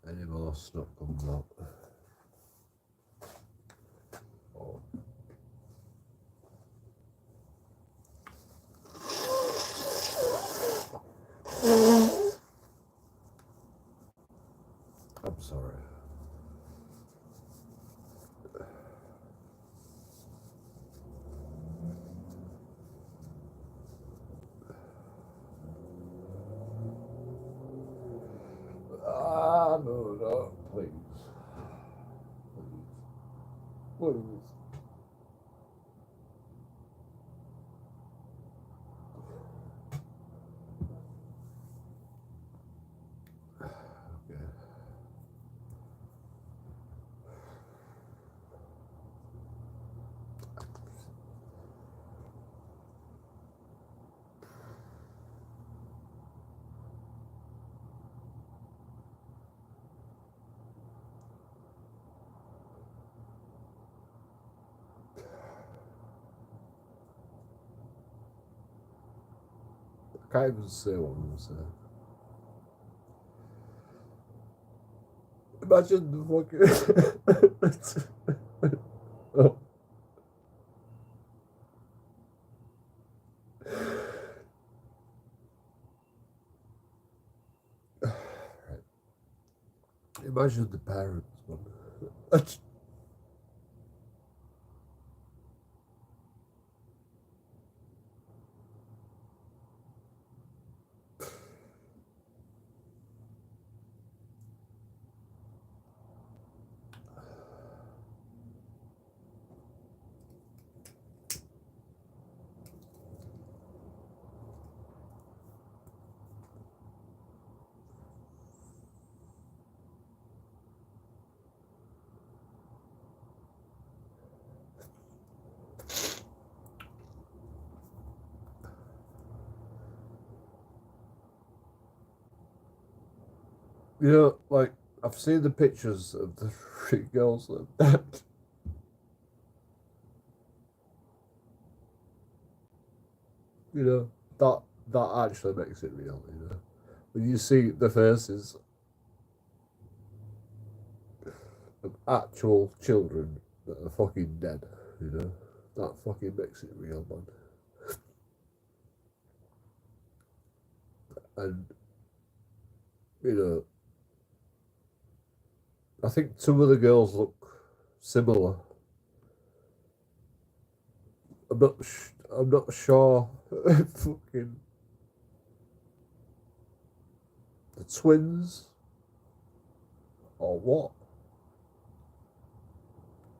Any more snot comes out. Oh. I'm sorry. No, please. Please. Okay. I can't even say what I'm gonna say. Imagine the fucking. Oh. Right. Imagine the parents, man. You know, like, I've seen the pictures of the three girls that you know, that actually makes it real, you know. When you see the faces of actual children that are fucking dead, you know, that fucking makes it real, man. And, you know, I think two of the girls look similar. I'm not sure if fucking the twins or what.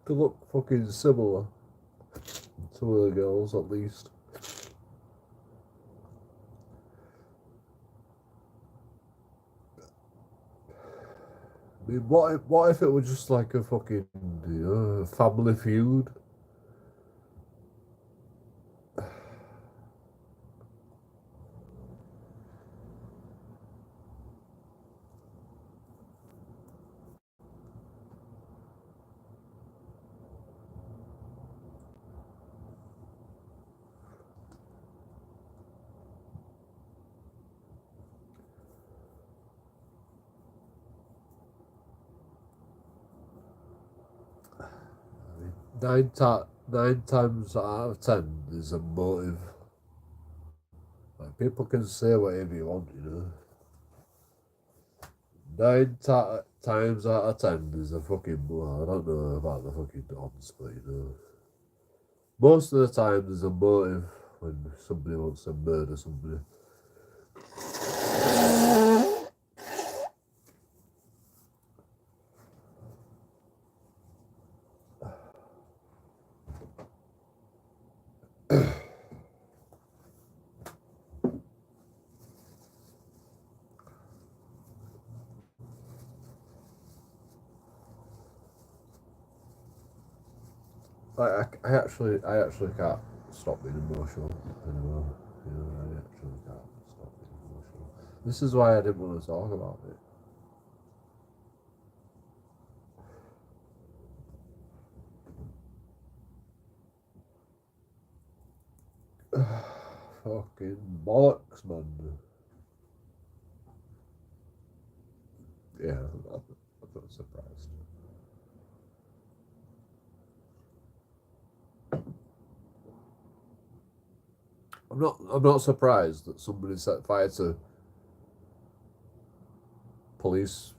They look fucking similar. Two of the girls, at least. I mean, what if it was just like a fucking family feud? Nine times out of 10 there's a motive. Like, people can say whatever you want, you know. Times out of 10 there's a fucking, well, I don't know about the fucking odds, but you know, most of the time there's a motive when somebody wants to murder somebody. I actually can't stop being emotional anymore. You know, I actually can't stop being emotional. This is why I didn't want to talk about it. Fucking bollocks, man. Yeah, I'm not surprised. I'm not surprised that somebody set fire to police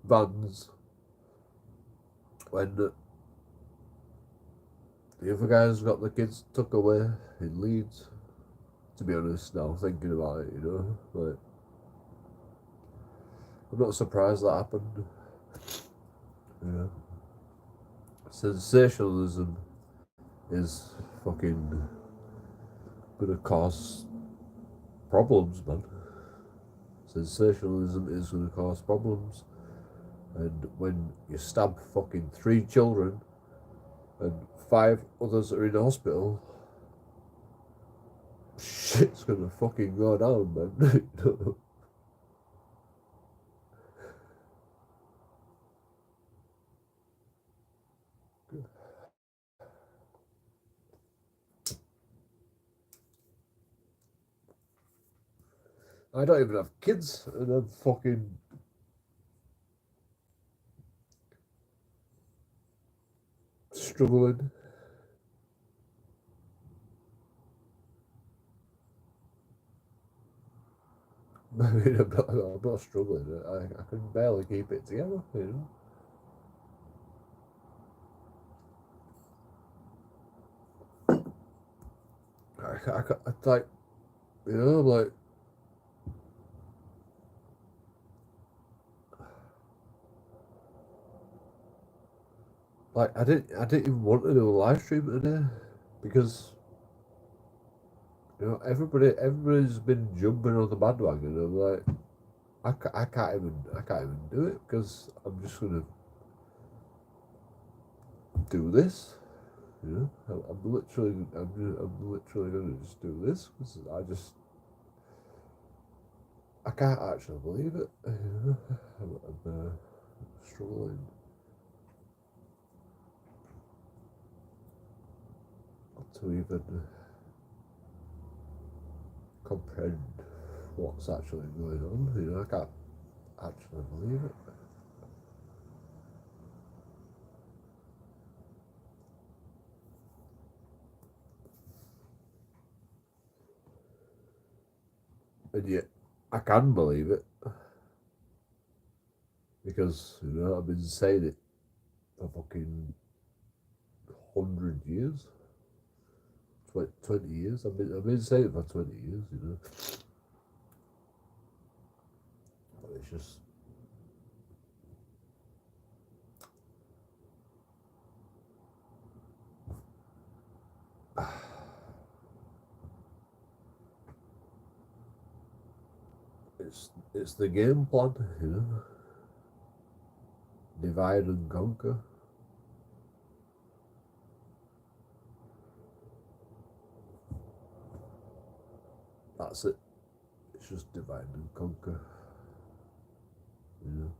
vans when the other guys got the kids took away in Leeds. To be honest, now thinking about it, you know, like I'm not surprised that happened. Yeah, sensationalism is fucking gonna cause problems, man. Sensationalism is gonna cause problems, and when you stab fucking 3 children and 5 others are in hospital, shit's gonna fucking go down, man. I don't even have kids, and I'm fucking struggling. I mean, I'm not struggling. I can barely keep it together, you know. I like, you know, like I didn't even want to do a live stream today because you know everybody's been jumping on the bandwagon. I'm like, I can't even do it because I'm just gonna do this. You know, I'm literally gonna just do this because I can't actually believe it. You know, I'm struggling to even comprehend what's actually going on. You know, I can't actually believe it. And yet, I can believe it because, you know, I've been saying it for fucking 100 years, 20 years. I've been saying it for 20 years, you know. But it's just, it's the game plan, you know. Divide and conquer. That's it. It's just divide and conquer, you know.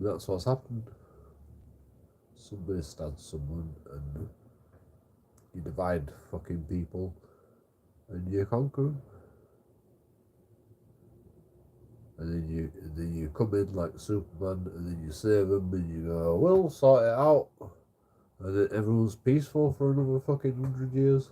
That's what's happened. Somebody stabs someone and you divide fucking people and you conquer them. And then you come in like Superman and then you save them and you go, we'll sort it out. And then everyone's peaceful for another fucking 100 years.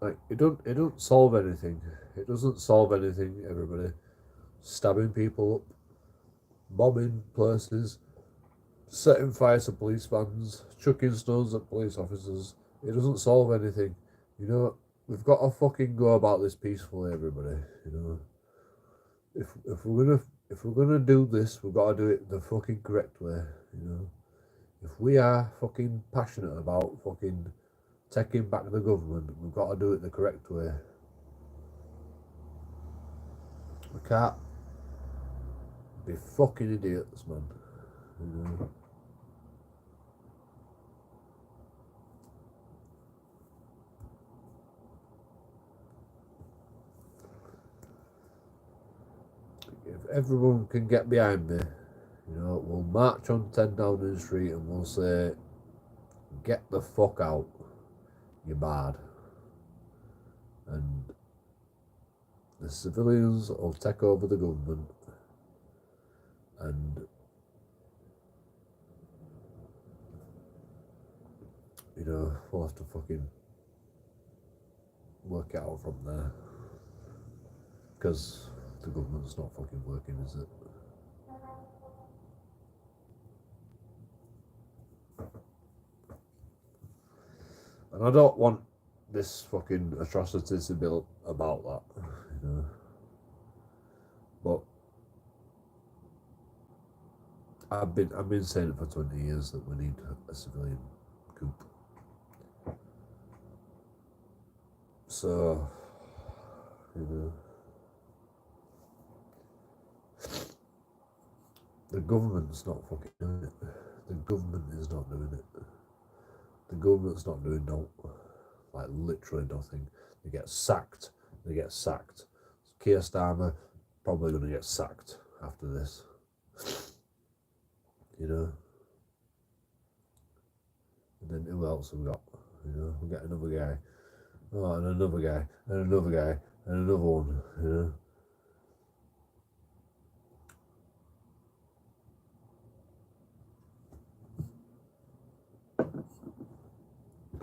Like it don't solve anything. It doesn't solve anything, everybody. Stabbing people up, bombing places, setting fire to police vans, chucking stones at police officers. It doesn't solve anything. You know, we've got to fucking go about this peacefully, everybody. You know, if we're gonna do this, we've got to do it the fucking correct way. You know, if we are fucking passionate about fucking taking back the government, we've got to do it the correct way. We can't be fucking idiots, man. You know. If everyone can get behind me, you know, we'll march on 10 Downing Street and we'll say, get the fuck out, you're bad. And the civilians will take over the government, and you know, we'll have to fucking work it out from there, because the government's not fucking working, is it? And I don't want this fucking atrocity to be about that, you know. But I've been saying it for 20 years that we need a civilian coup. So, you know, the government's not fucking doing it. The government is not doing it. The government's not doing no, like literally nothing. They get sacked. Keir Starmer probably going to get sacked after this. You know. And then who else have we got? You know, we get another guy. Oh, and another guy, and another guy, and another one. You know.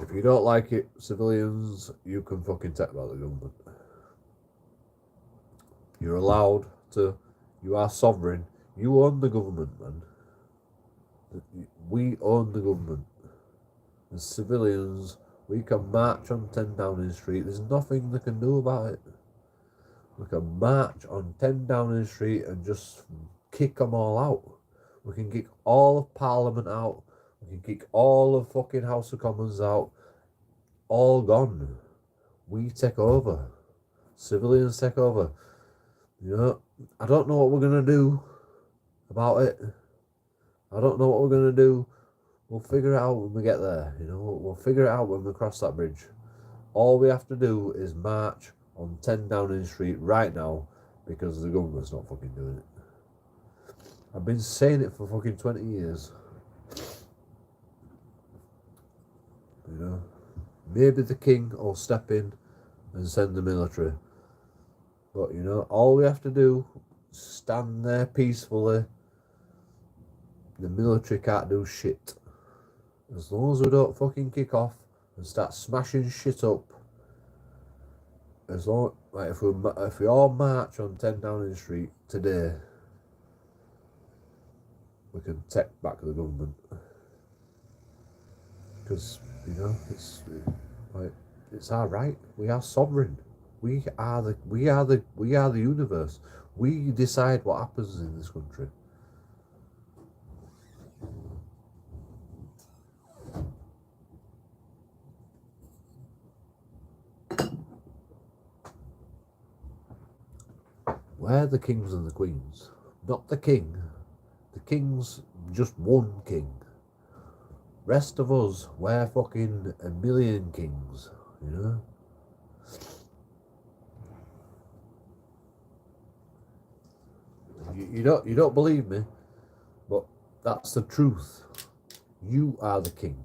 If you don't like it, civilians, you can fucking take back the government. You're allowed to. You are sovereign. You own the government, man. We own the government. As civilians, we can march on 10 Downing Street. There's nothing they can do about it. We can march on 10 Downing Street and just kick them all out. We can kick all of Parliament out. We can kick all of fucking House of Commons out. All gone. We take over. Civilians take over. You know, I don't know what we're going to do about it. I don't know what we're going to do. We'll figure it out when we get there. You know, we'll figure it out when we cross that bridge. All we have to do is march on 10 Downing Street right now, because the government's not fucking doing it. I've been saying it for fucking 20 years. You know, maybe the king will step in and send the military. But, you know, all we have to do is stand there peacefully. The military can't do shit. As long as we don't fucking kick off and start smashing shit up. As long, like, if we all march on 10 Downing Street today, we can take back the government. Because, you know, it's our right. We are sovereign. We are the universe. We decide what happens in this country. We're the kings and the queens, not the king. The king's just one king. Rest of us, we're fucking a million kings, you know? You don't believe me, but that's the truth. You are the king.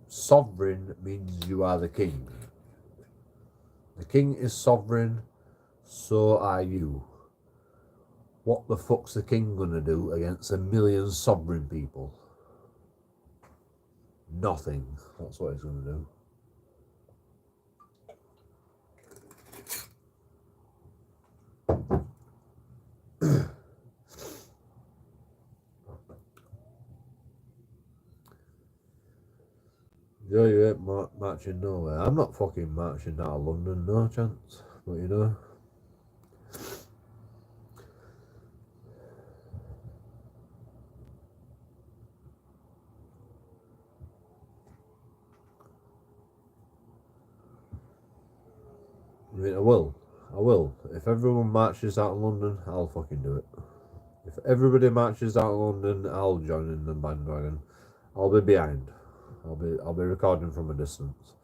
Sovereign means you are the king. The king is sovereign, so are you. What the fuck's the king gonna do against a million sovereign people? Nothing. That's what he's gonna do. Joe, you ain't marching nowhere. I'm not fucking marching out of London, no chance. But you know. I mean, I will. If everyone marches out of London, I'll fucking do it. If everybody marches out of London, I'll join in the bandwagon. I'll be behind. I'll be recording from a distance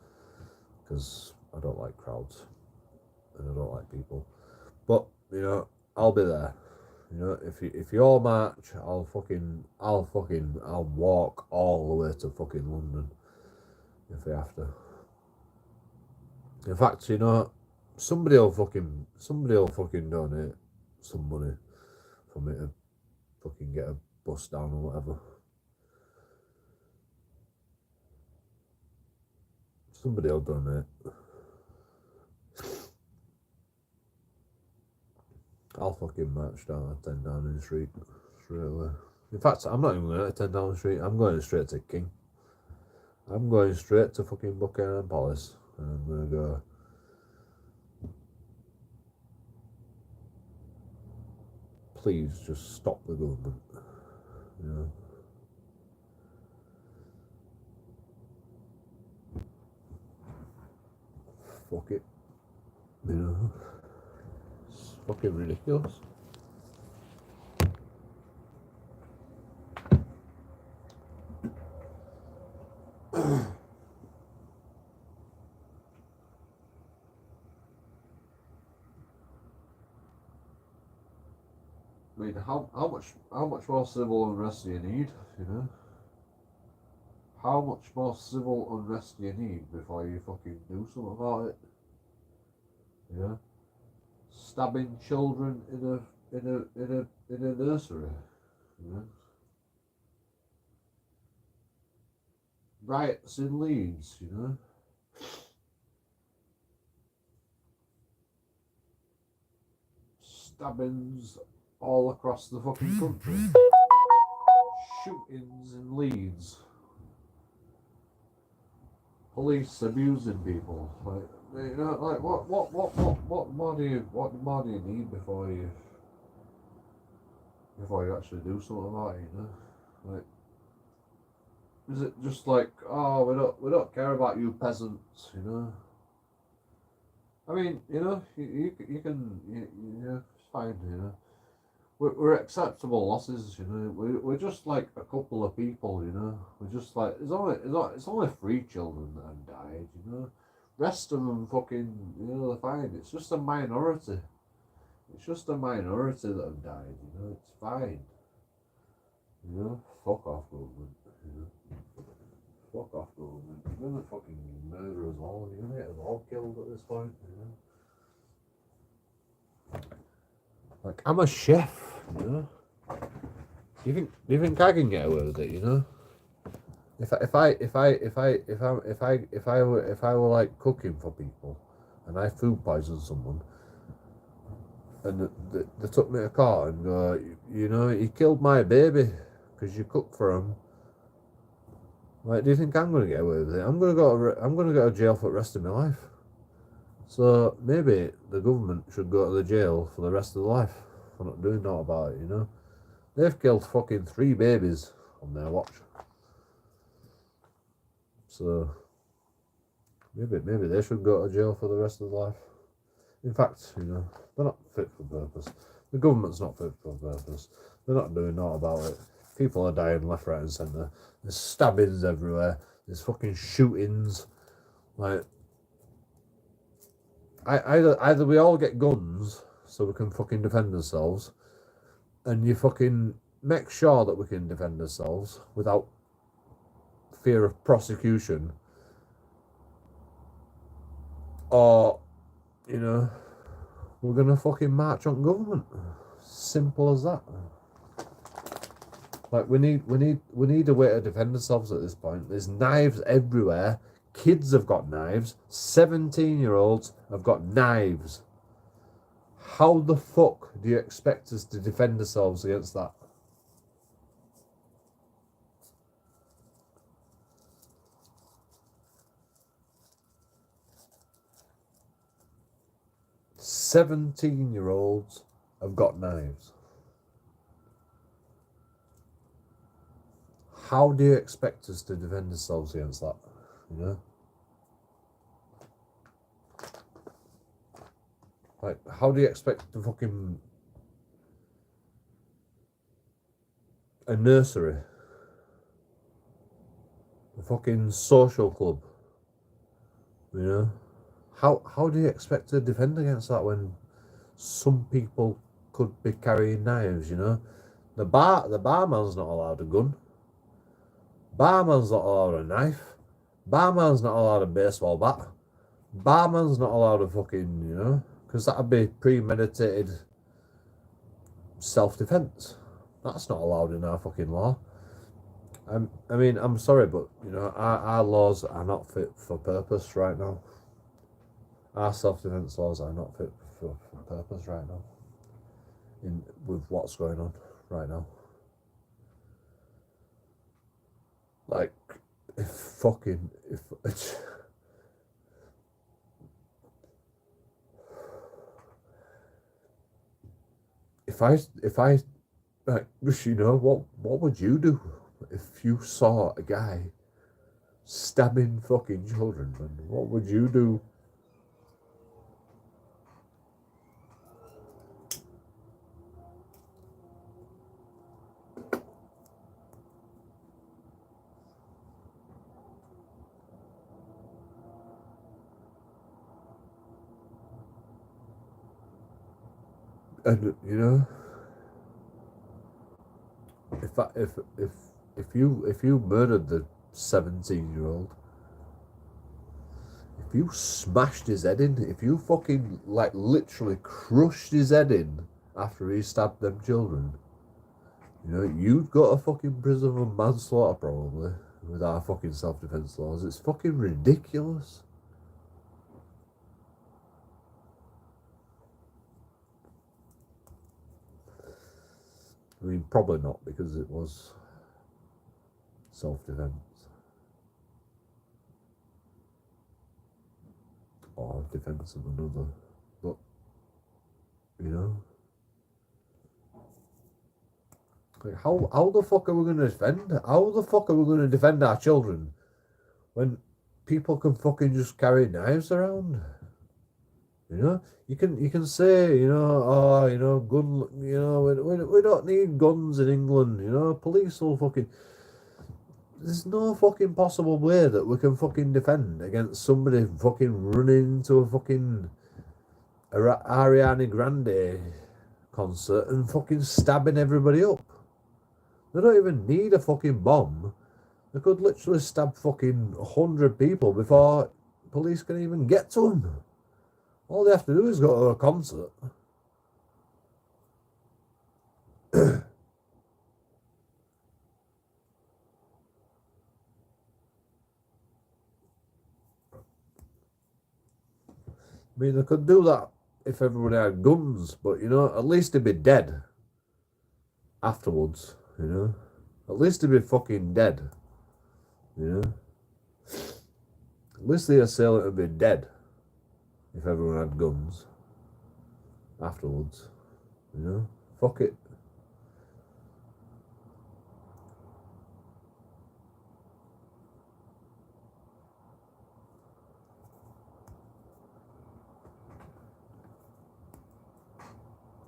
because I don't like crowds and I don't like people. But you know, I'll be there. You know, if you all march, I'll walk all the way to fucking London if we have to. In fact, you know, somebody will fucking donate some money for me to fucking get a bus down or whatever. Somebody will donate. I'll fucking march down at 10 Downing Street straight away. In fact, I'm not even going to 10 Downing Street. I'm going straight to King. I'm going straight to fucking Buckingham Palace, and I'm going to go. Please just stop the government. You know. Fuck it. You know. It's fucking ridiculous. I mean, how much more civil unrest do you need? You know, how much more civil unrest do you need before you fucking do something about it? Yeah, stabbing children in a nursery. You know, riots in Leeds. You know, stabbings all across the fucking country. Shootings in Leeds. Police abusing people. Like, you know, like what more do you need before you actually do something about it? You know, like, is it just like, oh, we don't care about you peasants? You know. I mean, you know, you know, it's fine. You know. We're acceptable losses, you know. We're just like a couple of people, you know. We're just like it's only 3 children that have died, you know. Rest of them fucking, you know, they're fine. It's just a minority. It's just a minority that have died, you know. It's fine. You know, fuck off government. You know, fuck off government. You're gonna fucking murder us all. You're gonna get us all killed at this point, you know. Like, I'm a chef, you know. Do you think I can get away with it, you know? If I were like cooking for people, and I food poisoned someone, and they took me to court and go, you know, you killed my baby because you cooked for him. Like, do you think I'm gonna get away with it? I'm gonna go to jail for the rest of my life. So maybe the government should go to the jail for the rest of their life for not doing that about it, you know? They've killed fucking 3 babies on their watch. So maybe they should go to jail for the rest of their life. In fact, you know, they're not fit for purpose. The government's not fit for purpose. They're not doing that about it. People are dying left, right and centre. There's stabbings everywhere. There's fucking shootings. Like, either we all get guns so we can fucking defend ourselves, and you fucking make sure that we can defend ourselves without fear of prosecution, or, you know, we're gonna fucking march on government. Simple as that. Like, we need a way to defend ourselves at this point. There's knives everywhere. Kids have got knives. 17-year-olds have got knives. How the fuck do you expect us to defend ourselves against that? 17-year-olds have got knives. How do you expect us to defend ourselves against that? You know? Like, how do you expect the fucking... a nursery, a fucking social club, you know? How do you expect to defend against that when some people could be carrying knives, you know? The barman's not allowed a gun. Barman's not allowed a knife. Barman's not allowed a baseball bat. Barman's not allowed a fucking, you know, because that'd be premeditated self-defense. That's not allowed in our fucking law. I mean, I'm sorry, but, you know, our laws are not fit for purpose right now. Our self-defense laws are not fit for purpose right now. With what's going on right now. Like, if I like, you know, what would you do if you saw a guy stabbing fucking children, man? What would you do? And, you know, if you murdered the 17-year-old, if you smashed his head in, if you fucking, like, literally crushed his head in after he stabbed them children, you know, you'd go to fucking prison for manslaughter probably with our fucking self-defense laws. It's fucking ridiculous. I mean, probably not, because it was self-defense. Or defense of another. But, you know, like, how the fuck are we going to defend? How the fuck are we going to defend our children when people can fucking just carry knives around? You know, you can say, you know, oh, you know, gun, you know, we don't need guns in England, you know, police will fucking... There's no fucking possible way that we can fucking defend against somebody fucking running into a fucking Ariana Grande concert and fucking stabbing everybody up. They don't even need a fucking bomb. They could literally stab fucking 100 people before police can even get to them. All they have to do is go to a concert. I mean, they could do that if everybody had guns, but, you know, at least they'd be dead afterwards, you know. At least they'd be fucking dead, you know. At least the assailant would be dead if everyone had guns afterwards, you know. Fuck it.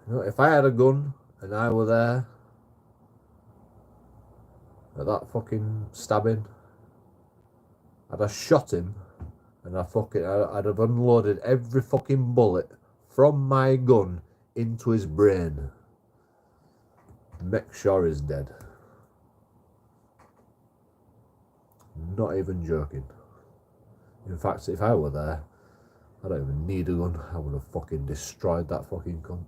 You know, if I had a gun and I were there at that fucking stabbing, I'd have shot him and I'd have unloaded every fucking bullet from my gun into his brain. Make sure he's dead. Not even joking. In fact, if I were there, I don't even need a gun. I would have fucking destroyed that fucking cunt.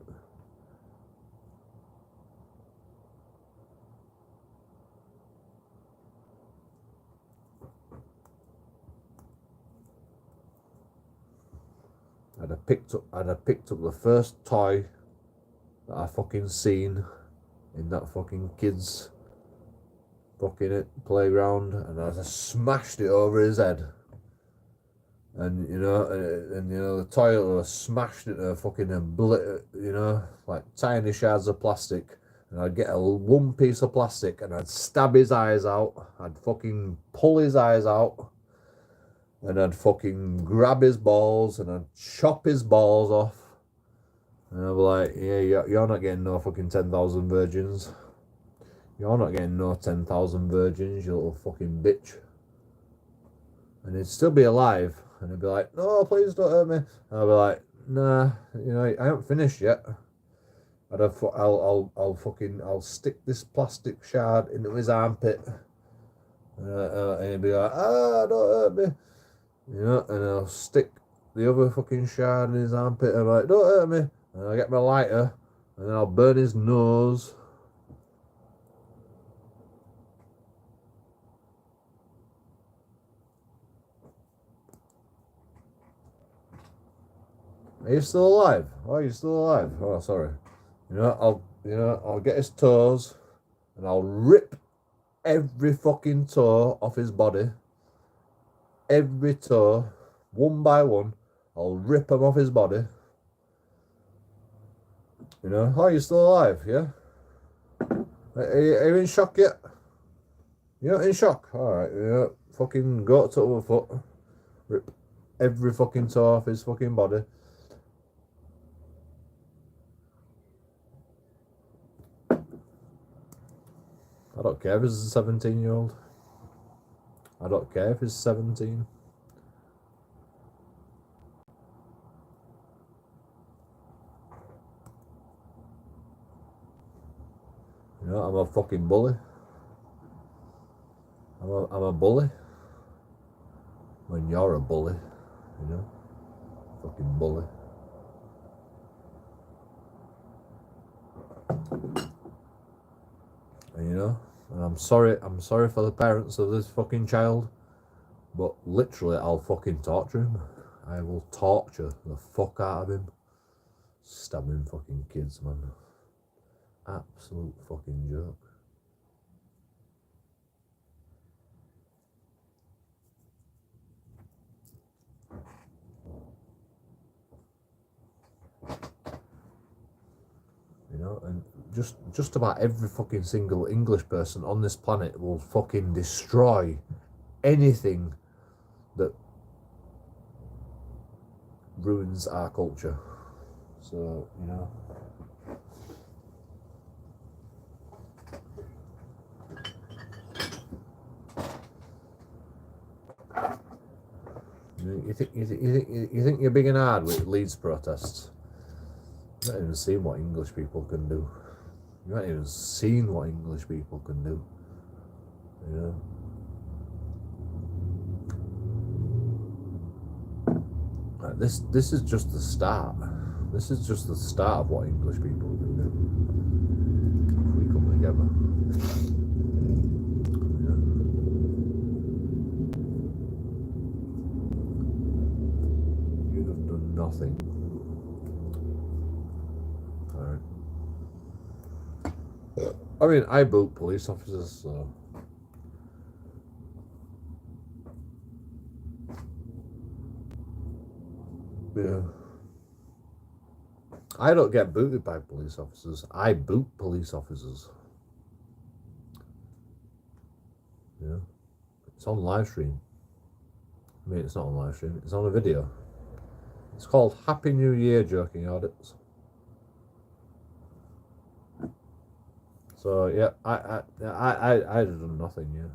I'd have picked up the first toy that I fucking seen in that fucking kid's fucking playground, and I'd have smashed it over his head. and the toilet was smashed into fucking like tiny shards of plastic. And I'd get one piece of plastic and I'd stab his eyes out. I'd fucking pull his eyes out. And I'd fucking grab his balls and I'd chop his balls off. And I'd be like, yeah, you're not getting no fucking 10,000 virgins. You're not getting no 10,000 virgins, you little fucking bitch. And he'd still be alive. And he'd be like, no, please don't hurt me. And I'd be like, nah, I haven't finished yet. I'll stick this plastic shard into his armpit. And he'd be like, don't hurt me. And I'll stick the other fucking shard in his armpit. And I'm like, don't hurt me. And I'll get my lighter. And then I'll burn his nose. Are you still alive? Oh, you're still alive. Oh, sorry. I'll get his toes and I'll rip every fucking toe off his body. Every toe, one by one, I'll rip them off his body. Oh, you're still alive, yeah? Are you in shock yet? You're not in shock? Alright, fucking go to the other foot. Rip every fucking toe off his fucking body. I don't care if he's a 17-year-old. I don't care if he's 17. I'm a fucking bully. I'm a bully. When you're a bully, fucking bully. And and I'm sorry for the parents of this fucking child, but literally I'll fucking torture him. I will torture the fuck out of him. Stabbing fucking kids, man. Absolute fucking joke. And just about every fucking single English person on this planet will fucking destroy anything that ruins our culture. So, you think you're big and hard with Leeds protests? You've not even seen what English people can do. You've not even seen what English people can do. This is just the start. This is just the start of what English people can do. If we come together. You have done nothing. I mean, I boot police officers, so. Yeah. I don't get booted by police officers. I boot police officers. Yeah. It's on live stream. I mean, it's not on live stream. It's on a video. It's called Happy New Year, JoeKingAudits. So yeah, I had done nothing. Yeah.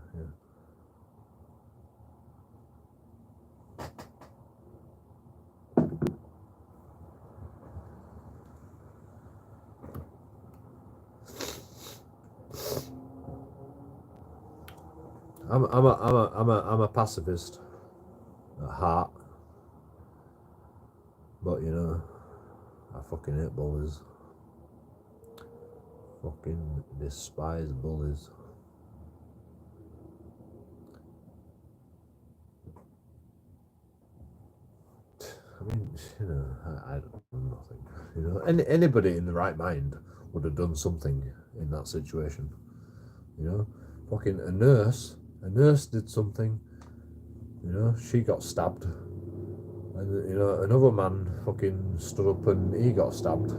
I'm a pacifist at heart, but I fucking hate bullies. Fucking despise bullies. I mean, I don't know nothing. Anybody in the right mind would have done something in that situation. Fucking a nurse did something. She got stabbed. And, you know, another man fucking stood up and he got stabbed.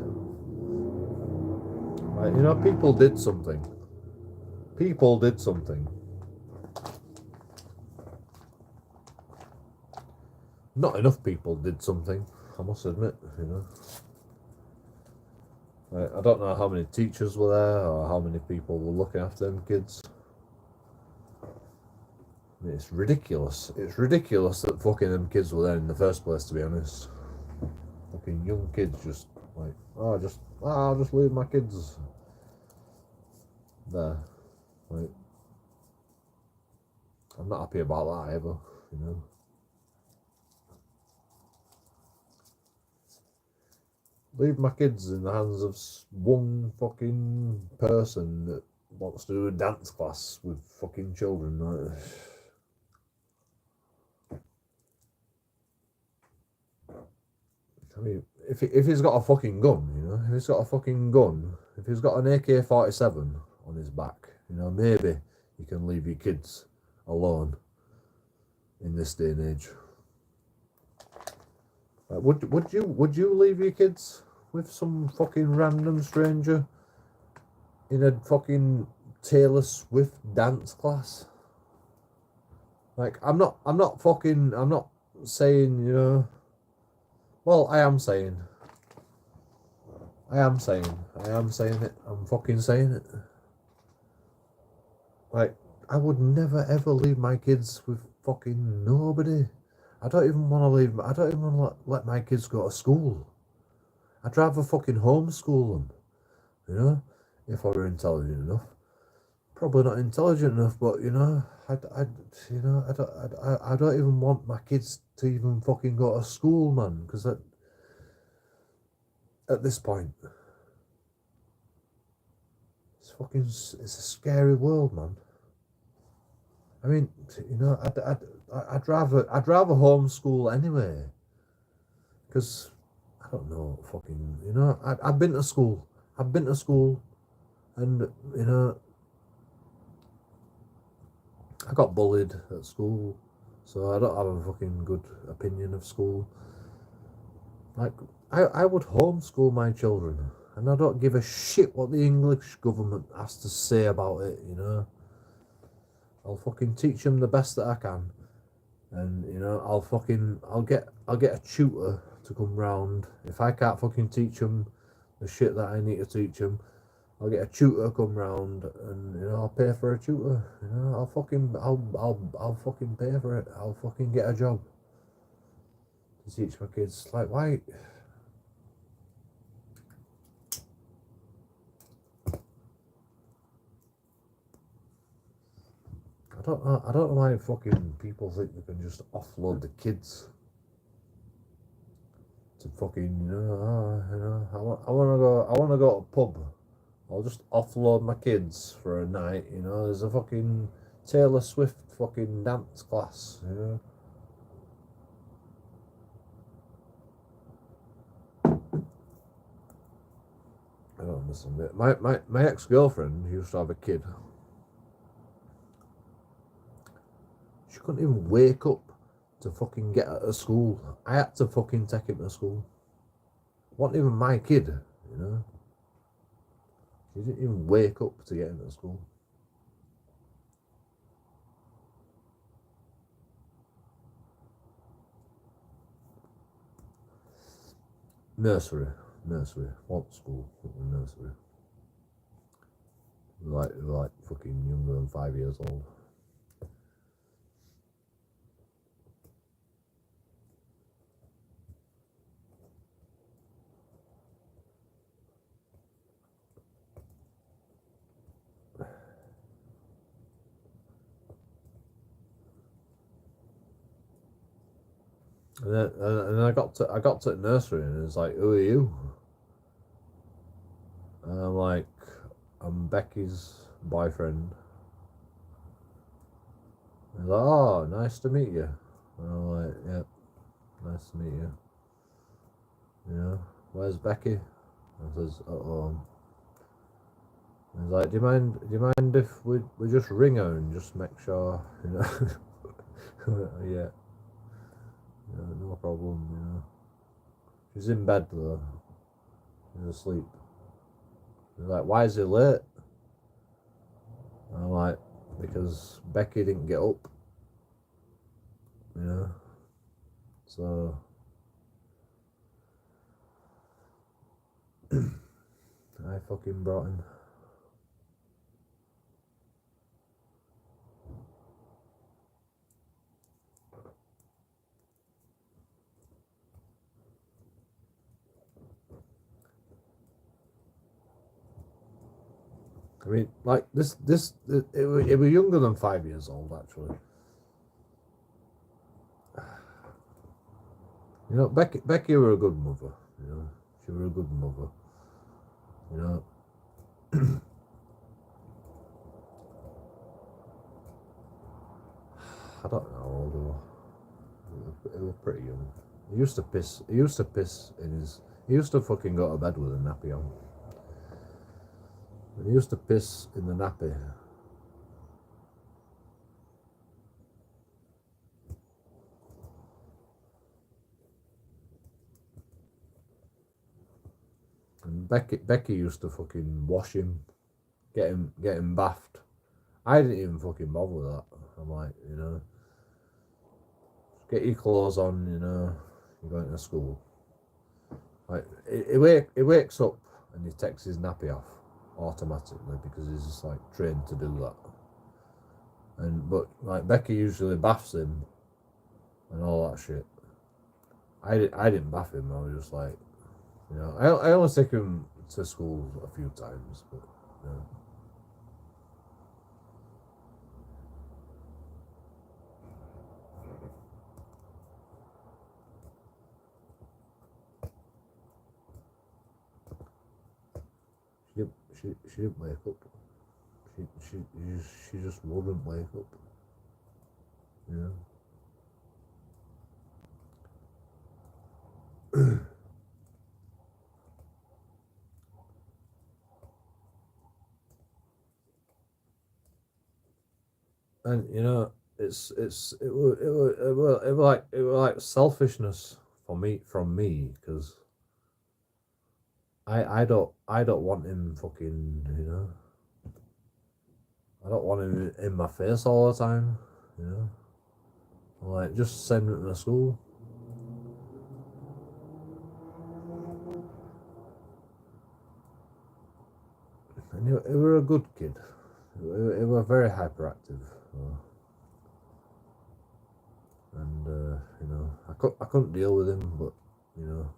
Like, you know, people did something. People did something. Not enough people did something, I must admit, you know. Like, I don't know how many teachers were there or how many people were looking after them kids. I mean, it's ridiculous. It's ridiculous that fucking them kids were there in the first place, to be honest. Fucking young kids just like, I'll just leave my kids there. Like, I'm not happy about that ever, you know. Leave my kids in the hands of one fucking person that wants to do a dance class with fucking children. Like, I mean, if he's got a fucking gun, you know, if he's got a fucking gun, if he's got an AK-47 on his back, you know, maybe you can leave your kids alone in this day and age. Would you leave your kids with some fucking random stranger in a fucking Taylor Swift dance class? Like, I'm not saying, you know, well, I am saying it. I'm fucking saying it. Like, I would never ever leave my kids with fucking nobody. I don't even want to let my kids go to school. I'd rather fucking homeschool them, you know, if I were intelligent enough. Probably not intelligent enough, but, you know, I don't even want my kids to even fucking go to school, man, because at this point, it's a scary world, man. I mean, you know, I'd rather homeschool anyway, because I don't know, fucking, you know, I've been to school, and, you know, I got bullied at school, so I don't have a fucking good opinion of school. Like, I would homeschool my children, and I don't give a shit what the English government has to say about it, you know. I'll fucking teach them the best that I can, and, you know, I'll get a tutor to come round. If I can't fucking teach them the shit that I need to teach them, I'll get a tutor come round, and, you know, I'll pay for a tutor. You know, I'll fucking pay for it. I'll fucking get a job to teach my kids. Like, why? I don't know why fucking people think they can just offload the kids to fucking, you know, I want to go to a pub. I'll just offload my kids for a night, you know. There's a fucking Taylor Swift fucking dance class, you know. I don't understand it. My ex-girlfriend used to have a kid. She couldn't even wake up to fucking get out of school. I had to fucking take him to school. It wasn't even my kid, you know. She didn't even wake up to get into school. Nursery. What school? Nursery. Like fucking younger than 5 years old. And then I got to nursery, and it's like, who are you? And I'm like, I'm Becky's boyfriend. He's like, oh, nice to meet you. And I'm like, yeah, nice to meet you. You know, where's Becky? I says, uh-oh. He's like, do you mind if we just ring her and just make sure, you know? Yeah. No problem. She's in bed though. She's asleep. She's like, why is he late? And I'm like, because Becky didn't get up. So I fucking brought him. I mean, like it was younger than 5 years old actually. Becky were a good mother. She were a good mother. I don't know how old they were pretty young. He used to piss in his. He used to fucking go to bed with a nappy on. And he used to piss in the nappy. And Becky used to fucking wash him, get him bathed. I didn't even fucking bother with that. I'm like, get your clothes on, you're going to school. Like he wakes up and he takes his nappy off automatically because he's just like trained to do that. But like Becky usually baths him and all that shit. I didn't bath him. I was just like, I only take him to school a few times, but she didn't wake up. She just wouldn't wake up. And it was like selfishness from me because I don't want him fucking I don't want him in my face all the time. Like just send him to school. And he were a good kid. He were very hyperactive. And I couldn't deal with him, but he were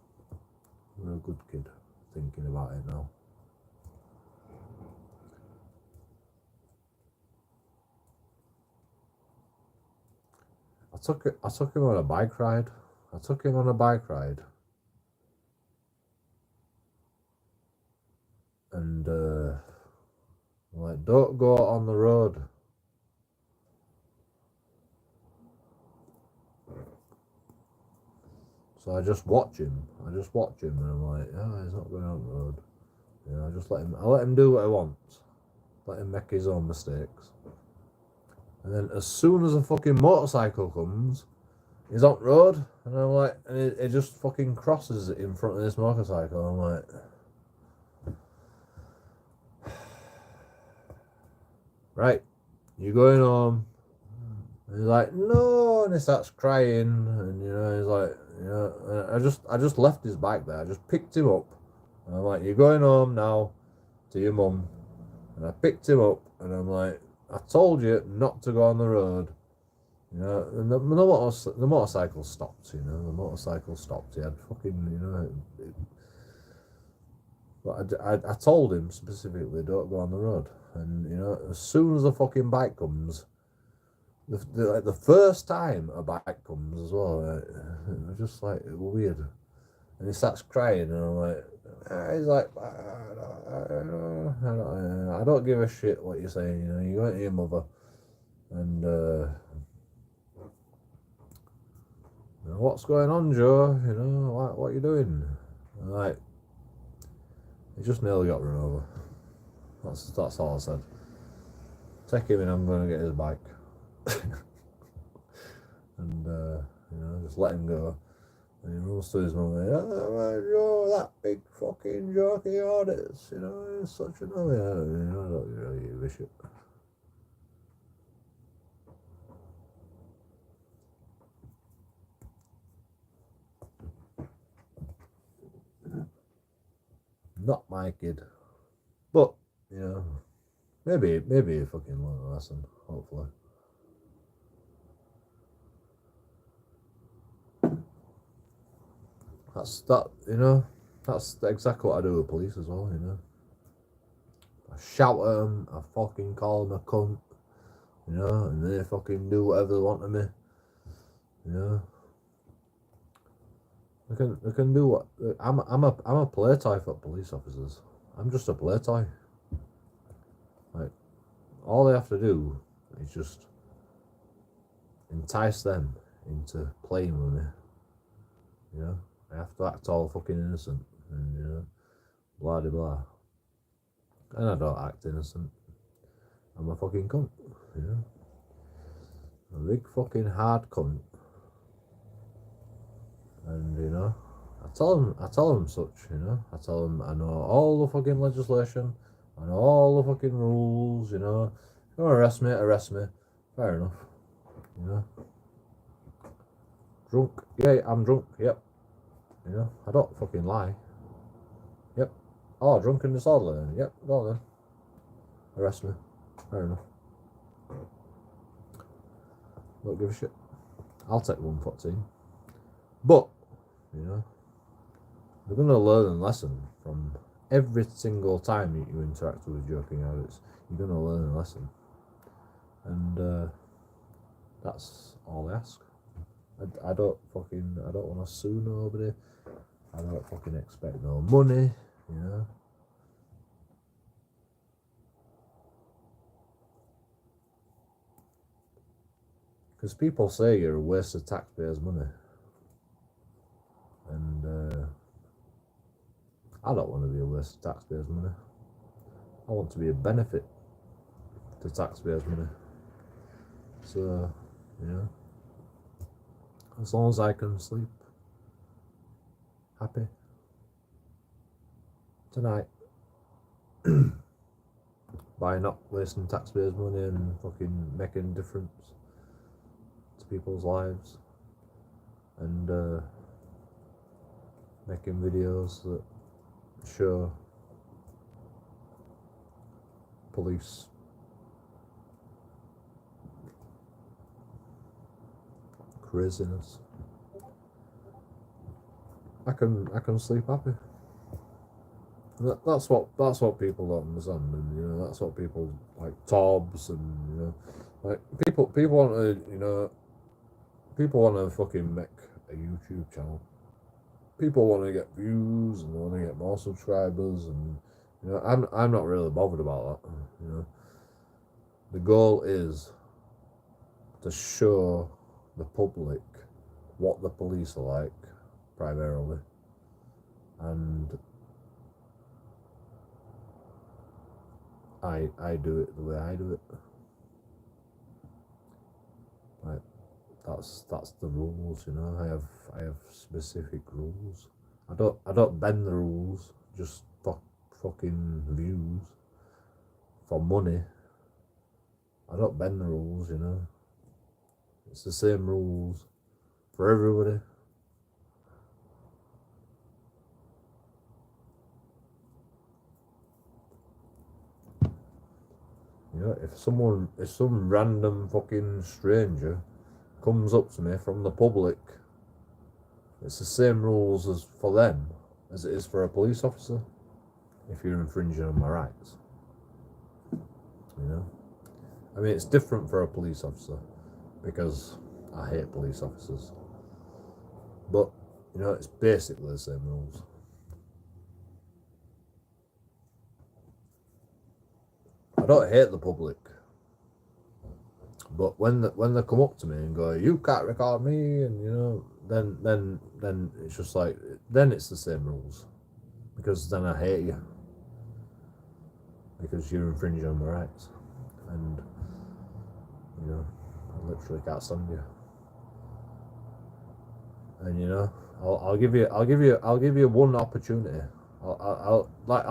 a good kid. Thinking about it now. I took him on a bike ride. And like, don't go on the road. So I just watch him, and I'm like, he's not going on the road. I let him do what he wants. Let him make his own mistakes. And then as soon as a fucking motorcycle comes, he's on the road, and I'm like, and it just fucking crosses in front of this motorcycle. I'm like, right, you going home? And he's like, no, and he starts crying, and he's like, and I just left his bike there. I just picked him up, and I'm like, you're going home now, to your mum. And I picked him up, and I'm like, I told you not to go on the road. And the motorcycle stopped. The motorcycle stopped. He had fucking, but I told him specifically, don't go on the road. And as soon as the fucking bike comes, the first time a bike comes as well, it was just like weird. And he starts crying, and I'm like, he's like, I don't give a shit what you're saying. You go to your mother, and what's going on, Joe? What are you doing? And like, he just nearly got run over. That's all I said. Take him in. I'm going to get his bike. And you know, just let him go. And he runs to his mum, oh, that big fucking JoeKingAudits, you know, he's such a no, you know, I don't really give a shit. Not my kid. But, you know, maybe he fucking learned a lesson, hopefully. That's that, you know, that's exactly what I do with police as well, you know. I shout at them, I fucking call them a cunt, you know, and they fucking do whatever they want to me, you know. They can do what I'm a play toy for police officers. I'm just a play toy. Like, all they have to do is just entice them into playing with me. You know, I have to act all fucking innocent, and you know, blah de blah. And I don't act innocent. I'm a fucking cunt, you know, a big fucking hard cunt. And you know, I tell them such, you know. I tell them I know all the fucking legislation, I know all the fucking rules, you know. If you want to arrest me, fair enough, you know. Drunk, yeah, I'm drunk, yep. You know, I don't fucking lie. Yep. Oh, drunk and disorderly, yep, go on then. Arrest me, fair enough. Don't give a shit. I'll take 114. But, you know, they're going to learn a lesson from every single time you interact with JoeKingAudits. You're going to learn a lesson. And that's all I ask. I don't want to sue nobody. I don't fucking expect no money, you know. Because people say you're a waste of taxpayers' money. And I don't want to be a waste of taxpayers' money. I want to be a benefit to taxpayers' money. So, you know, as long as I can sleep happy tonight by not wasting taxpayers' money and fucking making a difference to people's lives, and making videos that show police craziness, I can sleep happy. That's what people don't understand, and you know, that's what people like Tobbs, and you know, like people want to, you know, people want to fucking make a YouTube channel. People want to get views and they want to get more subscribers, and you know, I'm not really bothered about that. You know, the goal is to show the public what the police are like, primarily, and I do it the way I do it. Like, that's the rules, you know. I have specific rules. I don't bend the rules just for fucking views, for money. I don't bend the rules, you know. It's the same rules for everybody. You know, if some random fucking stranger comes up to me from the public, it's the same rules as for them as it is for a police officer. If you're infringing on my rights, you know, I mean, it's different for a police officer because I hate police officers, but you know, it's basically the same rules. I don't hate the public, but when they come up to me and go, "You can't record me," and you know, then it's just like, then it's the same rules, because then I hate you because you're infringing on my rights, and you know, I literally can't stand you. and you know, I'll give you one opportunity. I'll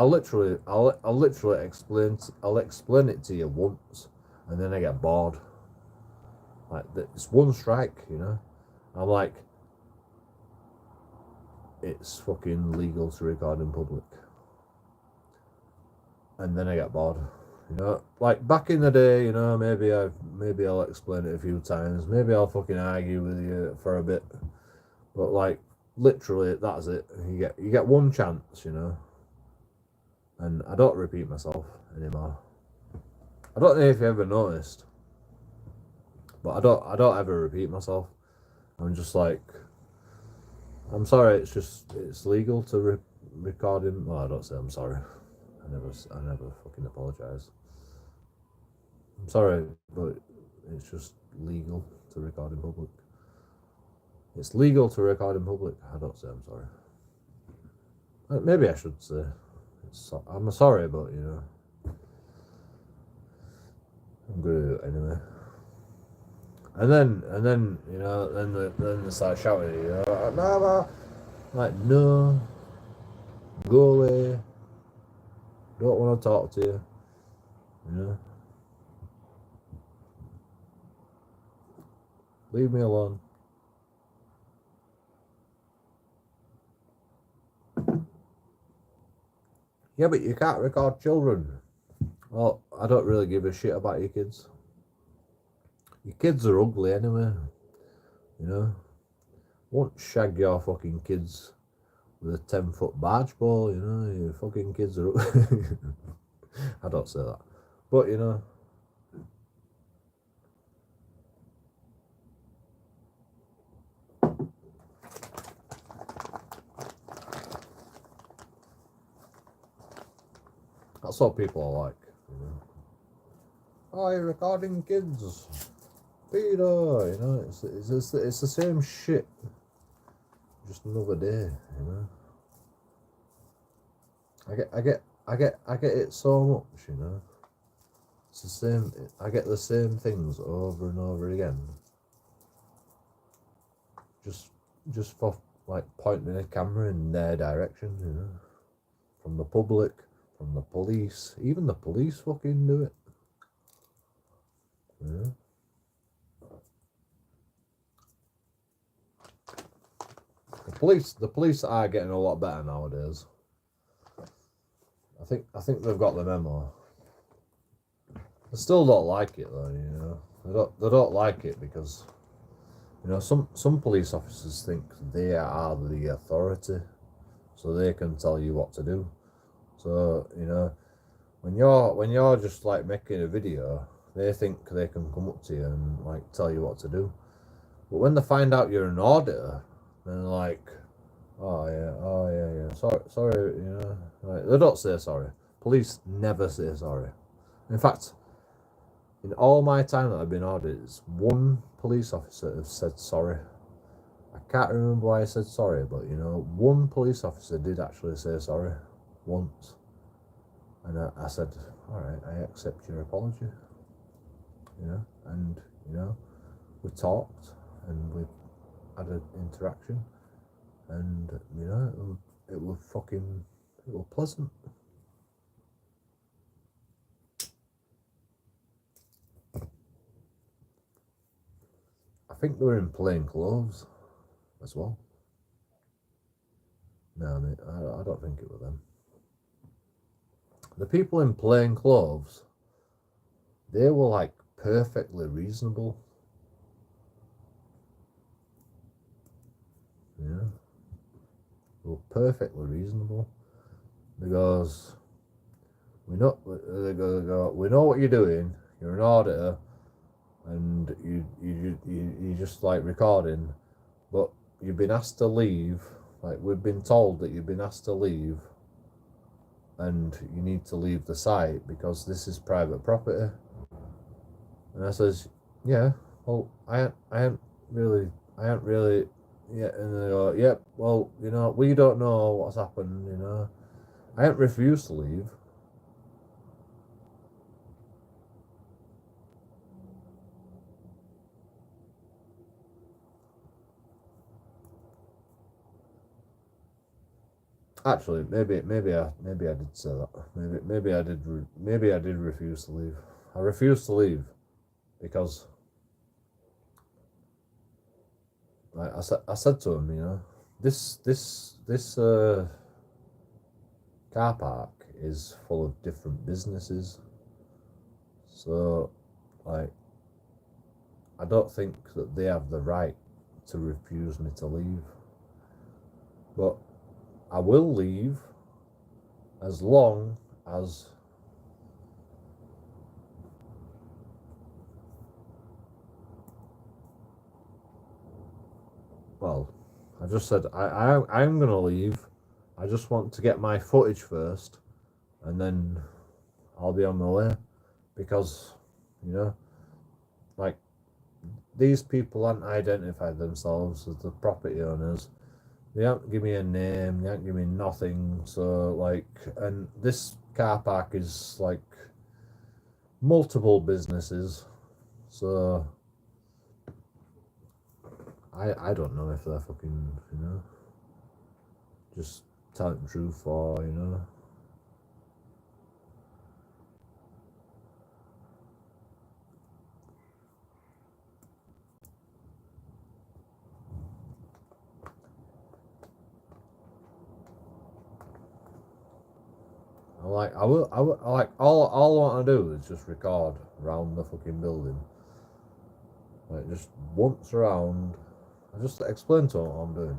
literally explain it to you once, and then I get bored. Like, it's one strike, you know. I'm like, it's fucking legal to record in public, and then I get bored. You know, like back in the day, you know, maybe I'll explain it a few times. Maybe I'll fucking argue with you for a bit, but like literally, that's it. You get one chance, you know. And I don't repeat myself anymore. I don't know if you ever noticed, but I don't ever repeat myself. I'm just like, I'm sorry. It's legal to record in. Well, I don't say I'm sorry. I never fucking apologize. I'm sorry, but it's just legal to record in public. It's legal to record in public. I don't say I'm sorry. Maybe I should say I'm sorry, but you know, I'm gonna do it anyway. And then you know, then they start shouting, you know, no, like no, go away. Don't want to talk to you. You know, leave me alone. Yeah, but you can't record children. Well, I don't really give a shit about your kids. Your kids are ugly anyway. You know, won't shag your fucking kids with a 10-foot barge pole. You know, your fucking kids are. I don't say that, but you know. That's what people are like, you know. Oh, you're recording kids, Peter. You know, it's the same shit, just another day. You know, I get it so much. You know, it's the same. I get the same things over and over again. Just for like pointing a camera in their direction. You know, from the public. From the police, even the police fucking do it. Yeah. The police are getting a lot better nowadays. I think they've got the memo. They still don't like it though, you know. They don't like it because, you know, some police officers think they are the authority, so they can tell you what to do. So, you know, when you're just like making a video, they think they can come up to you and like tell you what to do. But when they find out you're an auditor, then they're like, oh yeah, sorry, you know. Like, they don't say sorry. Police never say sorry. In fact, in all my time that I've been audited, one police officer has said sorry. I can't remember why I said sorry, but you know, one police officer did actually say sorry once. And I said, all right, I accept your apology. You know, and you know, we talked and we had an interaction, and you know, it was pleasant. I think they were in plain clothes as well. No, mate, I don't think it was them. The people in plain clothes, they were like perfectly reasonable. Yeah, they were perfectly reasonable because we know what you're doing. You're an auditor, and you just like recording, but you've been asked to leave. Like, we've been told that you've been asked to leave, and you need to leave the site because this is private property. And I says, yeah, well, I ain't really, yeah. And they go, yep, yeah, well, you know, we don't know what's happened, you know. I ain't refused to leave. Actually, maybe I did say that. Maybe I did refuse to leave. I refused to leave because I said to him, you know, this car park is full of different businesses, so like I don't think that they have the right to refuse me to leave, but I will leave as long as well, I just said I'm gonna leave. I just want to get my footage first, and then I'll be on my way, because you know, like, these people haven't identified themselves as the property owners. They haven't give me a name. They haven't give me nothing. So like, and this car park is like multiple businesses. So I don't know if they're fucking, you know, just telling the truth, or you know. Like all I want to do is just record around the fucking building, like just once around. I just explain to them what I'm doing.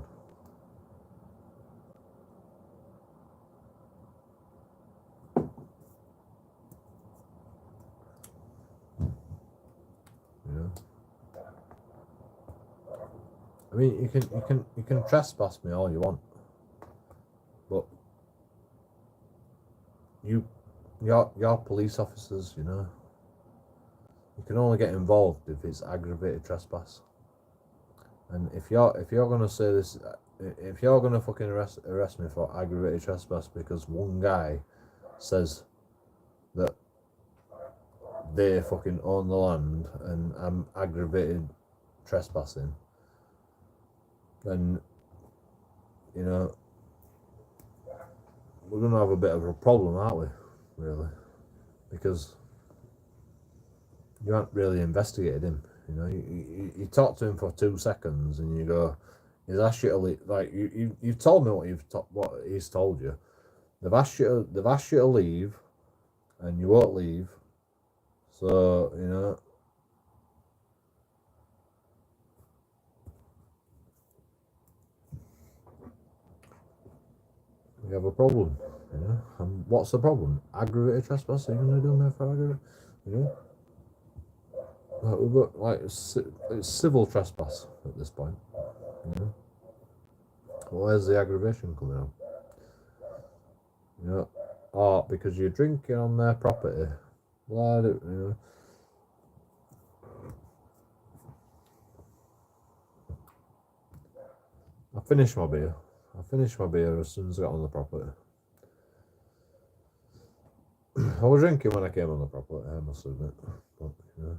You know, I mean, you can trespass me all you want, but you're police officers. You know, you can only get involved if it's aggravated trespass. And if you're gonna say this, if you're gonna fucking arrest me for aggravated trespass because one guy says that they fucking own the land and I'm aggravated trespassing, then you know we're gonna have a bit of a problem, aren't we? Really, because you haven't really investigated him. You know, you talk to him for 2 seconds and you go, "He's asked you to leave." Like you've told me what he's told you. They've asked you to leave, and you won't leave. So you know, we have a problem. You know, and what's the problem? Aggravated trespass. Are you gonna do me for aggravated? You know, it's civil trespass at this point. You know, where's the aggravation coming out? You know, or because you're drinking on their property. Why do you know? I finished my beer. As soon as I got on the property. I was drinking when I came on the property, I must admit. But, you know,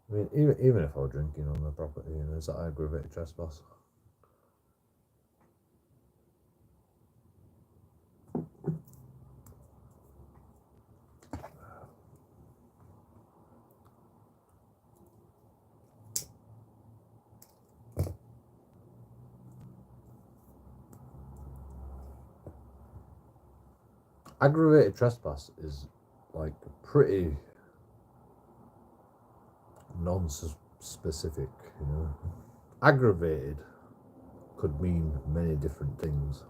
I mean, even if I was drinking on the property, you know, is that aggravated trespass? Aggravated trespass is like pretty non-specific, you know. Aggravated could mean many different things.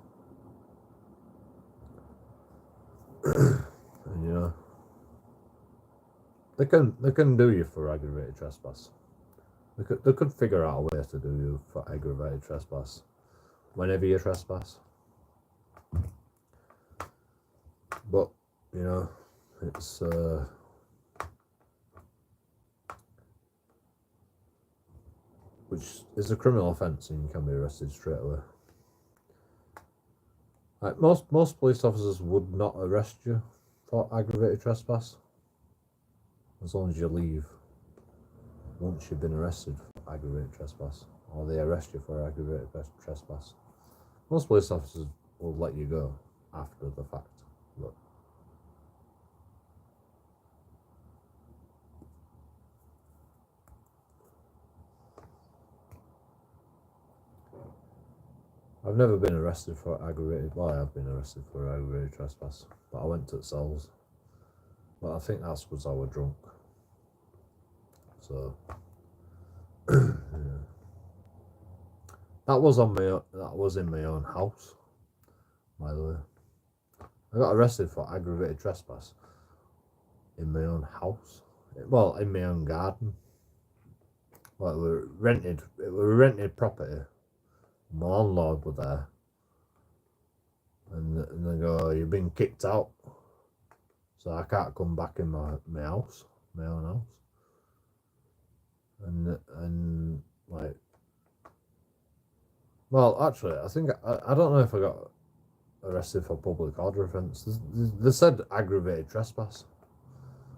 And you know, they can do you for aggravated trespass. They could figure out a way to do you for aggravated trespass whenever you trespass. But you know, it's which is a criminal offence and you can be arrested straight away. Like most police officers would not arrest you for aggravated trespass as long as you leave once you've been arrested for aggravated trespass, or they arrest you for aggravated trespass. Most police officers will let you go after the fact. But I've never been arrested for aggravated. Well, I have been arrested for aggravated trespass, but I went to the cells. But I think that's because I was drunk. So yeah. That was in my own house, by the way. I got arrested for aggravated trespass in my own house. Well, in my own garden. Well, it was rented property. My landlord was there. And they go, oh, you've been kicked out. So I can't come back in my house, my own house. And like, well, actually, I think, I don't know if I got arrested for public order offence. They said aggravated trespass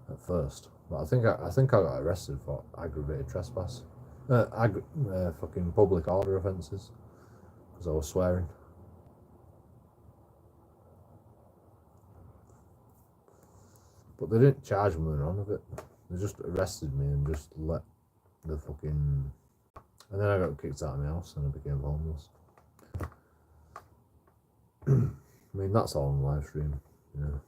at first, but I think I got arrested for aggravated trespass, fucking public order offences, because I was swearing. But they didn't charge me with none of it. They just arrested me and just let the fucking. And then I got kicked out of my house and I became homeless. I mean, that's all on live stream, you know.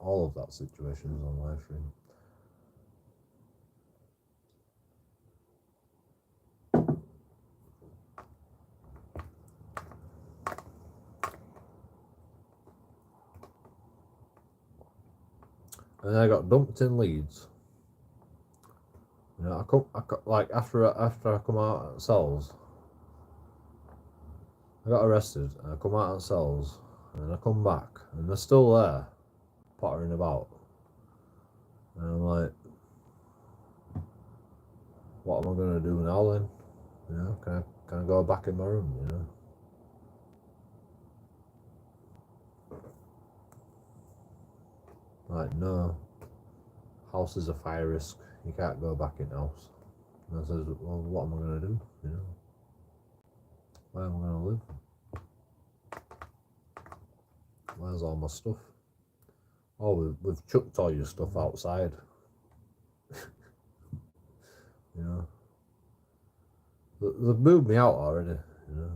All of that situation is on live stream. And then I got dumped in Leeds. You know, like after I come out of cells, I got arrested and I come out of cells and I come back and they're still there, pottering about. And I'm like, what am I gonna do now then? You know, can I go back in my room? You know. Like, no, house is a fire risk. You can't go back in the house. And I says, well, what am I gonna do? You know, where am I gonna live? Where's all my stuff? Oh, we've chucked all your stuff outside. You know, they've moved me out already. You know,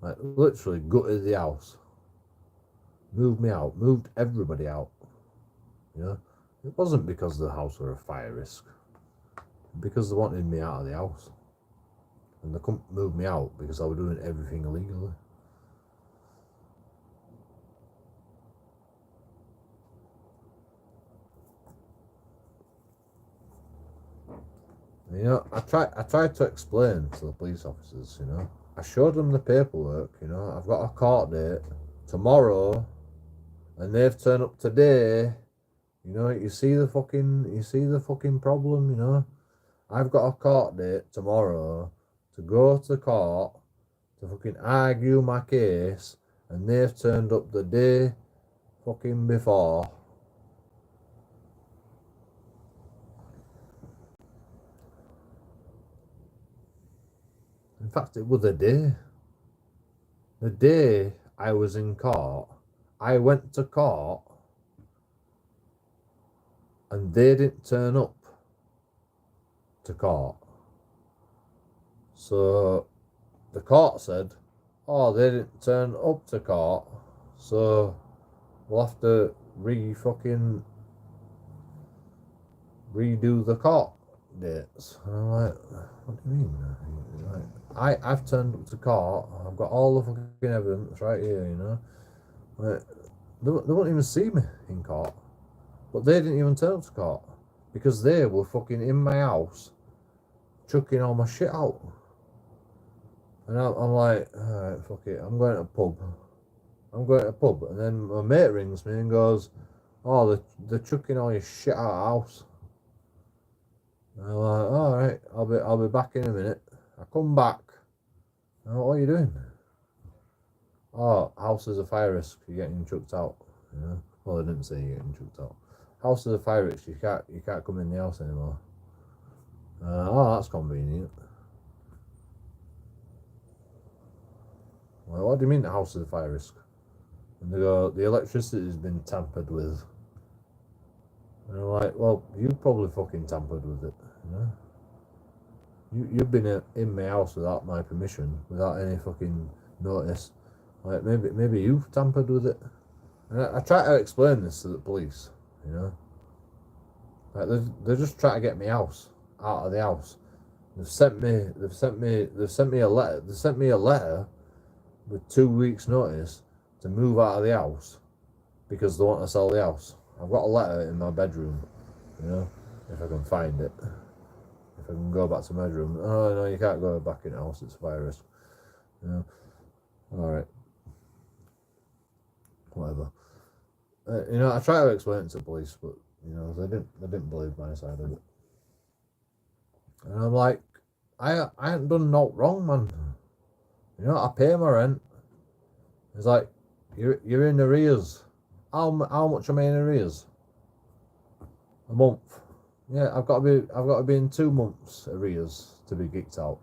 like literally gutted the house, moved me out, moved everybody out. You know, it wasn't because the house were a fire risk, because they wanted me out of the house, and they couldn't move me out because I was doing everything illegally. You know, I tried to explain to the police officers, you know. I showed them the paperwork, you know. I've got a court date tomorrow, and they've turned up today. You know, you see the fucking problem, you know. I've got a court date tomorrow to go to court to fucking argue my case, and they've turned up the day fucking before. In fact, it was the day. The day I was in court, I went to court and they didn't turn up to court. So the court said, oh, they didn't turn up to court, so we'll have to redo the court dates. And I'm like, what do you mean? Like, I've turned up to court, I've got all the fucking evidence right here, you know. Like, they won't even see me in court. But they didn't even turn up to court because they were fucking in my house chucking all my shit out. And I'm like, alright, fuck it, I'm going to a pub. And then my mate rings me and goes, oh, they're chucking all your shit out of the house. And I'm like, alright, I'll be back in a minute. I come back. And what are you doing? Oh, house is a fire risk, you're getting chucked out. You know? Well, I didn't say you're getting chucked out. House is a fire risk, you can't come in the house anymore. Oh, that's convenient. what do you mean the house is a fire risk? And they go, the electricity has been tampered with. And I'm like, well, you probably fucking tampered with it, you know? You've been in my house without my permission, without any fucking notice. Like, maybe you've tampered with it. And I try to explain this to the police, you know? Like, they're just trying to get me out of the house. They've sent me a letter. They sent me a letter with 2 weeks' notice to move out of the house because they want to sell the house. I've got a letter in my bedroom, you know, if I can find it. If I can go back to my bedroom. Oh no, you can't go back in the house. It's a fire risk. You know. All right. Whatever. You know, I try to explain it to the police, but you know, they didn't believe my side of it. And I'm like, I ain't done no wrong, man. You know, I pay my rent. It's like, you're in arrears. How much am I in arrears? A month. Yeah, I've got to be in 2 months arrears to be kicked out.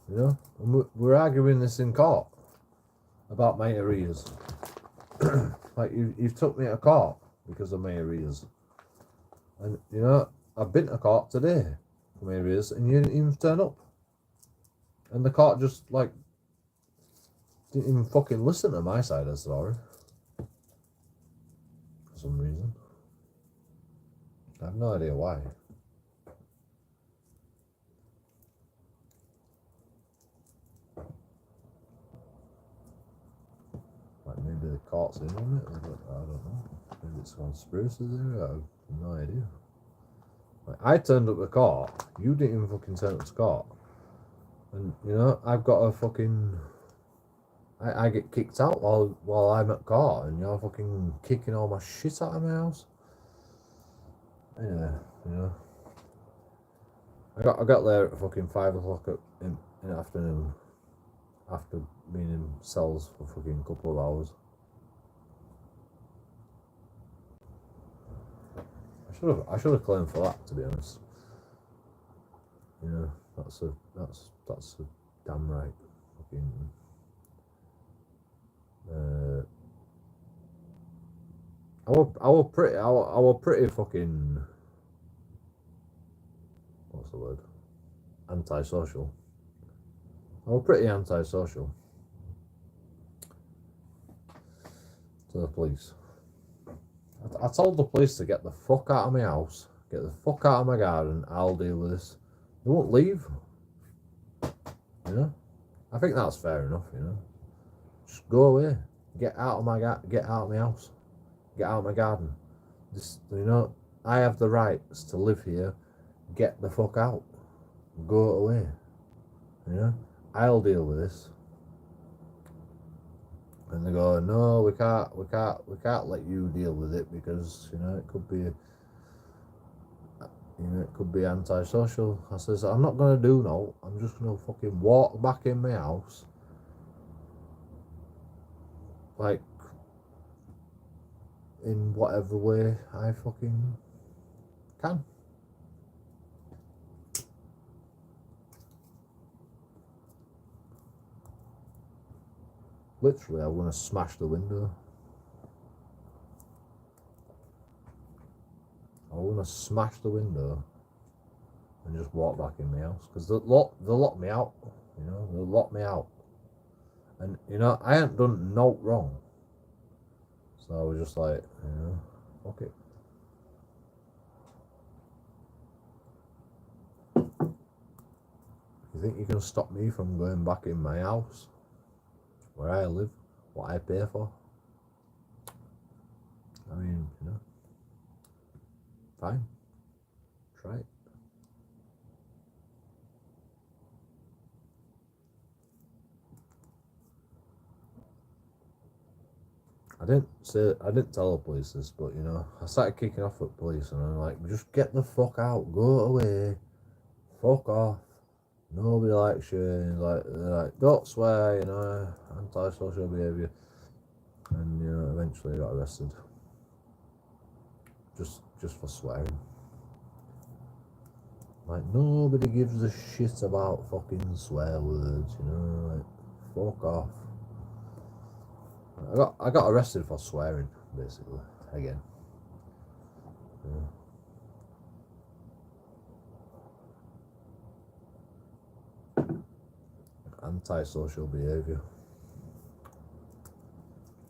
You know, and we're arguing this in court about my arrears. Like, you've took me to court because of my arrears. And, you know, I've been to court today for my arrears and you didn't even turn up. And the court just, like, didn't even fucking listen to my side of the story. For some reason. I have no idea why. Like, maybe the court's in on it. I don't know. Maybe it's a conspiracy there. I have no idea. Like, I turned up to court. You didn't even fucking turn up to court. And, you know, I've got a fucking... I get kicked out while I'm at court, and you're fucking kicking all my shit out of my house. Anyway, you know. I got there at fucking 5 o'clock in the afternoon. After being in cells for fucking couple of hours. I should have claimed for that, to be honest. You know, that's a damn right. Fucking I were pretty fucking, what's the word? Antisocial. I was pretty antisocial to the police. I told the police to get the fuck out of my house, get the fuck out of my garden, I'll deal with this. They won't leave. You know? I think that's fair enough, you know? Just go away. Get out of my house. Get out of my garden. Just, you know, I have the rights to live here. Get the fuck out. Go away. You know? I'll deal with this. And they go, no, we can't let you deal with it because, you know, it could be antisocial. I says, I'm not gonna do no. I'm just gonna fucking walk back in my house, like, in whatever way I fucking can. Literally, I'm gonna smash the window. I'm gonna smash the window and just walk back in my house because they'll lock me out. You know, they'll lock me out. And you know, I ain't done no wrong. So I was just like, you know, fuck it. You think you can stop me from going back in my house? Where I live, what I pay for. I mean, you know, fine, try it. I didn't tell the police this, but you know, I started kicking off at police, and I'm like, just get the fuck out, go away, fuck off. Nobody likes you. And they're like, don't swear, you know, antisocial behaviour. And, you know, eventually I got arrested. just for swearing. Like, nobody gives a shit about fucking swear words, you know, like, fuck off. I got arrested for swearing, basically, again. Yeah. Antisocial behaviour.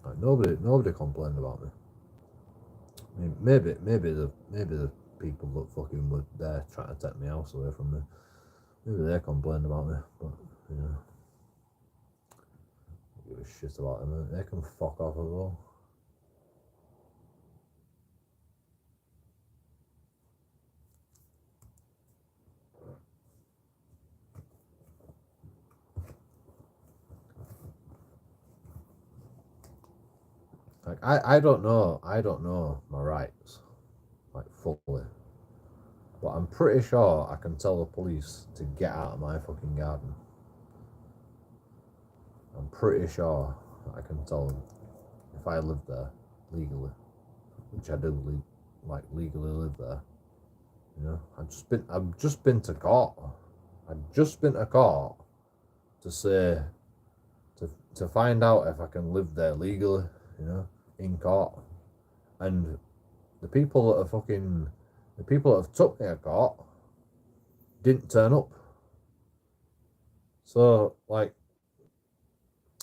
Like, nobody complained about me. I mean, maybe the people that fucking were there trying to take my house away from me, maybe they complained about me, but you know, I give a shit about them. They can fuck off as well. Like, I don't know my rights, like, fully, but I'm pretty sure I can tell the police to get out of my fucking garden. I'm pretty sure I can tell them if I live there legally, which I do, legally live there. You know, I've just been to court. I've just been to court to say to find out if I can live there legally. You know, in court, and the people that have took me to court didn't turn up. So, like,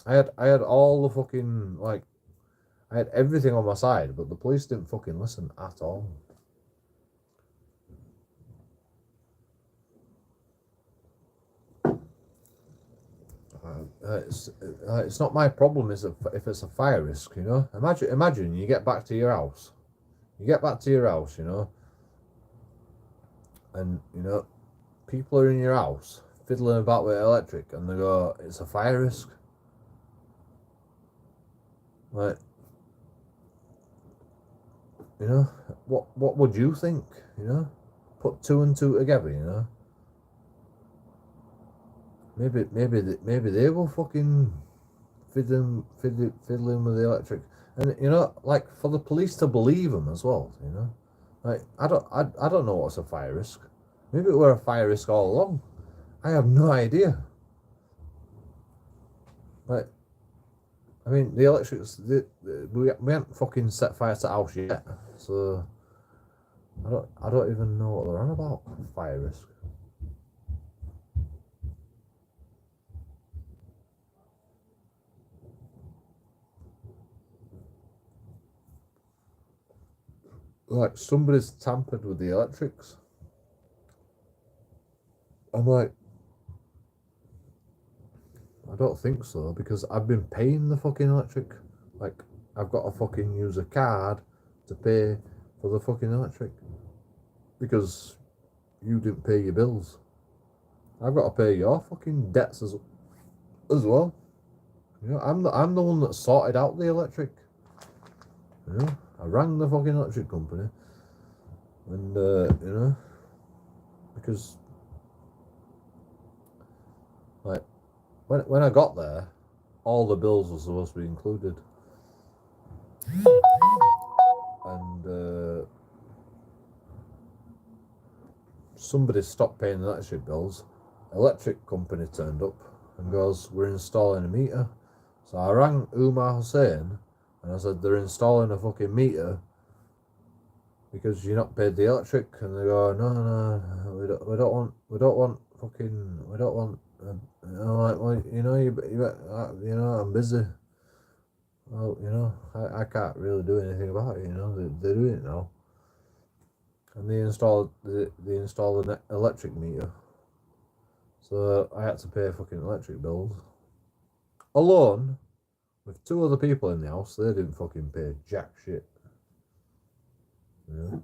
I had all the fucking, like, I had everything on my side, but the police didn't fucking listen at all. It's not my problem if it's a fire risk, you know. Imagine you get back to your house, you know, and you know people are in your house fiddling about with electric, and they go, it's a fire risk. Like, you know, what would you think? You know, put two and two together, you know. Maybe they will fucking fiddling with the electric, and you know, like, for the police to believe them as well, you know. Like, I don't know what's a fire risk. Maybe it were a fire risk all along. I have no idea. Like, I mean, the electrics, we haven't fucking set fire to the house yet, so I don't even know what they're on about. Fire risk. Like, somebody's tampered with the electrics. I'm like, I don't think so, because I've been paying the fucking electric. Like, I've got to fucking use a card to pay for the fucking electric because you didn't pay your bills. I've got to pay your fucking debts as well. You know, I'm the one that sorted out the electric. You know, I rang the fucking electric company, and you know, because, like, when I got there, all the bills were supposed to be included, and somebody stopped paying the electric bills. Electric company turned up and goes, we're installing a meter. So I rang Umar Hussein and I said, they're installing a fucking meter because you're not paid the electric. And they go, no, we don't want fucking, we don't want, you know, like, well, you know, I'm busy. Well, you know, I can't really do anything about it, you know, they're doing it now. And they installed an electric meter. So I had to pay fucking electric bills. Alone, with two other people in the house, they didn't fucking pay jack shit. You know?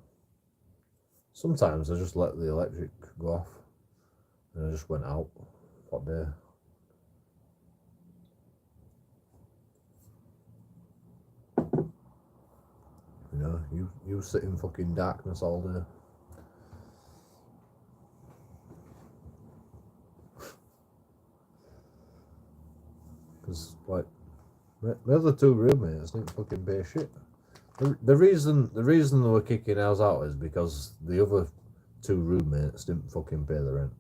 Sometimes I just let the electric go off and I just went out for a day. You know, you sit in fucking darkness all day. Because, like, my other two roommates didn't fucking pay shit. The reason they were kicking us out is because the other two roommates didn't fucking pay the rent.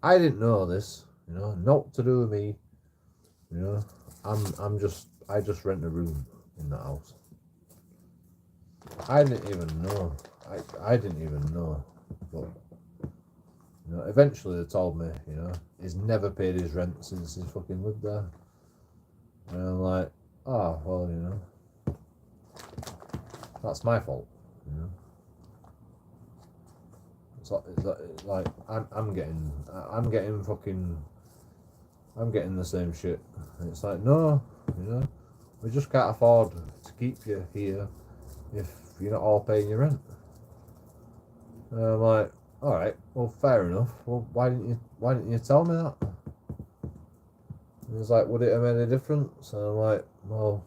I didn't know this, you know, not to do with me, you know. I just rent a room in the house. I didn't even know. I didn't even know. But you know, eventually they told me, you know, he's never paid his rent since he's fucking lived there. And I'm like, oh well, you know, that's my fault, you know. It's like I'm getting the same shit. And it's like, no, you know, we just can't afford to keep you here if you're not all paying your rent. And I'm like, all right, well, fair enough. Well, why didn't you tell me that? And he's like, would it have made a difference? And I'm like, well,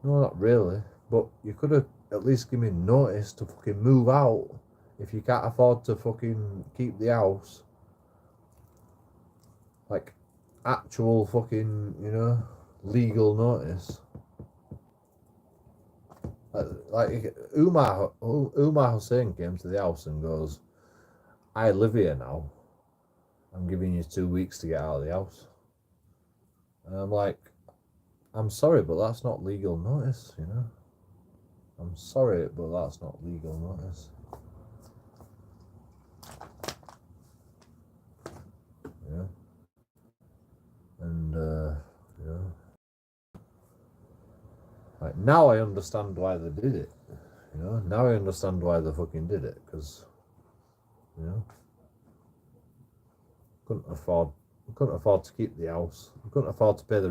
no, not really. But you could have at least given me notice to fucking move out if you can't afford to fucking keep the house. Like, actual fucking, you know, legal notice. Like Umar Hussein came to the house and goes, I live here now. I'm giving you 2 weeks to get out of the house. And I'm like, I'm sorry, but that's not legal notice, you know. I'm sorry, but that's not legal notice. Yeah. And, you know, like, now I understand why they did it. You know, now I understand why they fucking did it, because, you know, couldn't afford to keep the house. We couldn't afford to pay the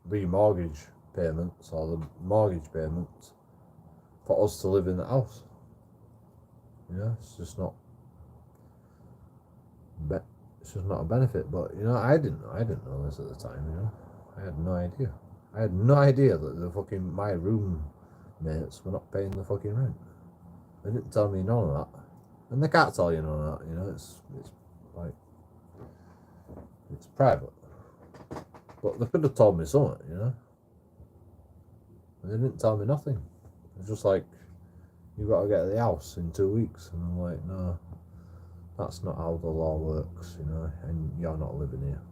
remortgage payments or the mortgage payments for us to live in the house. You know, it's just not a benefit. But you know, I didn't know this at the time. You know, I had no idea. I had no idea that my roommates were not paying the fucking rent. They didn't tell me none of that, and they can't tell you none of that. You know, it's like it's private. But they could have told me something, you know. And they didn't tell me nothing. It's just like, you got to get to the house in 2 weeks, and I'm like, no, that's not how the law works, you know. And you're not living here.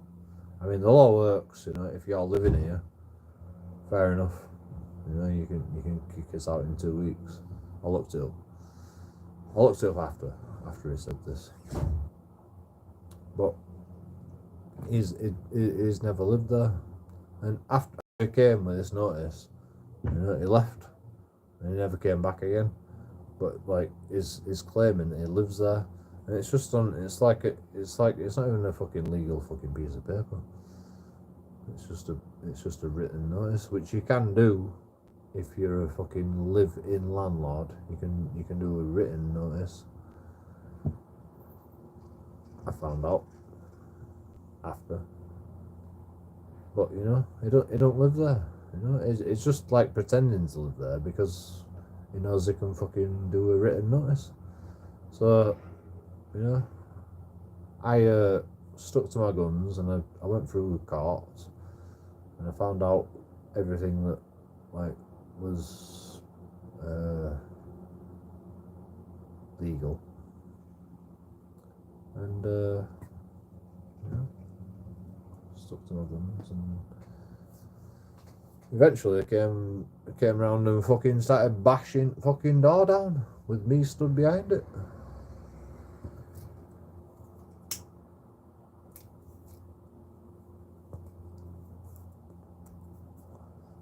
I mean, the law works, you know. If you're living here, fair enough. You know, you can kick us out in 2 weeks. I looked it up after he said this. But he's never lived there, and after he came with this notice, you know, he left, and he never came back again. But like, is claiming that he lives there, and it's just it's not even a fucking legal fucking piece of paper. It's just a written notice, which you can do if you're a fucking live-in landlord. You can do a written notice. I found out after, but you know, he don't live there. You know, it's just like pretending to live there because he knows he can fucking do a written notice. So, you know, I stuck to my guns, and I went through the courts, and I found out everything that like was legal, and you know, stuck to my guns, and eventually I came round and fucking started bashing fucking door down with me stood behind it.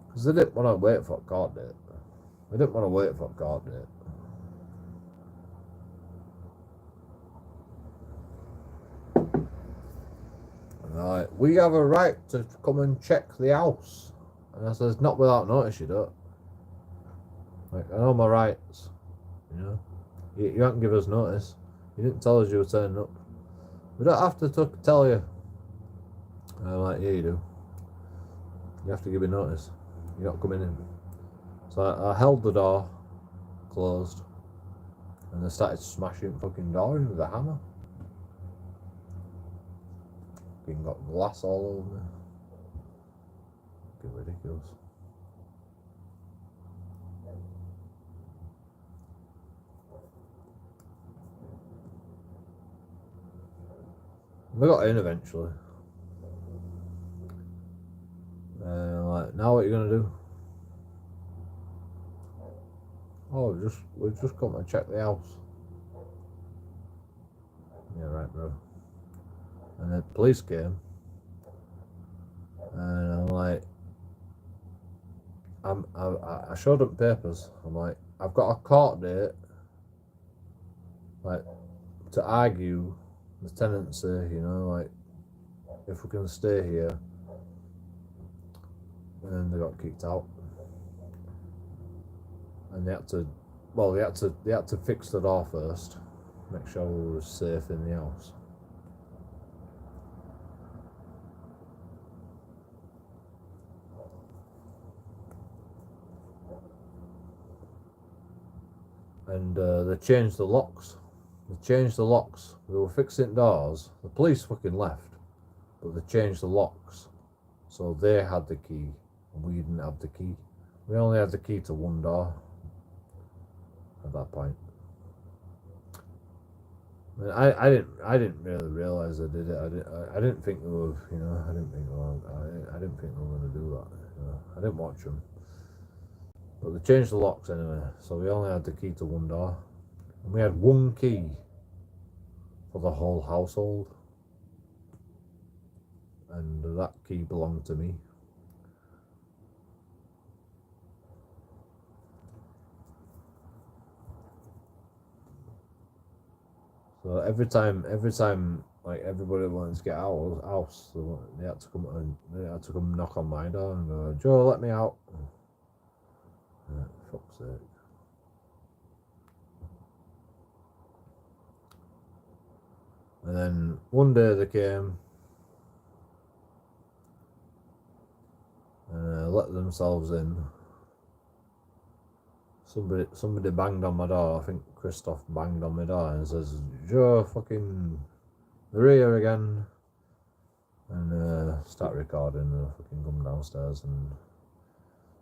Because they didn't want to wait for a court date. They didn't want to wait for a court date. And they're like, we have a right to come and check the house. And I says, not without notice, you don't. Like, I know my rights. You know, you haven't give us notice. You didn't tell us you were turning up. We don't have to tell you. And I'm like, yeah, you do. You have to give me notice. You're not coming in. So I held the door closed, and they started smashing fucking door in with a hammer. Fucking got glass all over me. Fucking ridiculous. We got in eventually. Like, now what are you gonna do? Oh, we've just come to check the house. Yeah, right, bro. And the police came, and I'm like, I showed them papers. I'm like, I've got a court date, like, to argue the tenancy, you know, like, if we can stay here. And then they got kicked out, and they had to fix the door first, make sure we were safe in the house. And they changed the locks. They were fixing doors. The police fucking left, but they changed the locks, so they had the key, and we didn't have the key. We only had the key to one door at that point. I didn't really realize they did it. I didn't think they were, you know, I didn't think they were going to do that. You know, I didn't watch them, but they changed the locks anyway. So we only had the key to one door, and we had one key for the whole household, and that key belonged to me. So every time, like, everybody wanted to get out of the house, they had to come knock on my door and go, "Joe, let me out." Yeah, fuck's sake. And then one day they came and let themselves in. Somebody banged on my door. I think Christoph banged on my door and says, "Joe, fucking, they're here again." And start recording, and I fucking come downstairs, and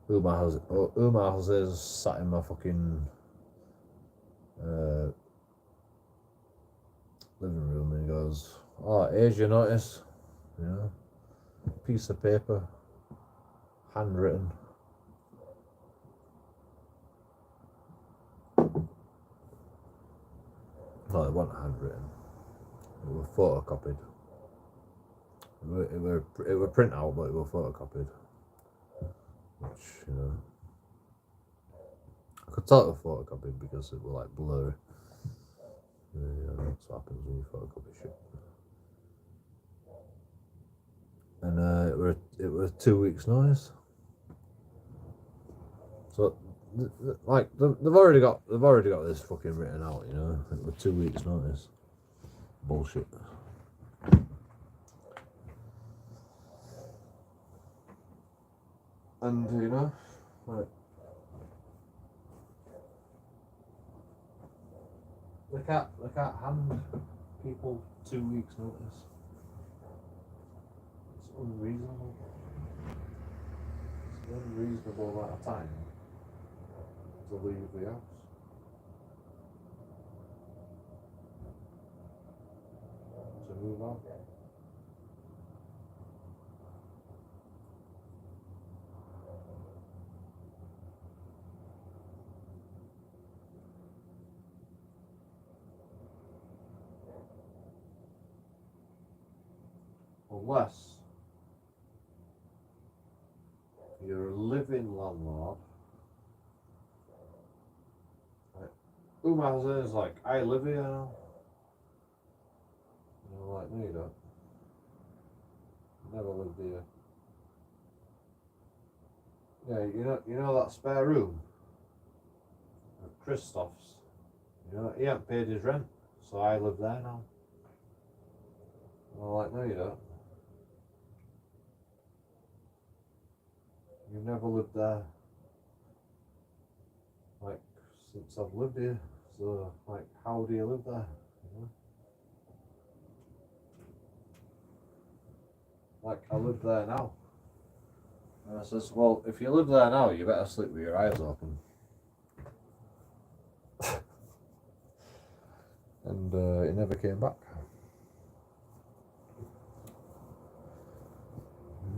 Umar Jose's sat in my fucking living room, and he goes, "Oh, here's your notice, you know, piece of paper, handwritten." No, it wasn't handwritten. It was photocopied. It were print out, but it was photocopied. Which, you know, I could tell it was photocopied because it was like blurry. Yeah, that's what happens when you photocopy shit. And it was 2 weeks notice. So, like, they've already got this fucking written out, you know. It was 2 weeks notice. Bullshit. And, you know, like, they can't hand people 2 weeks notice. It's unreasonable. It's an unreasonable amount of time to leave the house. To move on. Unless you're a living landlord. Like, Umar is like, "I live here now." And I'm like, "No, you don't. Never lived here." Yeah, you know that spare room at Christoph's. You know, he hasn't paid his rent, so I live there now. And I'm like, "No, you don't. You've never lived there, like, since I've lived here. So, like, how do you live there? You know? Like, I live there now." And I says, "Well, if you live there now, you better sleep with your eyes open." And he never came back.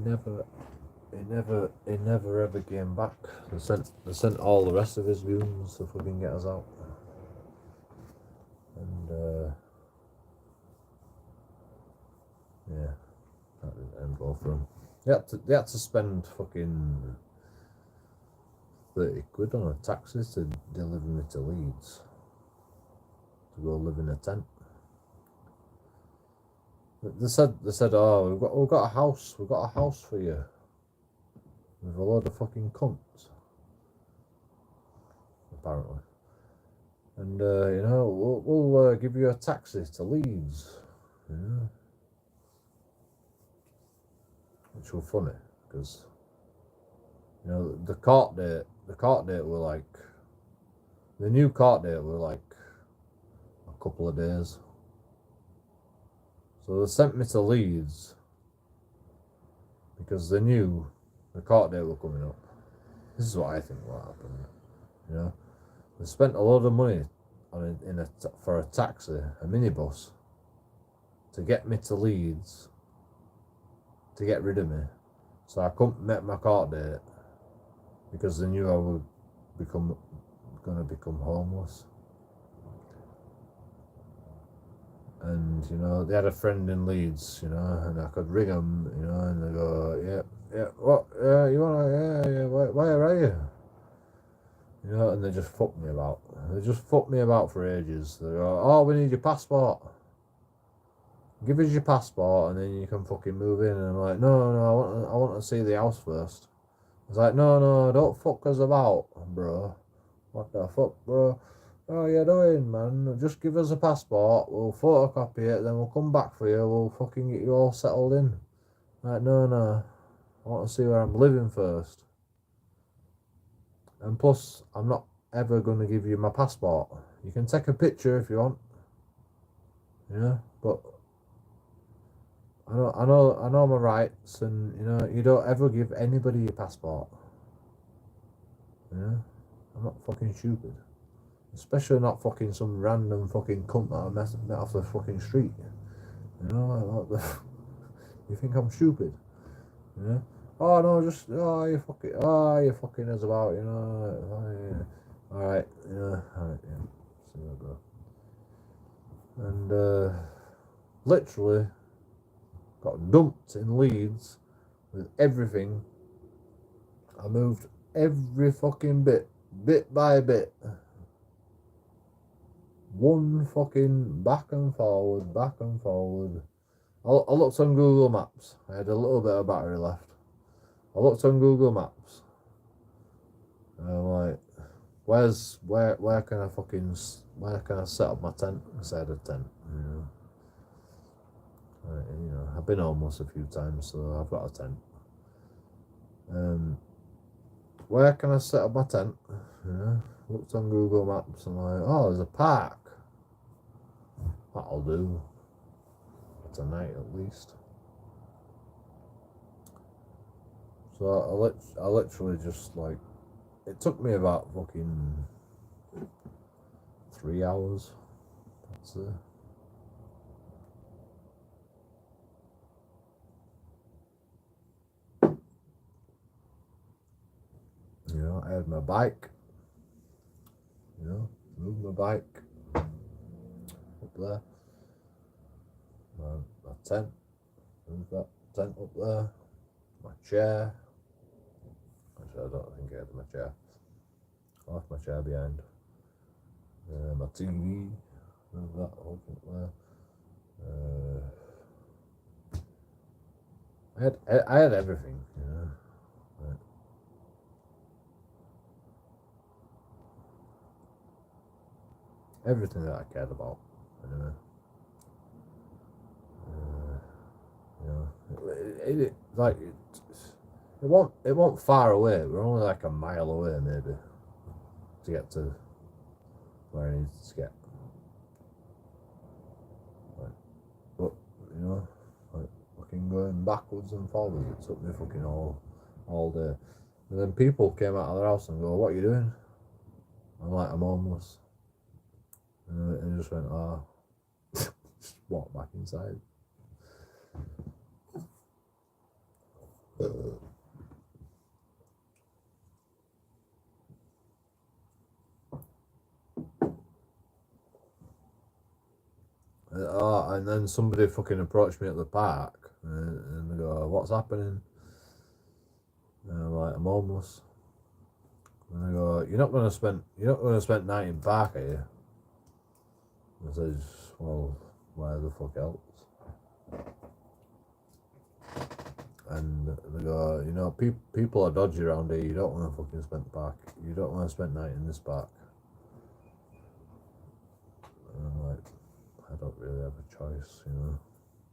he never ever came back. They sent all the rest of his goons to fucking get us out. And yeah, that didn't end well for him. They had to spend fucking 30 quid on a taxi to deliver me to Leeds to go live in a tent. They said, oh, we've got a house for you with a load of fucking cunts, apparently. And you know, we'll give you a taxi to Leeds, you know, which was funny because, you know, the court date were like, the new court date were like a couple of days. So they sent me to Leeds because they knew the court date were coming up. This is what I think will happen. You know, they spent a lot of money on for a taxi, a minibus, to get me to Leeds, to get rid of me, so I couldn't make my court date because they knew I would gonna become homeless. And, you know, they had a friend in Leeds, you know, and I could ring them, you know, and they go, yeah, what, yeah, you wanna, yeah, where are you? You know, and they just fucked me about. They just fucked me about for ages. They go, oh, we need your passport. Give us your passport and then you can fucking move in. And I'm like, no, I want to see the house first. It's like, no, don't fuck us about, bro. What the fuck, bro? Oh, you're doing, man. Just give us a passport. We'll photocopy it. Then we'll come back for you. We'll fucking get you all settled in. Like, no. I want to see where I'm living first. And plus, I'm not ever going to give you my passport. You can take a picture if you want. You know, but I know my rights, and you know, you don't ever give anybody your passport. You know, I'm not fucking stupid. Especially not fucking some random fucking cunt that I met off the fucking street. You know, like, you think I'm stupid? You know? Oh no, just you fucking us about, you know. Alright, yeah, see how I go. And literally got dumped in Leeds with everything. I moved every fucking bit by bit. One fucking back and forward. I looked on Google Maps. I had a little bit of battery left. I looked on Google Maps. And I'm like, where can I set up my tent inside a tent? You know, I've been homeless a few times, so I've got a tent. Where can I set up my tent? You know, looked on Google Maps and like, oh, there's a park. That'll do. Tonight at least. So I literally just like, it took me about fucking 3 hours. That's it. You know, I had my bike. You know, moved my bike up there. My tent. Moved that tent up there. My chair. Actually, I don't think I had my chair. I left my chair behind. My TV. Moved that up there. I had everything, you know. Right. Everything that I cared about, anyway. You know, it won't far away. We're only like a mile away, maybe, to get to where I need to get. Like, but you know, like fucking going backwards and forwards, it took me fucking all day. And then people came out of their house and go, "What are you doing?" I'm like, "I'm homeless." And I just went, just walk back inside. And then somebody fucking approached me at the park, and they go, "What's happening?" And I'm like, "I'm homeless." And they go, you're not gonna spend night in park, are you?" I says, "Well, where the fuck else?" And they go, people are dodgy around here. You don't want to fucking spend park. You don't want to spend night in this park. And I'm like, I don't really have a choice,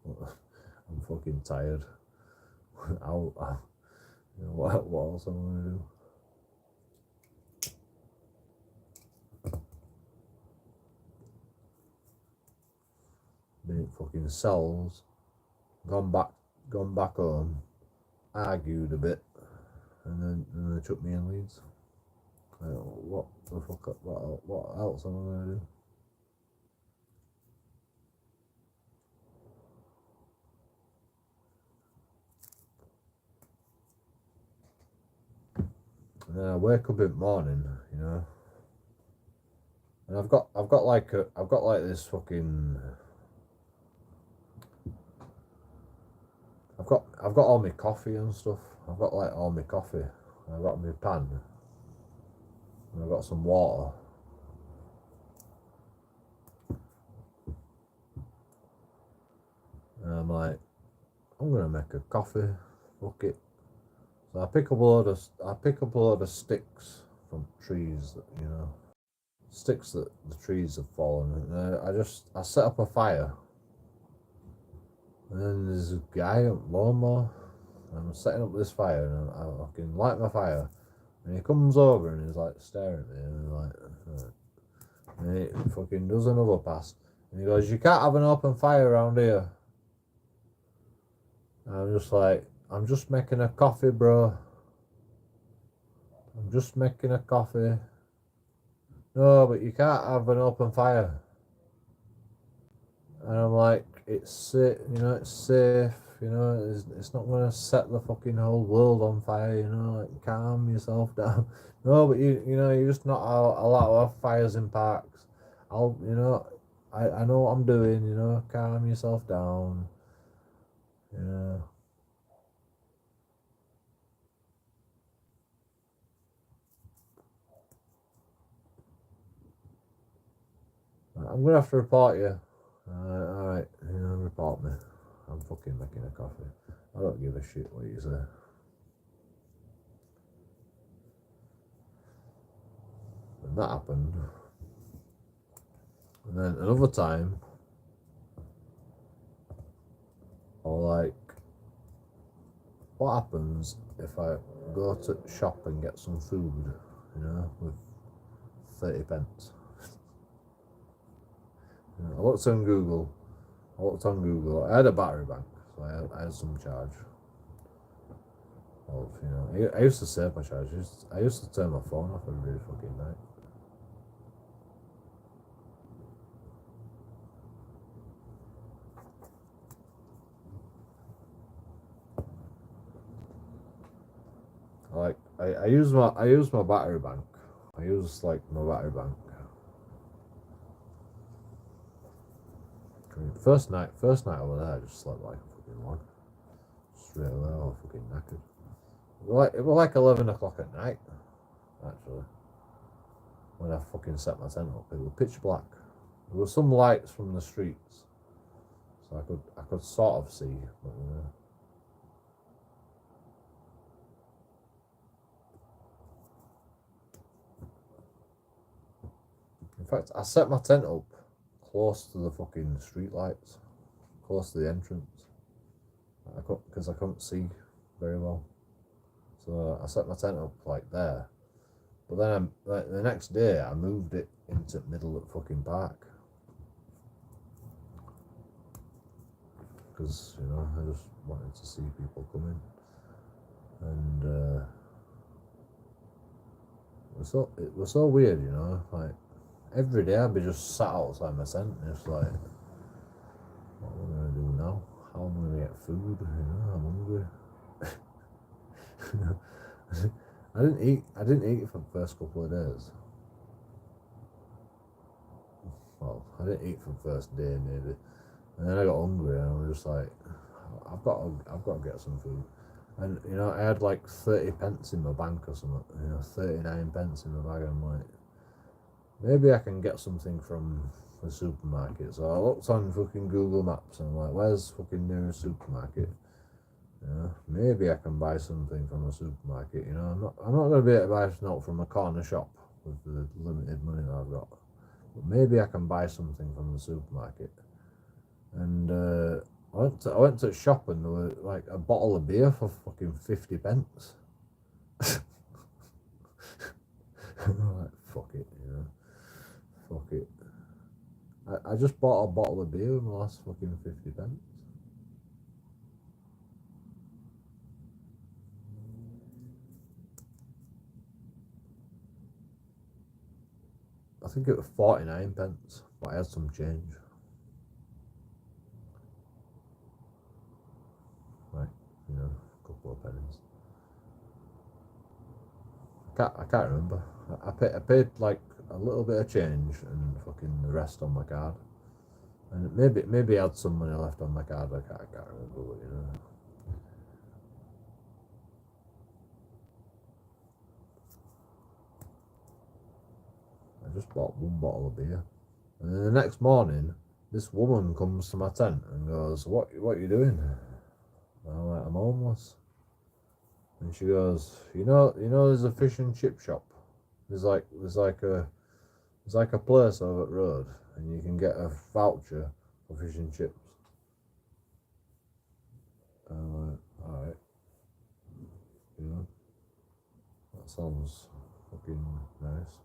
I'm fucking tired. What else am I gonna do? Been in fucking cells, gone back home, argued a bit, and then they took me in Leeds. What the fuck? What else am I gonna do? And then I wake up in the morning, and I've got like this fucking. I've got all my coffee and stuff. I've got like all my coffee. I've got my pan. And I've got some water. And I'm like, I'm gonna make a coffee. Fuck it. So I pick up a load of sticks from trees that sticks that the trees have fallen. And I set up a fire. And then there's a guy at lawnmower. I'm setting up this fire, and I fucking light my fire. And he comes over and he's like staring at me, and I'm like, and he fucking does another pass. And he goes, "You can't have an open fire around here." And I'm just like, "I'm just making a coffee, bro. I'm just making a coffee." "No, but you can't have an open fire." And I'm like, it's safe, it's safe, it's not going to set the fucking whole world on fire, like, calm yourself down. "No, but you're just not allowed to have fires in parks. I know what I'm doing, calm yourself down, I'm going to have to report you." Alright, report me. I'm fucking making a coffee. I don't give a shit what you say. And that happened. And then another time, like, what happens if I go to shop and get some food, with 30 pence? I looked on Google. I had a battery bank, so I had some charge. Well, I used to save my charge. I used to turn my phone off every fucking night. Like, I use my battery bank. I use like my battery bank. First night over there, I just slept like a fucking log. Straight away, I was fucking knackered. It was like 11 o'clock at night, actually, when I fucking set my tent up. It was pitch black. There were some lights from the streets, so I could sort of see, but in fact, I set my tent up close to the fucking street lights, close to the entrance. Because I couldn't see very well, so I set my tent up like there. But then the next day I moved it into the middle of the fucking park, because I just wanted to see people coming, and it was so weird, like every day I'd be just sat outside my tent, just like, what am I gonna do now? How am I gonna get food? I'm hungry. I didn't eat for the first couple of days. Well, I didn't eat for the first day maybe, and then I got hungry and I was just like, I've got to get some food. And I had like 30 pence in my bank or something, 39 pence in my bag. I'm like, maybe I can get something from the supermarket. So I looked on fucking Google Maps and I'm like, where's fucking nearest supermarket? Maybe I can buy something from a supermarket. I'm not gonna be able to buy something from a corner shop with the limited money that I've got. But maybe I can buy something from the supermarket. And I went to a shop and there was like a bottle of beer for fucking 50 pence. I'm like, fuck it, fuck it. I just bought a bottle of beer with my last fucking 50 pence. I think it was 49 pence, but I had some change. Like, a couple of pennies. I can't remember. I paid like a little bit of change and fucking the rest on my card. And maybe I had some money left on my card. I can't remember, but I just bought one bottle of beer. And then the next morning, this woman comes to my tent and goes, "What are you doing?" And I'm like, "I'm homeless." And she goes, there's a fish and chip shop. There's like a place over at road, and you can get a voucher for fish and chips. And I'm like, all right, that sounds fucking nice.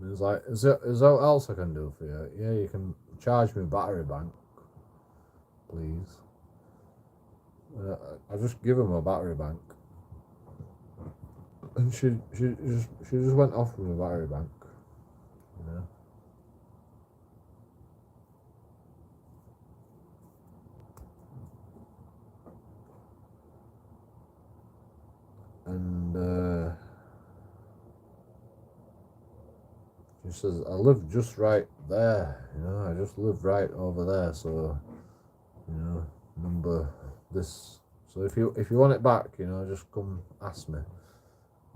And it's like, is there else I can do for you? Yeah, you can charge me battery bank, please. I just give him a battery bank, and she just went off with a battery bank, and she says, "I live just right there, I just live right over there, so number this. So if you want it back, just come ask me."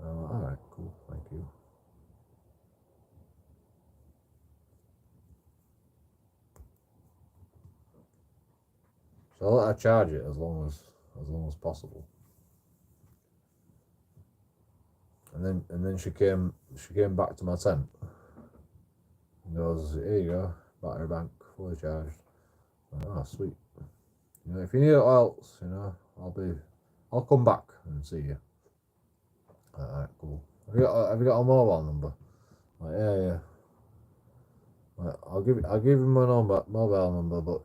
I'm like, all right, cool, thank you. So I let her charge it as long as possible. And then she came back to my tent and goes, "Here you go, battery bank, fully charged." I'm like, oh, sweet. If you need it else, I'll come back and see you. Alright, cool. Have you got a mobile number? Like, yeah. Like, I'll give you my mobile number, but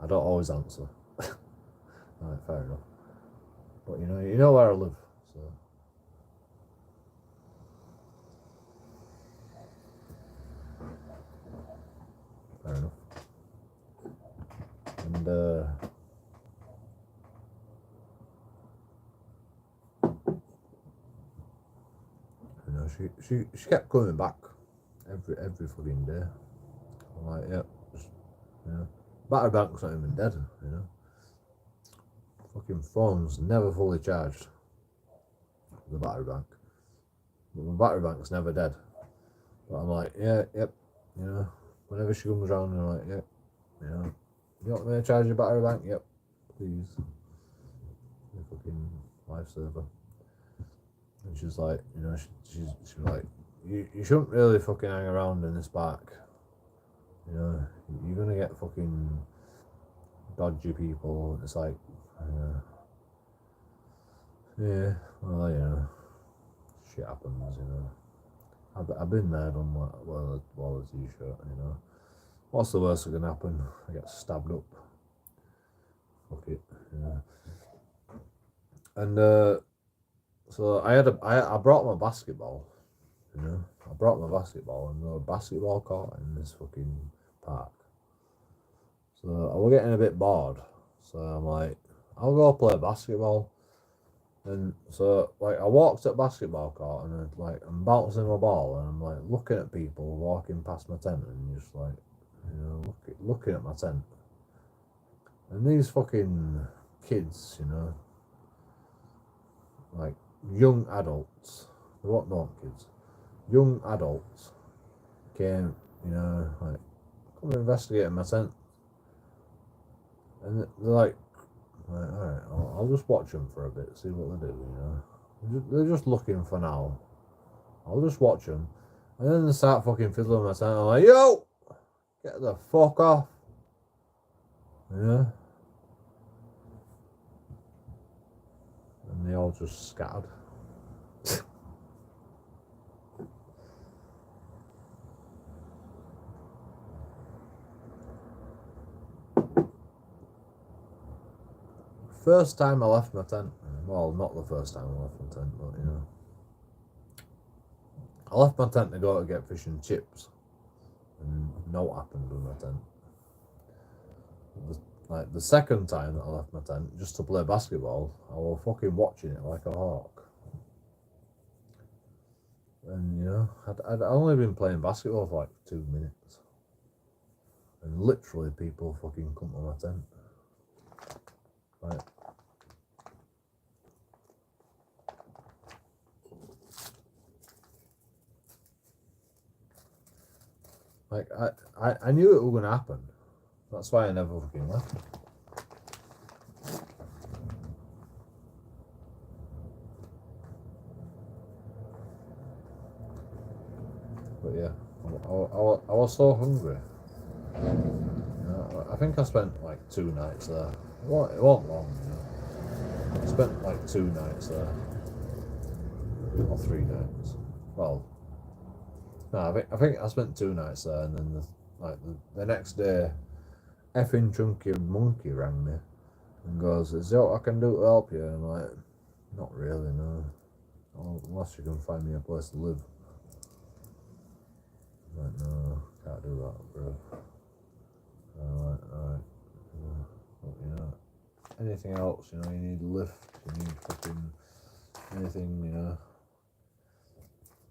I don't always answer. Alright, fair enough. But you know where I live, so fair enough. And she kept coming back every fucking day. I'm like, yeah, battery bank's not even dead, Fucking phone's never fully charged. The battery bank, but my battery bank's never dead. But I'm like, yeah, yep, whenever she comes around, I'm like, yep, you want me to charge your battery bank? Yep, please. Your fucking lifesaver. And she's like, she's like, you shouldn't really fucking hang around in this park. You're gonna get fucking dodgy people. It's like, yeah, well, shit happens, I've been there, done well a t-shirt, What's the worst that can happen? I get stabbed up. Fuck it, And so I brought my basketball, I brought my basketball, and there was a basketball court in this fucking park. So I was getting a bit bored. So I'm like, I'll go play basketball. And so like I walked at basketball court and I'm bouncing my ball and I'm like looking at people walking past my tent and just like, you know, looking at my tent. And these fucking kids, you know, like young adults, they weren't not kids, young adults came, you know, like, come investigate my tent. And they're like alright, I'll just watch them for a bit, see what they do, you know. They're just looking for now. I'll just watch them. And then they start fucking fiddling my tent. I'm like, yo! Get the fuck off. Yeah. And they all just scattered. First time I left my tent. Well, not the first time I left my tent, but you know. I left my tent to go to get fish and chips. And no happened with my tent. Like the second time that I left my tent just to play basketball, I was fucking watching it like a hawk. And you know, I'd only been playing basketball for like 2 minutes. And literally people fucking come to my tent. Like I knew it was gonna happen. That's why I never fucking left. But yeah, I was so hungry. You know, I think I spent like 2 nights there. It wasn't long, you know. I spent like 2 nights there. Or 3 nights. Well, no, I think I spent 2 nights there, and then the next day, effing chunky monkey rang me and goes, "Is there what I can do to help you?" And I'm like, "Not really, no. Unless you can find me a place to live." I'm like, "No, can't do that, bro." I'm like, "Alright, but, you know, anything else? You know, you need a lift, you need fucking anything, you know,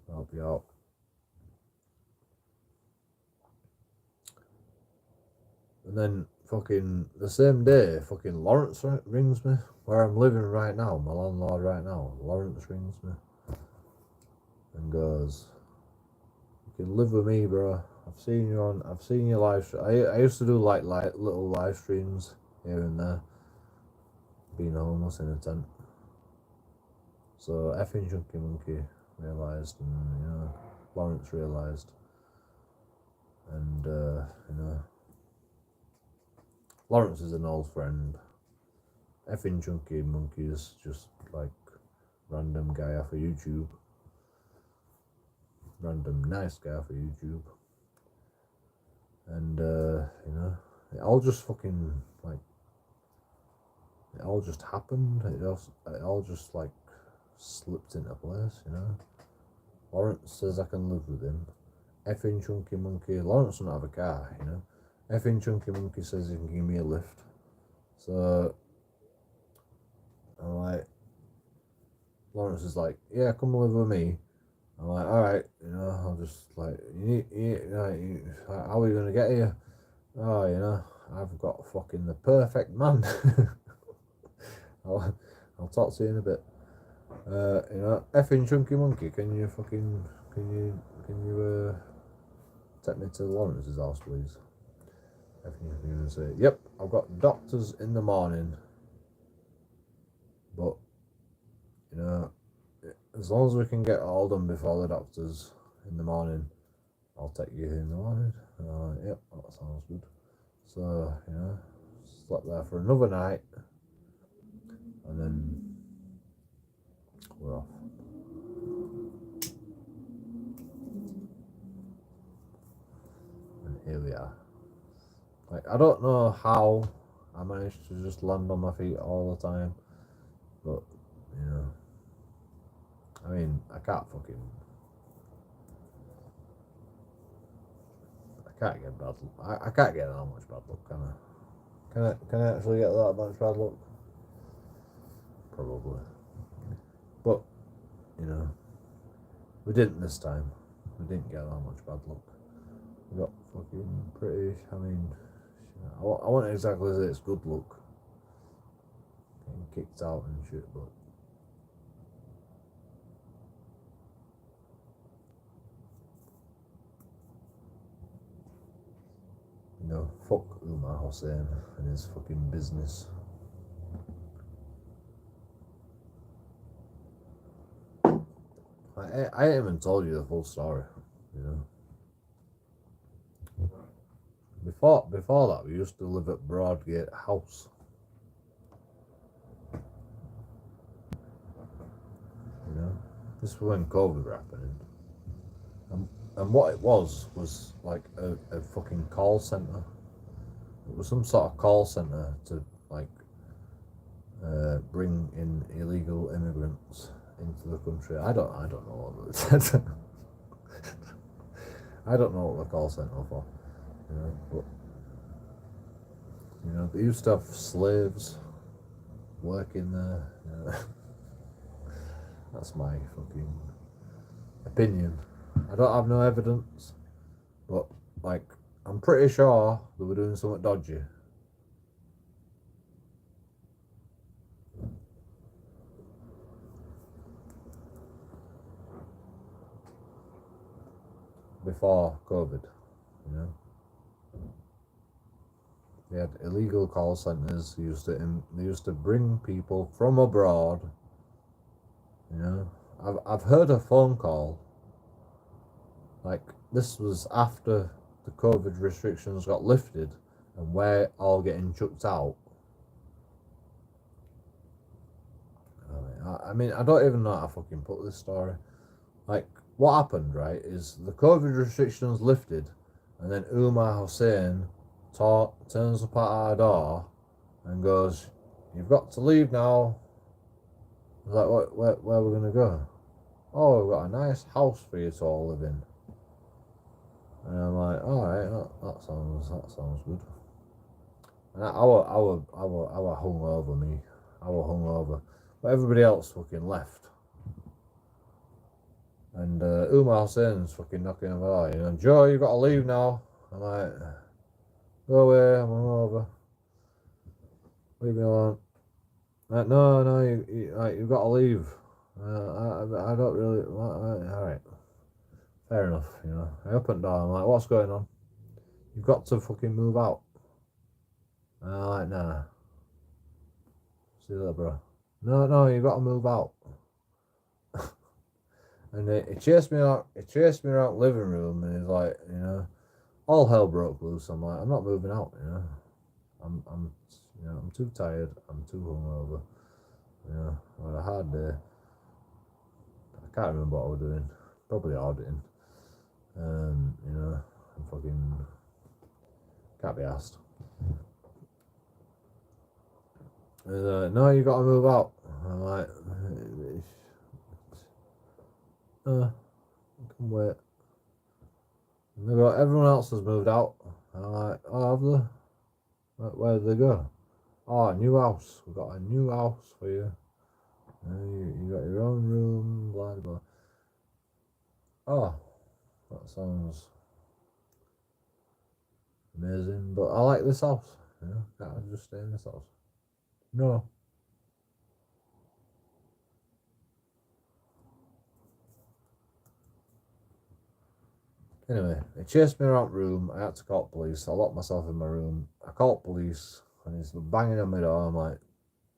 I'll help you out." And then fucking the same day, fucking Lawrence rings me where I'm living right now, my landlord right now. Lawrence rings me and goes, "You can live with me, bro. I've seen your live. I used to do like little live streams here and there, being homeless in a tent. So effing Chunky Monkey realised, and you know, Lawrence realised, and you know, Lawrence is an old friend. Effing Chunky Monkey is just like random guy off of YouTube. Random nice guy off of YouTube. And you know, it all just fucking like it all just happened. It all just like slipped into place, you know. Lawrence says I can live with him. Effing Chunky Monkey. Lawrence doesn't have a car, you know. Effing Chunky Monkey says he can give me a lift. So I'm like, Lawrence is like, "Yeah, come live with me." I'm like, "Alright, you know, I'll just like, how are we gonna get here?" "Oh, you know, I've got fucking the perfect man." I'll talk to you in a bit. You know, effing Chunky Monkey, can you take me to Lawrence's house, please? Effing Chunky Monkey say, "Yep, I've got doctors in the morning, but you know, as long as we can get all done before the doctors in the morning, I'll take you in the morning." Yep, that sounds good. So, you know, slept there for another night, and then we're off. And here we are. Like, I don't know how I managed to just land on my feet all the time, but, you know, I mean, I can't get bad luck. I can't get that much bad luck, can I? Can I actually get that much bad luck? Probably. But, you know, we didn't this time. We didn't get that much bad luck. We got fucking pretty, I mean, I won't exactly say it's good luck. Getting kicked out and shit, but you know, fuck Umar Hussein and his fucking business. I ain't even told you the full story, you know. Before that, we used to live at Broadgate House. You know, this was when COVID was happening. And what it was like a fucking call centre. It was some sort of call centre to like bring in illegal immigrants into the country. I don't know what it I don't know what the call centre for. You know, but you know, they used to have slaves working there. You know. That's my fucking opinion. I don't have no evidence, but like I'm pretty sure they were doing something dodgy. Before COVID, you know. They had illegal call centres. They used to bring people from abroad. You know, I've heard a phone call. Like this was after the COVID restrictions got lifted, and we're all getting chucked out. I mean, I don't even know how to fucking put this story. Like, what happened, right, is the COVID restrictions lifted, and then Umar Hussein turns up at our door and goes, "You've got to leave now." I was like, where are we going to go? "Oh, we've got a nice house for you to all live in." And I'm like, alright, that sounds good. And I were hungover, me. I were hungover. But everybody else fucking left. And Umar Hussein's fucking knocking on the door, you know, "Joe, you've got to leave now." I'm like, "Go away, I'm hungover. Leave me alone." Like, no, you've got to leave. I don't really. Alright, fair enough, you know. I opened the door, I'm like, "What's going on? You've got to fucking move out." And I'm like, "Nah. See you later, bro." No, you've got to move out. And he chased me out. He chased me around the living room, and he's like, you know, all hell broke loose. I'm like, I'm not moving out, you know. I'm too tired. I'm too hungover. You know, I had a hard day. I can't remember what I was doing. Probably auditing. You know, I'm fucking can't be asked. And no, you got to move out. I'm like, I can wait. And they go, "Everyone else has moved out." And I'm like, "Oh, have they? Where did they go?" "Oh, new house. We've got a new house for you. You got your own room, blah blah." Oh, that sounds amazing. But I like this house. You know, can't I just stay in this house? No. Anyway, he chased me around the room. I had to call police. I locked myself in my room. I called police, and he's banging on my door. I'm like,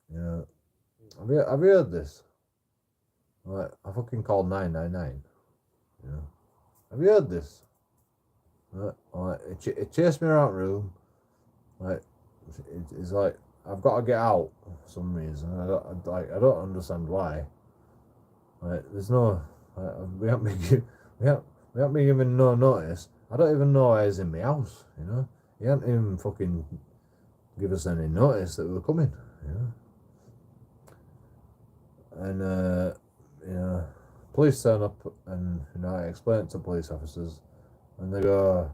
you know, have you heard this? I'm like, I fucking called 999. You know, have you heard this? I'm like, it chased me around the room. Like, it's like I've got to get out for some reason. I don't understand why. Like, there's no, we haven't been given no notice. I don't even know why he's in my house. You know, he hadn't even fucking give us any notice that we were coming. You know, and you know, police turn up, and you know, I explain it to police officers, and they go,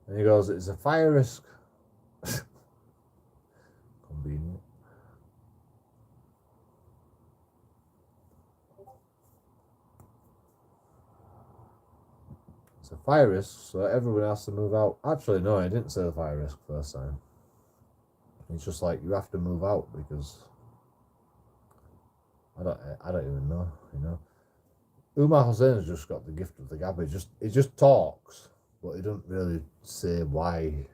and he goes, "It's a fire risk." it's a fire risk, so everyone has to move out. Actually, no, I didn't say the fire risk first time. It's just like you have to move out because I don't even know, you know. Umar Hussein's just got the gift of the gab. He just talks, but he don't really say why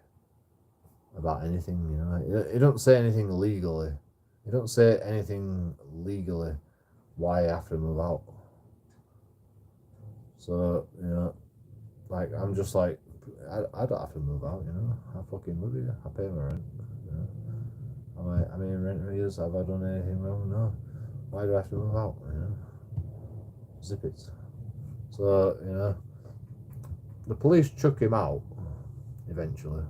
about anything, you know. He don't say anything legally. He don't say anything legally why I have to move out. So, you know, like, I'm just like, I don't have to move out, you know. I fucking live here. I pay my rent, you know. Am I in rent arrears? Have I done anything wrong? No. Why do I have to move out, you know? Zip it. So, you know, the police chuck him out eventually.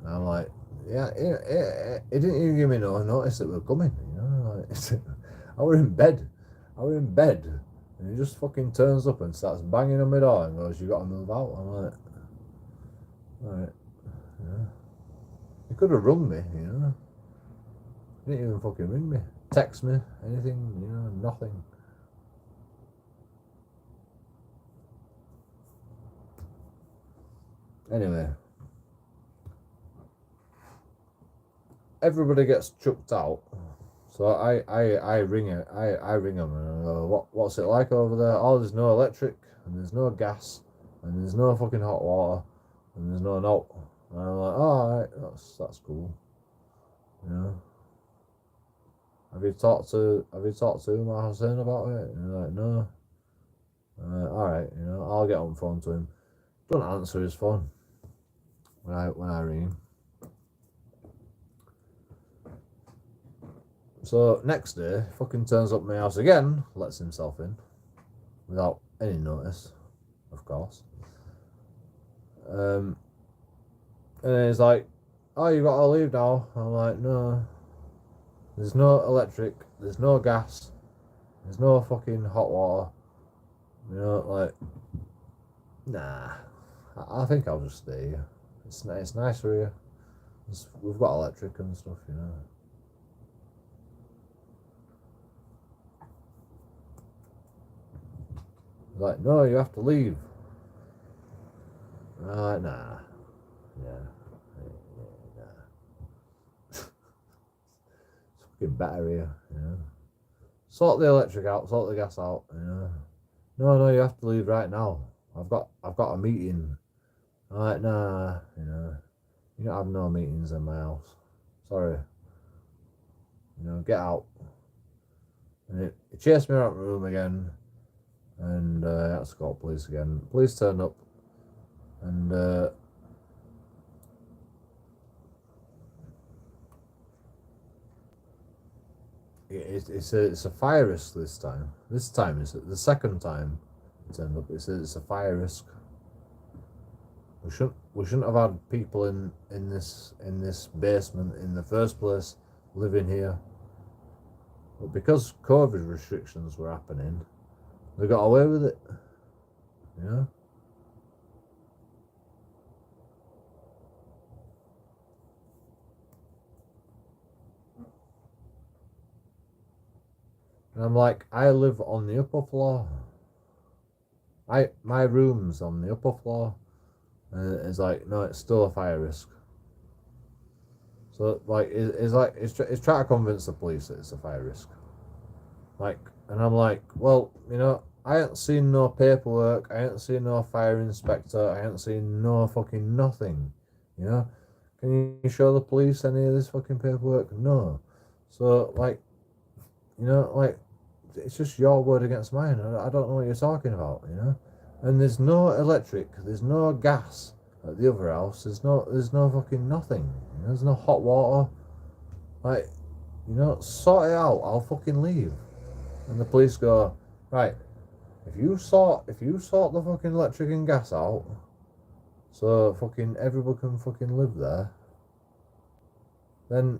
And I'm like, yeah, he didn't even give me no notice that we're coming, you know. Like, I were in bed. And he just fucking turns up and starts banging on my door and goes, you gotta move out. I'm like, alright, yeah. He could have rung me, you know. He didn't even fucking ring me. Text me, anything, you know, nothing. Anyway. Everybody gets chucked out. So I ring him and I go, what's it like over there? Oh, there's no electric and there's no gas and there's no fucking hot water and there's no note. And I'm like, oh, alright, that's cool. You know. Have you talked to Umar Hussein about it? And you're like, no. Alright, you know, I'll get on the phone to him. Don't answer his phone when I ring him. So next day, fucking turns up at my house again, lets himself in, without any notice, of course. And he's like, oh, you got to leave now. I'm like, no. There's no electric, there's no gas, there's no fucking hot water. You know, like, nah. I think I'll just stay here. It's nicer here. We've got electric and stuff, you know. Like, no, you have to leave. Nah. Yeah. Nah. It's fucking better here, you know. Sort the electric out, sort the gas out, you know. No, you have to leave right now. I've got a meeting. I'm like, nah, you know. You don't have no meetings in my house. Sorry. You know, get out. And it chased me out of the room again. And I had to call police again. Police turned up, and it's a fire risk this time. This time is the second time it turned up. It's a fire risk. We shouldn't have had people in this basement in the first place living here. But because COVID restrictions were happening, they got away with it. You know? And I'm like, I live on the upper floor. My room's on the upper floor. And it's like, no, it's still a fire risk. So like, it's trying to convince the police that it's a fire risk. Like, and I'm like, well, you know, I ain't seen no paperwork, I ain't seen no fire inspector, I ain't seen no fucking nothing, you know? Can you show the police any of this fucking paperwork? No. So, like, you know, like, it's just your word against mine. I don't know what you're talking about, you know? And there's no electric, there's no gas at the other house, there's no fucking nothing, you know? There's no hot water. Like, you know, sort it out, I'll fucking leave. And the police go, right, if you sort the fucking electric and gas out, so fucking everybody can fucking live there, then,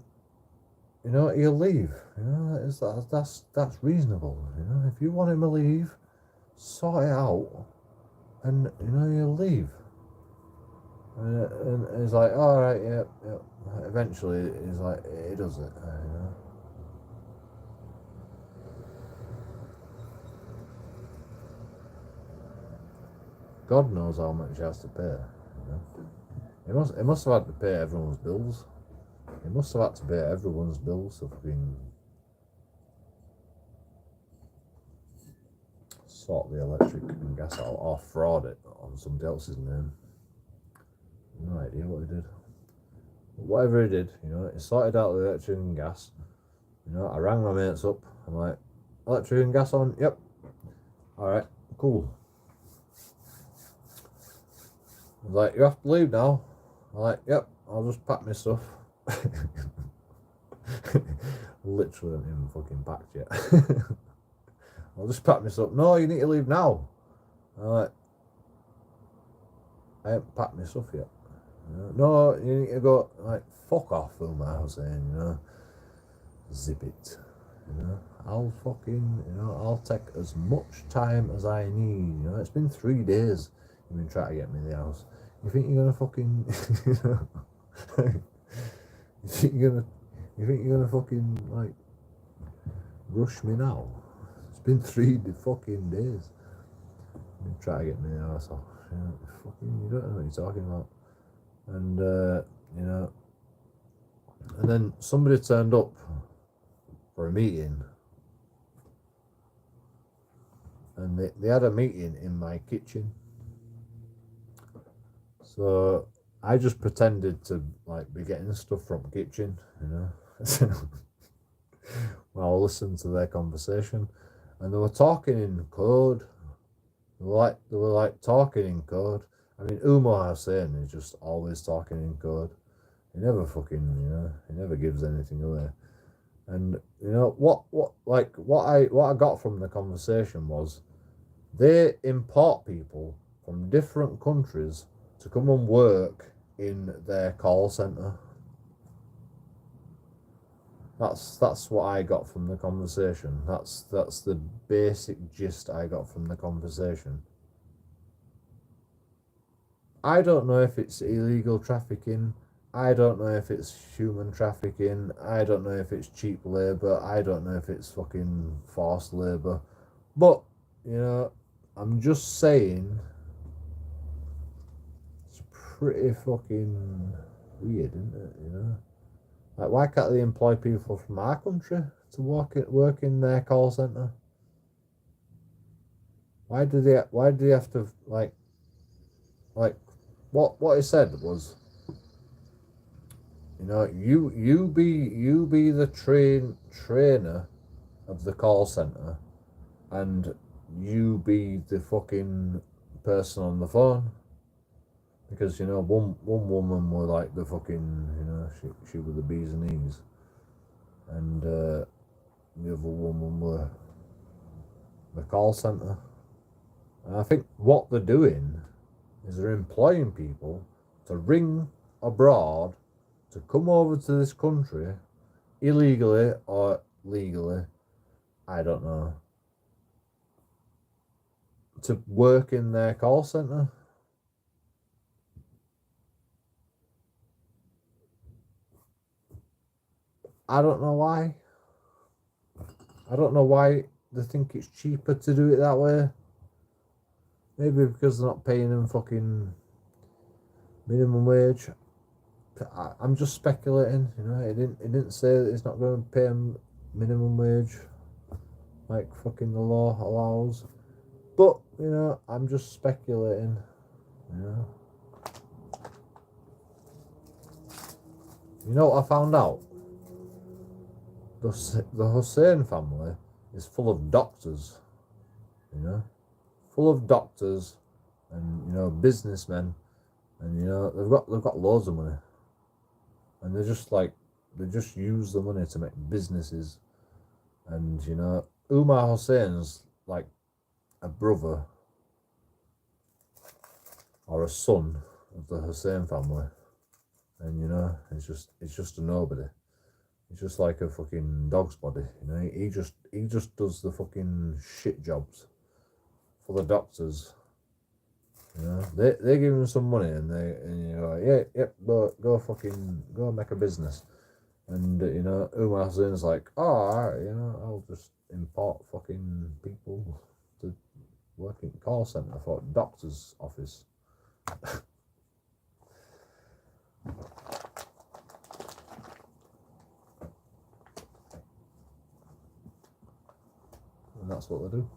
you know, he'll leave. You know, that's reasonable. You know, if you want him to leave, sort it out, and you know, he'll leave. And he's like, all right, yeah. Eventually, he's like, he does it. You know. God knows how much he has to pay. You know? He must have had to pay everyone's bills. He must have had to pay everyone's bills to fucking sort the electric and gas out or fraud it on somebody else's name. No idea what he did. But whatever he did, you know, he sorted out the electric and gas. You know, I rang my mates up. I'm like, electric and gas on? Yep. Alright, cool. I was like, you have to leave now. I'm like, yep, I'll just pack my stuff. Literally haven't even fucking packed yet. I'll just pack my stuff. No, you need to leave now. I'm like, I haven't packed my stuff yet. You know, no, you need to go. Like, fuck off, Uma, I was saying, you know. Zip it. You know, I'll fucking, you know, I'll take as much time as I need. You know, it's been 3 days you've been trying to get me in the house. You think you're gonna fucking, you know, you think you're gonna fucking, like, rush me now? It's been 3 fucking days. You've been trying to get me in the house. So, you know, fucking, you don't know what you're talking about. And, you know, and then somebody turned up for a meeting, and they had a meeting in my kitchen. So I just pretended to, like, be getting stuff from the kitchen, you know, while I listened to their conversation, and they were talking in code. They were like talking in code. I mean, Umar Hussein is just always talking in code. He never fucking, you know, he never gives anything away. And you know what I got from the conversation was they import people from different countries to come and work in their call center. That's what I got from the conversation. That's the basic gist I got from the conversation. I don't know if it's illegal trafficking. I don't know if it's human trafficking. I don't know if it's cheap labour. I don't know if it's fucking forced labour. But, you know, I'm just saying, it's pretty fucking weird, isn't it, you know? Like, why can't they employ people from our country to work in their call centre? Why do they have to, like what he said was, you know, you be the trainer of the call center, and you be the fucking person on the phone, because, you know, one woman were like the fucking, you know, she was the bees and knees, and the other woman were the call center. And I think what they're doing is they're employing people to ring abroad to come over to this country, illegally or legally, I don't know, to work in their call centre. I don't know why. I don't know why they think it's cheaper to do it that way. Maybe because they're not paying them fucking minimum wage. I'm just speculating, you know. It didn't say that it's not going to pay them minimum wage like fucking the law allows. But, you know, I'm just speculating, you know. You know what I found out? The Hussein family is full of doctors, you know. Full of doctors and, you know, businessmen, and, you know, they've got loads of money. And they just use the money to make businesses. And, you know, Umar Hussein's like a brother or a son of the Hussein family. And, you know, it's just a nobody. He's just like a fucking dog's body, you know. He just does the fucking shit jobs for the doctors. You know, they give him some money, and you're like, go fucking go make a business. And, you know, Umar Hussain's like, oh, alright, you know, I'll just import fucking people to work in call call centre for doctor's office. And that's what they do.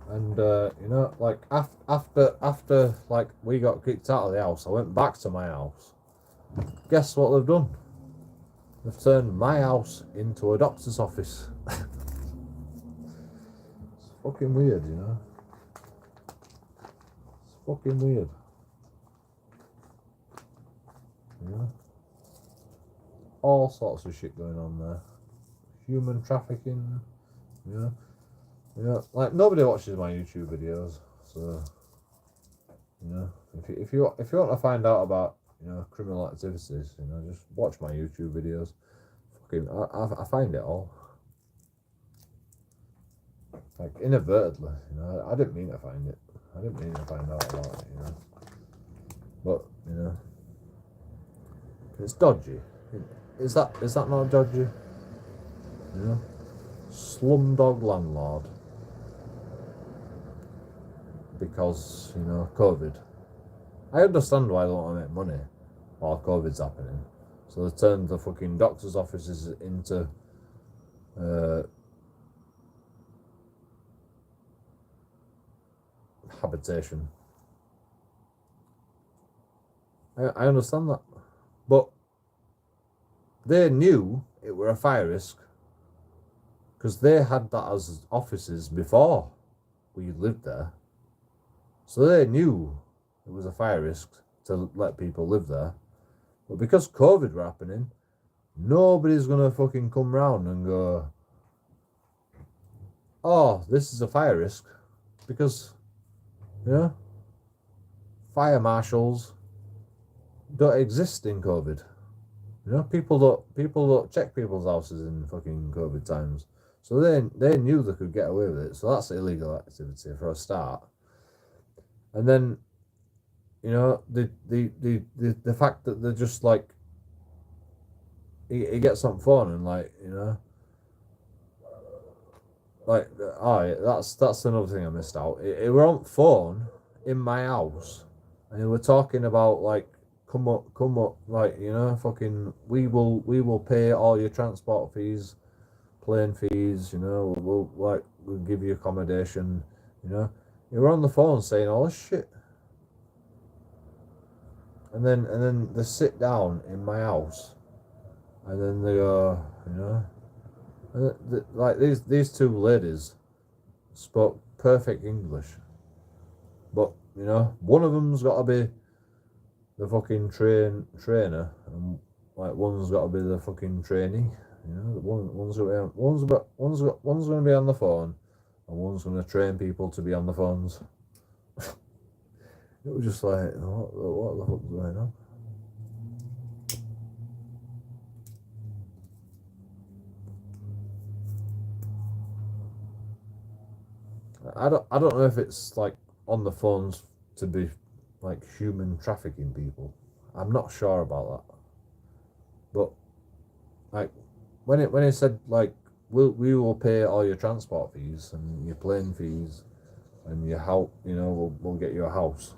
And you know, like after like we got kicked out of the house, I went back to my house. Guess what they've done? They've turned my house into a doctor's office. It's fucking weird, you know. It's fucking weird. You know? All sorts of shit going on there. Human trafficking, you know. You know, like nobody watches my YouTube videos, so you know, if you want to find out about, you know, criminal activities, you know, just watch my YouTube videos. Fucking, I find it all. Like inadvertently, you know, I didn't mean to find it. I didn't mean to find out about it, you know. But you know, it's dodgy. Is that not dodgy? You know, slumdog landlord. Because, you know, COVID. I understand why they want to make money while COVID's happening. So they turned the fucking doctor's offices into habitation. I understand that. But they knew it were a fire risk because they had that as offices before we lived there. So they knew it was a fire risk to let people live there. But because COVID were happening, nobody's going to fucking come round and go, oh, this is a fire risk. Because, you know, fire marshals don't exist in COVID. You know, people don't check people's houses in fucking COVID times. So they knew they could get away with it. So that's illegal activity for a start. And then, you know, the fact that they're just like, he gets on phone and like, you know, like, oh, that's another thing I missed out. It were on phone in my house, and they were talking about like, come up, like, you know, fucking, we will pay all your transport fees, plane fees, you know, we'll give you accommodation, you know. You were on the phone saying all this shit, and then they sit down in my house, and then they go, you know, and like these two ladies spoke perfect English, but you know, one of them's got to be the fucking trainer, and like one's got to be the fucking trainee. You know, one's going to be on the phone, and one's going to train people to be on the phones. It was just like, what the fuck's going on? I don't know if it's like on the phones to be like human trafficking people. I'm not sure about that. But like when it said like we will pay all your transport fees and your plane fees and your house, you know, we'll get you a house.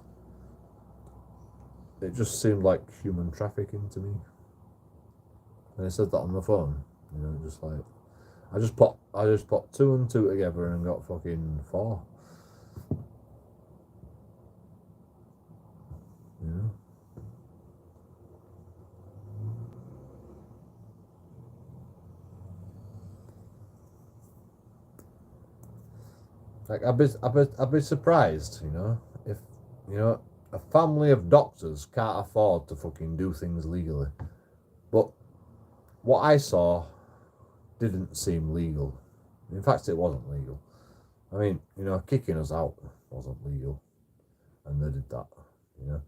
It just seemed like human trafficking to me. And it said that on the phone, you know, just like I just put two and two together and got fucking 4. You know? Like I'd be surprised, you know, if, you know, a family of doctors can't afford to fucking do things legally. But what I saw didn't seem legal. In fact, it wasn't legal. I mean, you know, kicking us out wasn't legal, and they did that. You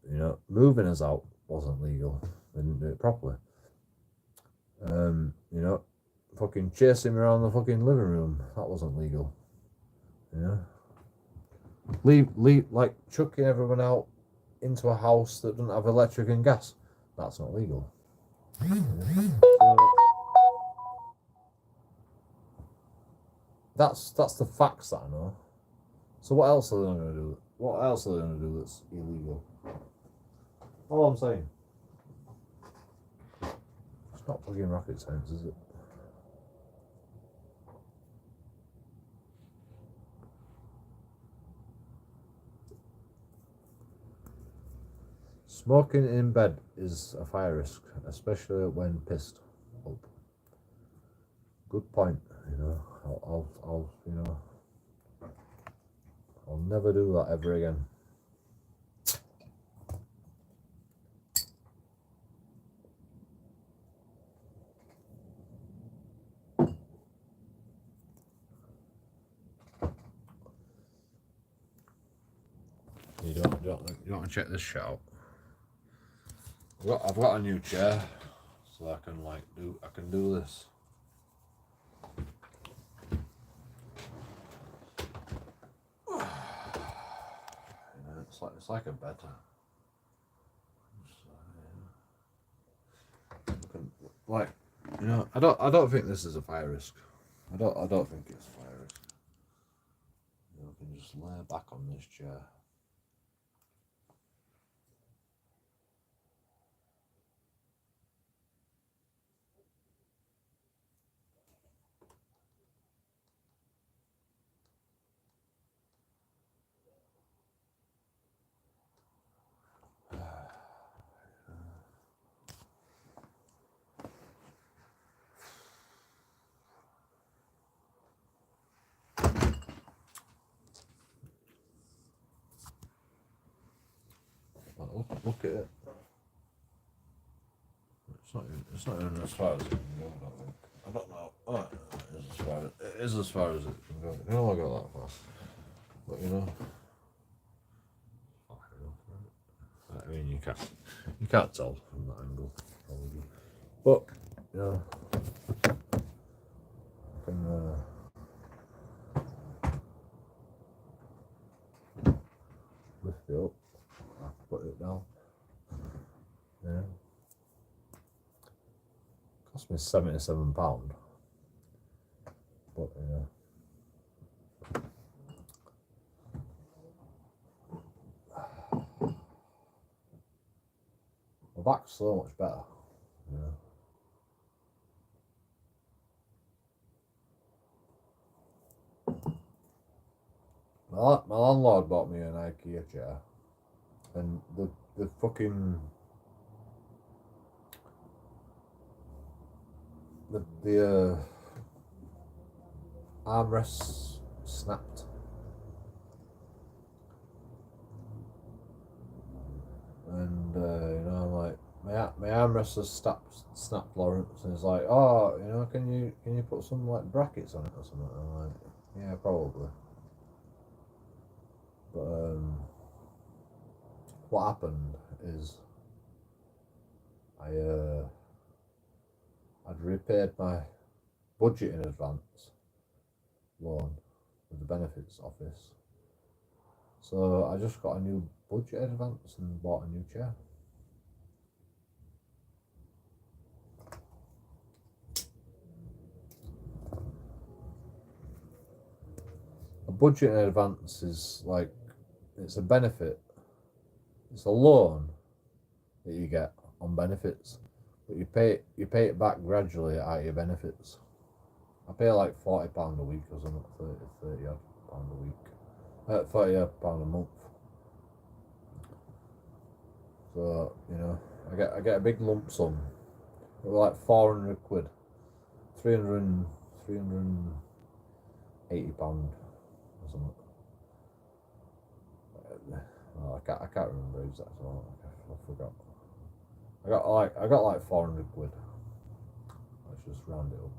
know, moving us out wasn't legal. They didn't do it properly. You know, fucking chasing me around the fucking living room, that wasn't legal. You know, leave like chucking everyone out into a house that doesn't have electric and gas, that's not legal. You know? So, that's the facts that I know. So what else are they going to do? What else are they going to do that's illegal? All I'm saying. It's not fucking rocket science, is it? Smoking in bed is a fire risk, especially when pissed up. Good point. You know, I'll never do that ever again. You don't want to check this shit out. I've got a new chair, so I can do this. It's like a bed. Like, you know, I don't think this is a fire risk. I don't think it's a fire risk. You know, I can just lay back on this chair. Look at it. It's not even as far as it can go, I don't think. I don't know. Oh, it is as far as it can go. You know, I got that far. But you know, I mean, you can't tell from that angle, probably. But you know, I can lift it up, put it down. Yeah. Cost me £77. But you know. My back's so much better, you know. My landlord bought me an IKEA chair, and the fucking the armrests snapped. And you know, I'm like, my armrest has snapped, Lawrence, and he's like, oh, you know, can you put some like brackets on it or something? I'm like, yeah, probably. But what happened is I'd repaid my budget in advance loan with the benefits office, so I just got a new budget advance and bought a new chair. A budget in advance is like, it's a benefit, it's a loan that you get on benefits, but you pay it back gradually out of your benefits. I pay like £40 a week or something, 30 odd pound a week, £30 odd a month. So you know, I get a big lump sum. It was like £400, 380 pound or something. Oh, I can't remember exactly. I forgot. I got like £400. Let's just round it up.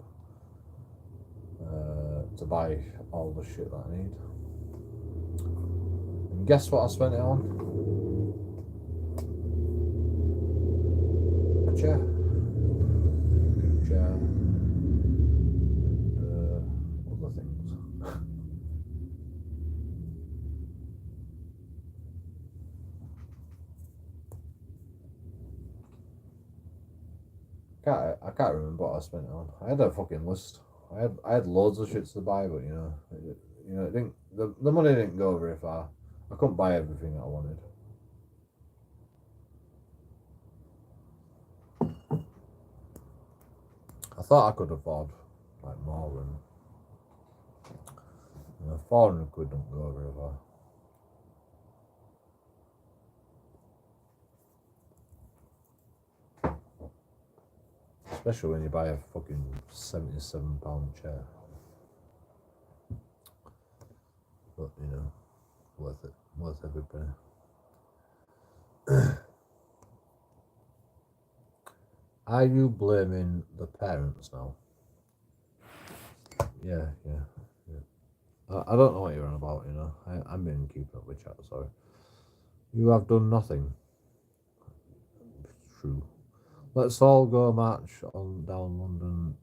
To buy all the shit that I need. And guess what I spent it on? A chair. Other things. I can't remember what I spent it on. I had a fucking list. I had loads of shit to buy, but you know, you know, it didn't, the money didn't go very far. I couldn't buy everything that I wanted. I thought I could afford like more than, you know, 400 quid don't go very far. Especially when you buy a fucking £77 chair. But, you know, worth it. Worth every penny. Are you blaming the parents now? Yeah. I don't know what you're on about, you know. I'm being keeping up with chat, sorry. You have done nothing. True. Let's all go march on down London.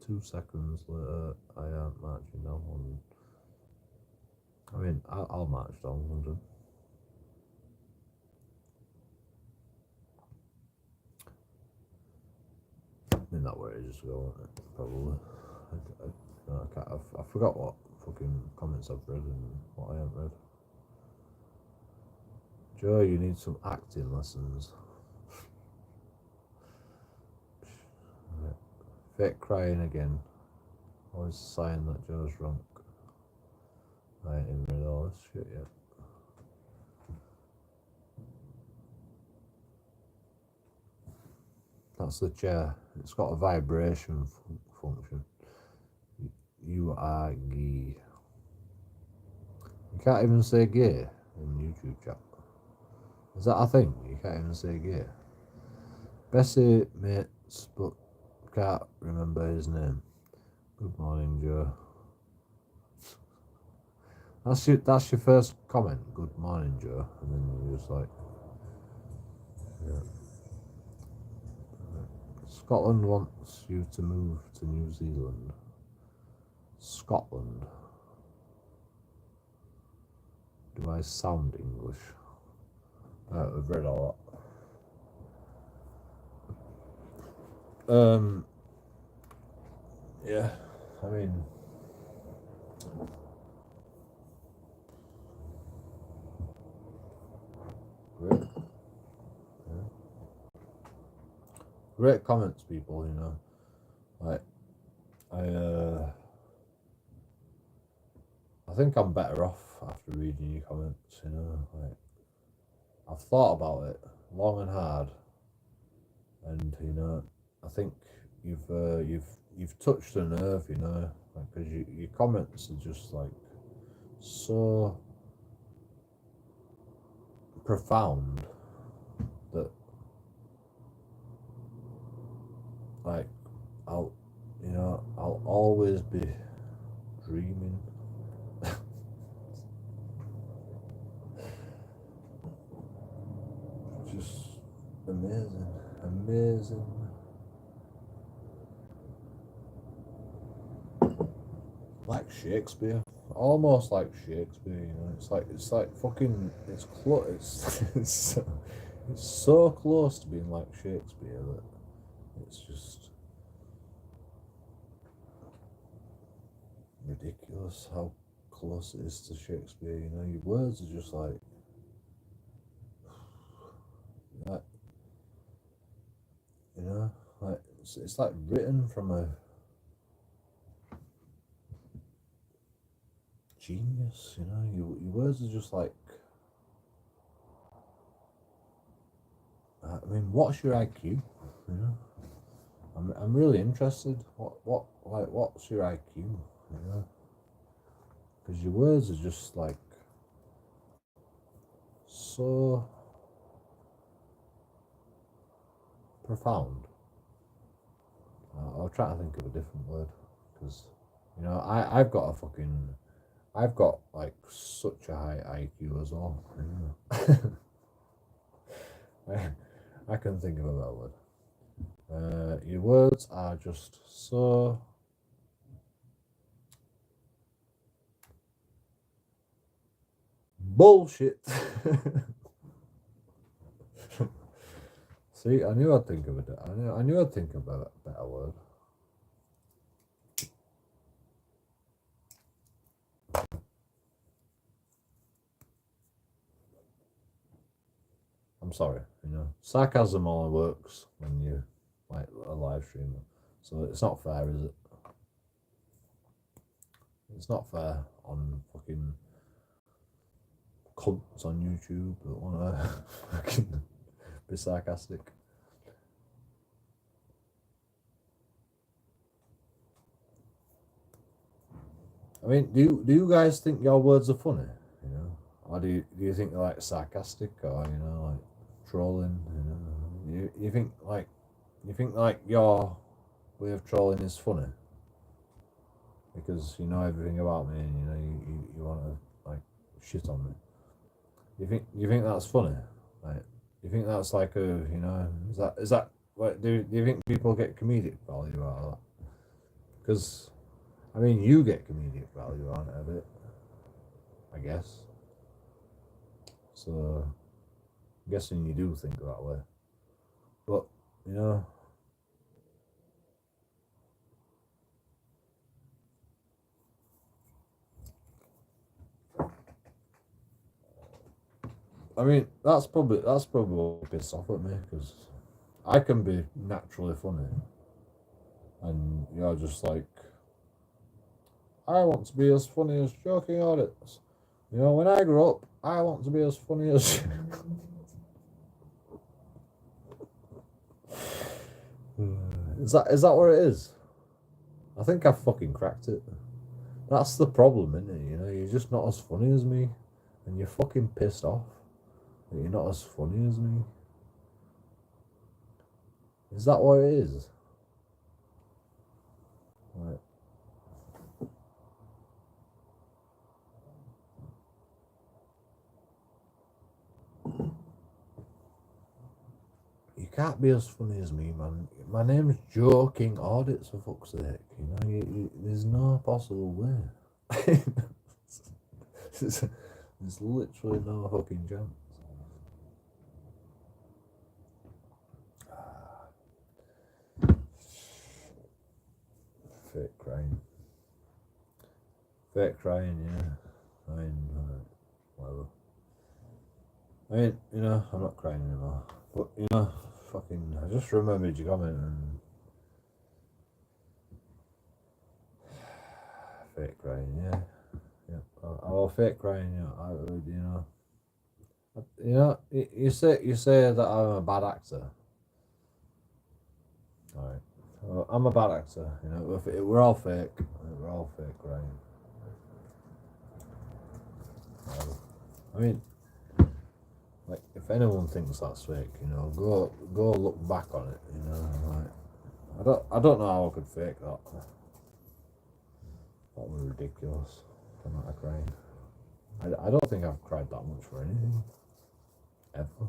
2 seconds later, I am marching down London. I mean, I'll march down London. I mean, that way ages ago, probably. I forgot what fucking comments I've read and what I haven't read. Joe, you need some acting lessons. Right. Fake crying again. Always a sign that Joe's drunk. I ain't even read all this shit yet. That's the chair. It's got a vibration function. You are gay. You can't even say gay in YouTube chat. Is that a thing? You can't even say gay. Bessie mates, but can't remember his name. Good morning, Joe. That's your first comment. Good morning, Joe. And then you're just like, yeah. Scotland wants you to move to New Zealand. Scotland. Do I sound English? I've read all that. Yeah, I mean, great. Yeah. Great comments, people, you know. Like, I think I'm better off after reading your comments, you know. Like, I've thought about it long and hard, and you know, I think you've touched a nerve, you know, because your comments are just like so profound that, like, I'll always be dreaming. Just amazing. Like Shakespeare, almost like Shakespeare. You know, it's like fucking. It's close. It's so close to being like Shakespeare that it's just ridiculous how close it is to Shakespeare. You know, your words are just like you know, like it's like written from a genius. You know, your words are just like. I mean, what's your IQ? You know, I'm really interested. What's your IQ? You know, because your words are just like so profound. I'll try to think of a different word because, you know, I've got like such a high IQ as well. You know? I can think of a better word. Your words are just so bullshit. See, I knew I'd think of it. I knew I'd think of a better word. sorry, you know. Sarcasm only works when you like a live streamer. So it's not fair, is it? It's not fair on fucking cunts on YouTube that wanna fucking be sarcastic. I mean, do you guys think your words are funny? You know, or do you think they're like sarcastic, or you know, like trolling? You know, you think like your way of trolling is funny because you know everything about me, and you know you want to like shit on me. You think that's funny? Like, you think that's like a, you know, is that what do you think people get comedic value out of that? Because I mean, you get comedic value on it a bit, I guess. So I'm guessing you do think that way. But you know, I mean, that's probably what pisses off at me because I can be naturally funny, and you're just like, I want to be as funny as JoeKingAudits. You know, when I grow up, I want to be as funny as. Is that what it is? I think I've fucking cracked it. That's the problem, isn't it? You know, you're just not as funny as me, and you're fucking pissed off that you're not as funny as me. Is that what it is? Like, you can't be as funny as me, man. My name's JoeKingAudits, for fuck's sake. You know, there's no possible way. There's literally no fucking chance. Fake crying. Fake crying, yeah. I mean, whatever. I mean, you know, I'm not crying anymore. But, you know, fucking, I just remembered your comment and. Fake crying, yeah. Yeah. I will fake crying, yeah. I would, you know, you say that I'm a bad actor. Alright. Well, I'm a bad actor, you know. We're all fake. We're all fake crying. I mean, like, if anyone thinks that's fake, you know, go look back on it, you know. Like, I don't know how I could fake that. That was ridiculous. I'm not crying. I don't think I've cried that much for anything. Ever.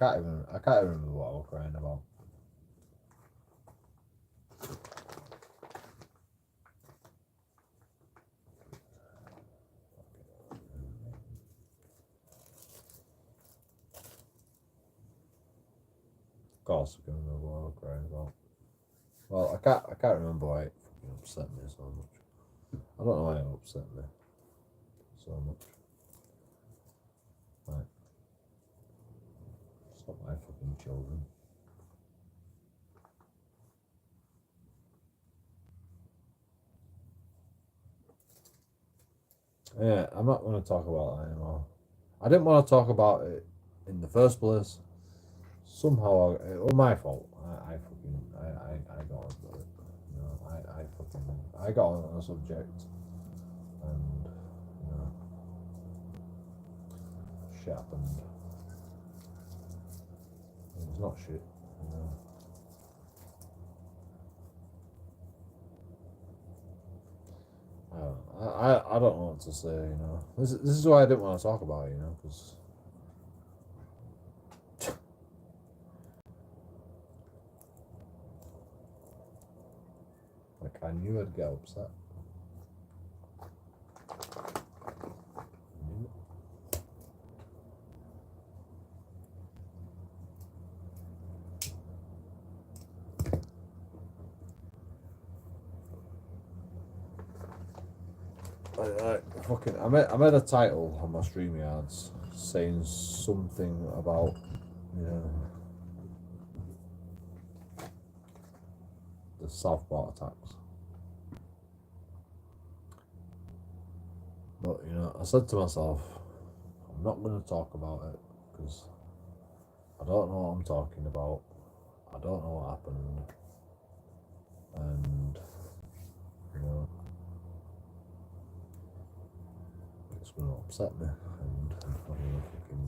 I can't even remember what I was crying about. Of course I can remember what I was crying about. Well, I can't remember why it fucking upset me so much. I don't know why it upset me so much. Like, it's not my fucking children. Yeah, I'm not going to talk about that anymore. I didn't want to talk about it in the first place. Somehow, it was my fault. I got onto it. You know, I got on the subject, and you know, shit happened. It's not shit. You know. I don't know what to say. You know, this is why I didn't want to talk about it. You know, because. Like, I knew I'd get upset. I made a title on my StreamYards saying something about, you know, the Southport attacks. But, you know, I said to myself, I'm not going to talk about it because I don't know what I'm talking about. I don't know what happened. And, you know, it's going to upset me. And I'm not going to fucking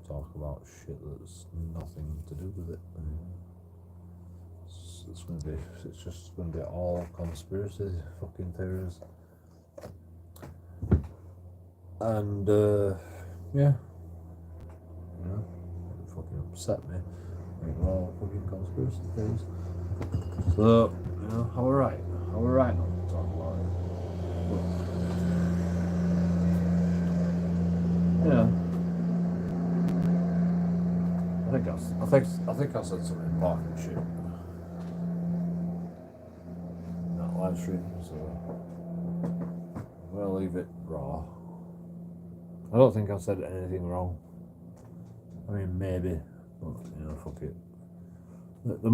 talk about shit that's nothing to do with it. It's just going to be all conspiracy fucking theories. And, yeah. You know, it fucking upset me. Like, all fucking conspiracy theories. So, you know, I were right. I were right not to talk about it. But, you know, I think I said some important shit in that live stream, so I'm gonna leave it raw. I don't think I said anything wrong. I mean, maybe, but you know, fuck it. The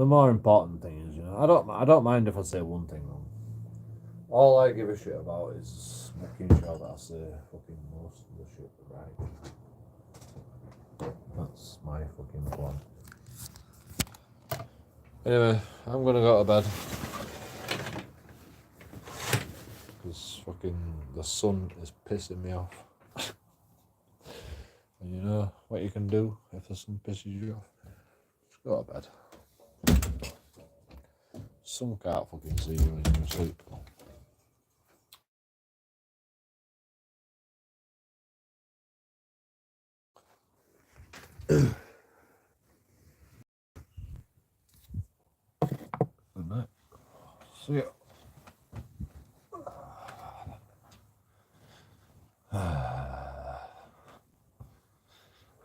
more important thing is, you know, I don't mind if I say one thing wrong. All I give a shit about is making sure that I say fucking most of the shit right. That's my fucking plan. Anyway, I'm gonna go to bed because fucking the sun is pissing me off. And you know what you can do if the sun pisses you off? Just go to bed. Sun can't fucking see you when you're asleep. Good night. See ya.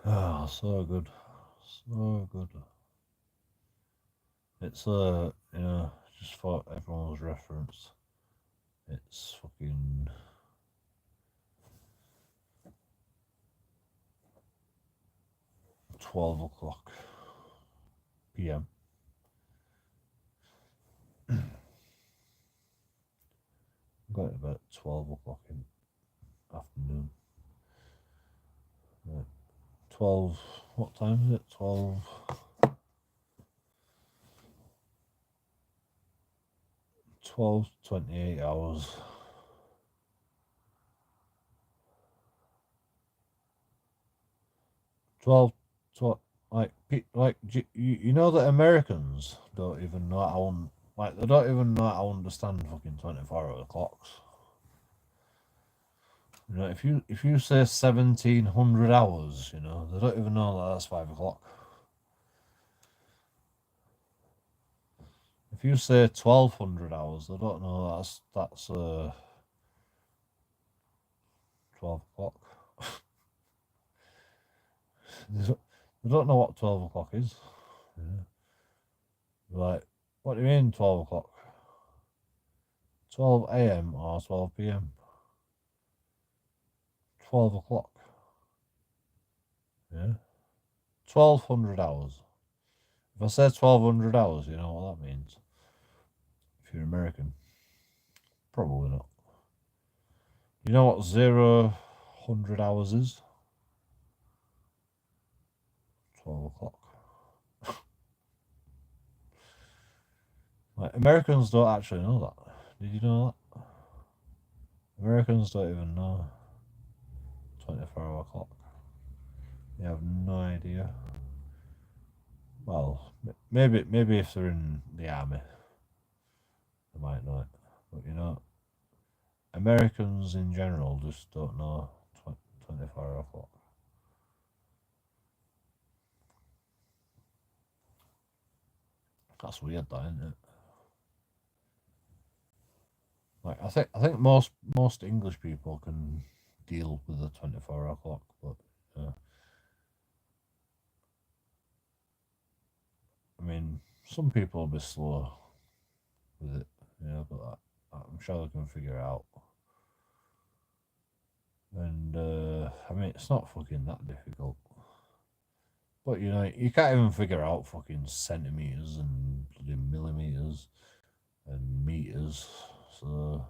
Oh, so good. So good. It's you know, just for everyone's reference, it's fucking 12 o'clock PM. I'm going to bed at 12 o'clock in the afternoon. Right. 12, what time is it? 12. 28 hours. Twelve, like you know that Americans don't even know how, like, they don't even know how to understand fucking 24-hour clocks. You know, if you say 1700 hours, you know, they don't even know that that's 5 o'clock. If you say 1200 hours, they don't know that's 12 o'clock. They don't know what 12 o'clock is. Yeah. Like, what do you mean 12 o'clock? 12 a.m. or 12 p.m.? 12 o'clock. Yeah. 1200 hours. If I say 1200 hours, you know what that means? If you're American. Probably not. You know what 0-100 hours is? 12 o'clock. Like, Americans don't actually know that. Did you know that? Americans don't even know 24-hour clock. They have no idea. Well, maybe if they're in the army, they might know it. But you know, Americans in general just don't know 24-hour clock. That's weird, that, isn't it? Like, I think most English people can deal with the 24-hour clock, but I mean, some people will be slow with it, you know, but I'm sure they can figure it out. And I mean, it's not fucking that difficult. But you know, you can't even figure out fucking centimeters and bloody millimeters and meters. So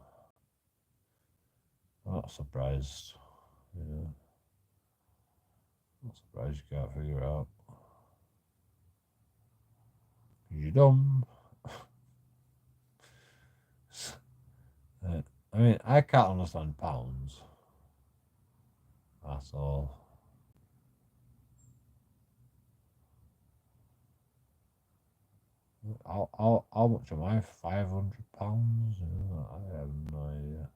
I'm not surprised. Yeah, not surprised you can't figure it out. You're dumb. I mean, I can't understand pounds. That's all. How much am I? £500? I have no idea.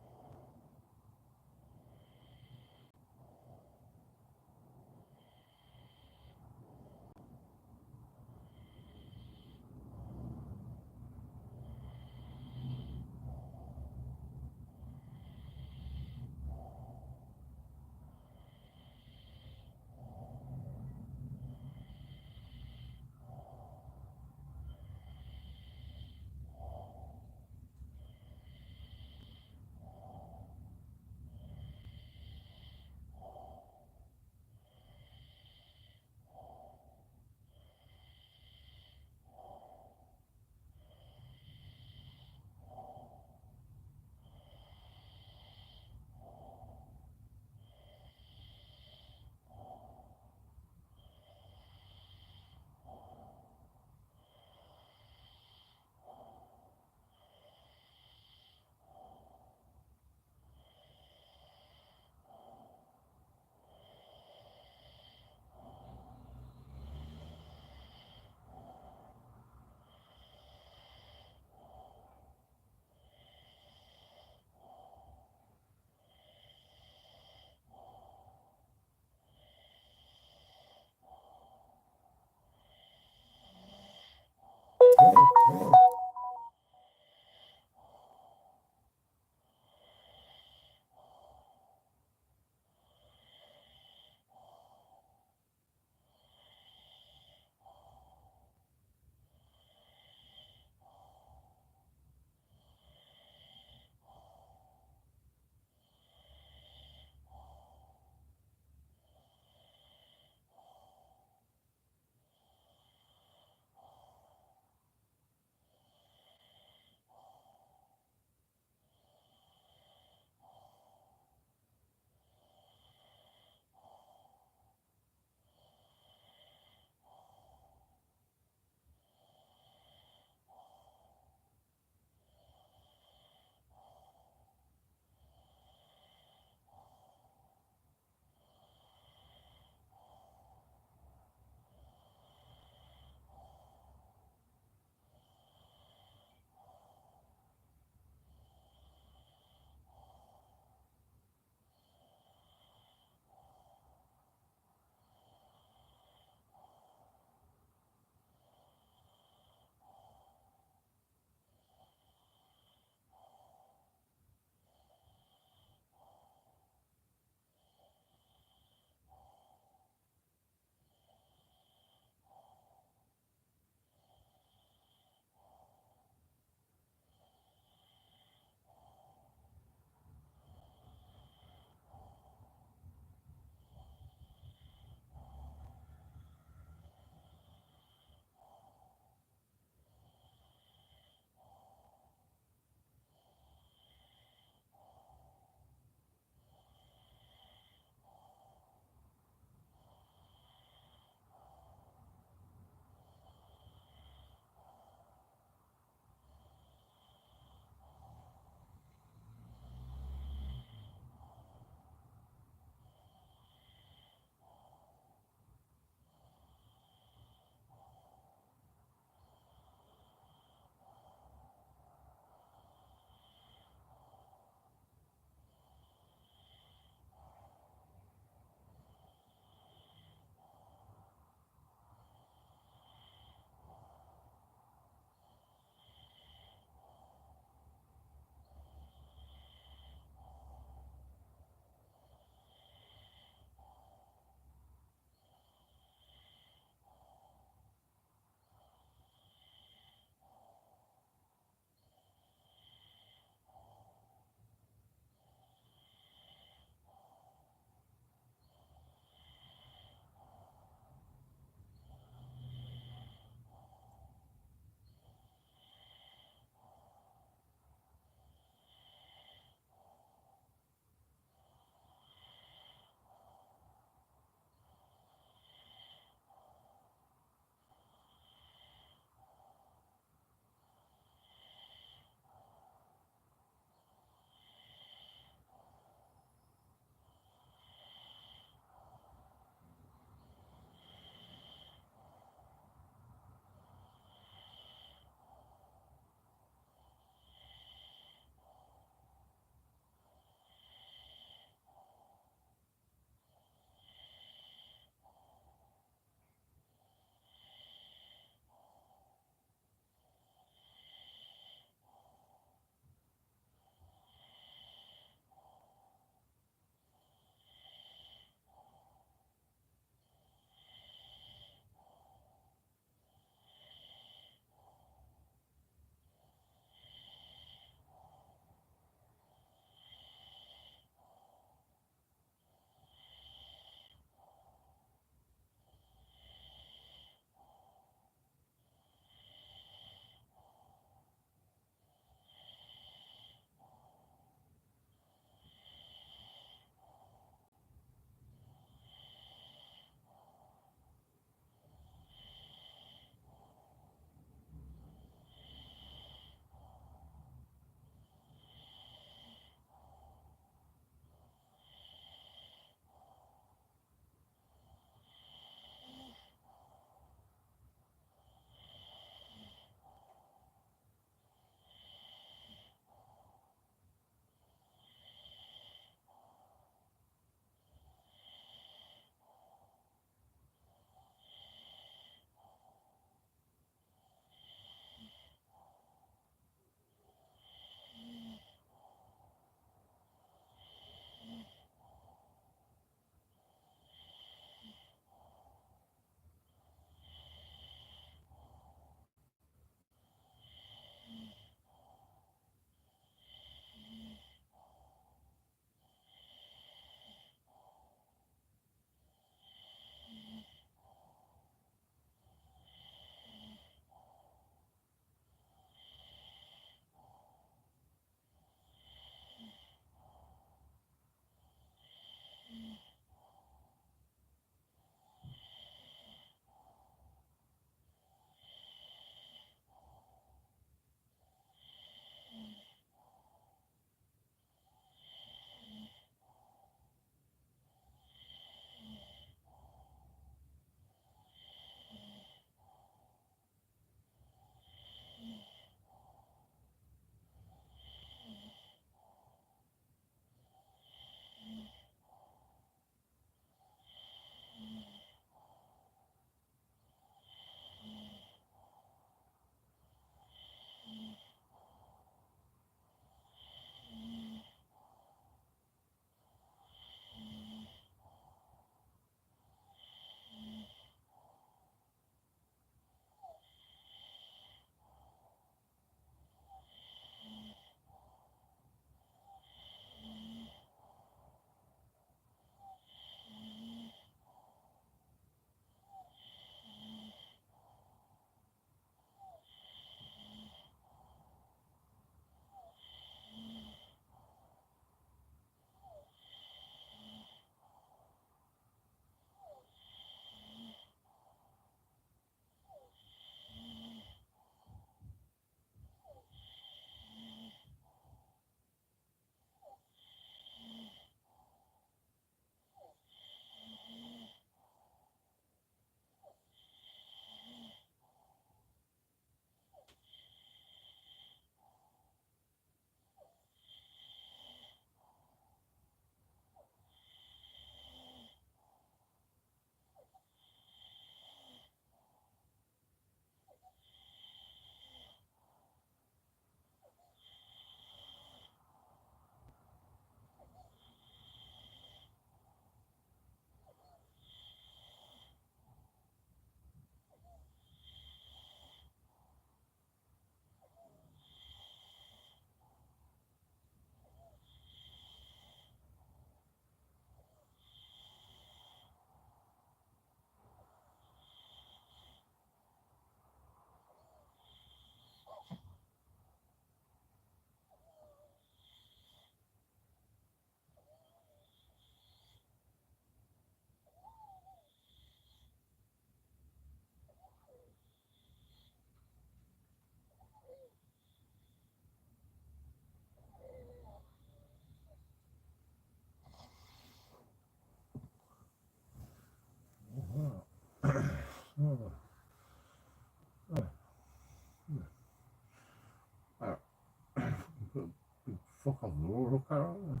look at it.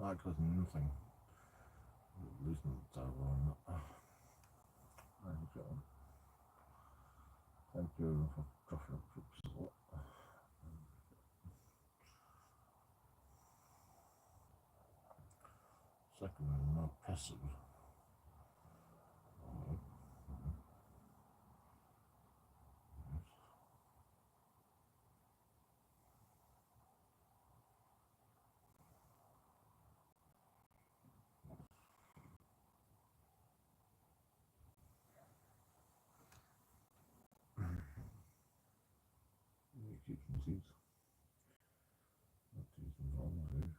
Like there's nothing. Losing the table on that. Thank you for dropping up. Second, no passive. Keep some teeth. Not teeth and wrong here.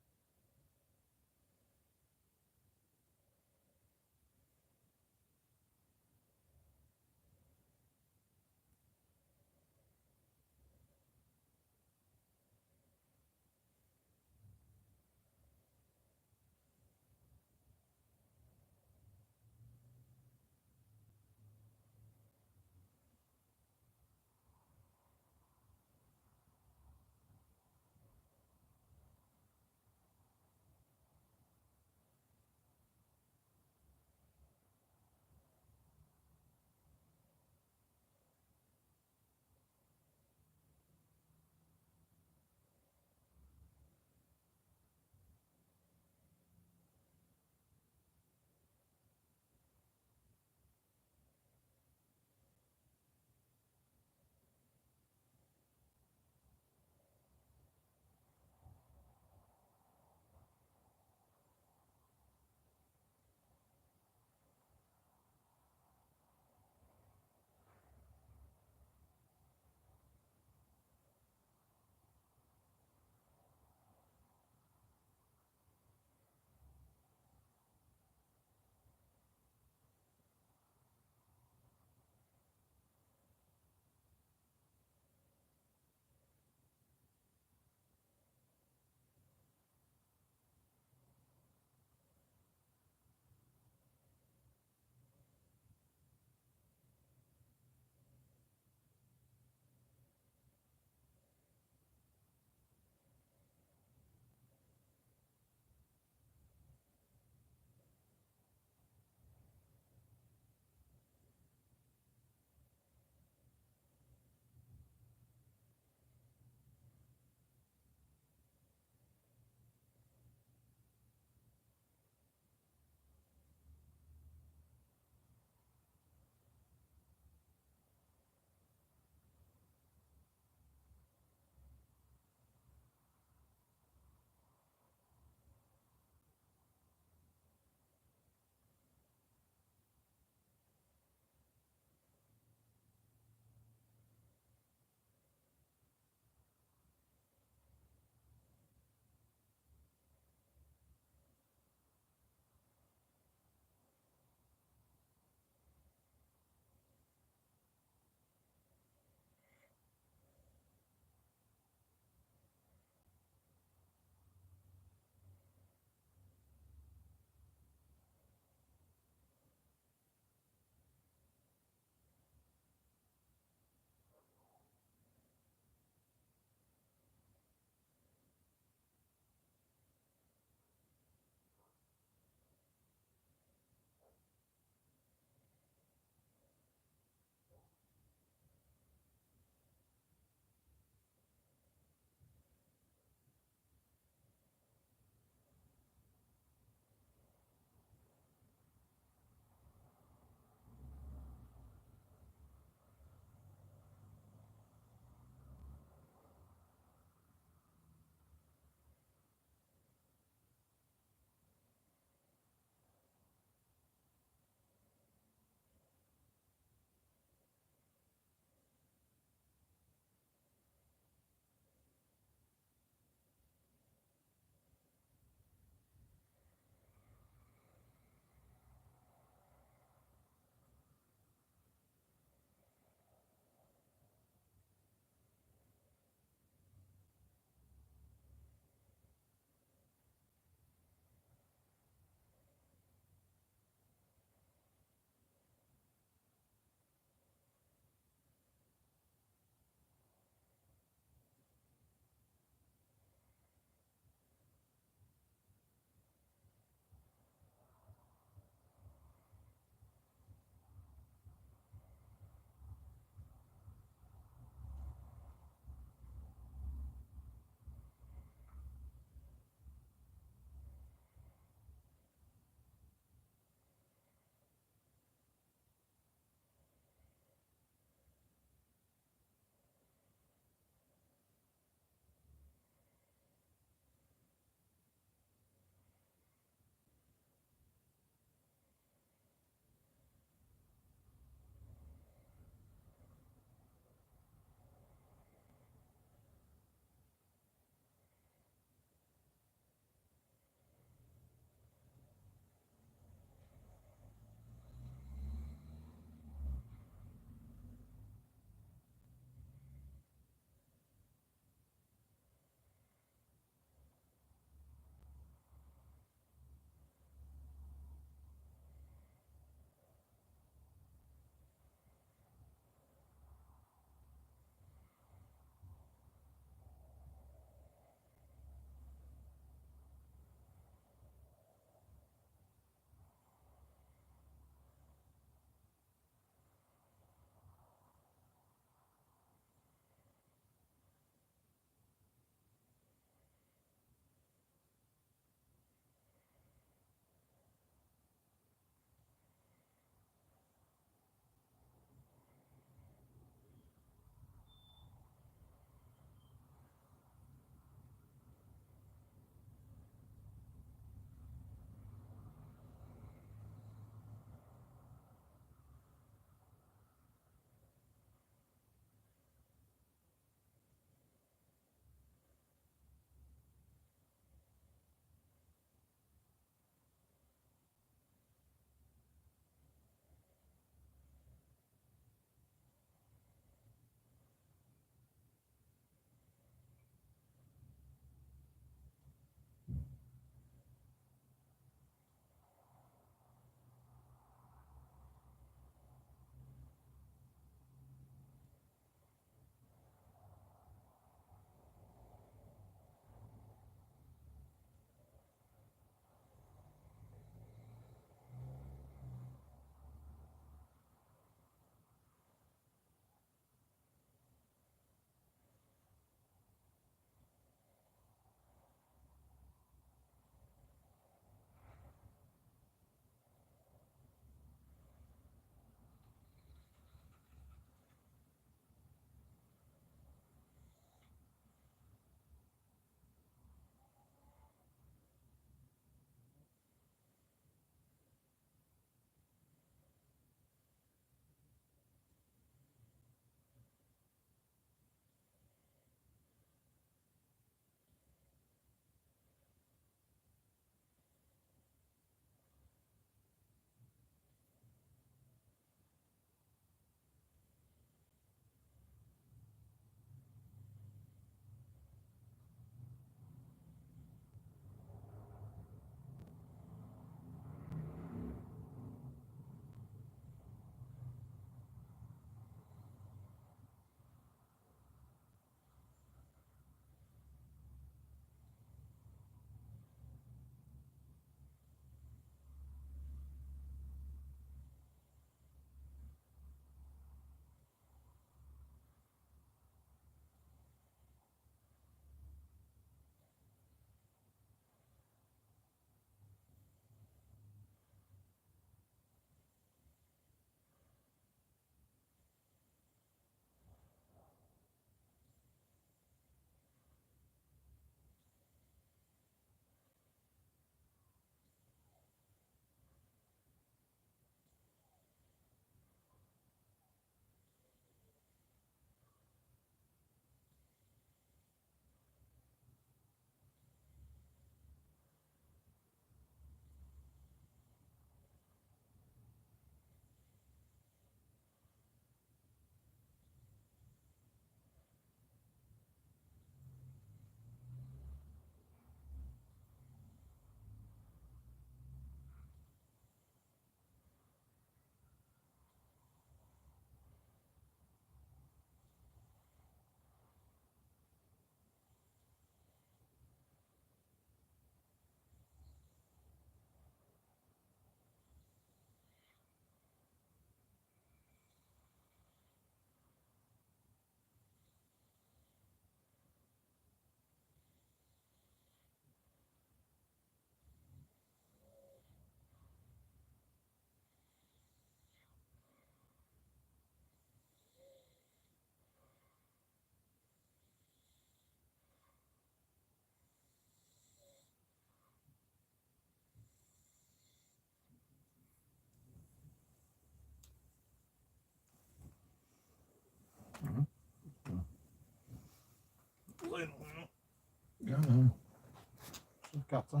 Kata.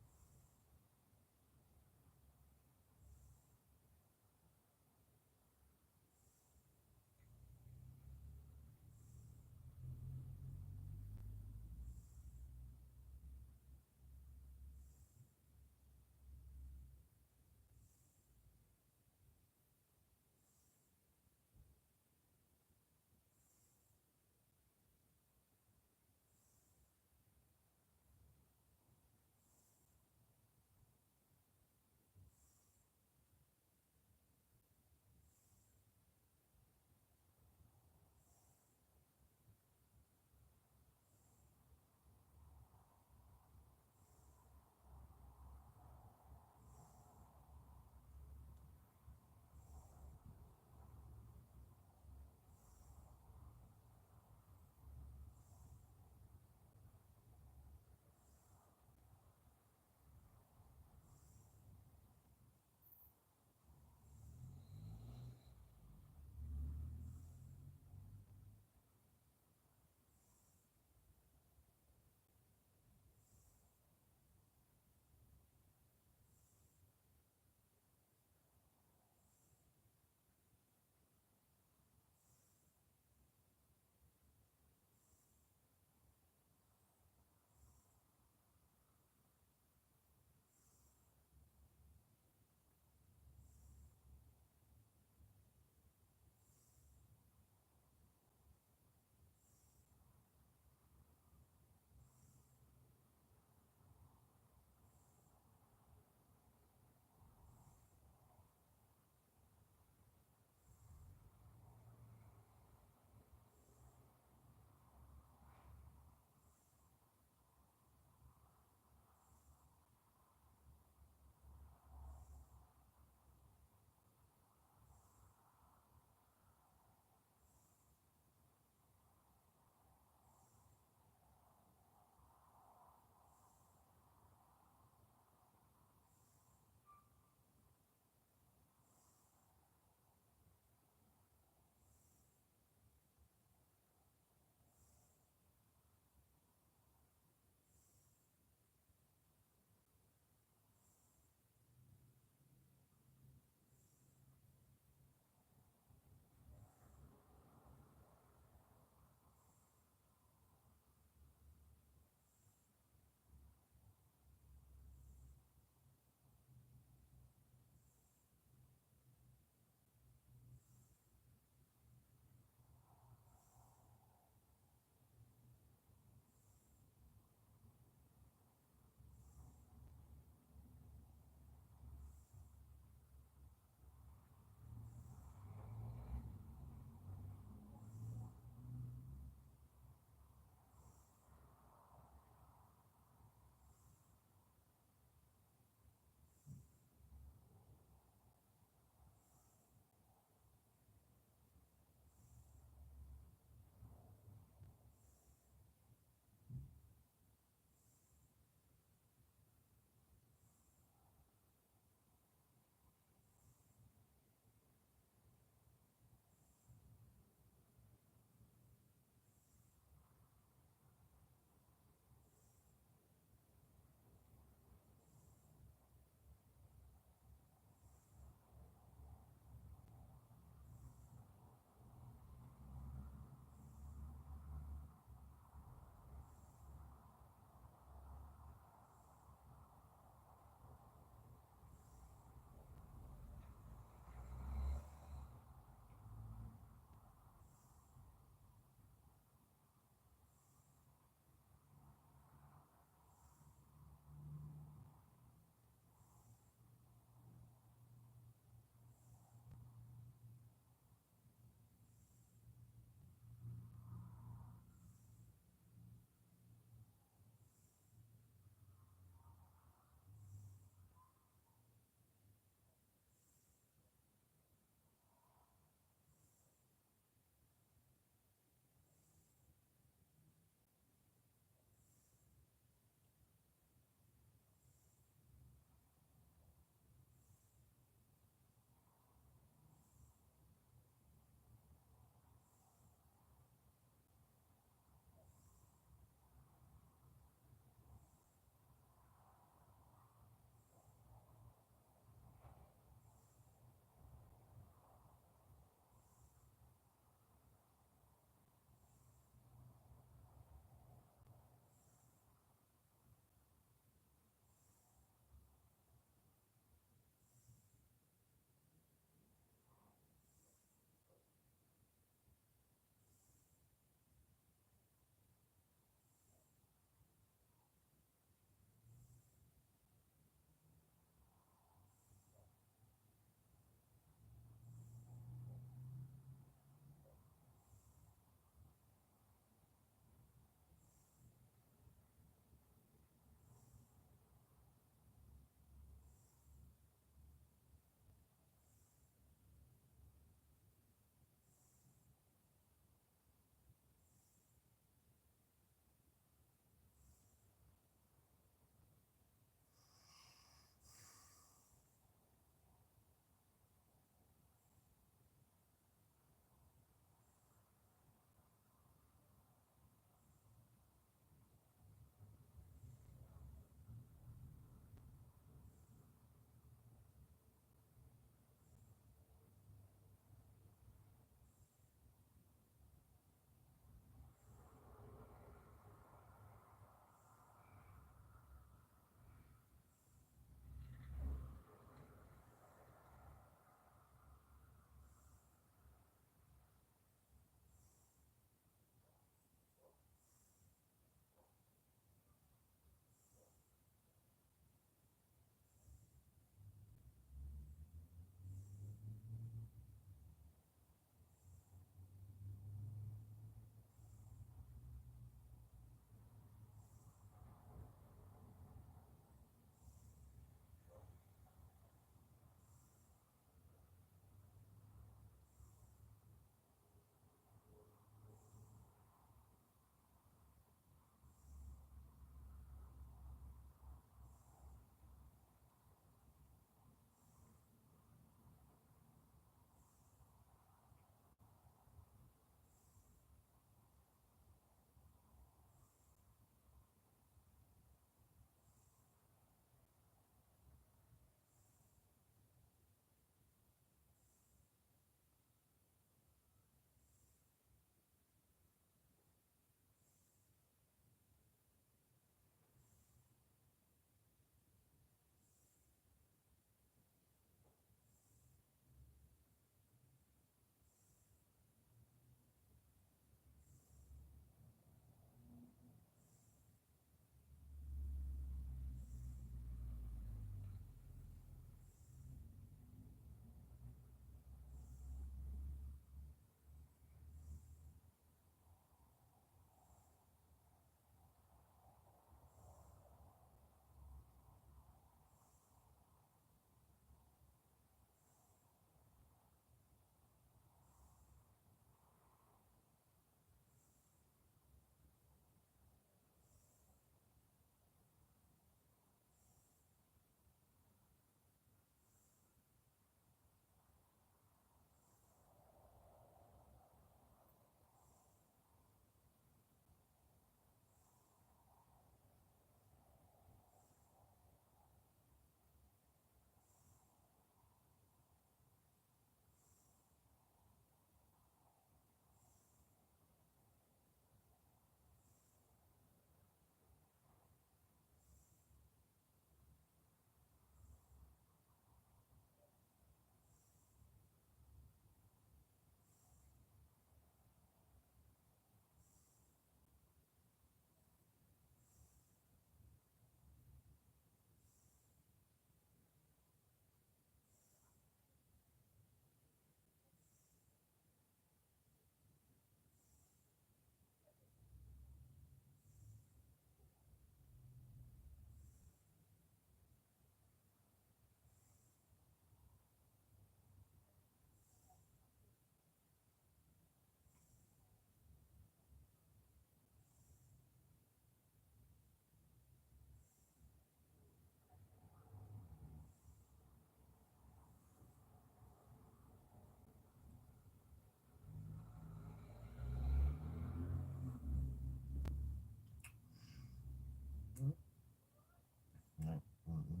Mm-hmm.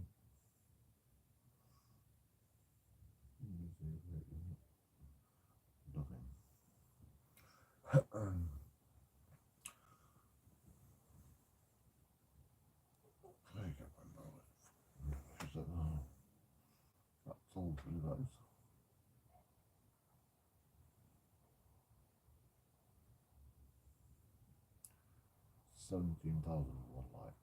Nothing. There you go, that's all through those. $17,000 like.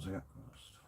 I get first?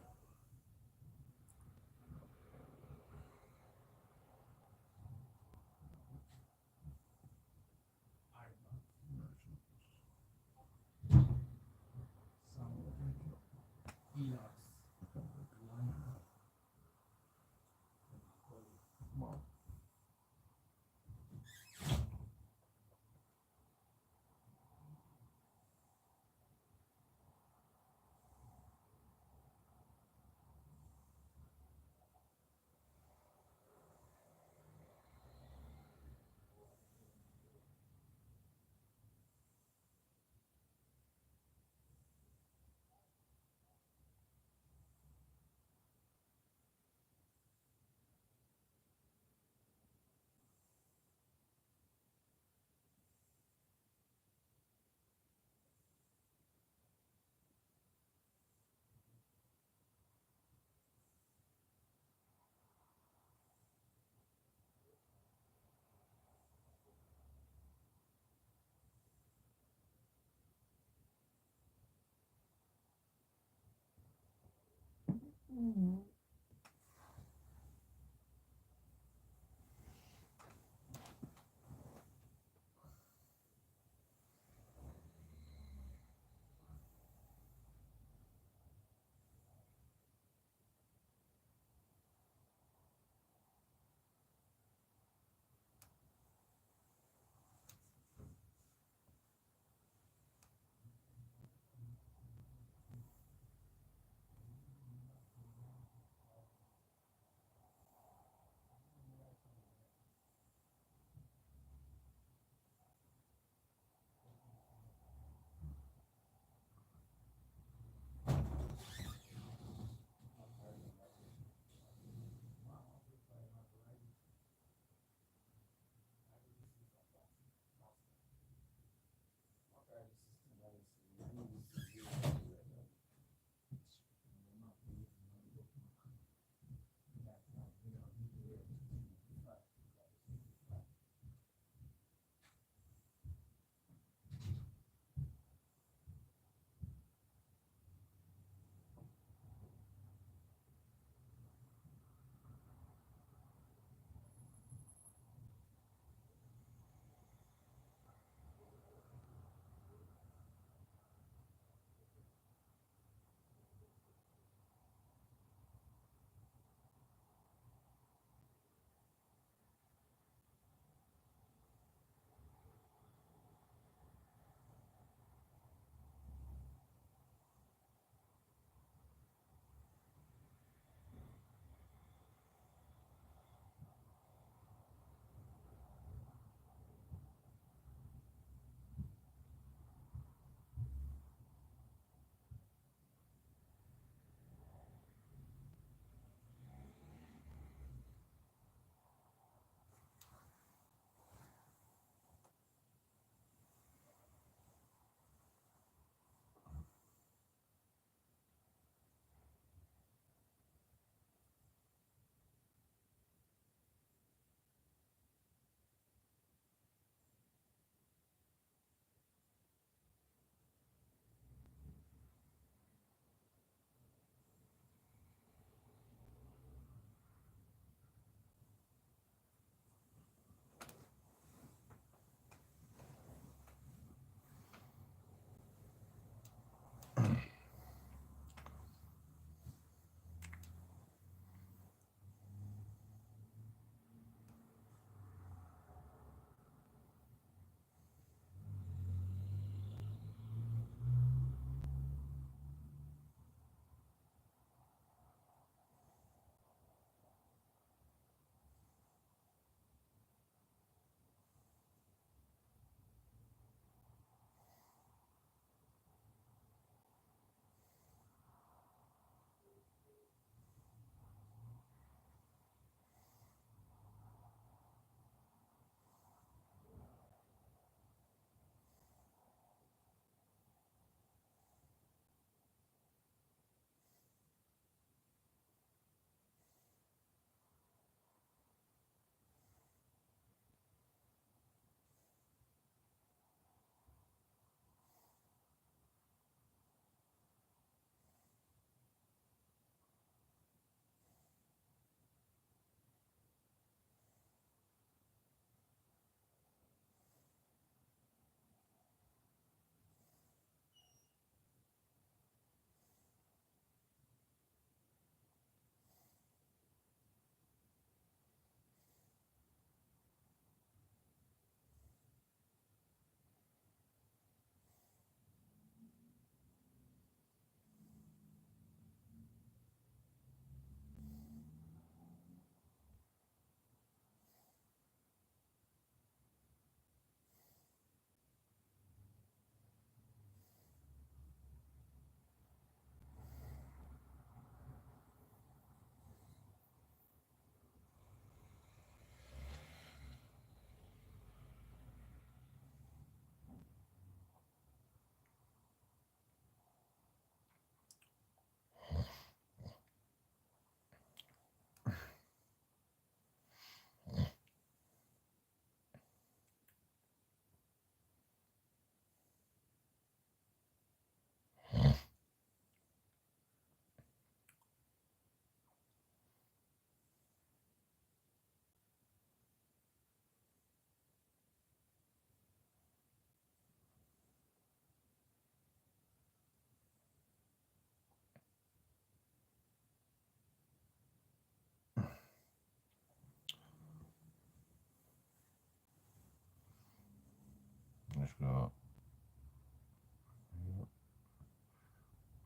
let's go.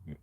Yeah.